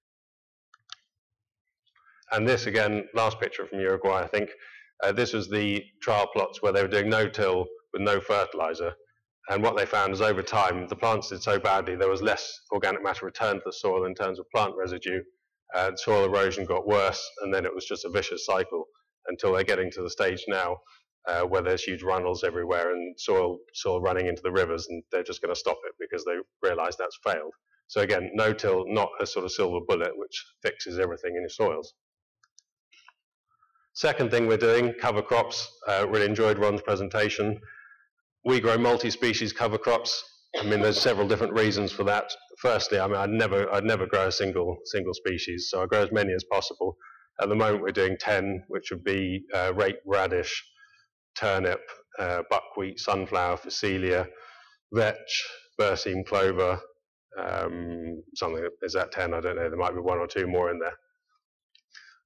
And this, again, last picture from Uruguay, I think. This was the trial plots where they were doing no-till with no fertilizer. And what they found is over time, the plants did so badly, there was less organic matter returned to the soil in terms of plant residue. Soil erosion got worse, and then it was just a vicious cycle until they're getting to the stage now where there's huge runnels everywhere and soil running into the rivers, and they're just going to stop it because they realize that's failed. So again, no-till, not a sort of silver bullet which fixes everything in your soils. Second thing we're doing, cover crops. Really enjoyed Ron's presentation. We grow multi-species cover crops. I mean, there's several different reasons for that. Firstly, I mean, I'd never grow a single species, so I grow as many as possible. At the moment, we're doing 10, which would be rape, radish, turnip, buckwheat, sunflower, phacelia, vetch, berseem, clover. Something is that 10? I don't know. There might be 1 or 2 more in there.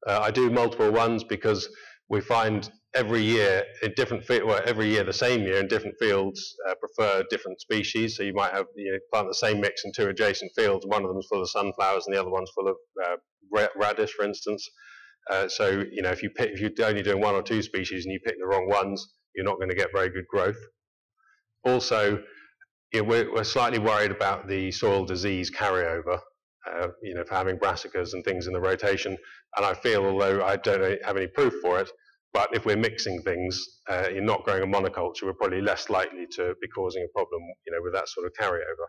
I do multiple ones because we find every year in different every year the same year in different fields prefer different species. So you might have plant the same mix in 2 adjacent fields. One of them is full of sunflowers and the other one's full of radish, for instance. So if you're only doing 1 or 2 species and you pick the wrong ones, you're not going to get very good growth. Also, we're slightly worried about the soil disease carryover, for having brassicas and things in the rotation. And I feel, although I don't have any proof for it, but if we're mixing things, you're not growing a monoculture, we're probably less likely to be causing a problem, with that sort of carryover.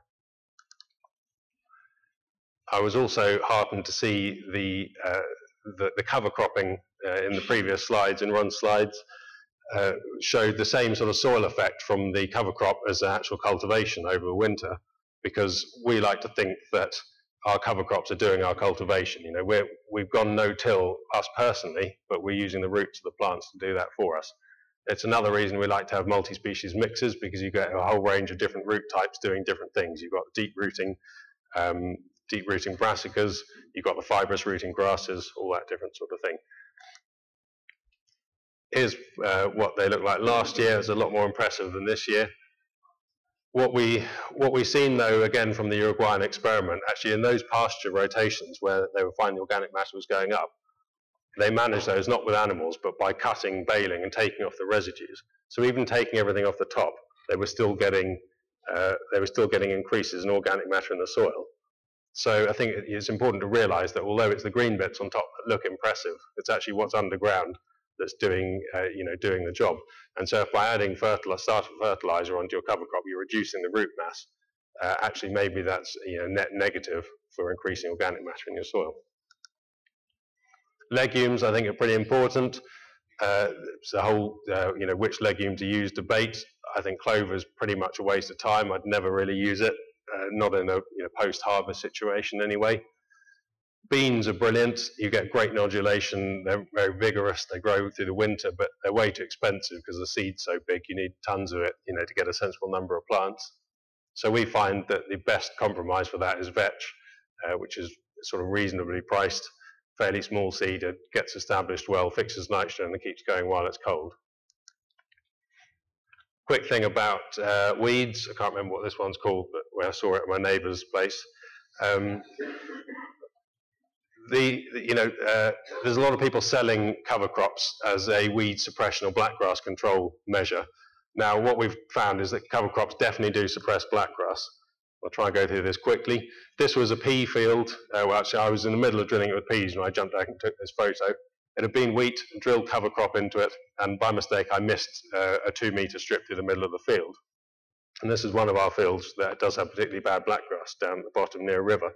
I was also heartened to see the cover cropping in the previous slides, in Ron's slides, showed the same sort of soil effect from the cover crop as the actual cultivation over the winter, because we like to think that our cover crops are doing our cultivation. We've gone no-till, us personally, but we're using the roots of the plants to do that for us. It's another reason we like to have multi-species mixes, because you get a whole range of different root types doing different things. You've got deep-rooting brassicas, you've got the fibrous rooting grasses, all that different sort of thing. Here's what they looked like last year. It's a lot more impressive than this year. What we've seen, though, again from the Uruguayan experiment, actually in those pasture rotations where they were finding organic matter was going up, they managed those not with animals, but by cutting, baling, and taking off the residues. So even taking everything off the top, they were still getting increases in organic matter in the soil. So I think it's important to realise that although it's the green bits on top that look impressive, it's actually what's underground that's doing the job. And so if by adding starter fertilizer onto your cover crop, you're reducing the root mass, actually maybe that's net negative for increasing organic matter in your soil. Legumes, I think, are pretty important. It's the whole which legume to use debate. I think clover is pretty much a waste of time. I'd never really use it, not in a post-harvest situation anyway. Beans are brilliant. You get great nodulation. They're very vigorous. They grow through the winter, but they're way too expensive because the seed's so big. You need tons of it, to get a sensible number of plants. So we find that the best compromise for that is vetch, which is sort of reasonably priced, fairly small seed. It gets established well, fixes nitrogen, and keeps going while it's cold. Quick thing about weeds. I can't remember what this one's called, but where I saw it at my neighbour's place. There's a lot of people selling cover crops as a weed suppression or blackgrass control measure. Now, what we've found is that cover crops definitely do suppress blackgrass. I'll try and go through this quickly. This was a pea field. Well, actually, I was in the middle of drilling it with peas when I jumped out and took this photo. It had been wheat, drilled cover crop into it, and by mistake, I missed a 2-metre strip through the middle of the field. And this is one of our fields that does have particularly bad blackgrass down at the bottom near a river.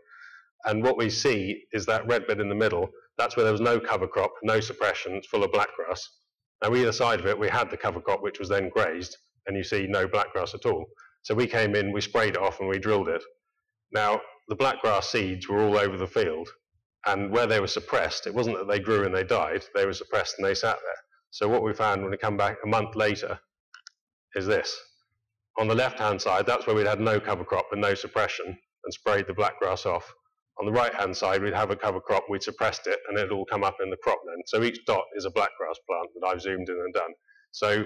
And what we see is that red bit in the middle, that's where there was no cover crop, no suppression, it's full of blackgrass. Now either side of it, we had the cover crop, which was then grazed, and you see no blackgrass at all. So we came in, we sprayed it off, and we drilled it. Now, the blackgrass seeds were all over the field, and where they were suppressed, it wasn't that they grew and they died, they were suppressed and they sat there. So what we found when we come back a month later is this. On the left-hand side, that's where we'd had no cover crop and no suppression, and sprayed the blackgrass off. On the right-hand side, we'd have a cover crop, we'd suppressed it, and it'd all come up in the crop then. So each dot is a blackgrass plant that I've zoomed in and done. So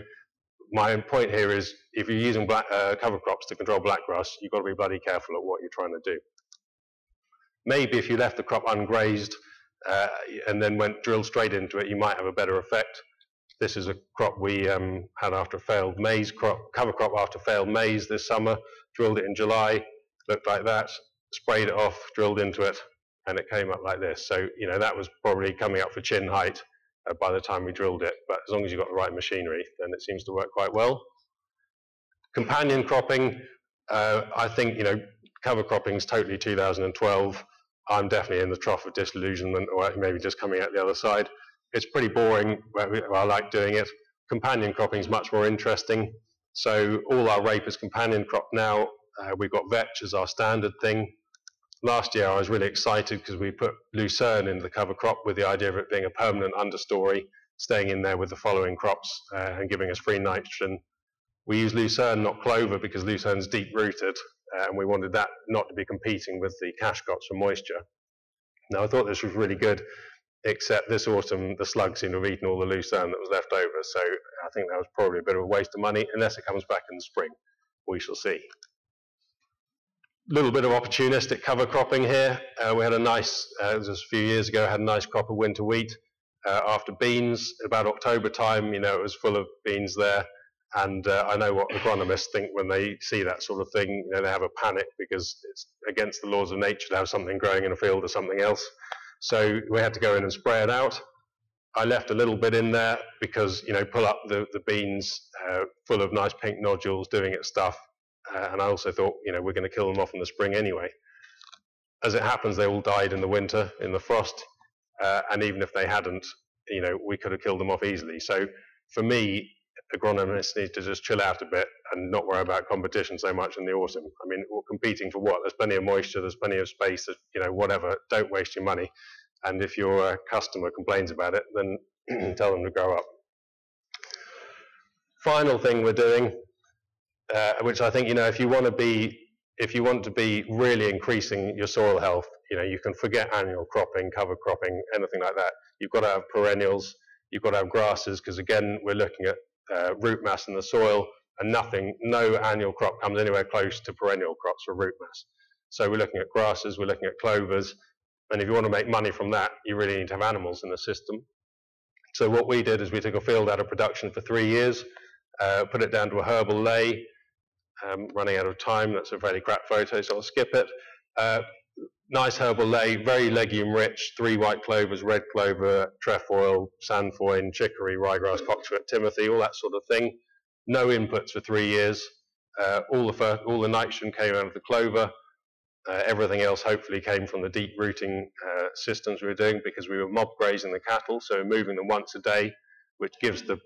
my point here is, if you're using cover crops to control blackgrass, you've got to be bloody careful at what you're trying to do. Maybe if you left the crop ungrazed and then drilled straight into it, you might have a better effect. This is a crop we had after a failed maize crop, cover crop after failed maize this summer. Drilled it in July, looked like that. Sprayed it off, drilled into it, and it came up like this. So, that was probably coming up for chin height by the time we drilled it. But as long as you've got the right machinery, then it seems to work quite well. Companion cropping, I think, cover cropping is totally 2012. I'm definitely in the trough of disillusionment, or maybe just coming out the other side. It's pretty boring, but I like doing it. Companion cropping is much more interesting. So all our rape is companion crop now. We've got vetch as our standard thing. Last year I was really excited because we put lucerne into the cover crop with the idea of it being a permanent understory, staying in there with the following crops and giving us free nitrogen. We use lucerne, not clover, because lucerne's deep rooted, and we wanted that not to be competing with the cash crops for moisture. Now I thought this was really good, except this autumn the slugs seem to have eaten all the lucerne that was left over, so I think that was probably a bit of a waste of money, unless it comes back in the spring. We shall see. little bit of opportunistic cover cropping here. We had a nice, it was a few years ago, had a nice crop of winter wheat after beans. About October time, it was full of beans there. And I know what agronomists think when they see that sort of thing. They have a panic because it's against the laws of nature to have something growing in a field or something else. So we had to go in and spray it out. I left a little bit in there because, pull up the beans full of nice pink nodules doing its stuff. And I also thought, we're going to kill them off in the spring anyway. As it happens, they all died in the winter, in the frost. And even if they hadn't, we could have killed them off easily. So for me, agronomists need to just chill out a bit and not worry about competition so much in the autumn. I mean, we're competing for what? There's plenty of moisture, there's plenty of space, whatever. Don't waste your money. And if your customer complains about it, then tell them to grow up. Final thing we're doing, which I think, if you want to be really increasing your soil health, you can forget annual cropping, cover cropping, anything like that. You've got to have perennials, you've got to have grasses, because again, we're looking at root mass in the soil, and no annual crop comes anywhere close to perennial crops for root mass. So we're looking at grasses, we're looking at clovers, and if you want to make money from that, you really need to have animals in the system. So what we did is we took a field out of production for 3 years, put it down to a herbal ley. Running out of time, that's a very crap photo, so I'll skip it. Nice herbal ley, very legume rich, 3 white clovers, red clover, trefoil, sandfoin, chicory, ryegrass, cocksfoot, timothy, all that sort of thing. No inputs for 3 years. All the nitrogen came out of the clover. Everything else hopefully came from the deep rooting systems we were doing, because we were mob grazing the cattle, so moving them once a day, which gives the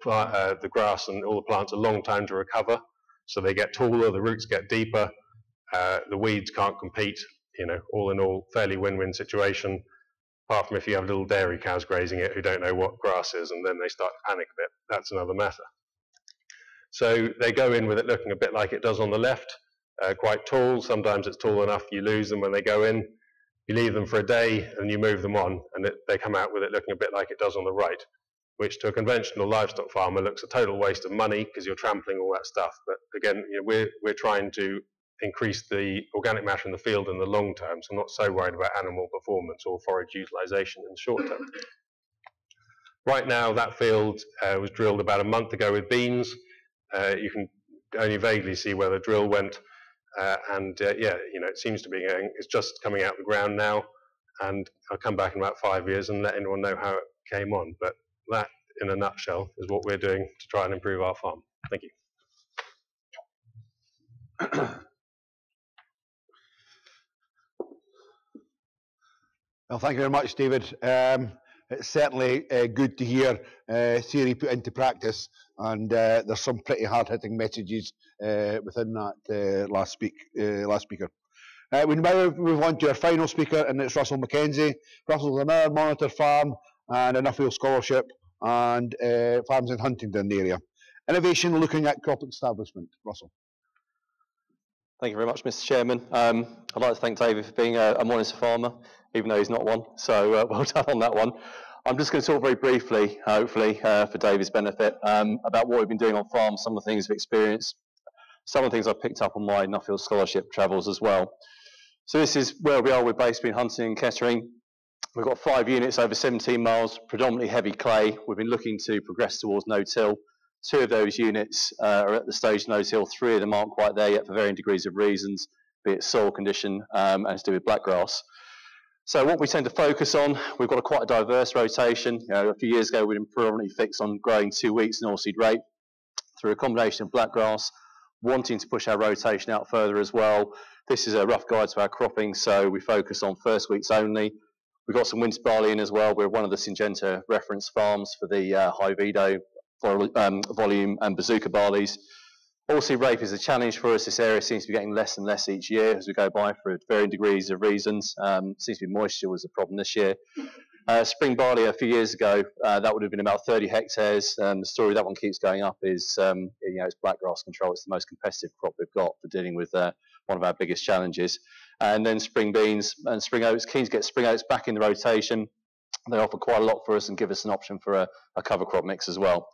grass and all the plants a long time to recover. So they get taller, the roots get deeper, the weeds can't compete. All in all, fairly win-win situation, apart from if you have little dairy cows grazing it who don't know what grass is, and then they start to panic a bit. That's another matter. So they go in with it looking a bit like it does on the left, quite tall. Sometimes it's tall enough you lose them when they go in. You leave them for a day and you move them on, and they come out with it looking a bit like it does on the right, which to a conventional livestock farmer looks a total waste of money because you're trampling all that stuff. But again, we're trying to increase the organic matter in the field in the long term, so I'm not so worried about animal performance or forage utilization in the short term. Right now, that field was drilled about a month ago with beans. You can only vaguely see where the drill went, it seems to be going. It's just coming out of the ground now, and I'll come back in about 5 years and let anyone know how it came on. But that, in a nutshell, is what we're doing to try and improve our farm. Thank you. Well, thank you very much, David. It's certainly good to hear theory put into practice, and there's some pretty hard-hitting messages within that last speaker. We now move on to our final speaker, and it's Russell Mackenzie. Russell's another Monitor farm and a Nuffield Scholarship, and farms in Huntingdon area. Innovation looking at crop establishment. Russell. Thank you very much, Mr. Chairman. I'd like to thank David for being a Monitor farmer, even though he's not one, so well done on that one. I'm just going to talk very briefly, hopefully, for David's benefit, about what we've been doing on farm, some of the things we've experienced, some of the things I've picked up on my Nuffield Scholarship travels as well. So this is where we are. We're based in Huntingdon and Kettering. We've got 5 units over 17 miles, predominantly heavy clay. We've been looking to progress towards no-till. 2 of those units are at the stage no-till. 3 of them aren't quite there yet for varying degrees of reasons, be it soil condition and to do with blackgrass. So what we tend to focus on, we've got quite a diverse rotation. A few years ago, we were predominantly fixed on growing 2 weeks in oilseed rape through a combination of blackgrass, wanting to push our rotation out further as well. This is a rough guide to our cropping, so we focus on first weeks only. We've got some winter barley in as well. We're one of the Syngenta reference farms for the High Vido volume and bazooka barleys. Oilseed rape is a challenge for us. This area seems to be getting less and less each year as we go by for varying degrees of reasons. Seems to be moisture was a problem this year. Spring barley a few years ago, that would have been about 30 hectares. The story that one keeps going up is it's blackgrass control. It's the most competitive crop we've got for dealing with one of our biggest challenges. And then spring beans and spring oats. Keen to get spring oats back in the rotation. They offer quite a lot for us and give us an option for a cover crop mix as well.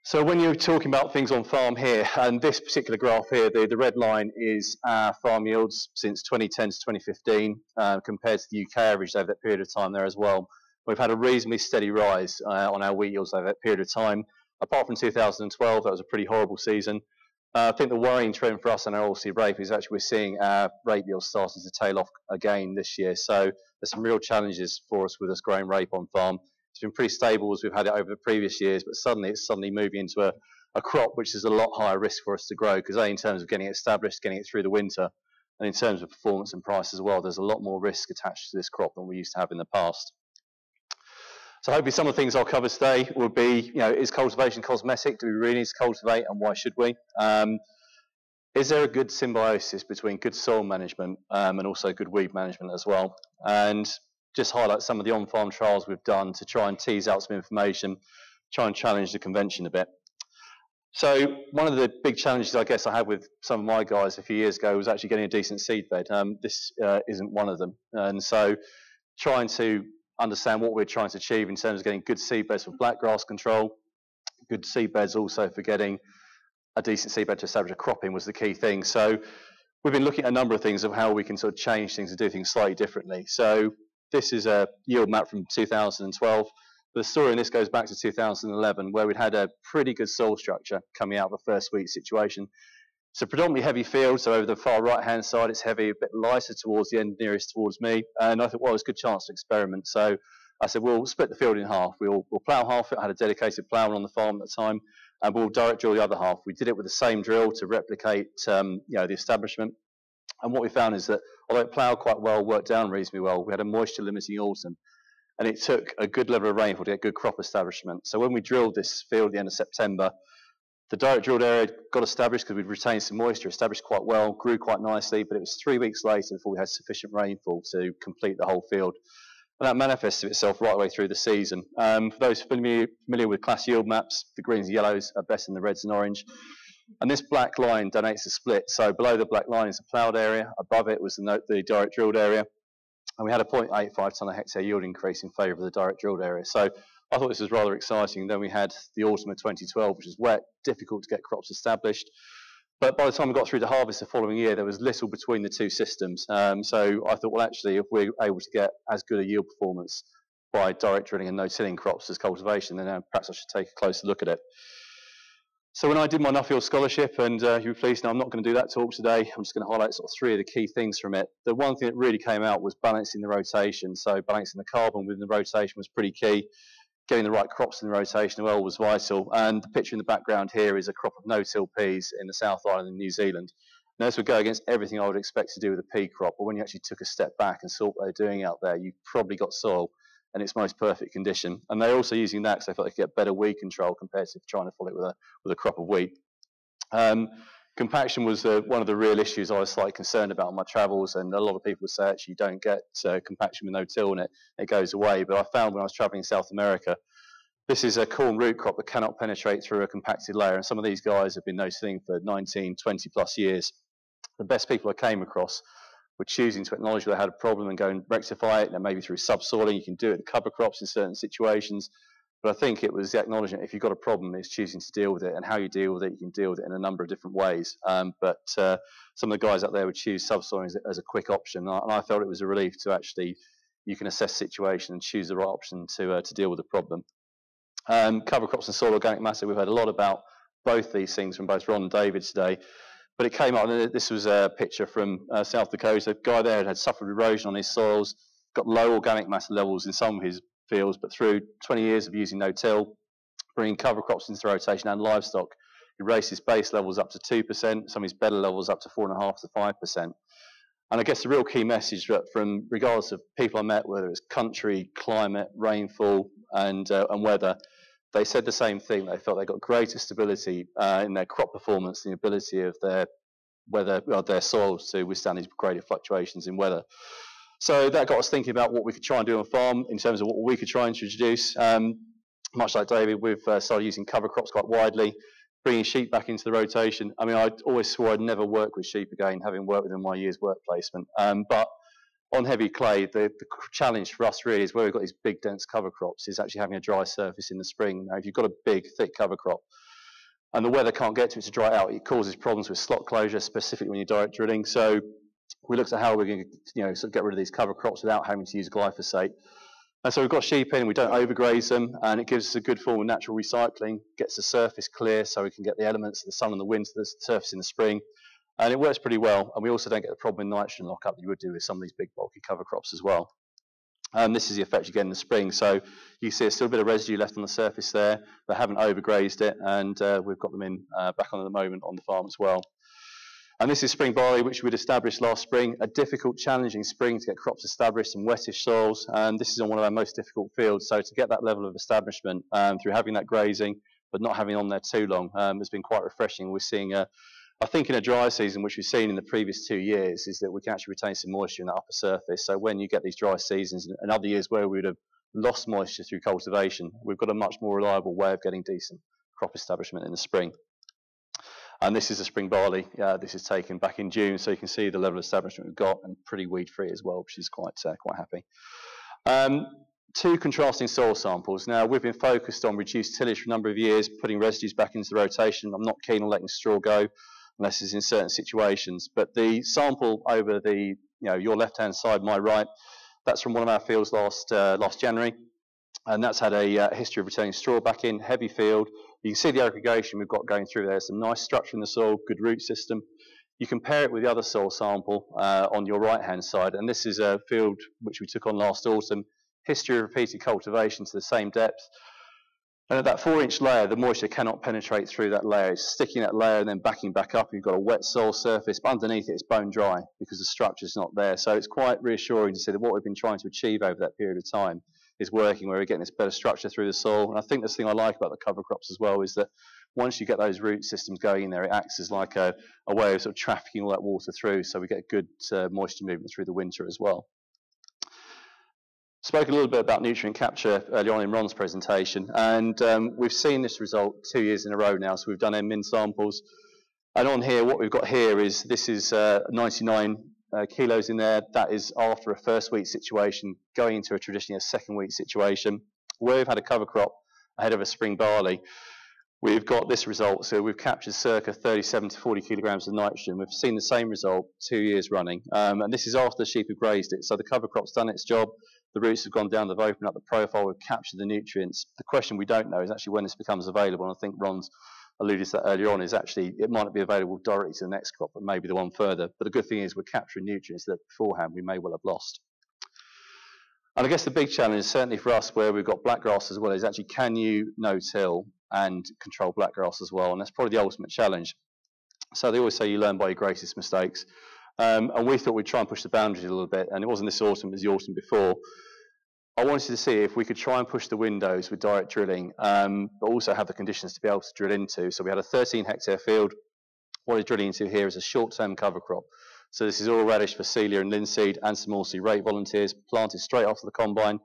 So when you're talking about things on farm here, and this particular graph here, the red line is our farm yields since 2010 to 2015, compared to the UK average over that period of time there as well. We've had a reasonably steady rise on our wheat yields over that period of time. Apart from 2012, that was a pretty horrible season. I think the worrying trend for us on our oilseed rape is actually we're seeing our rape yields starting to tail off again this year. So there's some real challenges for us with us growing rape on farm. It's been pretty stable as we've had it over the previous years, but suddenly it's moving into a crop which is a lot higher risk for us to grow, because in terms of getting it established, getting it through the winter, and in terms of performance and price as well, there's a lot more risk attached to this crop than we used to have in the past. So hopefully some of the things I'll cover today will be, is cultivation cosmetic? Do we really need to cultivate, and why should we? Is there a good symbiosis between good soil management and also good weed management as well? And just highlight some of the on-farm trials we've done to try and tease out some information, try and challenge the convention a bit. So one of the big challenges I guess I had with some of my guys a few years ago was actually getting a decent seed bed. This isn't one of them. And so trying to understand what we're trying to achieve in terms of getting good seed beds for blackgrass control, good seed beds also for getting a decent seed bed to establish a crop in was the key thing. So we've been looking at a number of things of how we can sort of change things and do things slightly differently. So this is a yield map from 2012. The story in this goes back to 2011, where we'd had a pretty good soil structure coming out of the first wheat situation. It's a predominantly heavy field, so over the far right-hand side, it's heavy, a bit lighter towards the end nearest towards me. And I thought, well, it's a good chance to experiment. So I said, we'll split the field in half. We'll plough half it. I had a dedicated ploughman on the farm at the time, and we'll direct drill the other half. We did it with the same drill to replicate, the establishment. And what we found is that although it ploughed quite well, worked down reasonably well, we had a moisture limiting autumn, and it took a good level of rainfall to get good crop establishment. So when we drilled this field at the end of September, the direct drilled area got established because we'd retained some moisture, established quite well, grew quite nicely, but it was 3 weeks later before we had sufficient rainfall to complete the whole field. And that manifested itself right away through the season. For those familiar with class yield maps, the greens and yellows are better than the reds and orange. And this black line denotes the split. So below the black line is the ploughed area, above it was the direct drilled area. And we had a 0.85 tonne a hectare yield increase in favour of the direct drilled area. So I thought this was rather exciting. Then we had the autumn of 2012, which was wet, difficult to get crops established. But by the time we got through to harvest the following year, there was little between the two systems. So I thought, well, actually, if we're able to get as good a yield performance by direct drilling and no-tilling crops as cultivation, then perhaps I should take a closer look at it. So when I did my Nuffield Scholarship, and you'll be pleased, now I'm not going to do that talk today, I'm just going to highlight sort of 3 of the key things from it. The one thing that really came out was balancing the rotation. So balancing the carbon within the rotation was pretty key. Getting the right crops in the rotation well was vital. And the picture in the background here is a crop of no-till peas in the South Island in New Zealand. Now this would go against everything I would expect to do with a pea crop, but when you actually took a step back and saw what they're doing out there, you probably got soil in its most perfect condition. And they're also using that because they thought they could get better weed control compared to trying to follow it with a crop of wheat. Compaction was one of the real issues I was slightly concerned about on my travels, and a lot of people say actually you don't get compaction with no-till and it goes away. But I found when I was travelling in South America, this is a corn root crop that cannot penetrate through a compacted layer, and some of these guys have been no-tilling for 19, 20 plus years. The best people I came across were choosing to acknowledge they had a problem and go and rectify it, and maybe through subsoiling. You can do it in cover crops in certain situations. But I think it was the acknowledgement, if you've got a problem, it's choosing to deal with it, and how you deal with it, you can deal with it in a number of different ways. But some of the guys out there would choose subsoiling as a quick option, and I felt it was a relief to actually, you can assess the situation and choose the right option to deal with the problem. Cover crops and soil organic matter, we've heard a lot about both these things from both Ron and David today. But it came out, and this was a picture from South Dakota. A guy there had suffered erosion on his soils, got low organic matter levels in some of his fields, but through 20 years of using no-till, bringing cover crops into rotation and livestock, he raised his base levels up to 2%, some of his better levels up to 4.5% to 5%. And I guess the real key message from regardless of people I met, whether it's country, climate, rainfall, and weather, they said the same thing. They felt they got greater stability in their crop performance, the ability of their soils to withstand these greater fluctuations in weather. So that got us thinking about what we could try and do on farm in terms of what we could try and introduce. Much like David, we've started using cover crops quite widely, bringing sheep back into the rotation. I mean, I always swore I'd never work with sheep again, having worked with them in my year's work placement. But on heavy clay, the challenge for us really is where we've got these big dense cover crops is actually having a dry surface in the spring. Now, if you've got a big thick cover crop, and the weather can't get to it to dry it out. It causes problems with slot closure, specifically when you're direct drilling. So we looked at how we're going to sort of get rid of these cover crops without having to use glyphosate. And so we've got sheep in, we don't overgraze them, and it gives us a good form of natural recycling, gets the surface clear so we can get the elements of the sun and the wind to the surface in the spring. And it works pretty well, and we also don't get the problem with nitrogen lockup that you would do with some of these big bulky cover crops as well. This is the effect you get in the spring. So you see there's still a bit of residue left on the surface there. They haven't overgrazed it, and we've got them in back on at the moment on the farm as well. And this is spring barley, which we'd established last spring. A difficult, challenging spring to get crops established in wettish soils, and this is on one of our most difficult fields. So to get that level of establishment through having that grazing, but not having it on there too long, has been quite refreshing. We're seeing I think in a dry season, which we've seen in the previous 2 years, is that we can actually retain some moisture in that upper surface. So when you get these dry seasons and other years where we would have lost moisture through cultivation, we've got a much more reliable way of getting decent crop establishment in the spring. And this is a spring barley. This is taken back in June, so you can see the level of establishment we've got, and pretty weed-free as well, which is quite happy. Two contrasting soil samples. Now, we've been focused on reduced tillage for a number of years, putting residues back into the rotation. I'm not keen on letting straw go, unless it's in certain situations. But the sample over the, your left-hand side, my right, that's from one of our fields last January, and that's had a history of returning straw back in, heavy field. You can see the aggregation we've got going through there. Some nice structure in the soil, good root system. You compare it with the other soil sample on your right-hand side, and this is a field which we took on last autumn, history of repeated cultivation to the same depth. And at that 4-inch layer, the moisture cannot penetrate through that layer. It's sticking that layer and then backing back up. You've got a wet soil surface, but underneath it, it's bone dry because the structure's not there. So it's quite reassuring to see that what we've been trying to achieve over that period of time is working, where we're getting this better structure through the soil. And I think the thing I like about the cover crops as well is that once you get those root systems going in there, it acts as like a way of sort of trafficking all that water through, so we get good moisture movement through the winter as well. Spoke a little bit about nutrient capture earlier on in Ron's presentation, and we've seen this result 2 years in a row now. So we've done min samples, and on here, what we've got here is this is 99 kilos in there. That is after a first wheat situation going into a traditionally a second wheat situation, where we've had a cover crop ahead of a spring barley. We've got this result, so we've captured circa 37 to 40 kilograms of nitrogen. We've seen the same result 2 years running, and this is after the sheep have grazed it. So the cover crop's done its job. The roots have gone down, they've opened up the profile, we've captured the nutrients. The question we don't know is actually when this becomes available, and I think Ron's alluded to that earlier on, is actually it might not be available directly to the next crop, but maybe the one further. But the good thing is we're capturing nutrients that beforehand we may well have lost. And I guess the big challenge, certainly for us, where we've got blackgrass as well, is actually can you no-till and control blackgrass as well? And that's probably the ultimate challenge. So they always say you learn by your greatest mistakes. And we thought we'd try and push the boundaries a little bit, and it wasn't this autumn, it was the autumn before. I wanted to see if we could try and push the windows with direct drilling, but also have the conditions to be able to drill into. So we had a 13-hectare field. What we're drilling into here is a short-term cover crop. So this is all radish, phacelia and linseed, and some oilseed rape volunteers, planted straight after the combine.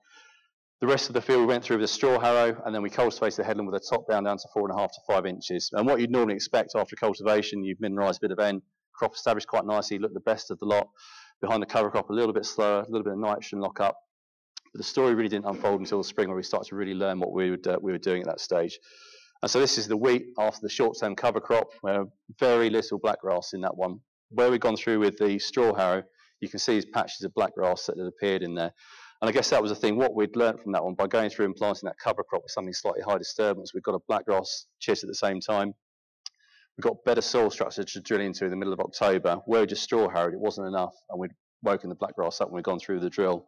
The rest of the field we went through with a straw harrow, and then we cultivated the headland with a top down to 4.5 to 5 inches. And what you'd normally expect after cultivation, you've mineralised a bit of N, crop established quite nicely, looked the best of the lot. Behind the cover crop, a little bit slower, a little bit of nitrogen lock up. But the story really didn't unfold until the spring, where we started to really learn what we were doing at that stage. And so this is the wheat after the short-term cover crop, where very little blackgrass in that one. Where we've gone through with the straw harrow, you can see these patches of blackgrass that had appeared in there. And I guess that was the thing, what we'd learnt from that one, by going through and planting that cover crop with something slightly high disturbance, we've got a blackgrass chit at the same time. We've got better soil structure to drill into in the middle of October. Where we just straw harrowed, it wasn't enough, and we'd woken the blackgrass up when we'd gone through the drill.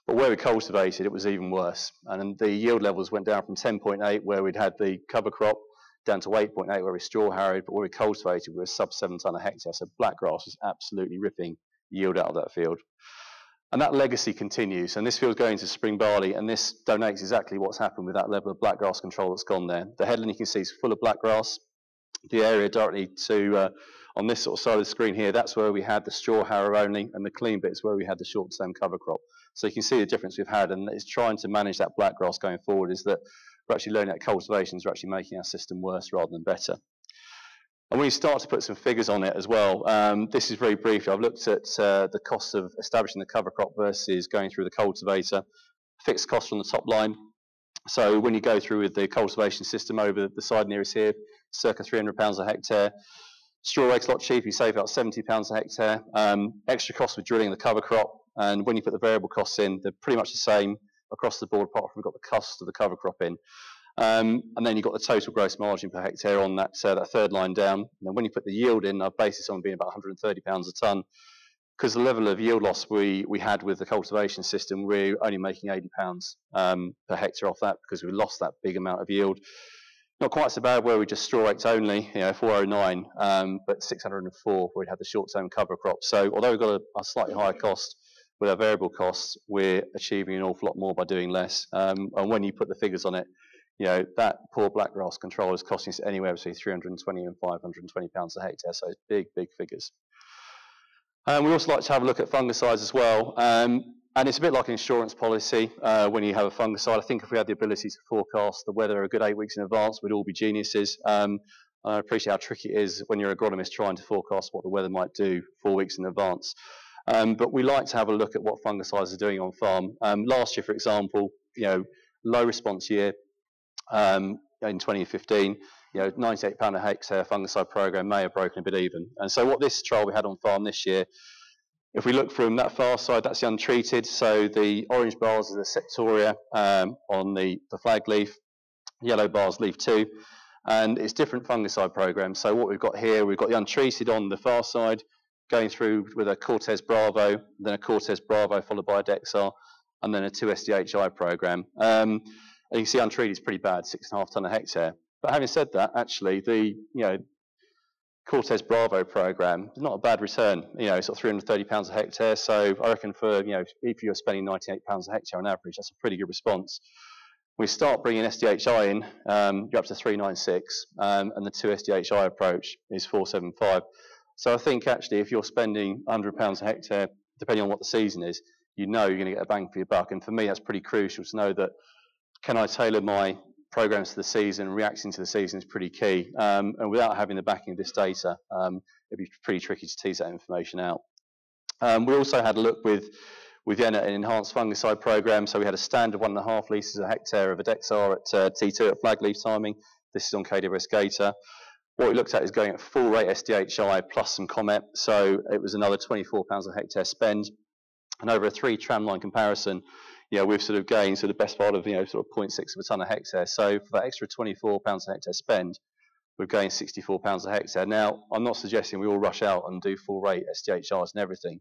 But where we cultivated, it was even worse. And the yield levels went down from 10.8, where we'd had the cover crop, down to 8.8, where we straw harrowed. But where we cultivated, we were sub 7 tonne a hectare. So blackgrass was absolutely ripping yield out of that field. And that legacy continues. And this field's going to spring barley, and this donates exactly what's happened with that level of blackgrass control that's gone there. The headland you can see is full of blackgrass. The area directly to on this sort of side of the screen here, that's where we had the straw harrow only, and the clean bits where we had the short-term cover crop. So you can see the difference we've had, and it's trying to manage that blackgrass going forward, is that we're actually learning that cultivations are actually making our system worse rather than better. And when you start to put some figures on it as well, this is very briefly, I've looked at the cost of establishing the cover crop versus going through the cultivator. Fixed cost on the top line, So when you go through with the cultivation system over the side nearest here, circa £300 a hectare. Straw rake's a lot cheaper, you save about £70 a hectare. Extra cost with drilling the cover crop, and when you put the variable costs in, they're pretty much the same across the board, apart from we've got the cost of the cover crop in. And then you've got the total gross margin per hectare on that, that third line down. And then when you put the yield in, I've based this on being about £130 a tonne. Because the level of yield loss we had with the cultivation system, we're only making £80 per hectare off that because we lost that big amount of yield. Not quite so bad where we just straw raked only, 409, but 604 where we had the short-term cover crop. So although we've got a slightly higher cost with our variable costs, we're achieving an awful lot more by doing less. And when you put the figures on it, that poor blackgrass control is costing us anywhere between 320 and 520 pounds a hectare. So it's big, big figures. We also like to have a look at fungicides as well. And it's a bit like an insurance policy when you have a fungicide. I think if we had the ability to forecast the weather a good 8 weeks in advance, we'd all be geniuses. I appreciate how tricky it is when you're an agronomist trying to forecast what the weather might do 4 weeks in advance. But we like to have a look at what fungicides are doing on farm. Last year, for example, low response year in 2015, £98 a hectare fungicide program may have broken a bit even. And so what this trial we had on farm this year, if we look from that far side, that's the untreated. So the orange bars are the septoria on the flag leaf, yellow bars leaf 2, and it's different fungicide programs. So what we've got here, we've got the untreated on the far side, going through with a Cortez Bravo, then a Cortez Bravo followed by a Dexar, and then a 2-SDHI program. And you can see untreated is pretty bad, 6.5 tonne a hectare. But having said that, actually the Cortez Bravo program is not a bad return. It's sort of £330 a hectare. So I reckon for if you're spending £98 a hectare on average, that's a pretty good response. We start bringing SDHI in, you're up to 396, and the 2-SDHI approach is 475. So I think actually if you're spending £100 a hectare, depending on what the season is, you're going to get a bang for your buck. And for me, that's pretty crucial to know that can I tailor my programs to the season, reacting to the season is pretty key. And without having the backing of this data, it'd be pretty tricky to tease that information out. We also had a look with Yenna an enhanced fungicide program. So we had a standard 1.5 litres a hectare of a Dexar at T2 at flag leaf timing. This is on KWS Gator. What we looked at is going at full rate SDHI plus some Comet. So it was another £24 a hectare spend. And over a 3 tramline comparison, we've sort of gained the best part of sort of 0.6 of a tonne a hectare. So for that extra £24 a hectare spend, we've gained £64 a hectare. Now, I'm not suggesting we all rush out and do full rate SDHRs and everything,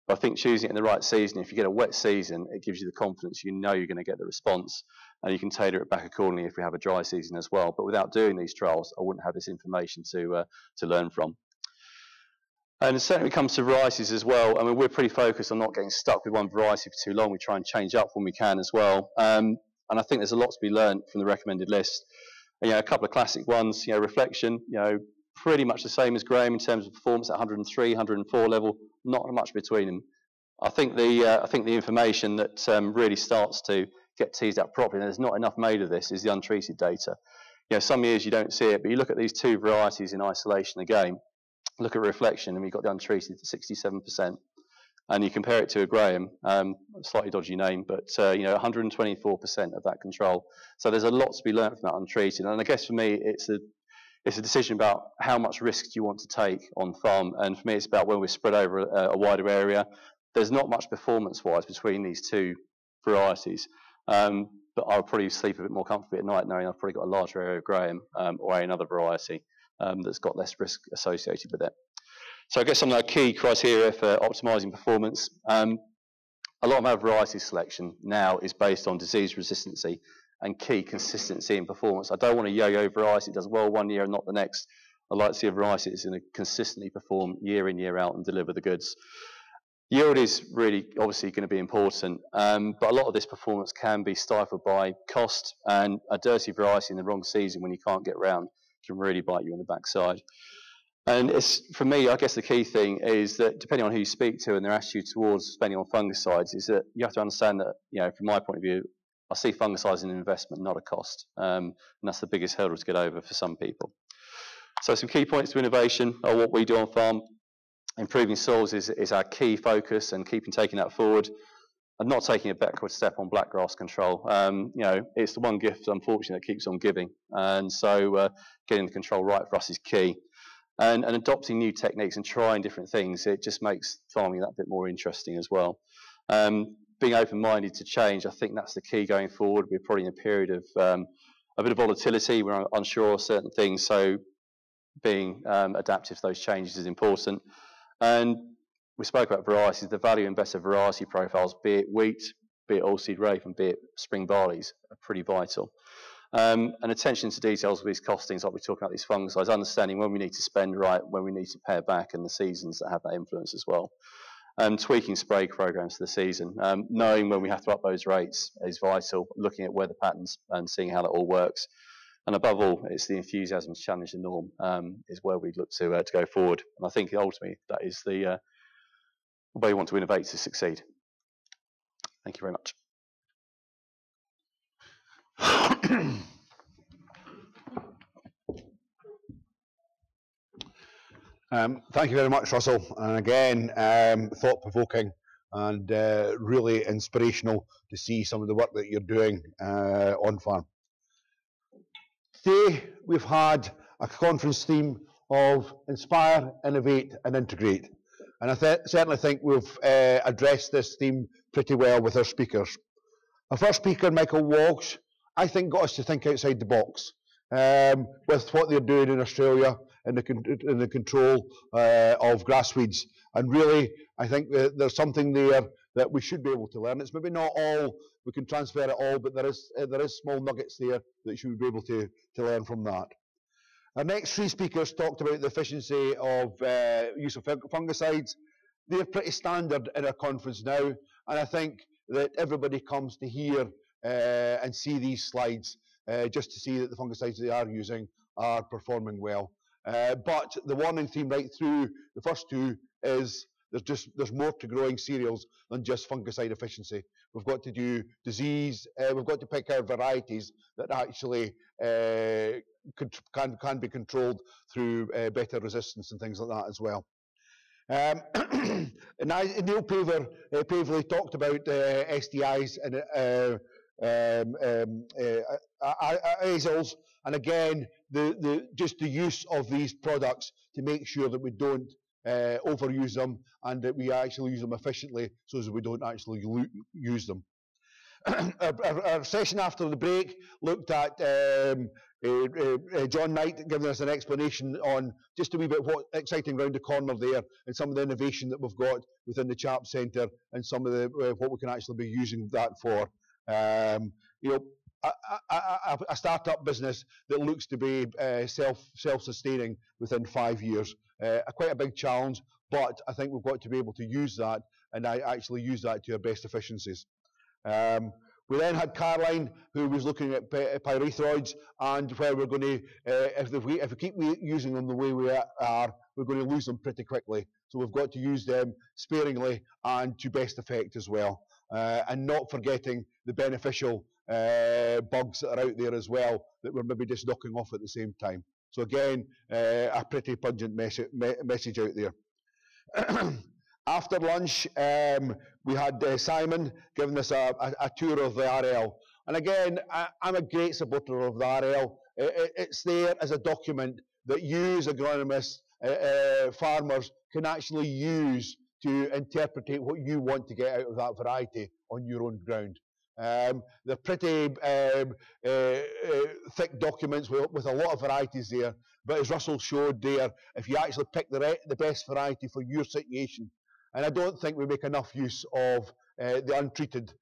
but I think choosing it in the right season, if you get a wet season, it gives you the confidence you're going to get the response, and you can tailor it back accordingly if we have a dry season as well. But without doing these trials, I wouldn't have this information to learn from. And certainly when it comes to varieties as well, I mean, we're pretty focused on not getting stuck with one variety for too long. We try and change up when we can as well. And I think there's a lot to be learned from the recommended list. And, a couple of classic ones, Reflection, pretty much the same as Graham in terms of performance at 103, 104 level, not much between them. I think the information that really starts to get teased out properly, and there's not enough made of this, is the untreated data. Some years you don't see it, but you look at these 2 varieties in isolation again. Look at Reflection, and we've got the untreated at 67%, and you compare it to a Graham, slightly dodgy name, but 124% of that control. So there's a lot to be learnt from that untreated, and I guess for me it's a decision about how much risk do you want to take on farm, and for me it's about when we're spread over a wider area. There's not much performance-wise between these 2 varieties, but I'll probably sleep a bit more comfortably at night knowing I've probably got a larger area of Graham or another variety. That's got less risk associated with it. So I guess some of the key criteria for optimising performance. A lot of our variety selection now is based on disease resistancy and key consistency in performance. I don't want a yo-yo variety that does well one year and not the next. I like to see a variety that's going to consistently perform year in, year out and deliver the goods. Yield is really obviously going to be important, but a lot of this performance can be stifled by cost, and a dirty variety in the wrong season when you can't get round can really bite you in the backside. And it's, for me, I guess the key thing is that depending on who you speak to and their attitude towards spending on fungicides, is that you have to understand that, from my point of view, I see fungicides as an investment, not a cost. And that's the biggest hurdle to get over for some people. So some key points to innovation are what we do on farm. Improving soils is our key focus, and taking that forward. I'm not taking a backward step on blackgrass control. You know, it's the one gift, unfortunately, that keeps on giving. And so getting the control right for us is key. And adopting new techniques and trying different things, it just makes farming that bit more interesting as well. Being open-minded to change, I think that's the key going forward. We're probably in a period of a bit of volatility. We're unsure of certain things, so being adaptive to those changes is important. And we spoke about varieties. The value in better variety profiles, be it wheat, be it oilseed rape, and be it spring barleys, are pretty vital. And attention to details with these costings, like we talk about these fungicides, understanding when we need to spend right, when we need to pare back, and the seasons that have that influence as well. Tweaking spray programs for the season, knowing when we have to up those rates is vital, looking at weather patterns and seeing how that all works. And above all, it's the enthusiasm to challenge the norm is where we'd look to go forward. And I think ultimately that is the way we want to innovate to succeed. Thank you very much. Thank you very much, Russell. And again, thought-provoking and really inspirational to see some of the work that you're doing on farm. Today, we've had a conference theme of inspire, innovate and integrate. And I certainly think we've addressed this theme pretty well with our speakers. Our first speaker, Michael Walsh, I think got us to think outside the box with what they're doing in Australia in the control of grass weeds. And really, I think that there's something there that we should be able to learn. It's maybe not all, we can transfer it all, but there is small nuggets there that you should be able to learn from that. Our next three speakers talked about the efficiency of use of fungicides. They're pretty standard in our conference now, and I think that everybody comes to hear and see these slides just to see that the fungicides they are using are performing well. But the warning theme right through the first two is there's more to growing cereals than just fungicide efficiency. We've got to do disease, we've got to pick out varieties that actually can be controlled through better resistance and things like that as well. And Neil Pavley talked about SDIs and azoles, and again just the use of these products to make sure that we don't overuse them and that we actually use them efficiently so that we don't actually use them. Our session after the break looked at John Knight giving us an explanation on just a wee bit what exciting round the corner there and some of the innovation that we've got within the CHAP Centre and some of the what we can actually be using that for. You know, a startup business that looks to be self-sustaining within 5 years. Quite a big challenge, but I think we've got to be able to use that and actually use that to our best efficiencies. We then had Caroline, who was looking at pyrethroids and where we're going to, if we keep using them the way we are, we're going to lose them pretty quickly. So we've got to use them sparingly and to best effect as well. And not forgetting the beneficial bugs that are out there as well that we're maybe just knocking off at the same time. So again, a pretty pungent message out there. After lunch, we had Simon giving us a tour of the RL. And again, I'm a great supporter of the RL. It's there as a document that you as agronomists, farmers, can actually use to interpret what you want to get out of that variety on your own ground. They're pretty thick documents with a lot of varieties there, but as Russell showed there, if you actually pick the best variety for your situation, and I don't think we make enough use of the untreated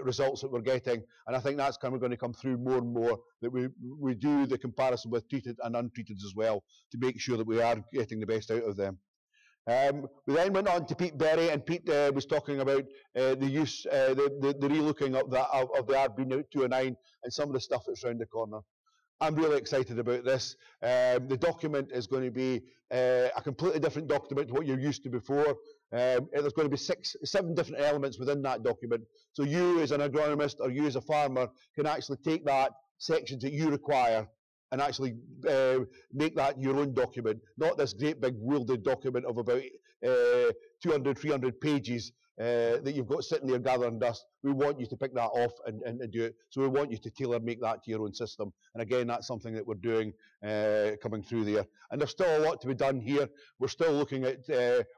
results that we're getting, and I think that's kind of going to come through more and more, that we do the comparison with treated and untreated as well to make sure that we are getting the best out of them. We then went on to Pete Berry, and Pete was talking about the use, the relooking of the RB 209 and some of the stuff that's around the corner. I'm really excited about this. The document is going to be a completely different document to what you're used to before. There's going to be 7 different elements within that document. So you as an agronomist or you as a farmer can actually take that sections that you require and actually make that your own document, not this great big wielded document of about 200, 300 pages that you've got sitting there gathering dust, we want you to pick that off and do it. So we want you to tailor make that to your own system. And again, that's something that we're doing coming through there. And there's still a lot to be done here. We're still looking at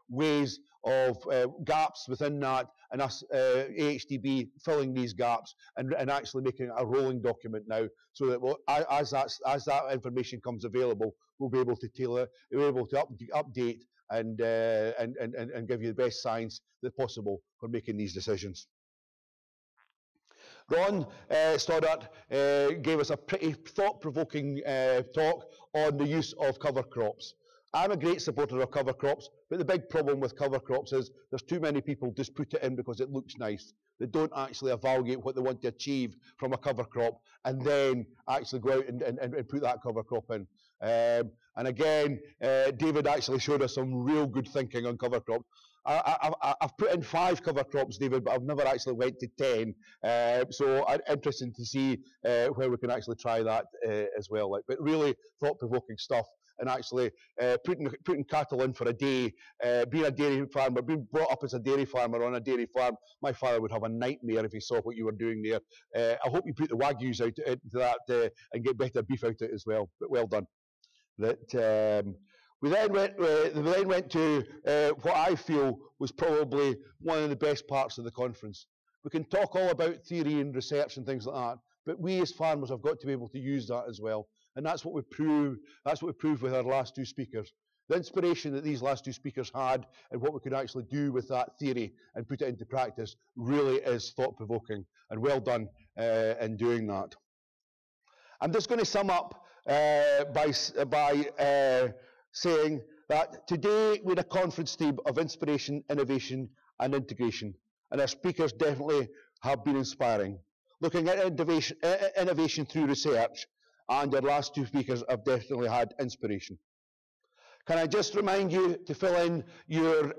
ways of gaps within that, and us AHDB filling these gaps and actually making it a rolling document now, so that as that information comes available, we'll be able to tailor, we'll be able to update and give you the best science that possible for making these decisions. Ron Stoddart gave us a pretty thought-provoking talk on the use of cover crops. I'm a great supporter of cover crops, but the big problem with cover crops is there's too many people just put it in because it looks nice. They don't actually evaluate what they want to achieve from a cover crop and then actually go out and put that cover crop in. And again, David actually showed us some real good thinking on cover crops. I've put in 5 cover crops, David, but I've never actually went to 10. So I'm interested to see where we can actually try that as well. But really thought-provoking stuff. And actually putting cattle in for a day, being a dairy farmer, being brought up as a dairy farmer on a dairy farm, my father would have a nightmare if he saw what you were doing there. I hope you put the Wagyus out into that and get better beef out of it as well. But well done. We then went to what I feel was probably one of the best parts of the conference. We can talk all about theory and research and things like that, but we as farmers have got to be able to use that as well. And that's what we proved. That's what we proved with our last 2 speakers. The inspiration that these last 2 speakers had and what we could actually do with that theory and put it into practice really is thought-provoking. And well done in doing that. I'm just going to sum up by saying that today we had a conference theme of inspiration, innovation, and integration. And our speakers definitely have been inspiring. Looking at innovation through research, and our last 2 speakers have definitely had inspiration. Can I just remind you to fill in your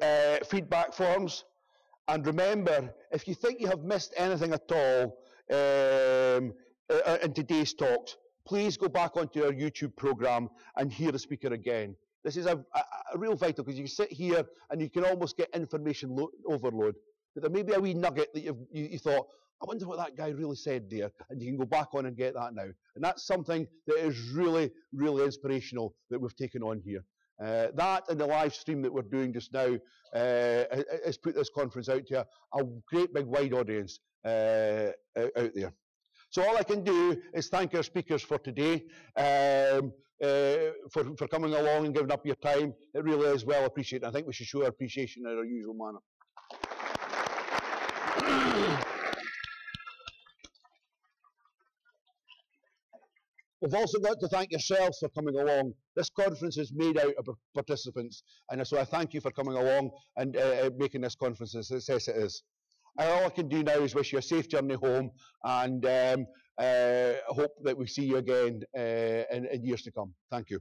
feedback forms? And remember, if you think you have missed anything at all in today's talks, please go back onto our YouTube program and hear the speaker again. This is a real vital, because you can sit here and you can almost get information overload. But there may be a wee nugget that you thought, I wonder what that guy really said there, and you can go back on and get that now. And that's something that is really, really inspirational that we've taken on here. That and the live stream that we're doing just now has put this conference out to a great big wide audience out there. So all I can do is thank our speakers for today, for coming along and giving up your time. It really is well appreciated. I think we should show our appreciation in our usual manner. We've also got to thank yourselves for coming along. This conference is made out of participants, and so I thank you for coming along and making this conference a success it is. All I can do now is wish you a safe journey home, and hope that we see you again in years to come. Thank you.